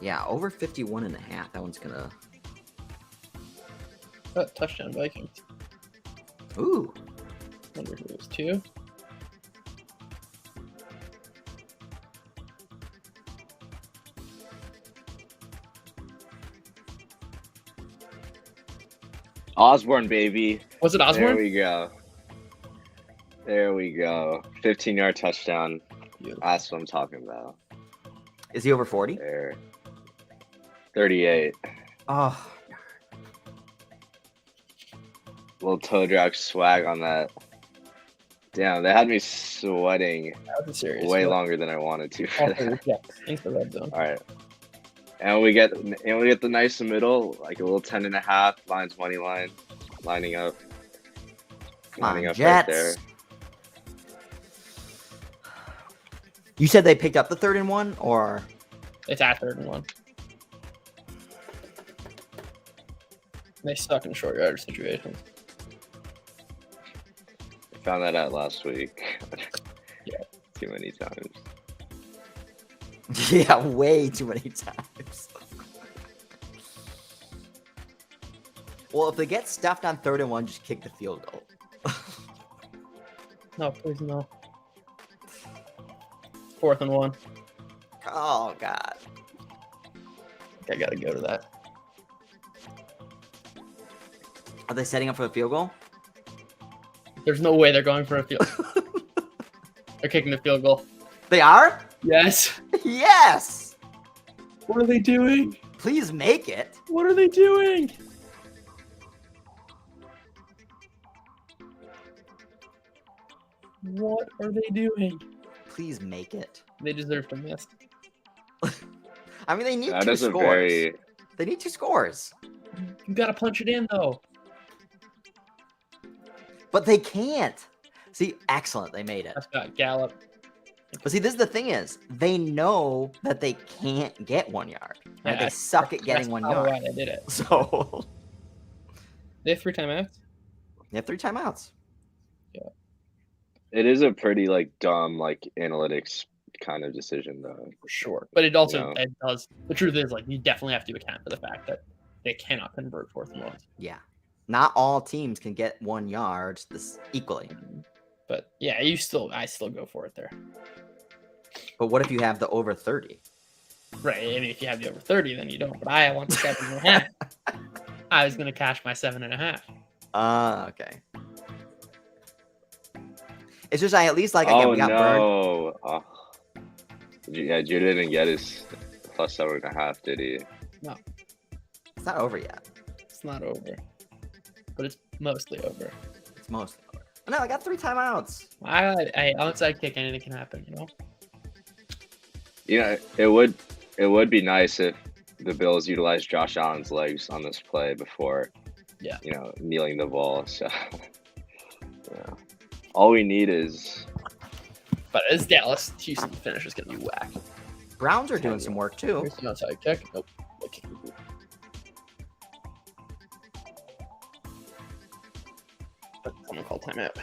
Yeah, over 51.5. That one's gonna. Touchdown Vikings. Ooh. Wonder who it was 2. Osborne, baby. Was it Osborne? There we go. 15-yard touchdown. Beautiful. That's what I'm talking about. Is he over 40? There. 38. Oh. Little toe drag swag on that. Damn, they had me sweating That was serious. way longer than I wanted to. For that. Yeah, into the red zone. All right. And we get the nice middle, like a little 10.5 lines money line, lining up. Lining up Jets. right there. You said they picked up the 3rd and 1, or It's at 3rd and 1. They stuck in short yard situations. I found that out last week. Yeah. Too many times. yeah, way too many times. Well, if they get stuffed on 3rd and 1, just kick the field goal. No, please no. 4th and 1. Oh God. I gotta go to that. Are they setting up for the field goal? There's no way they're going for a field. They're kicking the field goal. They are? Yes. Yes. What are they doing? Please make it. What are they doing? What are they doing? Please make it. They deserve to miss. I mean, they need That 2 is a scores. very They need 2 scores. You gotta punch it in though. But they can't. See, excellent. They made it. That's got Gallup. But see, this is the thing is, they know that they can't get 1 yard. Right? Yeah, They suck at getting 1 probably yard. why they did it. So They have 3 timeouts. they have 3 timeouts. it is a pretty like dumb like analytics kind of decision though. For sure. But it also Yeah. it does. The truth is, like, you definitely have to account for the fact that they cannot convert 4th and 1s. Yeah. Not all teams can get 1 yard this equally. But yeah, I still go for it there. But what if you have the over 30? Right. I mean, if you have the over 30, then you don't. But I want the 7.5. I was gonna cash my 7.5. Okay. It's just I at least like again we got burned. no. Oh. Yeah, Jude didn't get his plus 7.5, did he? It's not over yet. It's not over, but it's mostly over. It's mostly over. No, I got 3 timeouts. I outside kick, anything can happen. You know. You know, it would be nice if the Bills utilized Josh Allen's legs on this play before, Yeah. you know, kneeling the ball. So, yeah, all we need is But as Dallas, Houston finish is gonna be whack. Browns are doing some work too. Here's the outside kick. Nope. Okay. Someone called timeout.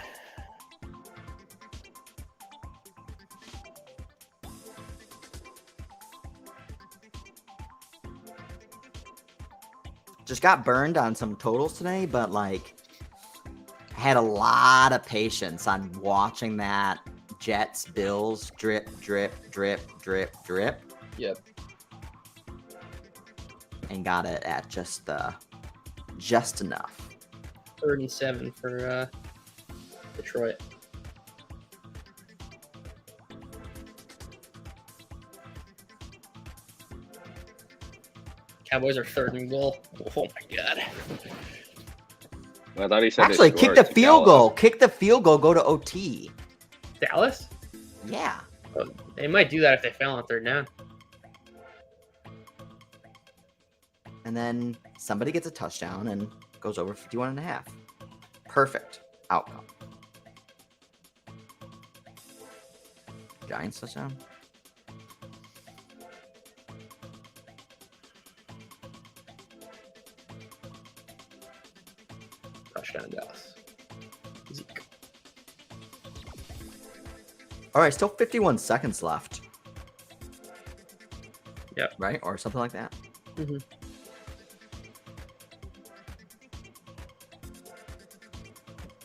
Just got burned on some totals today, but like had a lot of patience on watching that Jets Bills drip, drip, drip, drip, drip, Yep. and got it at just enough. 37 for Detroit. Cowboys are 3rd and goal. Oh my god. I thought he said they Actually, kick scored the to field Dallas. goal. Kick the field goal. Go to OT. Dallas? Yeah. Oh, they might do that if they fail on 3rd down. And then somebody gets a touchdown and goes over 51.5. Perfect outcome. Giants touchdown. Touchdown Dallas. Zeke. All right, still 51 seconds left. Yep. Right? Or something like that. Mm-hmm.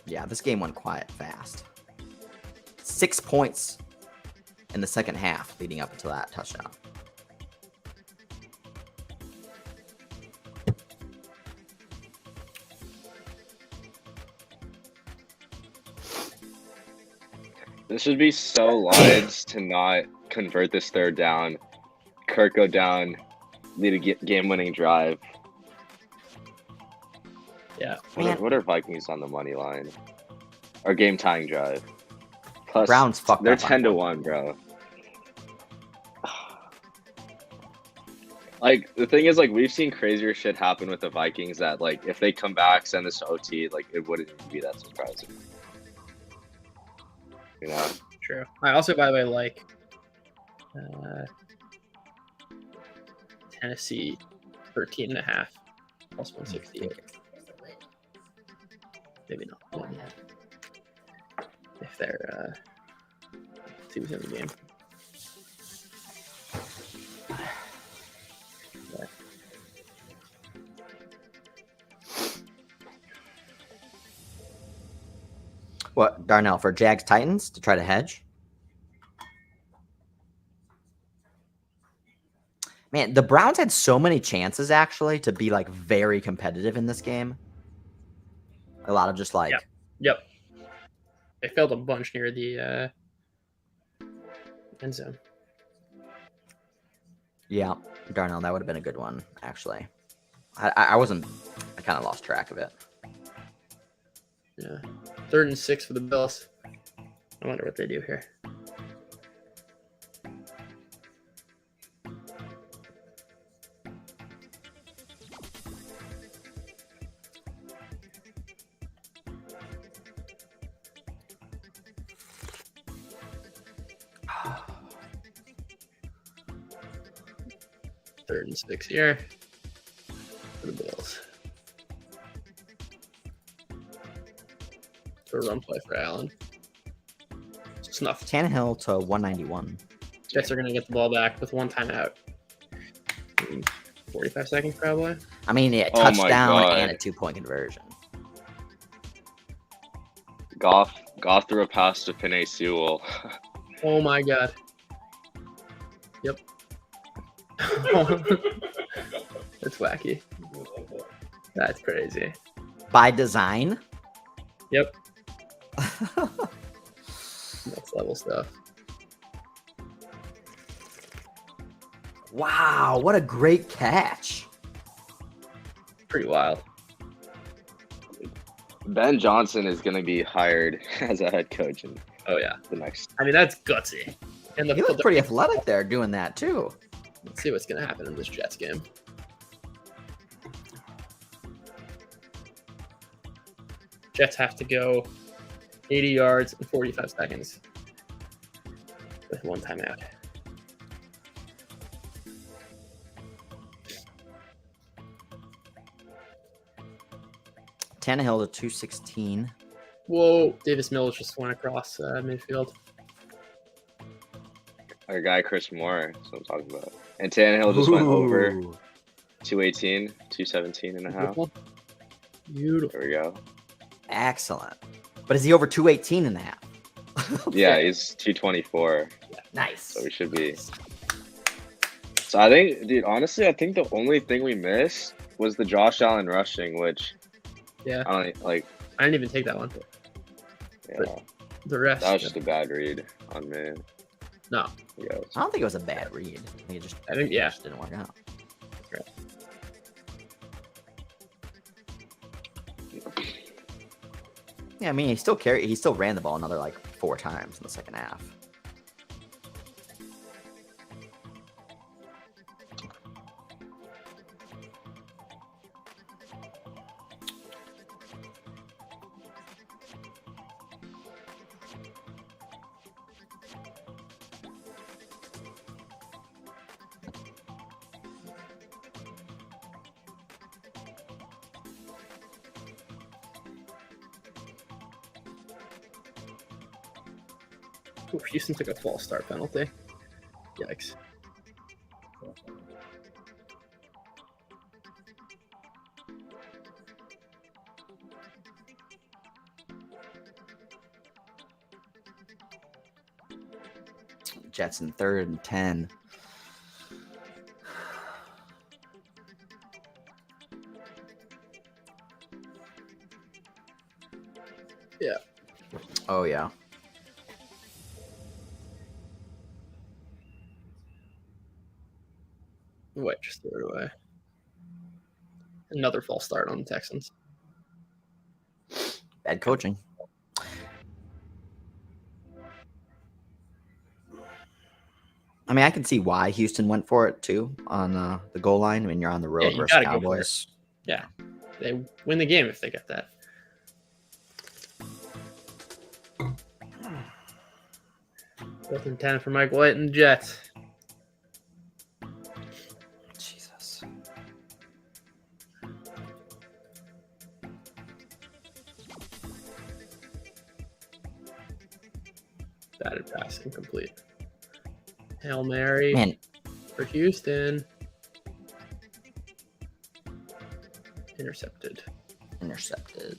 Yeah, this game went quiet fast. 6 points in the second half leading up until that touchdown. This would be so Lions to not convert this 3rd down. Kirk go down, lead a game-winning drive. Yeah. What are Vikings on the money line? Or game-tying drive. Plus, Browns fucked they're up on 10-1, bro. Like, the thing is, like, we've seen crazier shit happen with the Vikings that, like, if they come back, send this to OT, like, it wouldn't even be that surprising. You know? True. I also, by the way, like Tennessee 13.5 plus 168. Maybe not. If they're see who's in the game. Yeah. What, Darnell, for Jags Titans to try to hedge? Man, the Browns had so many chances actually to be like very competitive in this game. A lot of just like Yep. They failed a bunch near the end zone. Yeah, Darnell, that would have been a good one, actually. I wasn't. I kind of lost track of it. Yeah. 3rd and 6 for the Bills. I wonder what they do here. Third and 6 here for the Bills. For a run play for Allen. Snuffed. Tannehill to 191. Jets are going to get the ball back with 1 timeout. 45 seconds probably. I mean, yeah, Oh my touchdown God. and a 2-point conversion. Goff threw a pass to Penei Sewell. Oh my God. Yep. That's wacky. That's crazy. By design. Yep. Next level stuff. Wow, what a great catch. Pretty wild. Ben Johnson is going to be hired as a head coach in Oh yeah. the next. I mean, that's gutsy. And He looked pretty athletic there doing that, too. Let's see what's going to happen in this Jets game. Jets have to go 80 yards in 45 seconds with 1 timeout. Tannehill to 216. Whoa, Davis Mills just went across midfield. Our guy Chris Moore, that's what I'm talking about. And Tannehill just went over Ooh. 218, 217 and a half. Beautiful. Beautiful. There we go. Excellent. But is he over 218 and a half? Yeah, he's 224, Nice. so we should be. So I think, dude, honestly, I think the only thing we missed was the Josh Allen rushing, which Yeah, I don't like. I didn't even take that one. Yeah, The rest. that was just a bad read on me. No. Yeah, I don't think it was a bad read. I think I think, yeah. it just didn't work out. Yeah, I mean, he still ran the ball another like 4 times in the second half. Ooh, Houston took a false start penalty. Yikes. Jets in 3rd and 10. Yeah. Oh, yeah. Wait, just threw it away. Another false start on the Texans. Bad coaching. I mean, I can see why Houston went for it, too, on the goal line. I mean, you're on the road you versus gotta go for it. Cowboys. Yeah. They win the game if they get that. Fourth and 10 for Mike White and the Jets. Jesus. Batted pass incomplete. Hail Mary Man, for Houston. Intercepted. intercepted.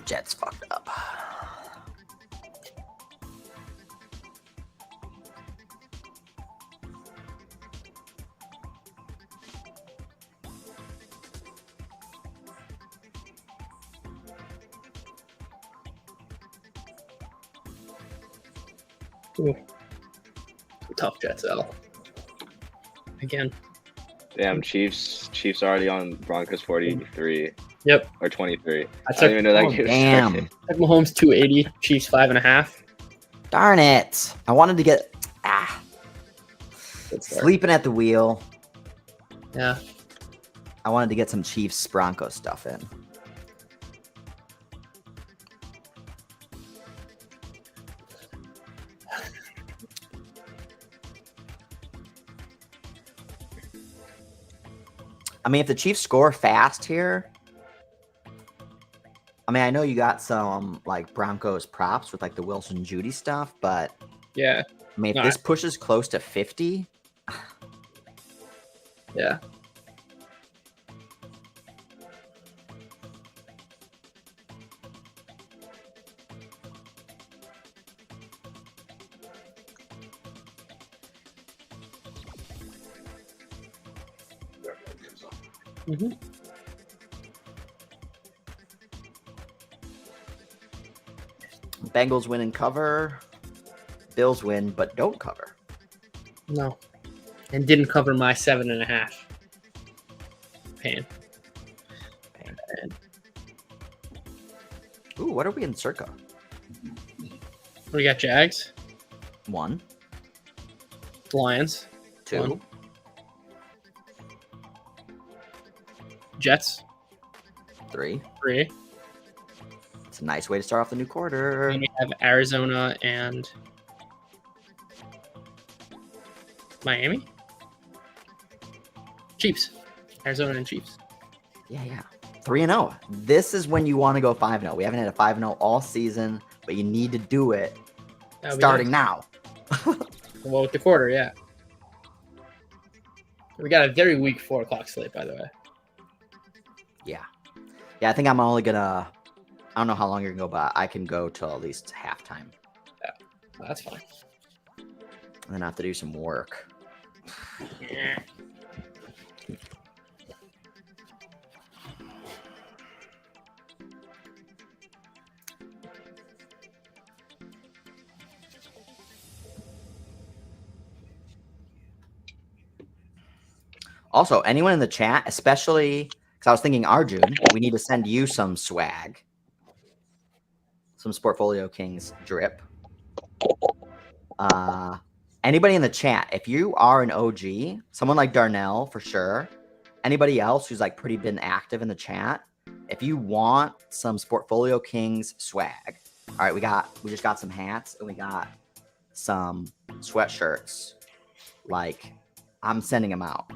Jets fucked up. Ooh. Tough Jets L. Again. Damn, Chiefs already on Broncos 43. Yep. Or 23. I I took, didn't even know that Oh, game damn. started. took Mahomes 280, Chiefs 5.5. Darn it. I wanted to get Good start. sleeping at the wheel. Yeah. I wanted to get some Chiefs Broncos stuff in. I mean, if the Chiefs score fast here, I mean, I know you got some like Broncos props with like the Wilson Judy stuff, but Yeah. I mean, if No, this pushes close to 50, Yeah. Mm-hmm. Bengals win and cover. Bills win, but don't cover. No. And didn't cover my 7.5. Pain. Ooh, what are we in circa? We got Jags, 1, Lions, 2, One. Jets, 3. 3. It's a nice way to start off the new quarter. And we have Arizona and Miami. Chiefs. Arizona and Chiefs. Yeah. 3-0. This is when you want to go 5-0. We haven't had a 5-0 all season, but you need to do it That would be starting nice. now. Well, with the quarter, yeah. We got a very weak 4 o'clock slate, by the way. Yeah, I think I'm only gonna. I don't know how long you're gonna go, but I can go till at least halftime, That's fine. and then I have to do some work. Yeah. Also, anyone in the chat, especially because I was thinking Arjun, we need to send you some swag, some Sportfolio Kings drip. Anybody in the chat, if you are an OG, someone like Darnell for sure, anybody else who's like pretty been active in the chat, if you want some Sportfolio Kings swag, all right, we just got some hats and we got some sweatshirts. Like, I'm sending them out.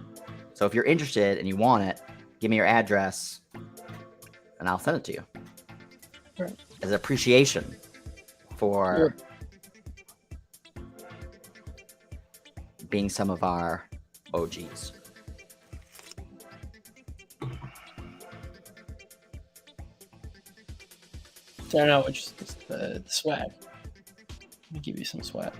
So if you're interested and you want it, give me your address and I'll send it to you. Right. As appreciation for being some of our OGs. So I don't know, which is the swag. Let me give you some swag.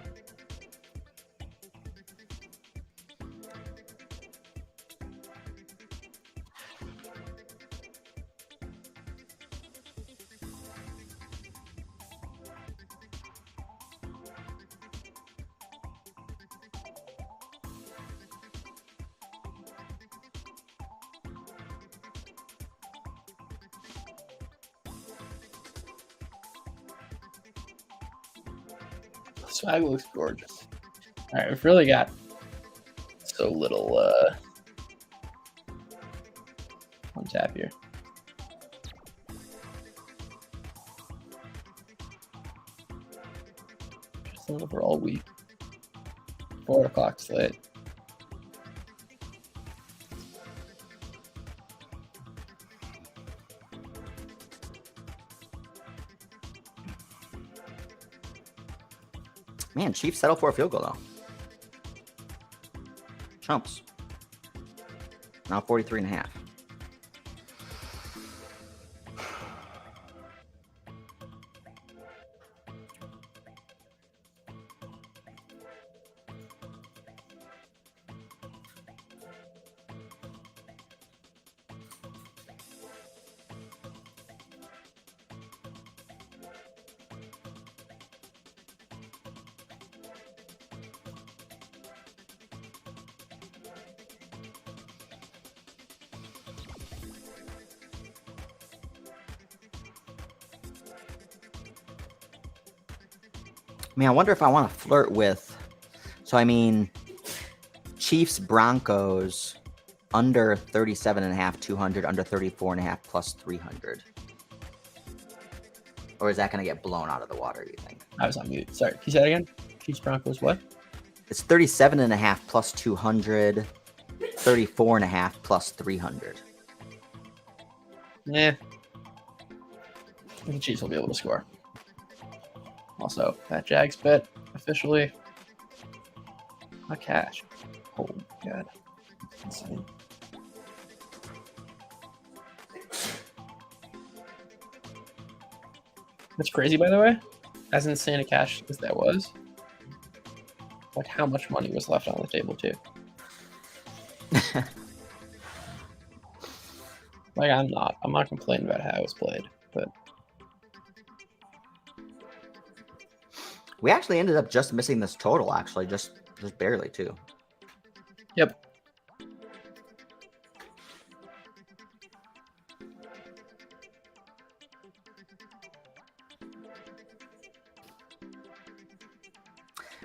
Swag looks gorgeous. All right, we've really got so little on tap here. Just an overall week. 4 o'clock slate. Man, Chiefs settle for a field goal, though. Chumps. Now 43.5. mean, I wonder if I want to flirt with. So I mean, Chiefs Broncos under 37.5 200, under 34.5 plus 300. Or is that going to get blown out of the water? You think? I was on mute. Sorry. Can you say that again? Chiefs Broncos what? It's 37.5 plus 200, 34.5 plus 300. Yeah. The Chiefs will be able to score. Also, that Jags bet officially a cash. Oh my god. That's insane. That's crazy, by the way. As insane a cash as that was. Like how much money was left on the table too. Like I'm not complaining about how it was played, but We actually ended up just missing this total, actually, just barely too. yep.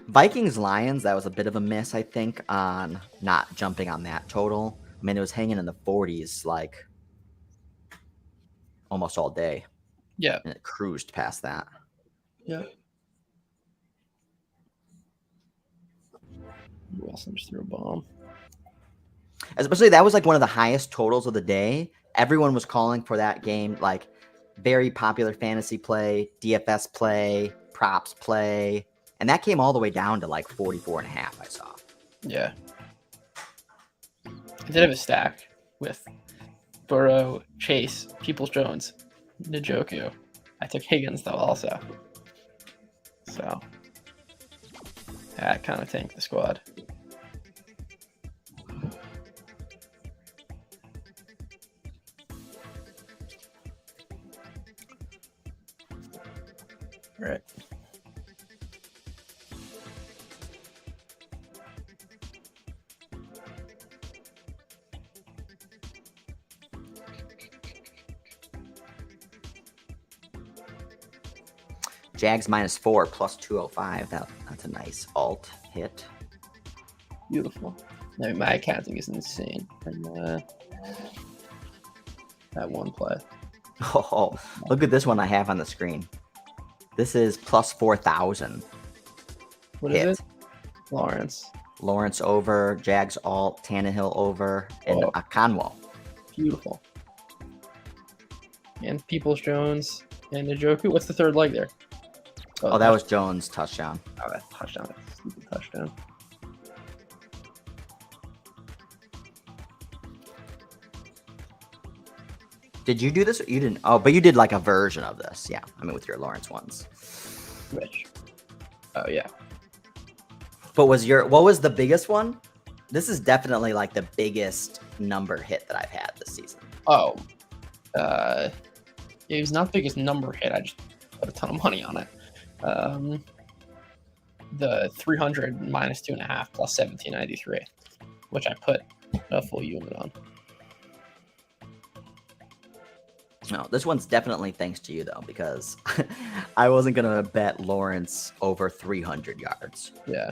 Vikings Lions, that was a bit of a miss, I think, on not jumping on that total. I mean, it was hanging in the 40s like almost all day, Yeah. and it cruised past that. Yeah. Wilson just threw a bomb. Especially that was like one of the highest totals of the day. Everyone was calling for that game, like very popular fantasy play, DFS play, props play. And that came all the way down to like 44.5, I saw. Yeah. I did have a stack with Burrow, Chase, Peoples-Jones, Njoku. I took Higgins though also. So that kind of tanked the squad. All right. Jags -4 plus 205. That's a nice alt hit. Beautiful. No, my accounting is insane. And that one play. Oh, look at this one I have on the screen. This is plus 4,000. What hit. is it? Lawrence. Lawrence over, Jags alt, Tannehill over, and Oh. Akanwo. Beautiful. And Peoples-Jones and Njoku. What's the third leg there? Oh, that was Jones' touchdown. Oh, that touchdown. That stupid touchdown. Did you do this? You didn't. Oh, but you did like a version of this. Yeah. I mean, with your Lawrence ones. Which? Oh, yeah. But what was the biggest one? This is definitely like the biggest number hit that I've had this season. Oh. It was not the biggest number hit. I just put a ton of money on it. The 300 minus 2.5 plus 1793, which I put a full unit on. No, this one's definitely thanks to you though, because I wasn't gonna bet Lawrence over 300 yards. Yeah.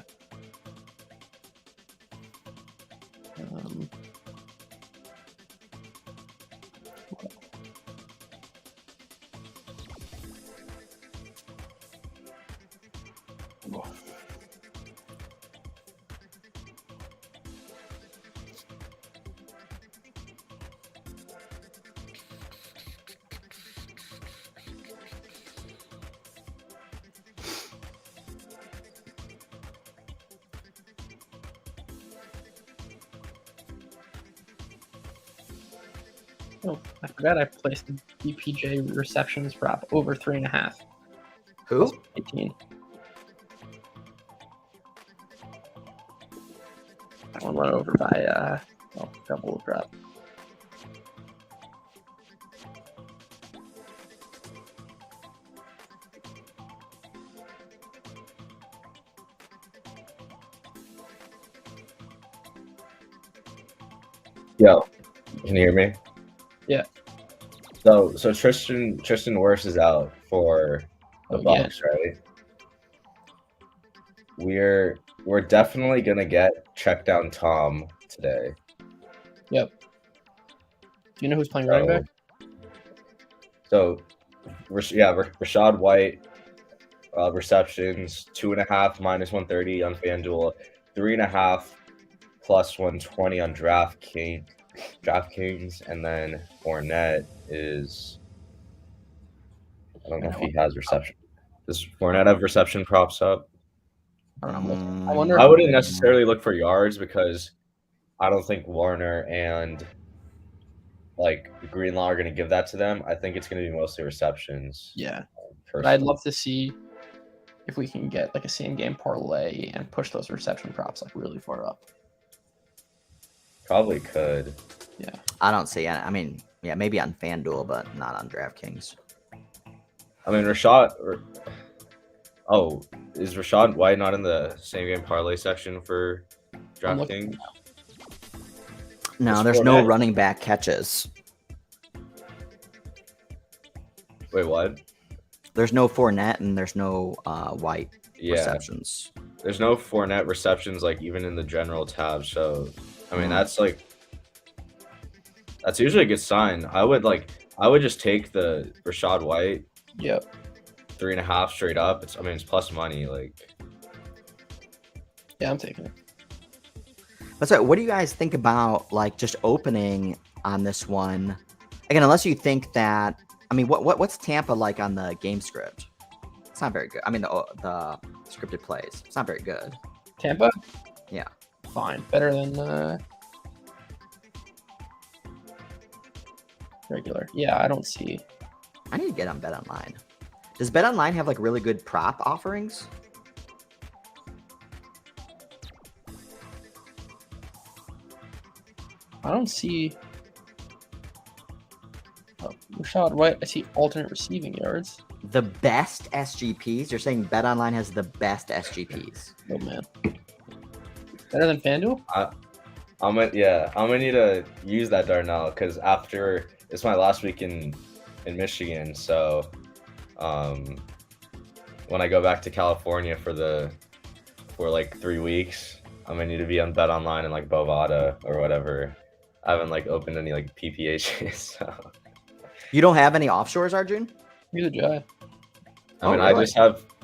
Oh, I forgot I placed the DPJ receptions prop over 3.5. Who? 18. That one went over by double the prop. Yo, can you hear me? Yeah. So Tristan Wirfs is out for the Oh, yeah. Bucks, right? we're definitely gonna get check down Tom today. Yep. Do you know who's playing running back? So, Rashad White receptions 2.5 minus 130 on FanDuel, 3.5 plus 120 on DraftKings, and then Fournette is, I don't know if he has reception. Does Fournette have reception props up? I don't know. I wonder. I wouldn't necessarily look for yards because I don't think Warner and like Greenlaw are going to give that to them. I think it's going to be mostly receptions. Yeah. But personally. I'd love to see if we can get like a same game parlay and push those reception props like really far up. Probably could. Yeah. I don't see it. I mean, yeah, maybe on FanDuel, but not on DraftKings. I mean, is Rashad White not in the same game parlay section for I'm looking DraftKings? No, It's there's no Fournette. running back catches. Wait, what? There's no Fournette and there's no White Yeah, receptions. there's no Fournette receptions like even in the general tab. So, I mean, that's usually a good sign. I would just take the Rashad White Yep. 3.5 straight up. It's plus money. Like, Yeah, I'm taking it. But so, what do you guys think about like just opening on this one? Again, unless you think that, I mean, what's Tampa like on the game script? It's not very good. I mean, the scripted plays. It's not very good. Tampa? Yeah. Fine. Better than regular. Yeah, I don't see. I need to get on Bet Online. Does Bet Online have like really good prop offerings? I don't see. Oh, Rashad White. I see alternate receiving yards. The best SGPs? You're saying Bet Online has the best SGPs? Oh man. Better than FanDuel? I'm gonna need to use that Darnell because after it's my last week in Michigan, so when I go back to California for like 3 weeks, I'm gonna need to be on Bet Online and like Bovada or whatever. I haven't like opened any like PPHs, so You don't have any offshores, Arjun? Neither do I. I mean really?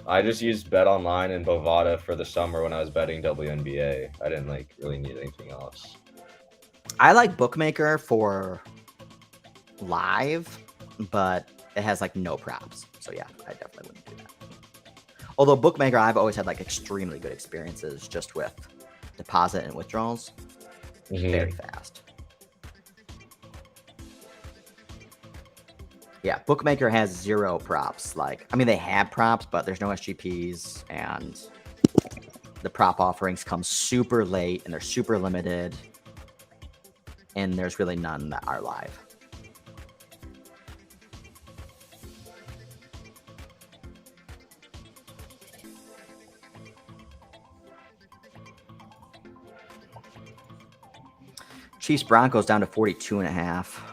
I just used Bet Online and Bovada for the summer when I was betting WNBA. I didn't like really need anything else. I like Bookmaker for live, but it has like no props. So yeah, I definitely wouldn't do that. Although Bookmaker, I've always had like extremely good experiences just with deposit and withdrawals. Very fast. Yeah, Bookmaker has zero props. Like, I mean, they have props, but there's no SGPs, and the prop offerings come super late, and they're super limited, and there's really none that are live. Chiefs Broncos down to 42.5.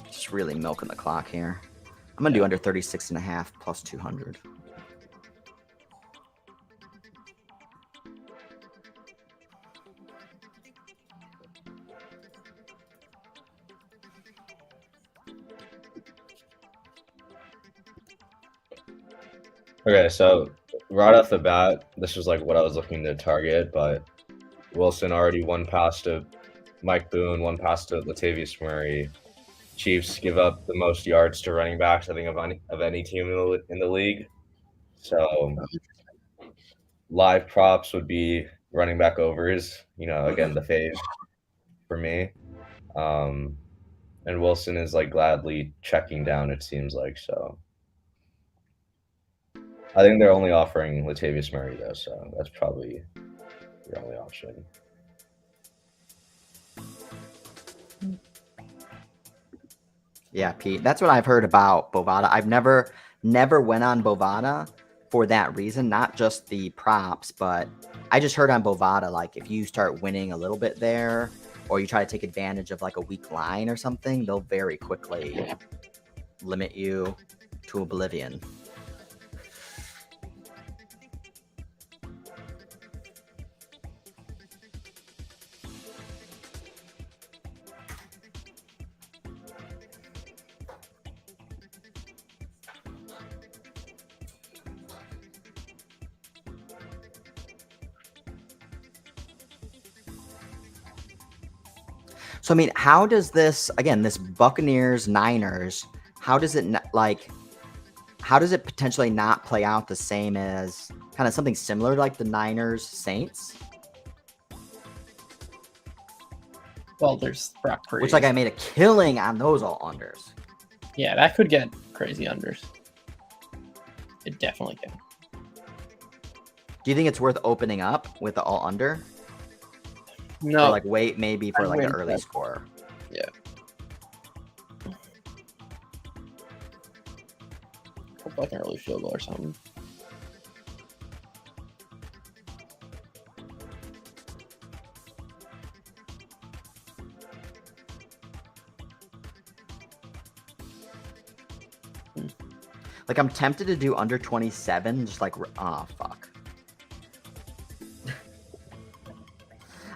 Just really milking the clock here. I'm gonna do under 36.5 plus 200. Okay, so right off the bat, this was like what I was looking to target, but Wilson already one pass to Mike Boone, one pass to Latavius Murray. Chiefs give up the most yards to running backs, I think, of any team in the league. So live props would be running back overs, again, the fave for me. And Wilson is like gladly checking down, it seems like, so. I think they're only offering Latavius Murray, though, so that's probably your only option. Yeah, Pete. That's what I've heard about Bovada. I've never never went on Bovada for that reason, not just the props, but I just heard on Bovada, like if you start winning a little bit there, or you try to take advantage of like a weak line or something, they'll very quickly limit you to oblivion. So, I mean, how does this, again, this Buccaneers Niners, how does it how does it potentially not play out the same as kind of something similar to like the Niners Saints? Well, there's Brock Purdy. Which, like, I made a killing on those all unders. Yeah, that could get crazy unders. It definitely can. Do you think it's worth opening up with the all under? No. Or like wait maybe for I'd like an wait early for- score. Yeah. Hope like an early field goal or something. Like I'm tempted to do under 27, just like oh fuck.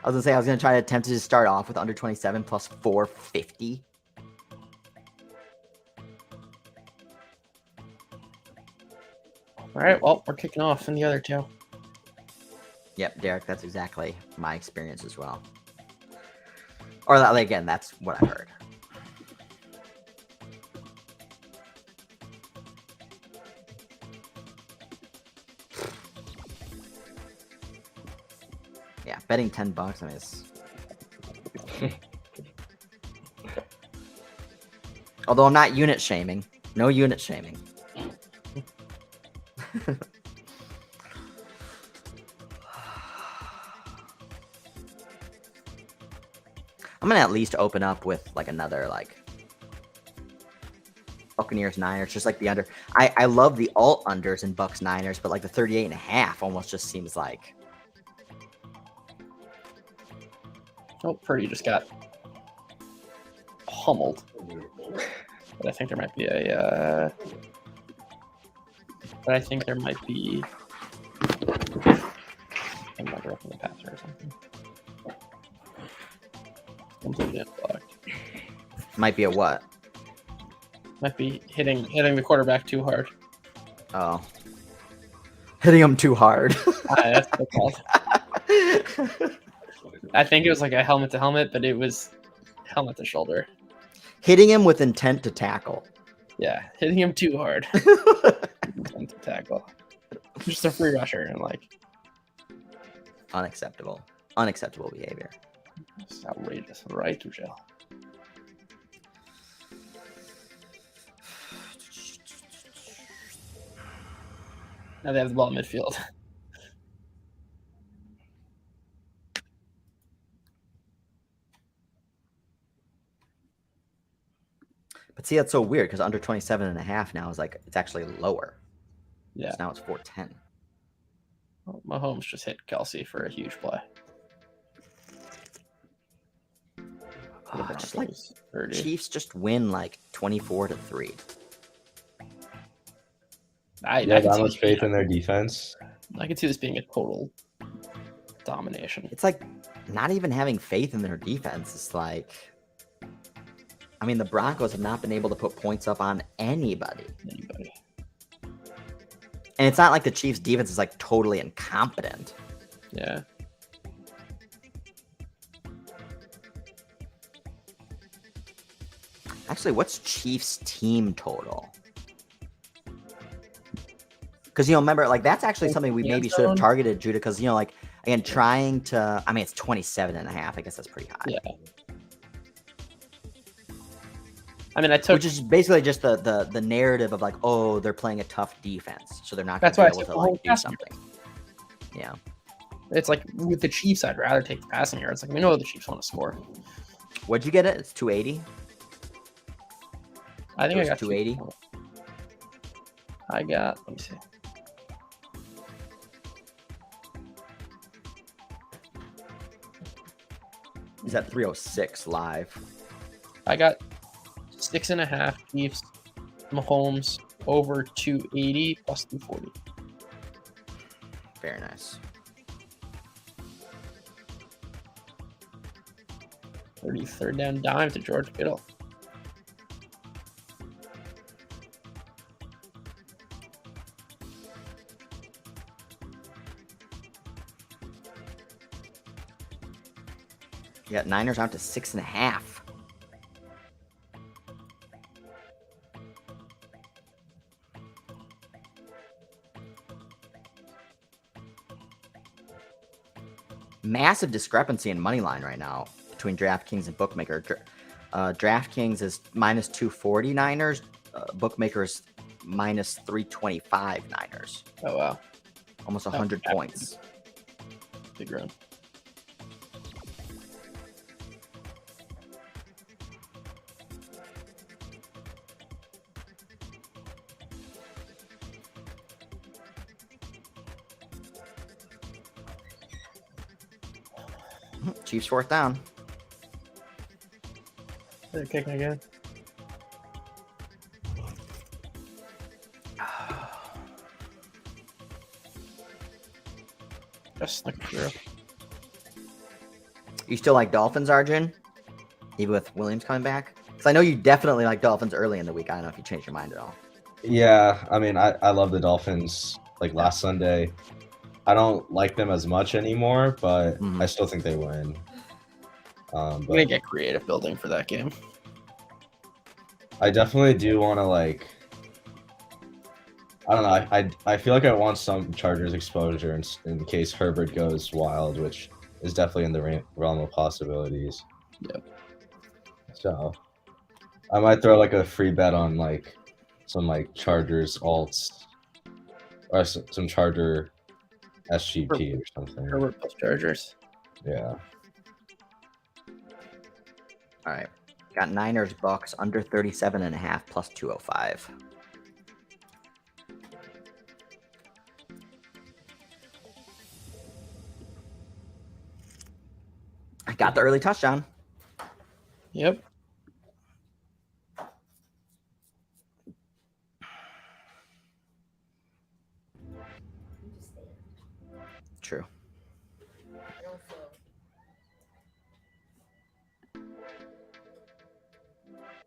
I was gonna say I was gonna try to attempt to just start off with under 27 plus 450. All right, well, we're kicking off in the other two. Yep, Derek, that's exactly my experience as well. Or that, again, that's what I heard. Yeah, betting $10. I mean, it's... Although I'm not unit shaming. No unit shaming. I'm gonna at least open up with like another like Buccaneers Niners, just like the under. I love the alt unders in Bucks Niners, but like the 38.5 almost just seems like Oh, Purdy just got pummeled. But I think there might be a. But I think there might be. I'm not directing the passer or something. Completely unblocked. might be a what? Might be hitting the quarterback too hard. Oh, hitting him too hard. That's what it's called. I think it was like a helmet to helmet, but it was helmet to shoulder. Hitting him with intent to tackle. Yeah, hitting him too hard. Intent to tackle. Just a free rusher and like Unacceptable. Unacceptable behavior. it's outrageous, right, Tuchel? Now they have the ball in midfield. But see, that's so weird because under 27.5 now is like it's actually lower. Yeah, So now it's 410. well, Mahomes just hit Kelsey for a huge play. Oh, just like Broncos, Purdy. Chiefs just win like 24-3. I You have can that see much this faith being in their defense? I could see this being a total domination. It's like not even having faith in their defense. It's like, I mean, the Broncos have not been able to put points up on anybody. Anybody? And it's not like the Chiefs' defense is like totally incompetent. Yeah. Actually, what's Chiefs' team total? Because, remember, like, that's actually something we maybe should have targeted, Judah, because, like, again, trying to, I mean, it's 27.5. I guess that's pretty high. Yeah. I mean, I took. Which is basically just the narrative of, like, oh, they're playing a tough defense, so they're not going That's to why I be able took to, the like, whole do passing something. Yeah. It's like with the Chiefs, I'd rather take the passing yards. Like we know the Chiefs want to score. What'd you get it? It's 280? I think It I was got 280? I got, let me see. He's at 306 live. I got 6.5 Chiefs. Mahomes over 280 plus 240. Very nice. 33rd down dime to George Kittle. Yeah, Niners out to 6.5. Massive discrepancy in money line right now between DraftKings and Bookmaker. DraftKings is minus 240 Niners. Bookmaker is minus 325 Niners. Oh, wow. Almost 100 points. Big run. Chiefs 4th down. They're kicking again. Just looking through. You still like Dolphins, Arjun? Even with Williams coming back? Because I know you definitely like Dolphins early in the week. I don't know if you changed your mind at all. Yeah, I mean, I love the Dolphins. Like last Sunday, I don't like them as much anymore, but I still think they win. I'm gonna get creative building for that game. I definitely do want to like. I don't know. I feel like I want some Chargers exposure in case Herbert goes wild, which is definitely in the realm of possibilities. Yep. So I might throw like a free bet on like some like Chargers alts or some Charger SGP or something. Herbert plus Chargers. Yeah. All right. Got Niners Bucks under 37.5 plus 205. I got the early touchdown. Yep. True.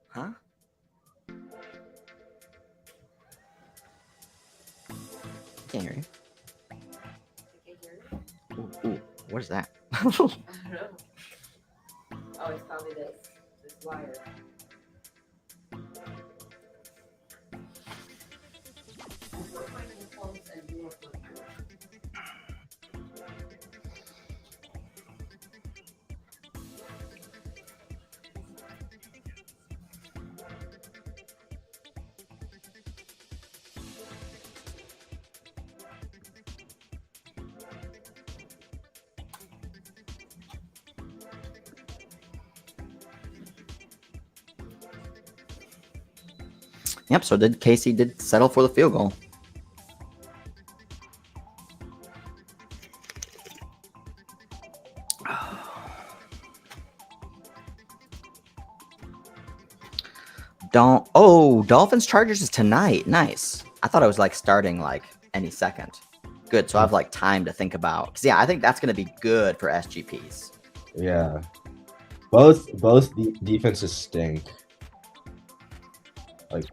Huh? Can't hear you. Ooh, what is that? I don't know. Oh, it's probably this wire. Yep, so Casey did settle for the field goal. Dolphins Chargers is tonight. Nice. I thought it was like starting like any second. Good. So I have like time to think about. Cause yeah, I think that's gonna be good for SGPs. Yeah. Both defenses stink. Like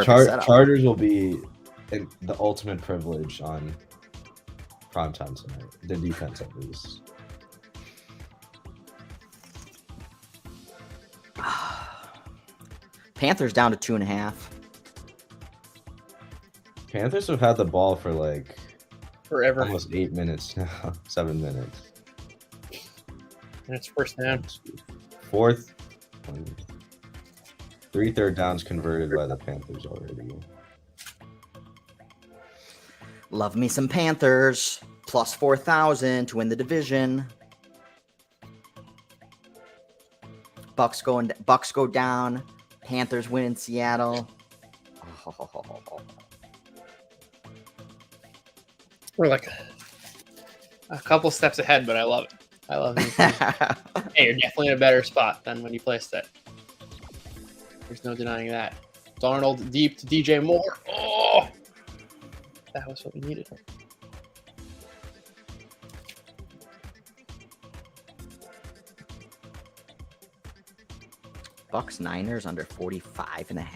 Chargers will be the ultimate privilege on primetime tonight. The defense at least. Panthers down to 2.5. Panthers have had the ball for like Forever. almost 8 minutes now. 7 minutes. And it's first down. Fourth. 3 third downs converted by the Panthers already. Love me some Panthers. Plus 4,000 to win the division. Bucks go down. Panthers win in Seattle. We're like a couple steps ahead, but I love it. I love it. Hey, you're definitely in a better spot than when you placed it. There's no denying that. Darnold deep to DJ Moore. Oh, that was what we needed. Bucks Niners under 45.5.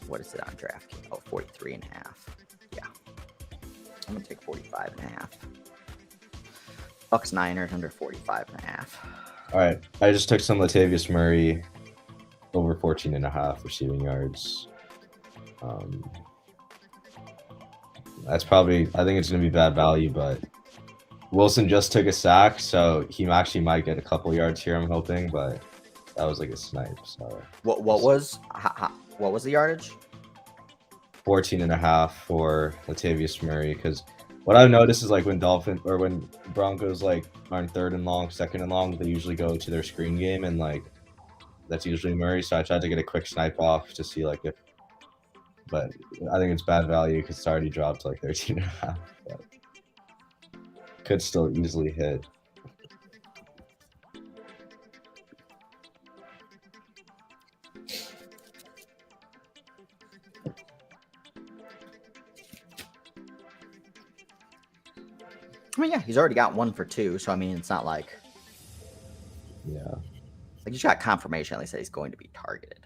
What is it on DraftKings? Oh, 43.5. Yeah. I'm going to take 45.5. Bucks Niners under 45.5. All right. I just took some Latavius Murray over 14.5 receiving yards. That's probably, I think it's going to be bad value, but Wilson just took a sack, so he actually might get a couple yards here, I'm hoping, but that was like a snipe. So What was the yardage? 14.5 for Latavius Murray, because what I've noticed is like when Broncos like are in 3rd and long, 2nd and long, they usually go to their screen game, and like that's usually Murray. So I tried to get a quick snipe off to see like if, but I think it's bad value because it's already dropped to like 13.5. But could still easily hit. I mean, yeah, he's already got 1 for 2, so I mean, it's not like Yeah. you just got confirmation at least that he's going to be targeted.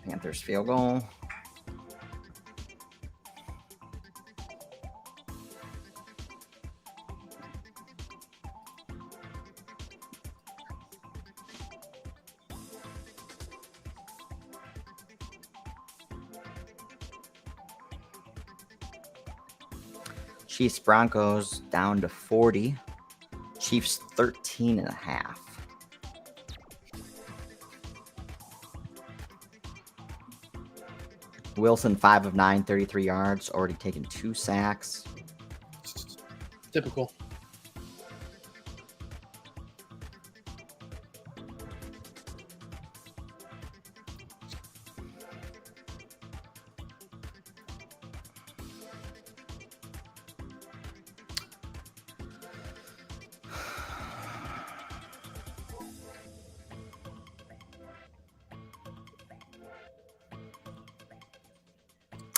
Panthers field goal. Chiefs Broncos down to 40. Chiefs 13.5. Wilson 5 of 9, 33 yards, already taken 2 sacks. Typical.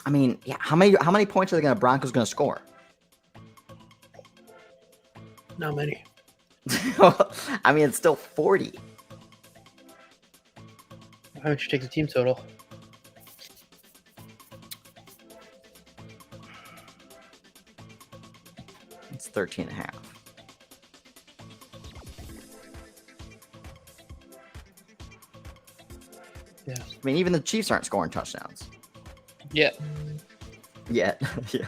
I mean, yeah, how many points are the Broncos going to score? Not many. I mean, it's still 40. How much you take the team total? It's 13.5. Yeah. I mean, even the Chiefs aren't scoring touchdowns Yeah. yet. Yeah.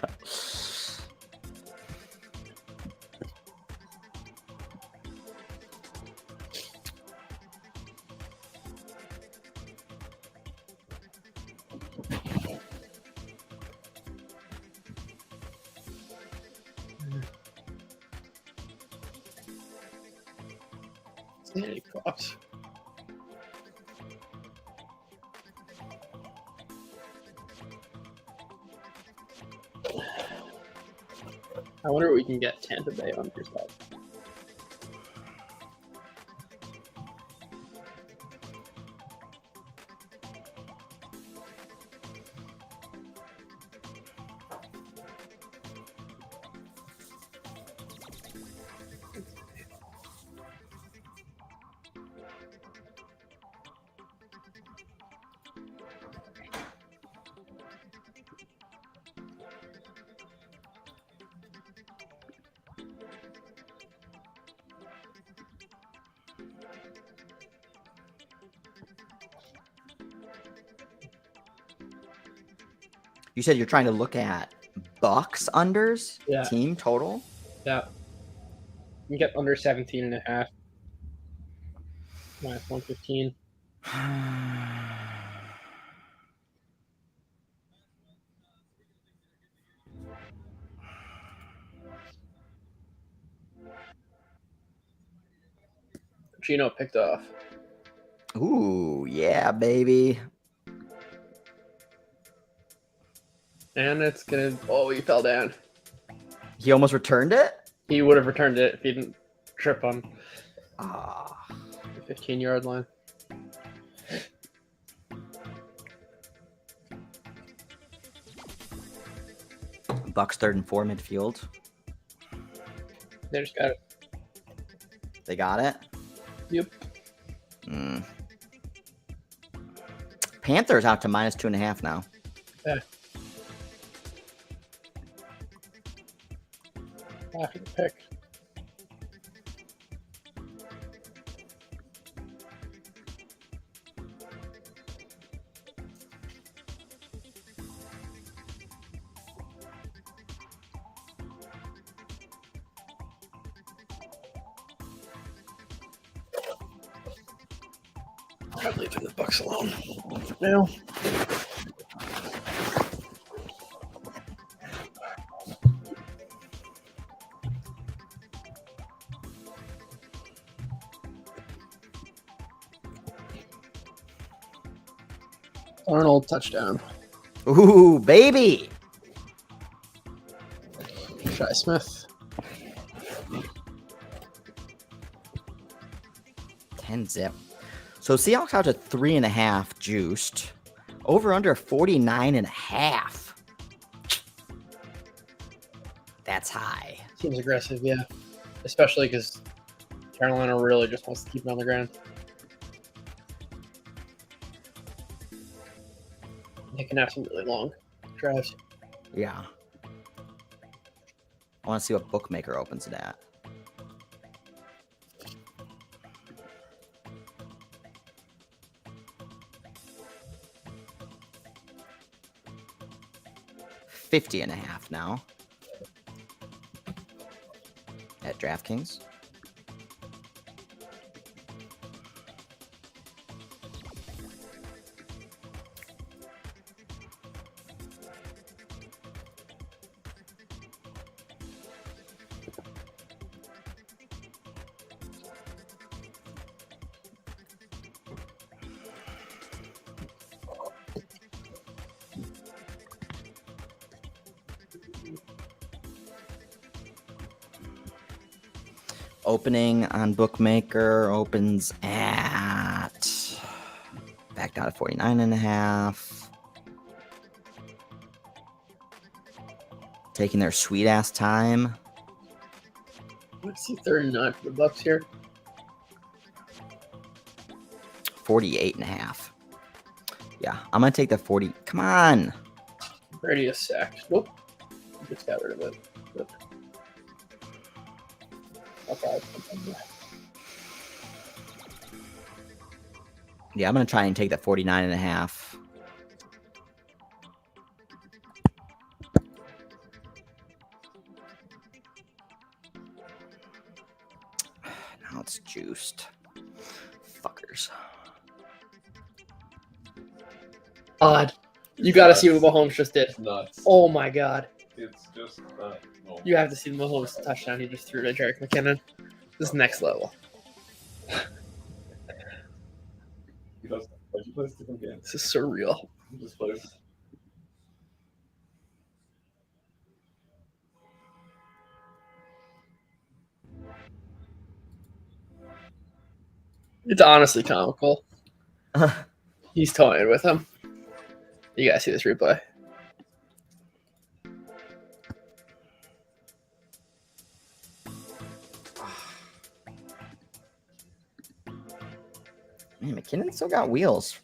Sanity props. I wonder what we can get Tampa Bay on your side. You said you're trying to look at Bucks unders Yeah. team total. Yeah. You can get under 17.5. Minus 115. Gino picked off. Ooh, yeah, baby. And it's gonna. Oh, he fell down. He almost returned it. He would have returned it if he didn't trip on Ah, the 15-yard line. Bucks 3rd and 4 midfield. They just got it. They got it. Yep. Panthers out to minus 2.5 now. Yeah. After the pick. I'm leaving the Bucks alone for now. Arnold touchdown. Ooh, baby. Shy Smith. 10 zip. So Seahawks out to 3.5 juiced. Over under 49.5. That's high. Seems aggressive, yeah. Especially because Carolina really just wants to keep it on the ground. They can have some really long drives. Yeah. I want to see what bookmaker opens it at. $50.5 now at DraftKings. Opening on bookmaker opens at back down to 49.5. Taking their sweet ass time. Let's see, 39 for the Bucks here. 48.5. Yeah, I'm gonna take the 40. Come on. Brady is sacked. Nope. Just got rid of it. But... Okay. Yeah, I'm gonna try and take that 49.5. Now it's juiced. Fuckers. Odd. You got to see what Mahomes just did. Nuts. Oh my god. It's just You have to see the Mahomes touchdown he just threw to Jerick McKinnon. This is next level. This is surreal. It's honestly comical. He's toying with him. You guys see this replay. Man, McKinnon still got wheels.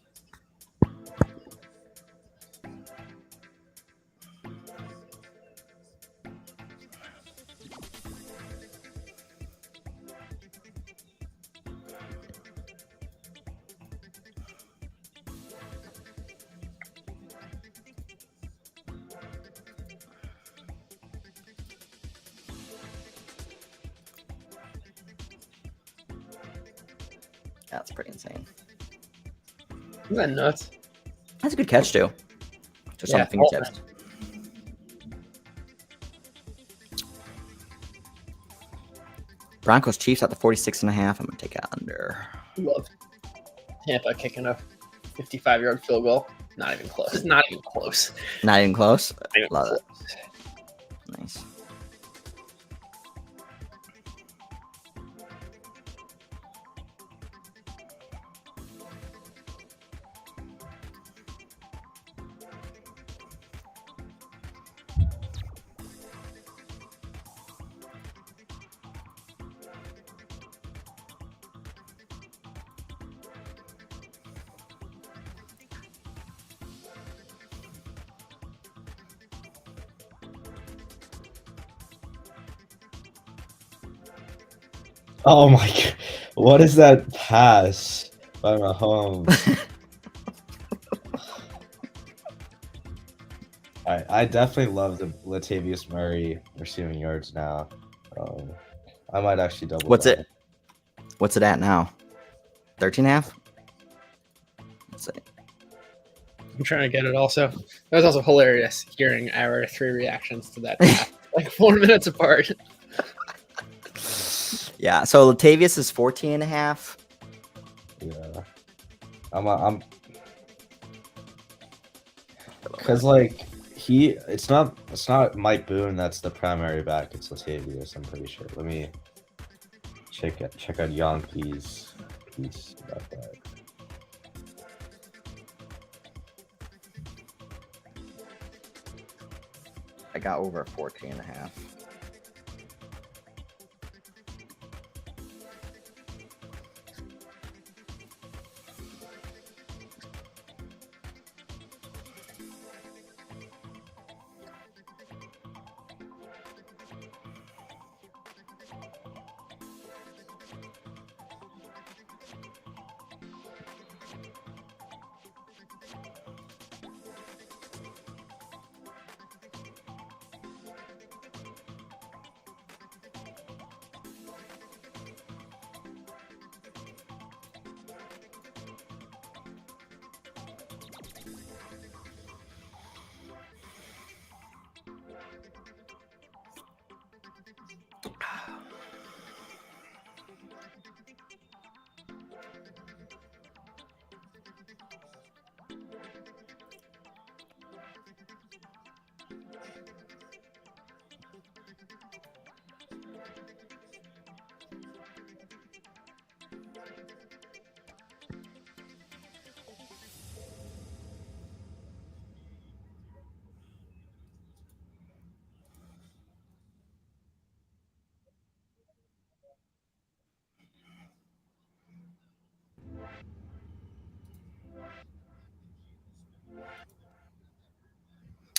That's pretty insane. Isn't that nuts? That's a good catch too. Just on Yeah, the fingertips. Broncos Chiefs at the 46.5. I'm gonna take it under. Love Tampa kicking a 55-yard field goal. Not even close. Not even close. Not even close. Not even Love close. it. Nice. Oh my god. What is that pass by Mahomes? I definitely love the Latavius Murray receiving yards now. I might actually double. What's down. it? What's it at now? 13.5. Let's see. I'm trying to get it also. That was also hilarious hearing our 3 reactions to that pass, like 4 minutes apart. Yeah. So Latavius is 14.5. Yeah. I'm because like it's not Mike Boone that's the primary back, it's Latavius, I'm pretty sure. Let me check out Yankees piece about that. I got over 14.5.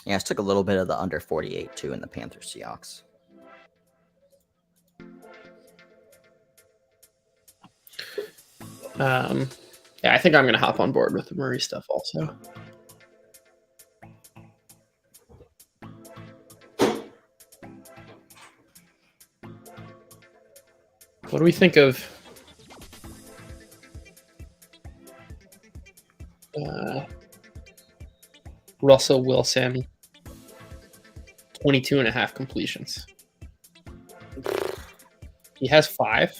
Yeah, it took a little bit of the under 48 too in the Panthers Seahawks. Yeah, I think I'm gonna hop on board with the Murray stuff also. What do we think of Russell Wilson? 22.5 completions. He has 5.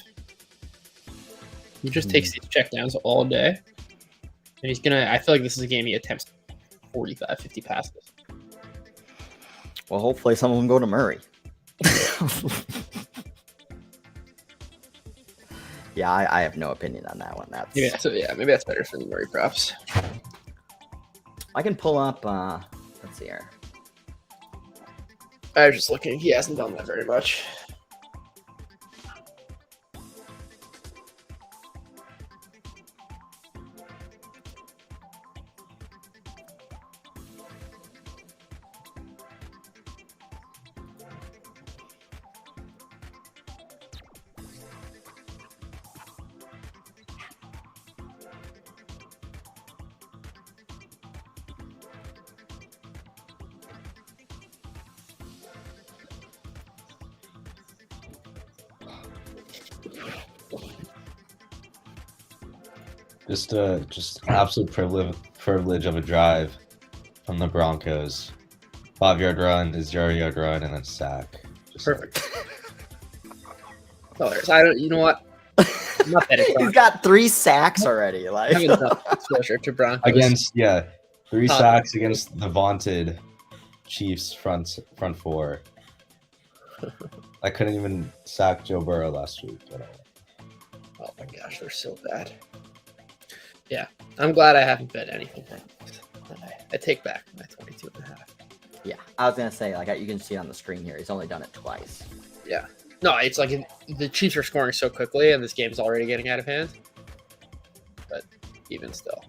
He just takes these checkdowns all day. And he's gonna, I feel like this is a game he attempts 45, 50 passes. Well, hopefully some of them go to Murray. Yeah, I have no opinion on that one. That's Yeah, so yeah, maybe that's better for the Murray props. I can pull up. Let's see here. I was just looking. He hasn't done that very much. Just absolute privilege of a drive from the Broncos. 5-yard run, a 0-yard run, and then sack. Just Perfect. Oh, I don't. You know what? I'm not betting He's Broncos. got 3 sacks already. I Like haven't enough exposure to Broncos. against 3 Huh. sacks against the vaunted Chiefs front 4. I couldn't even sack Joe Burrow last week at all. Oh my gosh, they're so bad. Yeah, I'm glad I haven't bet anything. I take back my 22.5. yeah, I was gonna say like you can see it on the screen here. He's only done it twice. Yeah. No, it's like the Chiefs are scoring so quickly, and this game's already getting out of hand. But even still,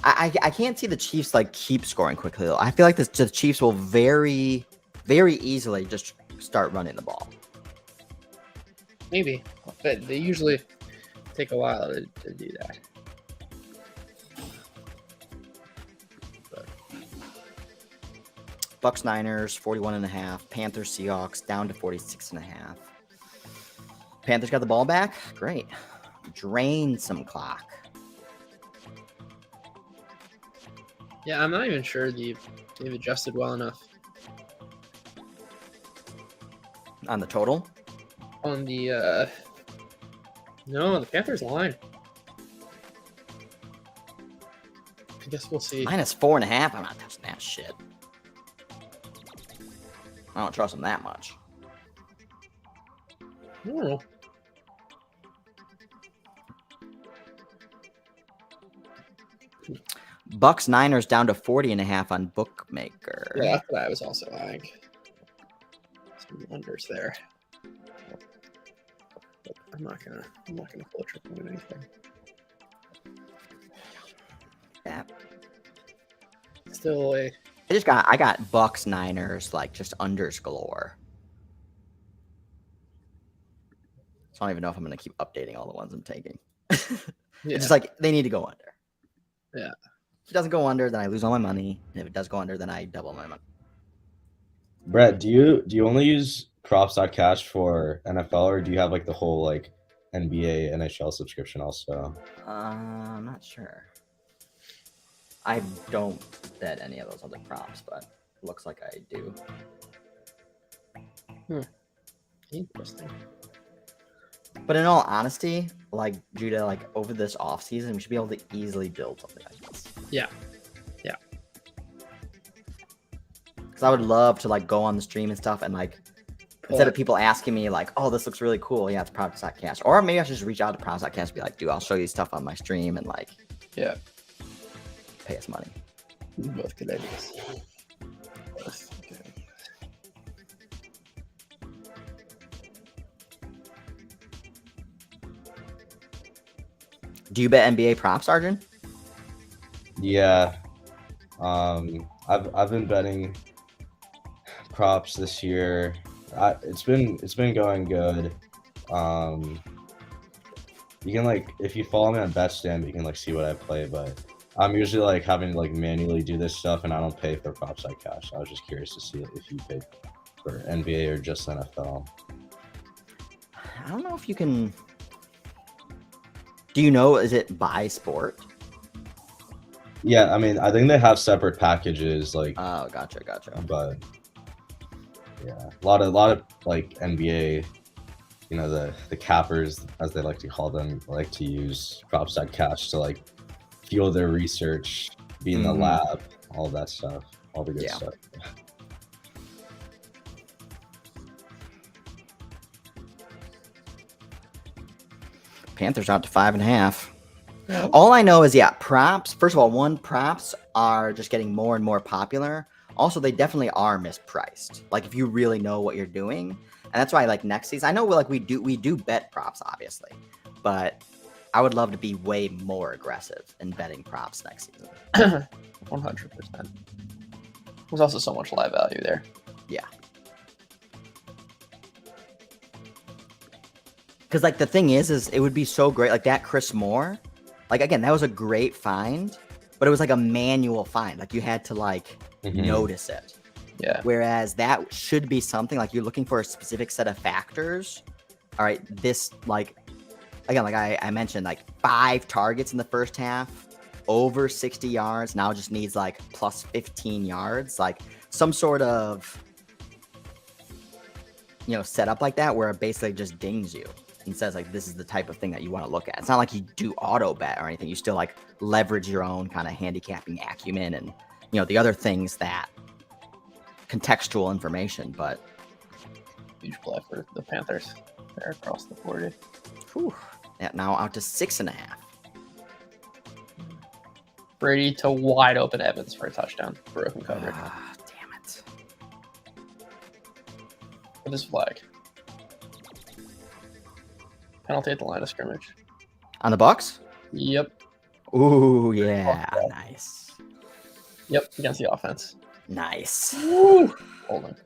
I can't see the Chiefs like keep scoring quickly though. I feel like the Chiefs will very, very easily just start running the ball. maybe, but they usually take a while to do that. Bucks Niners 41.5. Panthers Seahawks down to 46.5. Panthers got the ball back. Great. Drain some clock. Yeah, I'm not even sure they've adjusted well enough On the total. on the the Panthers line. I guess we'll see. -4.5. I'm not touching that shit. I don't trust them that much. I don't know. Bucks Niners down to 40.5 on Bookmaker. Yeah, that's what I was also eyeing. Some unders there. But I'm not gonna full triple win anything. Yeah. Still I got Bucks Niners like just unders galore. So I don't even know if I'm gonna keep updating all the ones I'm taking. yeah. It's just like they need to go under. Yeah. If it doesn't go under, then I lose all my money. And if it does go under, then I double my money. Brett, do you only use props.cash for NFL, or do you have like the whole like NBA, NHL subscription also? I'm not sure. I don't bet any of those other props, but it looks like I do. Interesting. But in all honesty, like Judah, like over this off season, we should be able to easily build something like this. Yeah. Because I would love to like go on the stream and stuff, and like instead of people asking me like, "Oh, this looks really cool," yeah, it's props.cash, or maybe I should just reach out to props.cash and be like, "Dude, I'll show you stuff on my stream and like, Yeah. pay us money." Both good ideas. Do you bet NBA props, Arjun? Yeah. I've been betting props this year. It's been going good. You can like, if you follow me on Betstamp, you can like see what I play, but I'm usually like having to like manually do this stuff, and I don't pay for props.cash. I was just curious to see if you paid for NBA or just NFL. I don't know if you can. Do you know? Is it by sport? Yeah, I mean, I think they have separate packages, like, Oh, gotcha. but yeah, a lot of like NBA, you know, the cappers, as they like to call them, like to use props.cash to like fuel their research, be in the Mhm. lab, all that stuff, all the good Yeah. stuff. Panthers out to 5.5. All I know is, props. First of all, props are just getting more and more popular. Also, they definitely are mispriced. Like if you really know what you're doing, and that's why like next season, I know we do bet props obviously, but I would love to be way more aggressive in betting props next season. 100%. There's also so much live value there. Because like the thing is it would be so great. Like that Chris Moore, like again, that was a great find, but it was like a manual find. Like you had to like notice it. Yeah. Whereas that should be something like you're looking for a specific set of factors. All right, this like again, like I mentioned, like 5 targets in the first half, over 60 yards. Now just needs like plus 15 yards, like some sort of, setup like that where it basically just dings you and says like this is the type of thing that you want to look at. It's not like you do auto bet or anything. You still like leverage your own kind of handicapping acumen and the other things that contextual information. But Huge play for the Panthers. They're across the 40. whew, yeah, now out to 6.5. Brady to wide open Evans for a touchdown. Broken coverage. Damn it. With his flag. Penalty at the line of scrimmage. On the Bucks? Yep. Ooh, yeah. Nice. Yep. Against the offense. Nice. Woo! Holding.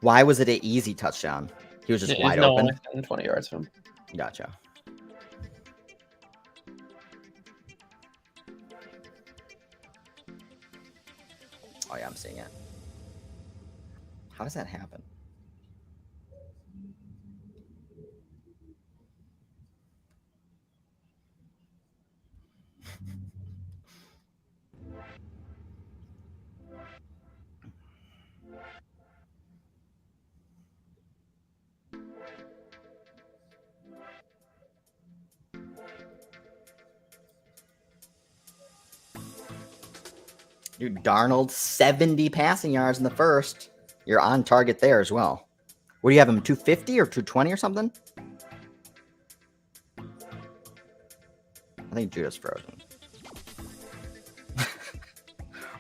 Why was it an easy touchdown? He was just wide no open. one within 20 yards from him. Gotcha. Oh yeah, I'm seeing it. How does that happen? Dude, Darnold, 70 passing yards in the first. You're on target there as well. What do you have him, 250 or 220 or something? I think Judah's frozen.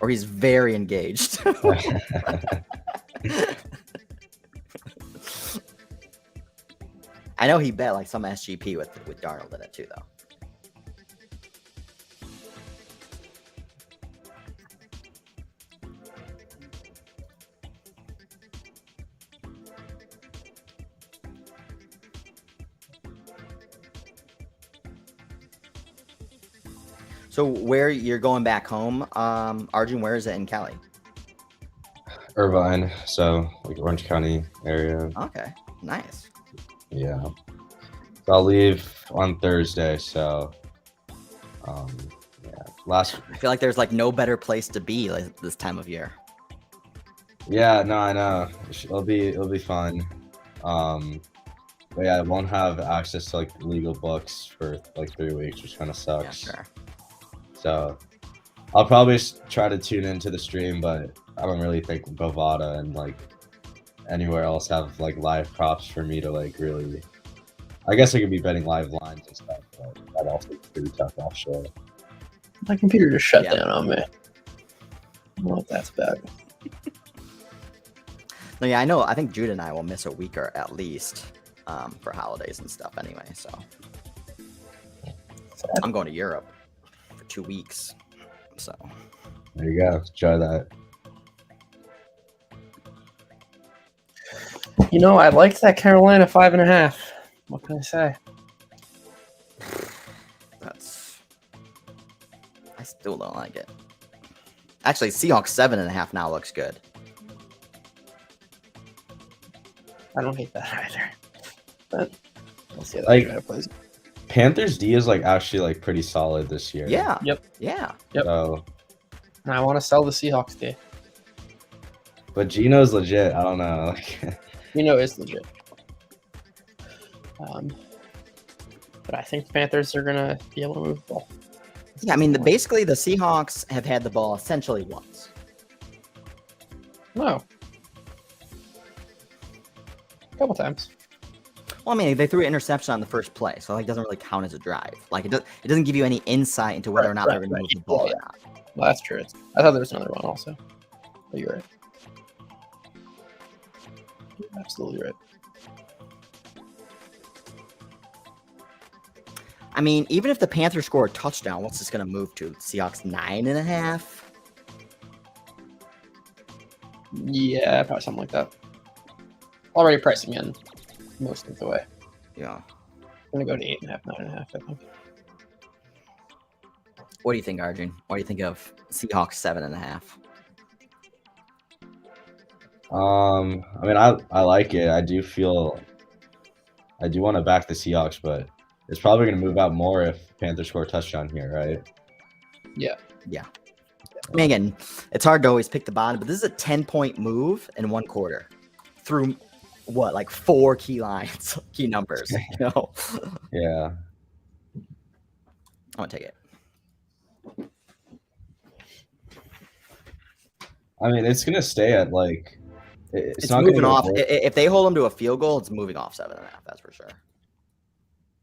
Or he's very engaged. I know he bet like some SGP with Darnold in it too, though. So where you're going back home, Arjun, where is it in Cali? Irvine, so like Orange County area. Okay, nice. Yeah. So I'll leave on Thursday, so yeah. I feel like there's like no better place to be like this time of year. Yeah, no, I know. It'll be fun. But yeah, I won't have access to like legal books for like 3 weeks, which kind of sucks. Yeah, sure. So I'll probably try to tune into the stream, but I don't really think Bovada and like anywhere else have like live props for me to like really. I guess I could be betting live lines and stuff, but that also is pretty tough offshore. My computer just shut Yeah. down on me. I don't know if that's bad. No, yeah, I know. I think Judah and I will miss a week or at least for holidays and stuff anyway. So I'm going to Europe for 2 weeks. So There you go. Enjoy that. You know, I liked that Carolina 5.5. What can I say? I still don't like it. Actually, Seahawks 7.5 now looks good. I don't hate that either. But we'll see how Like- that plays. Panthers D is like actually like pretty solid this year. Yeah. Yep. Yeah. Yep. So, And I want to sell the Seahawks day. but Gino's legit. I don't know. Like, You know it's legit. But I think the Panthers are going to be able to move the ball. Yeah, I mean, basically the Seahawks have had the ball essentially once. No. A couple times. Well, I mean, they threw an interception on the first play, so like, it doesn't really count as a drive. Like, it doesn't give you any insight into whether or not they're going to move the ball or not. Well, that's true. I thought there was another one also. But you're right. You're absolutely right. I mean, even if the Panthers score a touchdown, what's this going to move to? Seahawks 9.5? Yeah, probably something like that. Already pricing in most of the way. Yeah. I'm going to go to 8.5, 9.5, I think. What do you think, Arjun? What do you think of Seahawks 7.5? I mean, I like it. I do want to back the Seahawks, but it's probably going to move out more if Panthers score a touchdown here, right? Yeah. I mean, again, it's hard to always pick the bottom, but this is a 10-point move in one quarter through what, like 4 key lines, key numbers. You know, Yeah. I'm gonna take it. I mean, it's going to stay at like. It's not moving gonna off. go worse. If they hold them to a field goal, it's moving off 7.5. That's for sure.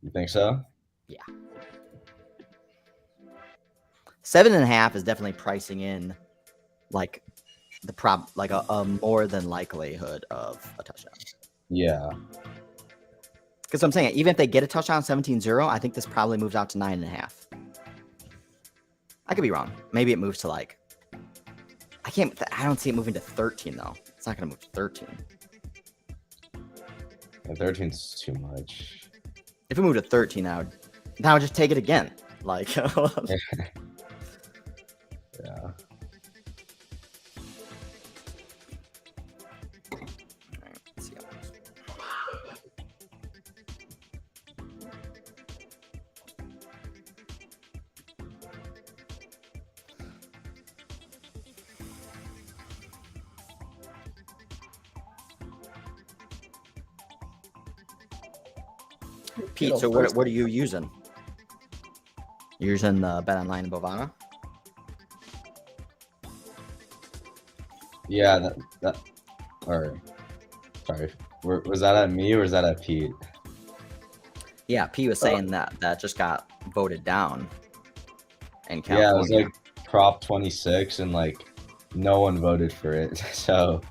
You think so? 7.5 is definitely pricing in like a more than likelihood of a touchdown. Yeah. Because I'm saying, even if they get a touchdown 17-0, I think this probably moves out to 9.5. I could be wrong. Maybe it moves to like. I don't see it moving to 13 though. It's not gonna move to 13. And 13's too much. If it moved to 13, I would just take it again. Like. Yeah. Alright, let's see how it goes. Pete, so what are you using? You're using Bet Online and Bovana? Yeah, that or sorry. Was that at me or was that at Pete? Yeah, P was saying that just got voted down in Yeah, it was California. like Prop 26 and like no one voted for it. So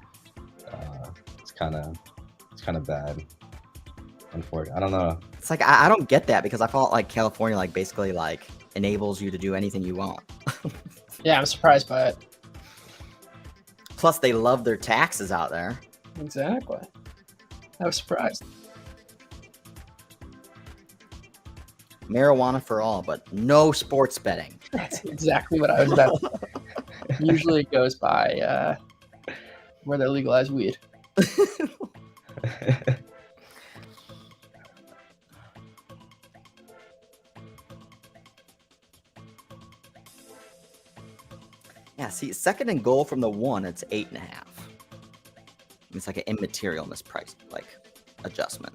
it's kind of bad. Unfortunately, I don't know. It's like I don't get that because I thought like California like basically like enables you to do anything you want. Yeah, I'm surprised by it. Plus, they love their taxes out there. Exactly. I was surprised. Marijuana for all, but no sports betting. That's exactly what I was about. Usually it goes by where they legalize weed. Yeah, see, second and goal from the 1, it's 8.5. It's like an immaterial misprice, like adjustment.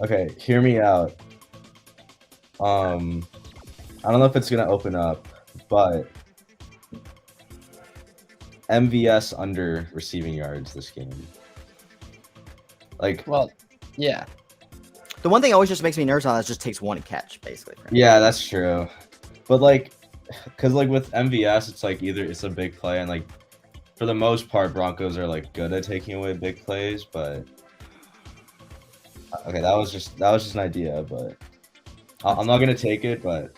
Okay, hear me out. I don't know if it's gonna open up, but MVS under receiving yards this game. Like, Well, yeah. The one thing always just makes me nervous on that is just takes one catch, basically. For him. yeah, that's true. But like, because like with MVS, it's like either it's a big play and like for the most part, Broncos are like good at taking away big plays. But okay, that was just an idea, but I'm not gonna take it. But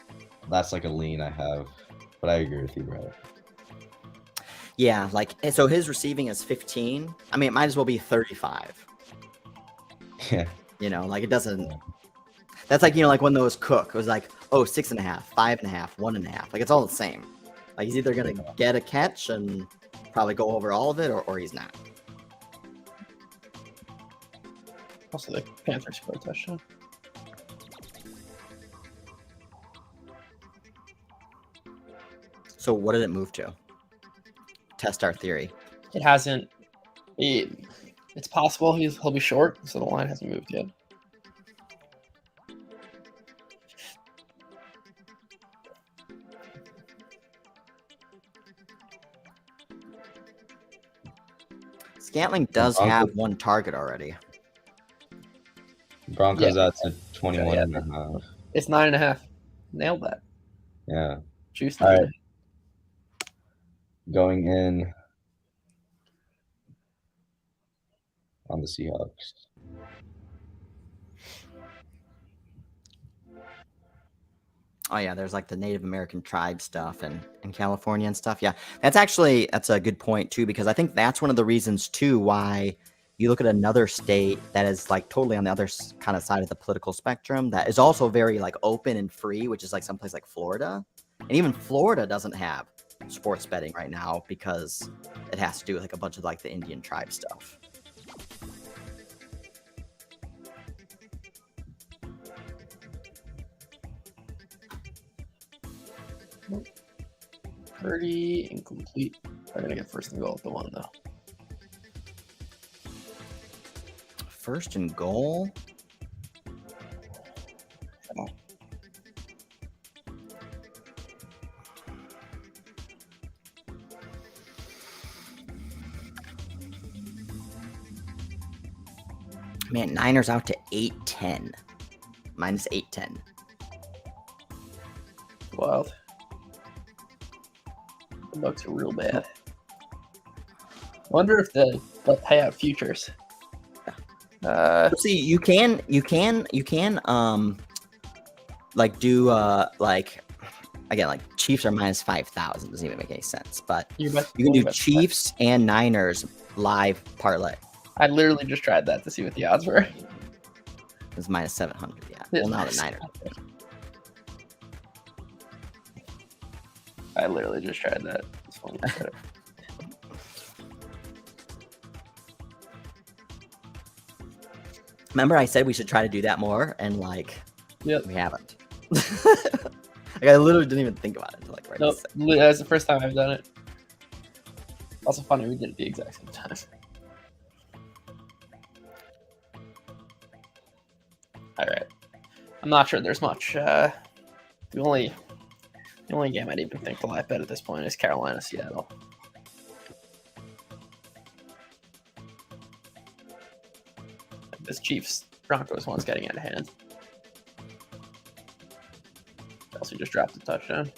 that's like a lean I have. But I agree with you, bro. Yeah, like so his receiving is 15. I mean, it might as well be 35. Yeah. You know, like it doesn't. That's like, you know, like when those Cook, it was like, oh, 6.5, 5.5, 1.5. Like it's all the same. Like he's either gonna get a catch and probably go over all of it, or he's not. Also, the Panthers scored a touchdown. So what did it move to? Test our theory. It hasn't. It's possible he'll be short, so the line hasn't moved yet. Scantling does have one target already. Broncos at 21 and a half. It's 9.5. Nailed that. Yeah. Juice. All right. Going in on the Seahawks. Oh yeah, there's like the Native American tribe stuff and California and stuff. Yeah, that's a good point too, because I think that's one of the reasons too why you look at another state that is like totally on the other kind of side of the political spectrum that is also very like open and free, which is like someplace like Florida. And even Florida doesn't have sports betting right now because it has to do with like a bunch of like the Indian tribe stuff. Pretty incomplete. They're gonna get first and goal at the one though. First and goal. Man, Niners out to 8-10. Minus 8-10. Wild. The Bucks are real bad. Wonder if they'll pay out futures. See, you can like do like again, like Chiefs are minus 5,000. Doesn't even make any sense. But you can do Chiefs and Niners live parlay. I literally just tried that to see what the odds were. It's minus 700. Yeah. Well, now the Niners. I literally just tried that. It's funny. Remember, I said we should try to do that more, and like, Yep. we haven't. Like, I literally didn't even think about it until like right Nope. this second. That's the first time I've done it. Also funny, we did it at the exact same time. All right. I'm not sure there's much. The only game I'd even think to live bet at this point is Carolina Seattle. This Chiefs Broncos one's getting out of hand. Chelsea just dropped a touchdown.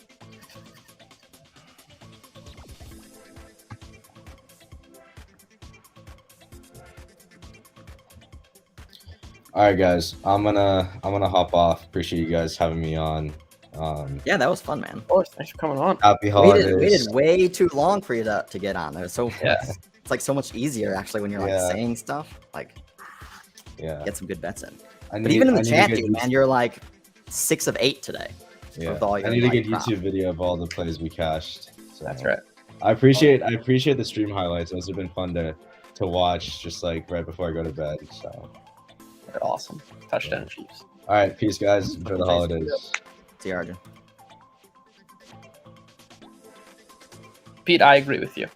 All right, guys. I'm gonna hop off. Appreciate you guys having me on. Yeah, that was fun, man. Of course, thanks for coming on. Happy holidays. Waited way too long for you to get on. It was so Yeah. It's like so much easier actually when you're like Yeah. saying stuff. Like, Yeah. get some good bets in. I But even in I the need to chat, get dude, used- man, you're like 6 of 8 today. Yeah. with all I your, need to like, get props. YouTube video of all the plays we cashed. So That's right. I appreciate the stream highlights. Those have been fun to watch just like right before I go to bed. So They're awesome. Touchdown Chiefs. all right, peace guys. Enjoy the holidays. See you, Arjun. Pete, I agree with you.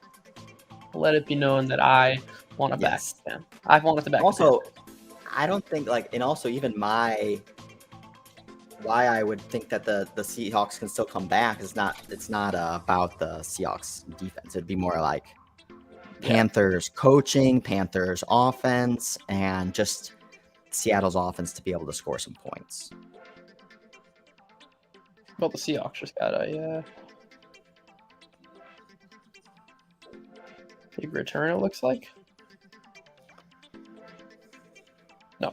Let it be known that I want to back Yes. them. I've wanted to back Also, I don't think like, and also even why I would think that the Seahawks can still come back is it's not about the Seahawks defense. It'd be more like Panthers coaching, Panthers offense, and just Seattle's offense to be able to score some points. Well, the Seahawks just got a big return, it looks like. No.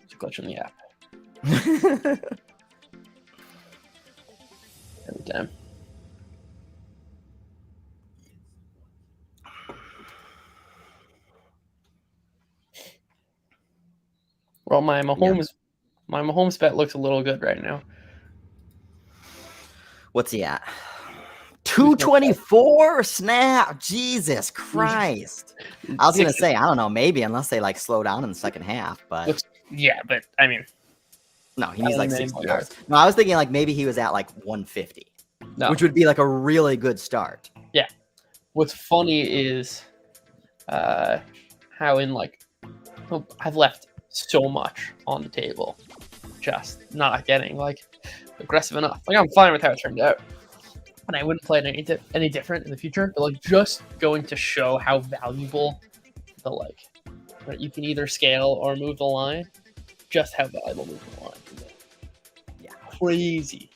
It's a glitch in the app. Every time. Well, my Mahomes bet looks a little good right now. What's he at? 224 snap. Jesus Christ. I was gonna say, I don't know, maybe unless they like slow down in the second half, but Looks- Yeah, but I mean, no, he needs I like don't 60 know. yards. No, I was thinking like maybe he was at like 150, no. which would be like a really good start. What's funny is how in like I've left so much on the table, just not getting like aggressive enough. Like I'm fine with how it turned out, and I wouldn't play it any different in the future. But like just going to show how valuable the like that you can either scale or move the line. Just how valuable moving the line can be. Yeah. Crazy.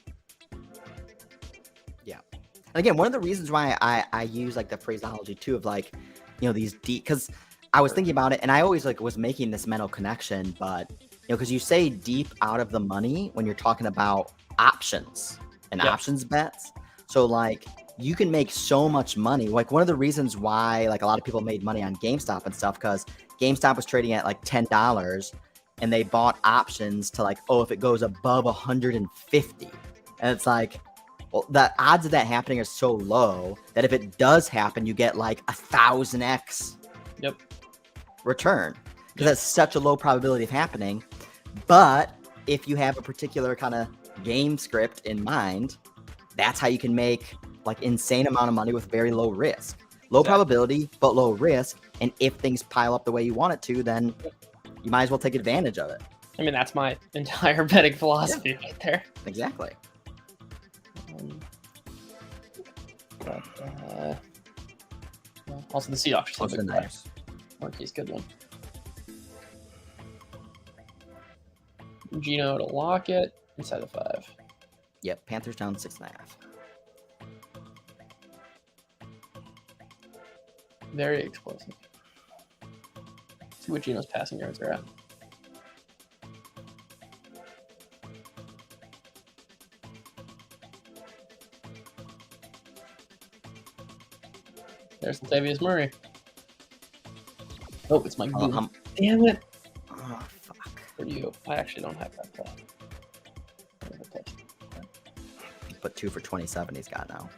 And again, one of the reasons why I use like the phraseology too of like, you know, these deep, because I was thinking about it and I always like was making this mental connection, but you know, because you say deep out of the money when you're talking about options and Yeah. options bets. So like you can make so much money. Like one of the reasons why like a lot of people made money on GameStop and stuff, because GameStop was trading at like $10 and they bought options to like, oh, if it goes above 150. And it's like, Well, the odds of that happening are so low that if it does happen, you get like 1,000x Yep. return, because that's such a low probability of happening. But if you have a particular kind of game script in mind, that's how you can make like insane amount of money with very low risk. Low probability, but low risk. And if things pile up the way you want it to, then you might as well take advantage of it. I mean, that's my entire betting philosophy right there. Exactly. But, also, the Seahawks just Also have a nice. Marquis, good one. Gino to lock it inside the 5. Yep, Panthers down 6.5. Very explosive. See what Gino's passing yards are at. There's Latavius Murray. Oh, it's Mike Boone. Damn it. Oh, fuck. For you. I actually don't have that play. But 2 for 27 he's got now.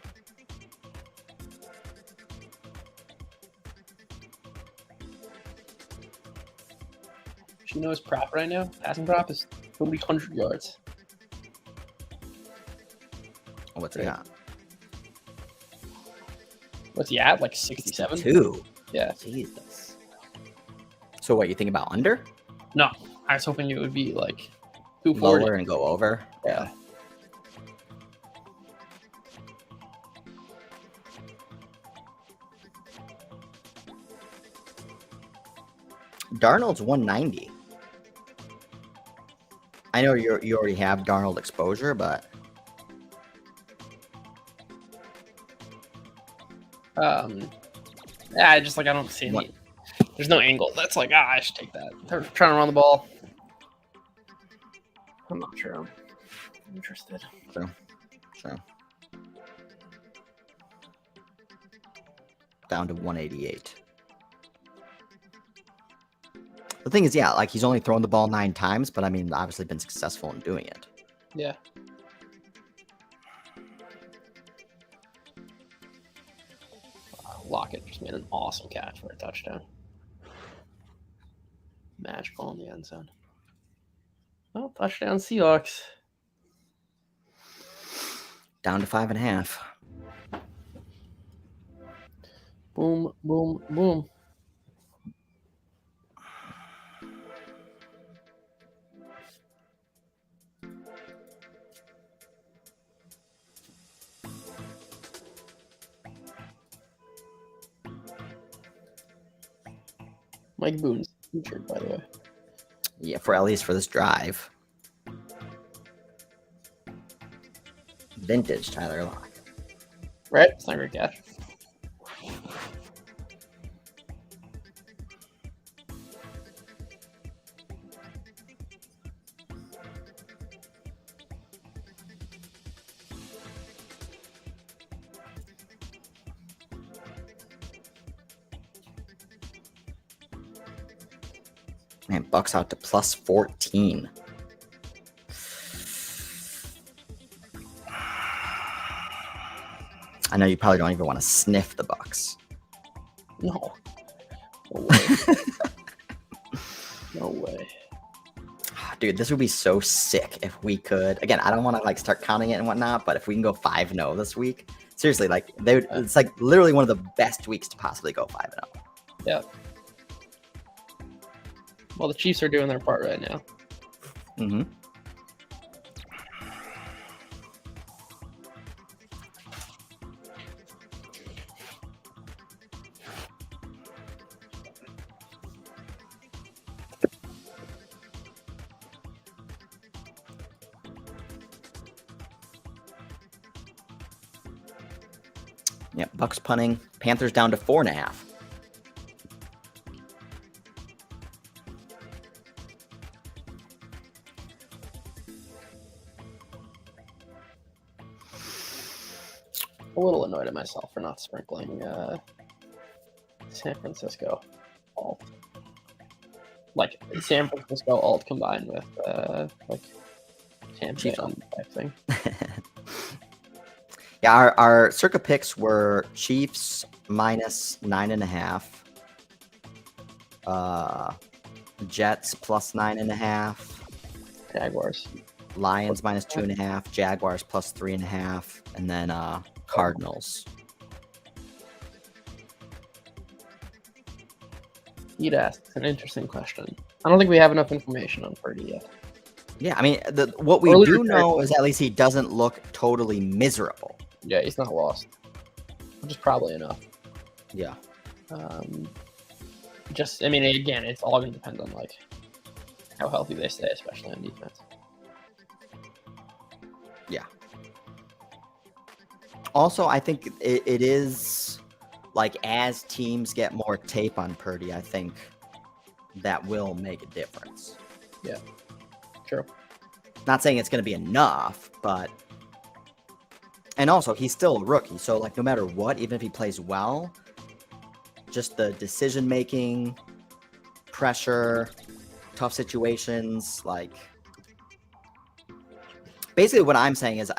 Gino's prop right now, passing prop, is 100 yards. What's he got? What's he at? Like 67? 2. Yeah. Jesus. So what, you think about under? No, I was hoping it would be like 240. Lower and go over? Yeah. Darnold's 190. I know you already have Darnold exposure, but yeah, I just like I don't see any. There's no angle. That's like I should take that. They're trying to run the ball. I'm not sure I'm interested. Sure. Down to 188. The thing is, yeah, like he's only thrown the ball 9 times, but I mean, obviously been successful in doing it. Yeah. Lockett just made an awesome catch for a touchdown. Magical in the end zone. Oh, touchdown Seahawks. Down to 5.5. Boom, boom, boom. Mike Boone's featured, by the way. Yeah, for at least for this drive. Vintage Tyler Lockett. Right? It's not a great catch. Man, Bucks out to plus 14. I know you probably don't even want to sniff the Bucks. No. No way. No way. Dude, this would be so sick if we could. Again, I don't want to like start counting it and whatnot, but if we can go 5-0 this week, seriously, like it's like literally one of the best weeks to possibly go 5-0. Yeah. Well, the Chiefs are doing their part right now. Mm-hmm. Yep, Bucks punting. Panthers down to 4.5. A little annoyed at myself for not sprinkling San Francisco alt. Like San Francisco alt combined with like Tampa type thing. Yeah, our circa picks were Chiefs minus 9.5, Jets plus 9.5, Jaguars. Lions minus 2.5, Jaguars plus 3.5, and then Cardinals. He'd asked an interesting question. I don't think we have enough information on Purdy yet. Yeah, I mean, what we Earlier do know is at least he doesn't look totally miserable. Yeah, he's not lost, which is probably enough. Yeah. Just, I mean, again, it's all going to depend on like how healthy they stay, especially on defense. Yeah. Also, I think it is like as teams get more tape on Purdy, I think that will make a difference. Yeah. True. Not saying it's going to be enough, but and also he's still a rookie, so like no matter what, even if he plays well, just the decision making, pressure, tough situations, like basically what I'm saying is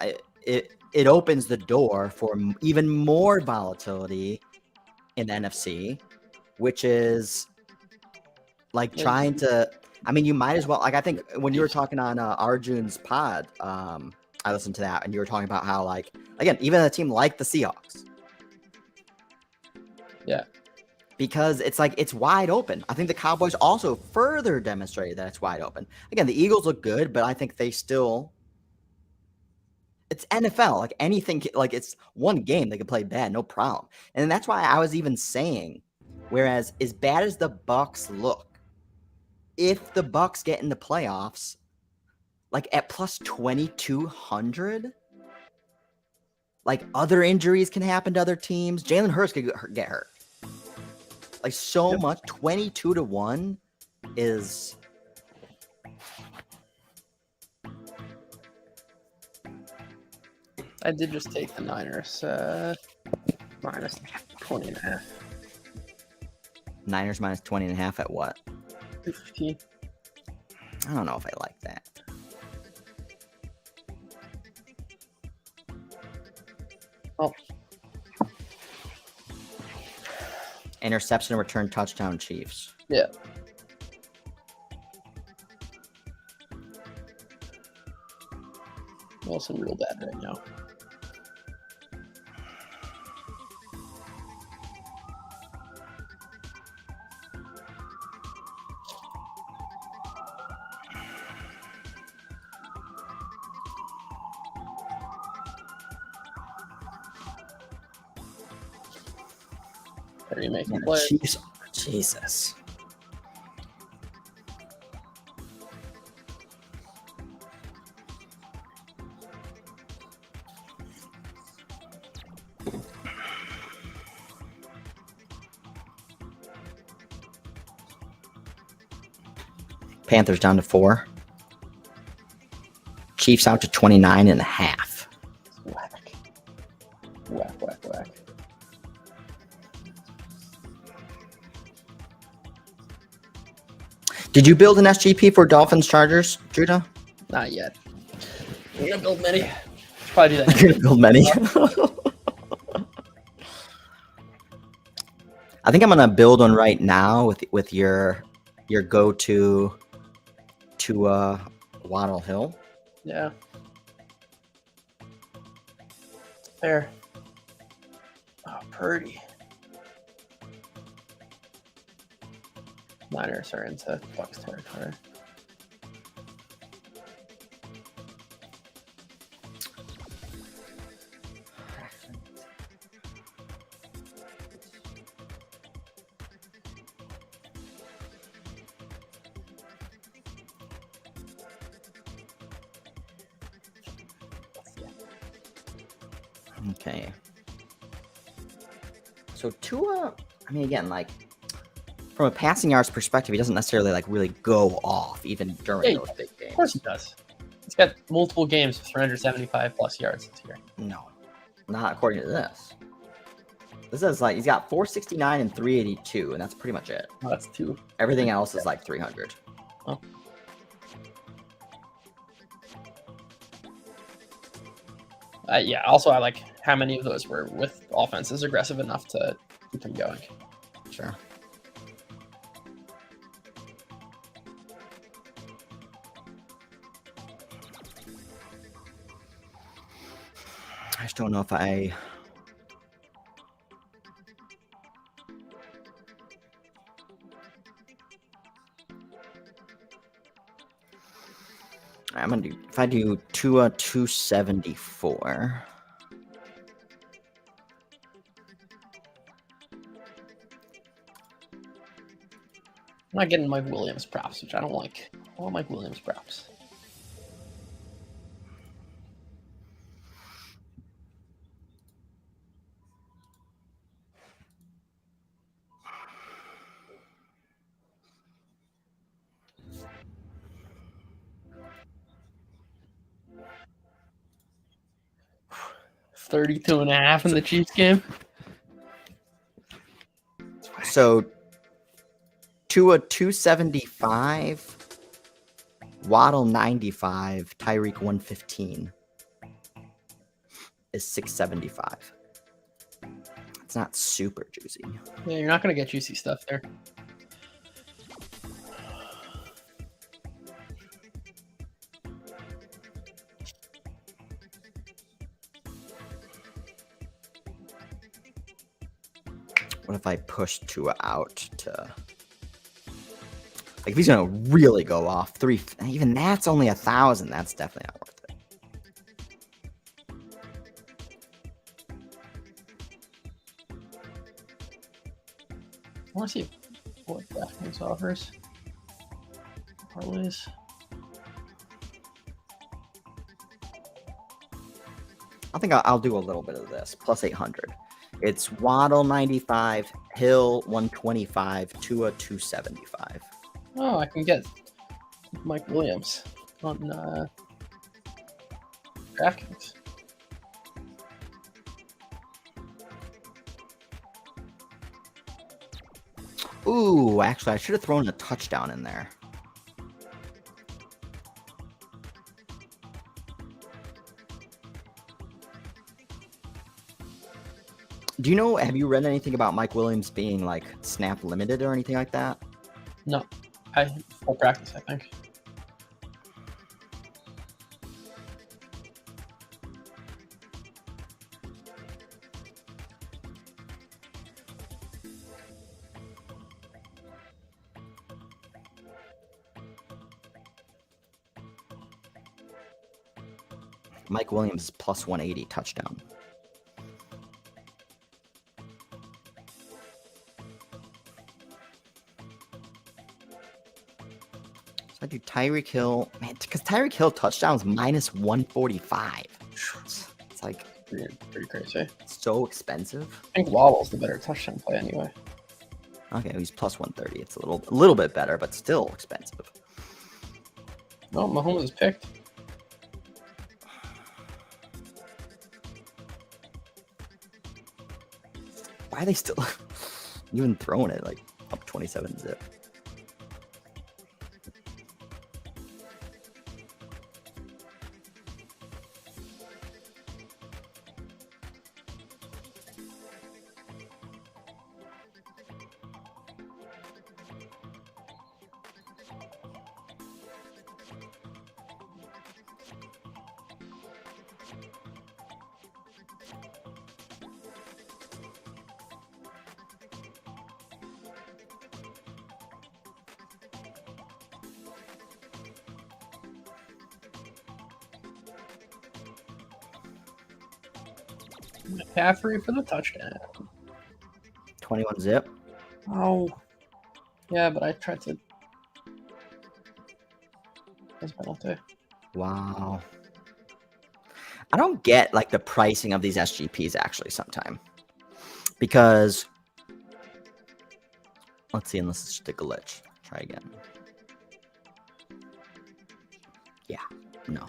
it opens the door for even more volatility in the NFC, which is like trying to. I mean, you might as well. Like, I think when you were talking on Arjun's pod, I listened to that, and you were talking about how, like, again, even a team like the Seahawks, Yeah. because it's like it's wide open. I think the Cowboys also further demonstrated that it's wide open. Again, the Eagles look good, but I think they still. It's NFL. Like anything, like it's one game they can play bad, no problem. And that's why I was even saying, whereas as bad as the Bucks look, if the Bucks get in the playoffs, like at plus 2,200, like other injuries can happen to other teams. Jalen Hurts could get hurt. Like so much, 22-1 is. I did just take the Niners minus 20.5. Niners minus 20.5 at what? 15. I don't know if I like that. Oh. Interception, return, touchdown, Chiefs. Yeah. Wilson real bad right now. Are you making play? Chiefs, Jesus. Panthers down to 4. Chiefs out to 29.5. Whack. Whack, whack, whack. Did you build an SGP for Dolphins Chargers, Judah? Not yet. We're gonna build many. Should probably do that. You're gonna build many. I think I'm gonna build one right now with your go-to to Waddle Hill. Yeah. Fair. Oh, Purdy. Niners are into Bucks territory. Okay. So Tua, I mean, again, like from a passing yards perspective, he doesn't necessarily like really go off even during Yeah, those big games. Of course he does. He's got multiple games with 375 plus yards this year. No, not according to this. This is like he's got 469 and 382, and that's pretty much it. Oh, that's two. Everything else is like 300. Oh. Yeah. Also, I like how many of those were with offenses aggressive enough to keep them going. Sure. I just don't know if I'm gonna do, if I do Tua 274. I'm not getting Mike Williams props, which I don't like. I want Mike Williams props. $32.5 in the Chiefs game. So Tua 275, Waddle 95, Tyreek 115 is 675. It's not super juicy. Yeah, you're not gonna get juicy stuff there. What if I push Tua out to, like, if he's gonna really go off 3, even that's only 1,000. That's definitely not worth it. I want to see what DraftKings offers. Parlays. I think I'll do a little bit of this. Plus 800. It's Waddle 95, Hill 125, Tua 275. Oh, I can get Mike Williams on DraftKings. Ooh, actually, I should have thrown a touchdown in there. Do you know, have you read anything about Mike Williams being like snap limited or anything like that? No, full practice, I think. Mike Williams plus 180 touchdown. So I do Tyreek Hill, man, because Tyreek Hill touchdowns minus 145. It's like Pretty crazy. so expensive. I think Waddle's the better touchdown play anyway. Okay, he's plus 130. It's a little bit better, but still expensive. No, Mahomes is picked. Why are they still even throwing it like up 27 zip? McCaffrey for the touchdown. 21 zip. Oh. Yeah, but I tried to. That's penalty. Wow. I don't get like the pricing of these SGPs actually sometime. Because let's see, unless it's just a glitch. Try again. Yeah, no.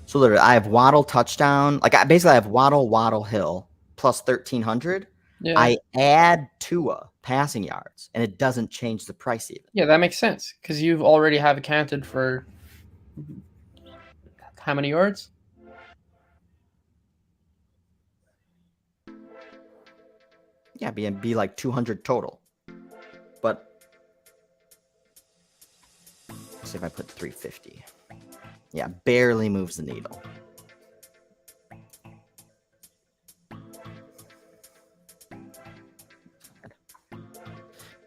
So literally, I have Waddle touchdown. Like, I basically have Waddle Hill plus 1,300. Yeah. I add Tua passing yards, and it doesn't change the price even. Yeah, that makes sense because you've already have accounted for How many yards? Yeah, be like 200 total. But let's see if I put 350. Yeah, barely moves the needle.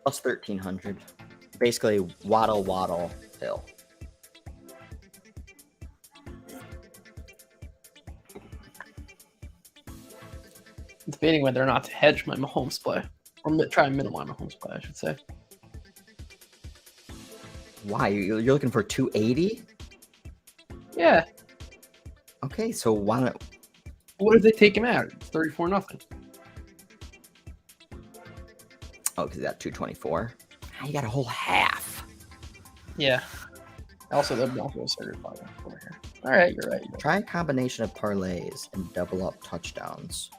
Plus 1,300. Basically, Waddle, Hill. I'm debating whether or not to hedge my Mahomes play. Or try and minimize my Mahomes play, I should say. Why? You're looking for 280? Yeah. Okay, so why not? What if they take him out? It's 34-0. Oh, because you got 224. You got a whole half. Yeah. Also, the Broncos are over here. All right, you're right. Try a combination of parlays and double up touchdowns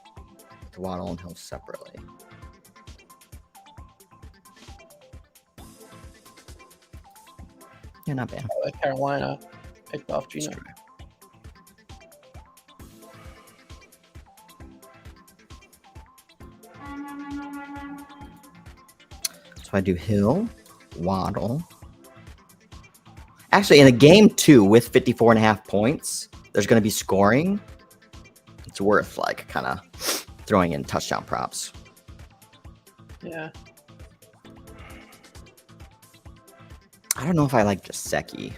with Waddle and Hill separately. Yeah, not bad. Carolina picked off Gino. So I do Hill, Waddle. Actually, in a game 2 with 54.5 points, there's going to be scoring. It's worth like kind of throwing in touchdown props. Yeah. I don't know if I like Gesicki.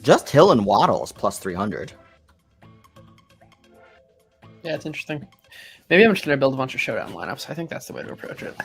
Just Hill and Waddle is plus 300. Yeah, it's interesting. Maybe I'm just going to build a bunch of showdown lineups. I think that's the way to approach it.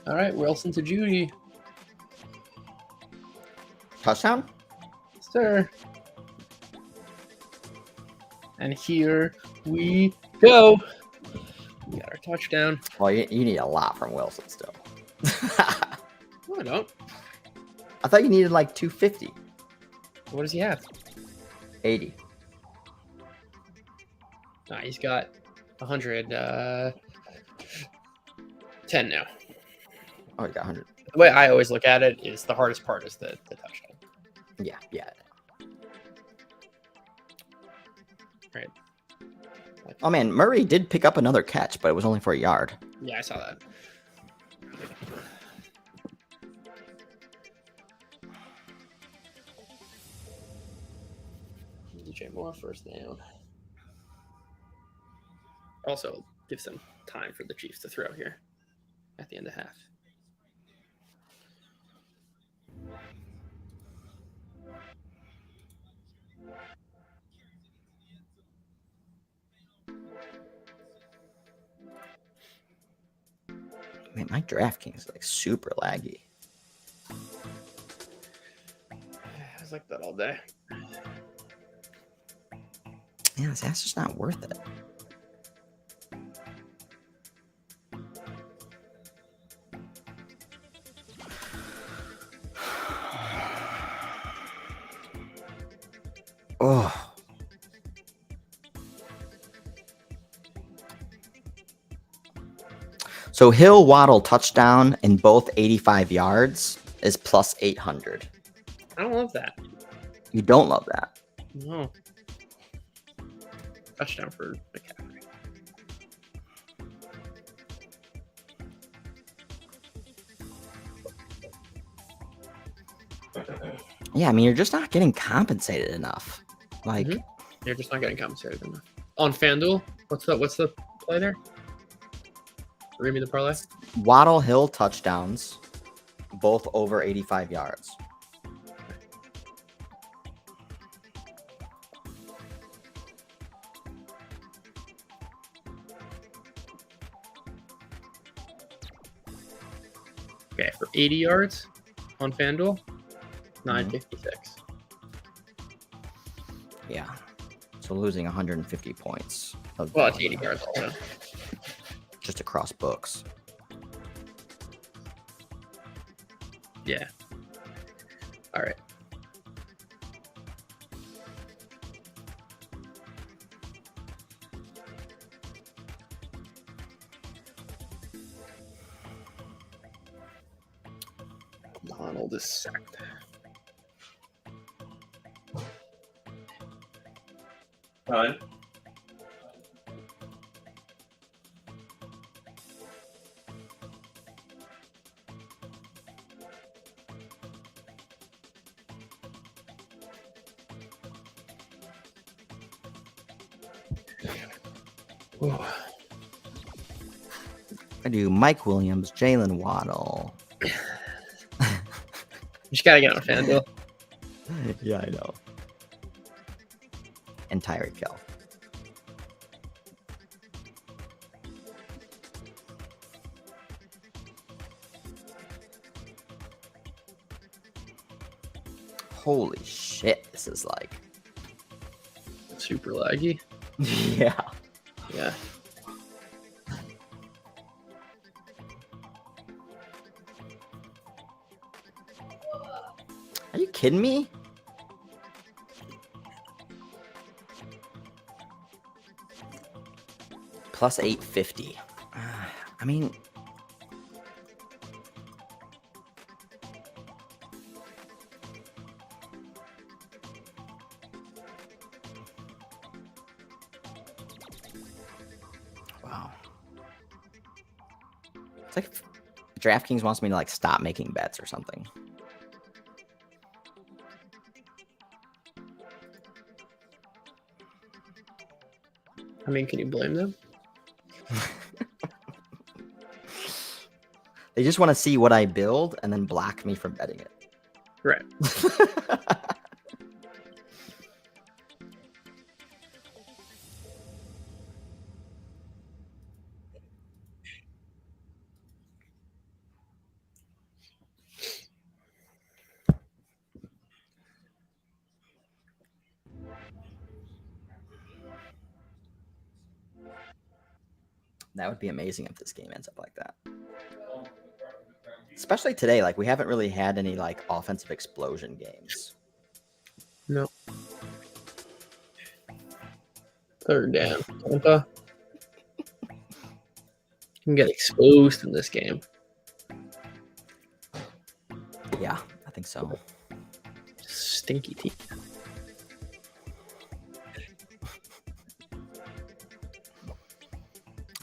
All right, Wilson to Judy. Touchdown? Sir. And here we go. We got our touchdown. Well, you need a lot from Wilson still. No, I don't. I thought you needed like 250. What does he have? 80. Nah, he's got 100. 10 now. Oh, you got 100. The way I always look at it is the hardest part is the touchdown. Yeah, yeah. Right. Oh, man, Murray did pick up another catch, but it was only for a yard. Yeah, I saw that. DJ Moore first down. Also, give some time for the Chiefs to throw here at the end of half. Man, my DraftKings is like super laggy. I was like that all day. Yeah, that's just not worth it. Oh. So Hill, Waddle, touchdown in both 85 yards is plus 800. I don't love that. You don't love that. No. Touchdown for McCaffrey. Yeah, I mean, you're just not getting compensated enough. Like, Mhm. You're just not getting compensated enough. On FanDuel, what's the play there? Read me the parlay. Waddle Hill touchdowns, both over 85 yards. Okay, for 80 yards on FanDuel, 956. Yeah. So losing 150 points. Of Well, it's value 80 yards also. just across books. Yeah. All right. Donald is sacked. Fine. Ooh. I do Mike Williams, Jalen Waddle. You just gotta get on FanDuel. Yeah, I know. And Tyreek Hill. Holy shit, this is like. Super laggy. Yeah. Yeah. Are you kidding me? Plus 850. I mean, wow. It's like DraftKings wants me to like stop making bets or something. I mean, can you blame them? They just want to see what I build and then block me from betting it. Right. That would be amazing if this game ends up like that. Especially today, like we haven't really had any like offensive explosion games. No. Third down. Tampa can get exposed in this game. Yeah, I think so. Stinky team.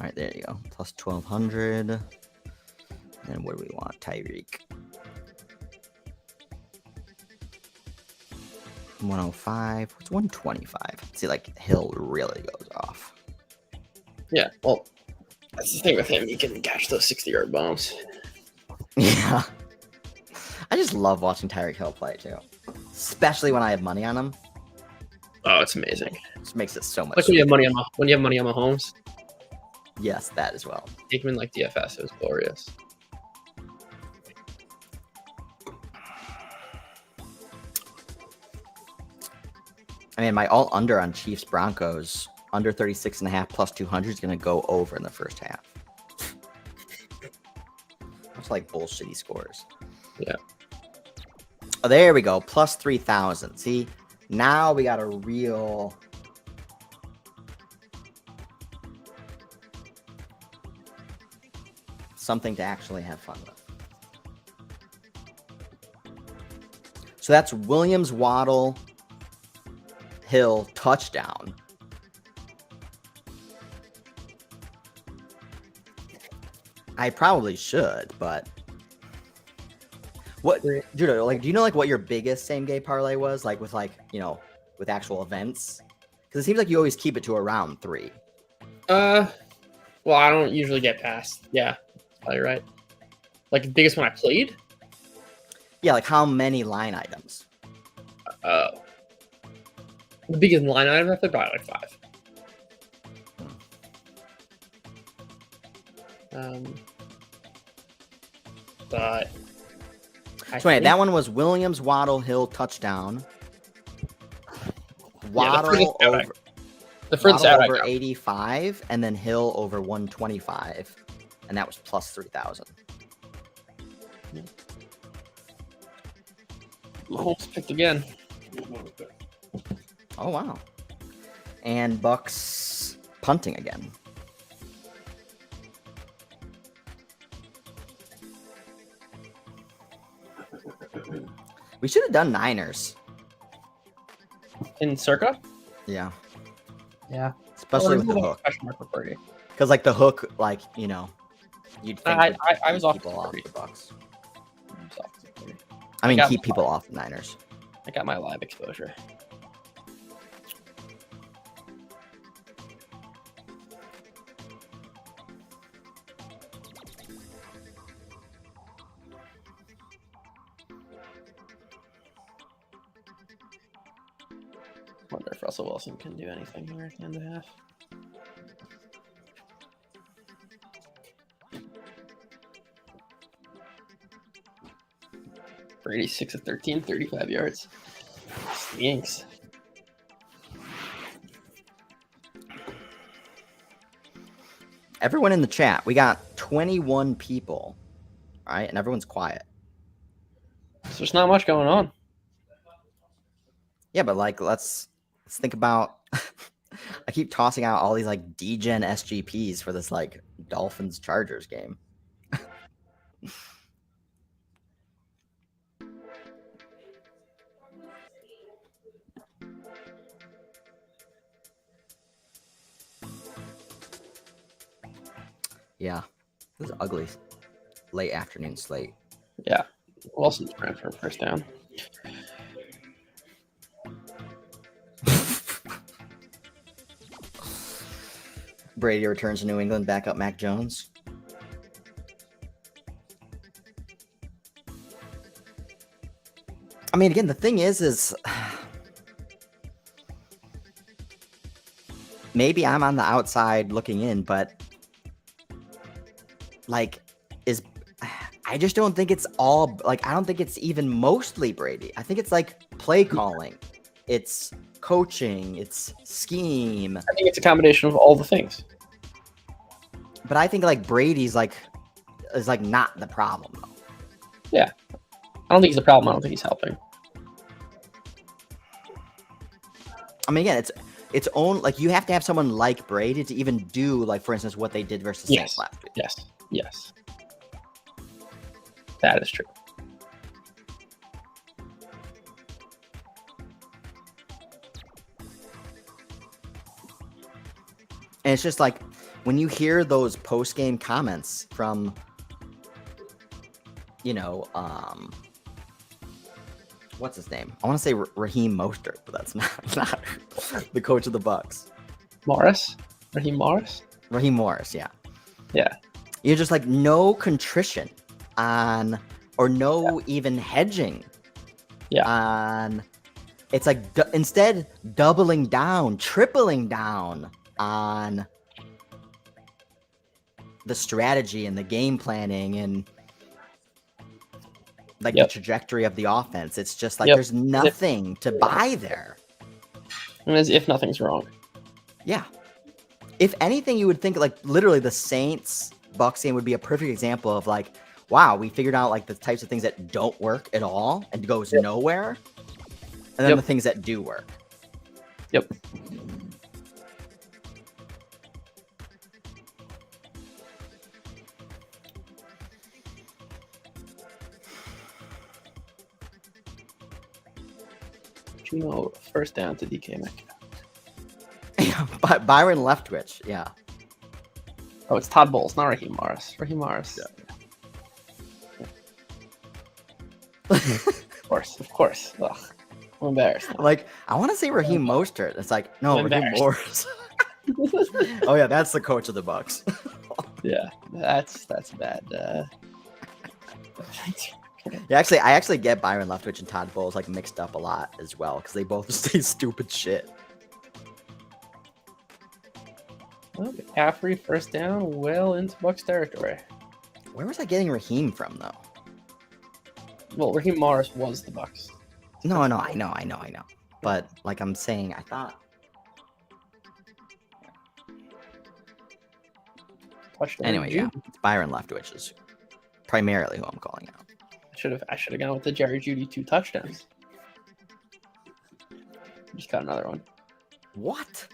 All right, there you go. Plus 1200. And what do we want? Tyreek. 105. What's 125? See, like Hill really goes off. Yeah, well, that's the thing with him. He can catch those 60-yard bombs. Yeah. I just love watching Tyreek Hill play too. Especially when I have money on him. Oh, it's amazing. Just makes it so much. Like when you have money on Mahomes, Yes, that as well. take him in like DFS. It was glorious. I mean, my all under on Chiefs Broncos under 36.5 plus 200 is going to go over in the first half. That's like bullshitty scores. Yeah. Oh, there we go. Plus 3,000. See, now we got a real. Something to actually have fun with. So that's Williams, Waddle, Hill, touchdown. I probably should, but What, Judah? Like, do you know like what your biggest same game parlay was? Like with with actual events? Because it seems like you always keep it to around 3. Well, I don't usually get past. Yeah, that's probably right. Like the biggest one I played. Yeah, like how many line items? The biggest line item I played probably like 5. But So wait, that one was Williams, Waddle, Hill, touchdown. Waddle the furthest out I over got. 85, and then Hill over 125, and that was plus 3,000. Mahomes picked again. Oh wow! And Bucks punting again. We should have done Niners. In Circa? Yeah, Yeah. especially with the hook. Question mark for Purdy. Because like the hook, like you'd think I would was keep off people to off Purdy. the Bucks. I was off to Purdy. I mean, got keep my- people off the Niners. I got my live exposure. Wonder if Russell Wilson can do anything here at the end of the half. Brady 6 of 13, 35 yards. Stinks. Everyone in the chat, we got 21 people, all right, and everyone's quiet. So there's not much going on. Yeah, but like let's think about. I keep tossing out all these like degen SGPs for this like Dolphins Chargers game. Yeah, this is ugly. Late afternoon slate. Yeah. Wilson's ran for a first down. Brady returns to New England, back up Mac Jones. I mean, again, the thing is maybe I'm on the outside looking in, but like, I just don't think it's all like I don't think it's even mostly Brady. I think it's like play calling, it's coaching, it's scheme. I think it's a combination of all the things. But I think like Brady's is not the problem though. Yeah. I don't think he's the problem. I don't think he's helping. I mean, again, it's own like you have to have someone like Brady to even do like, for instance, what they did versus Yes. Saints last week. Yes. Yes. That is true. And it's just like when you hear those post game comments from, what's his name? I want to say Raheem Mostert, but that's not the coach of the Bucks. Morris? Raheem Morris? Raheem Morris, yeah. Yeah. You're just like no contrition on, or no even hedging. Yeah. On, it's like instead doubling down, tripling down on the strategy and the game planning and like the trajectory of the offense. It's just like there's nothing to buy there. And as if nothing's wrong. Yeah. If anything, you would think like literally the Saints Bucks game would be a perfect example of like, wow, we figured out like the types of things that don't work at all and goes nowhere. And then the things that do work. Yep. Gino, first down to DK Metcalf. Yeah, Byron Leftwich, yeah. Oh, it's Todd Bowles, not Raheem Morris. Raheem Morris. Yeah. Of course. Ugh, I'm embarrassed. Like, I want to say Raheem Mostert. It's like, no, I'm Raheem embarrassed. Morris. Oh yeah, that's the coach of the Bucks. Yeah, that's bad. Yeah, actually, I actually get Byron Leftwich and Todd Bowles like mixed up a lot as well because they both say stupid shit. Well, McCaffrey first down, well into Bucks territory. Where was I getting Raheem from though? Well, Raheem Morris was the Bucks. No, I know. But like I'm saying, I thought. Touchdown. Anyway, yeah, Judy. it's Byron Leftwich is primarily who I'm calling out. I should have gone with the Jerry Judy 2 touchdowns. Just got another one. What?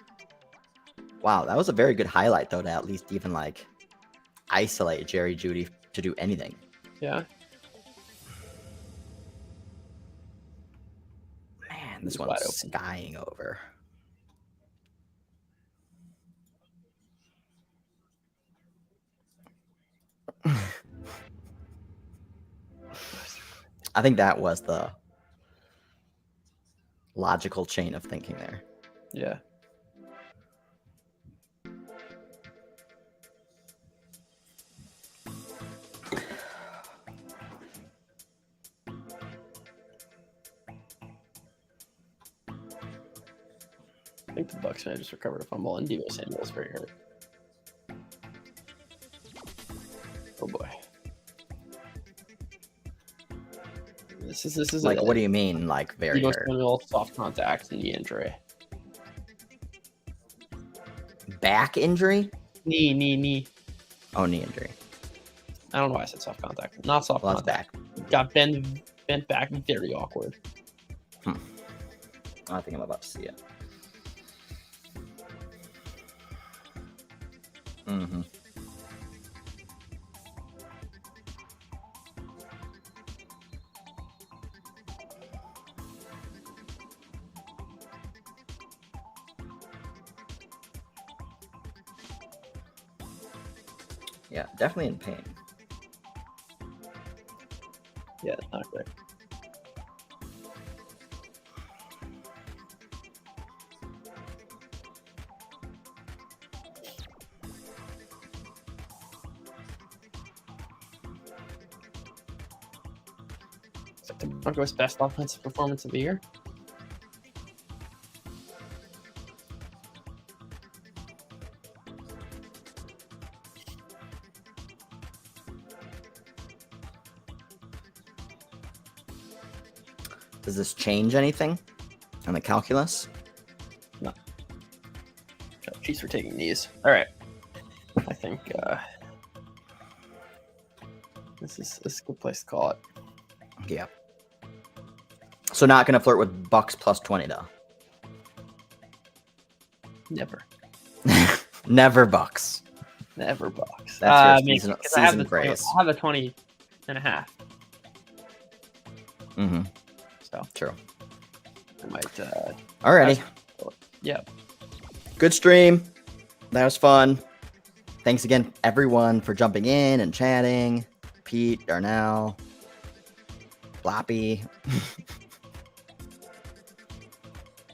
Wow, that was a very good highlight though to at least even like isolate Jerry Judy to do anything. Yeah. Man, this He's one's wide open. skying over. I think that was the logical chain of thinking there. Yeah. I think the Bucks may just recovered a fumble, and Deebo Samuel's very hurt. Oh boy. This is Like, what do you mean, like, very Deebo hurt? Samuel soft contact knee injury. Back injury? Knee. Oh, knee injury. I don't know why I said soft contact. Not soft Well, that's contact. back. Got bent back, very awkward. I think I'm about to see it. Mm-hmm. Yeah, definitely in pain. Yeah, not great. Is that the Broncos' best offensive performance of the year? Does this change anything on the calculus? Chiefs were taking knees. All right. I think this is a good place to call it. Yeah. So not gonna flirt with Bucks plus 20 though. Never. Never Bucks. Never Bucks. That's your maybe, season, 'cause I have season the 20 phrase. I have a 20 and a half. Mm-hmm. So True. I might Alrighty. yeah. Good stream. That was fun. Thanks again, everyone, for jumping in and chatting. Pete, Darnell, Floppy.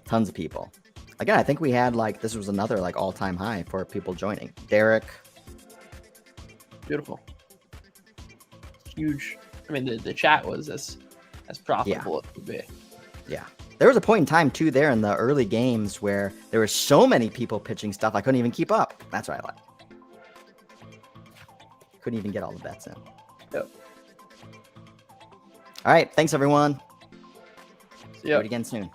Tons of people. Again, I think we had like this was another like all-time high for people joining. Derek. Beautiful. Huge. I mean the chat was as profitable as it could be. Yeah. There was a point in time too there in the early games where there were so many people pitching stuff I couldn't even keep up. That's what I like. Couldn't even get all the bets in. Yep. All right. Thanks everyone. So, yeah. Do it again soon.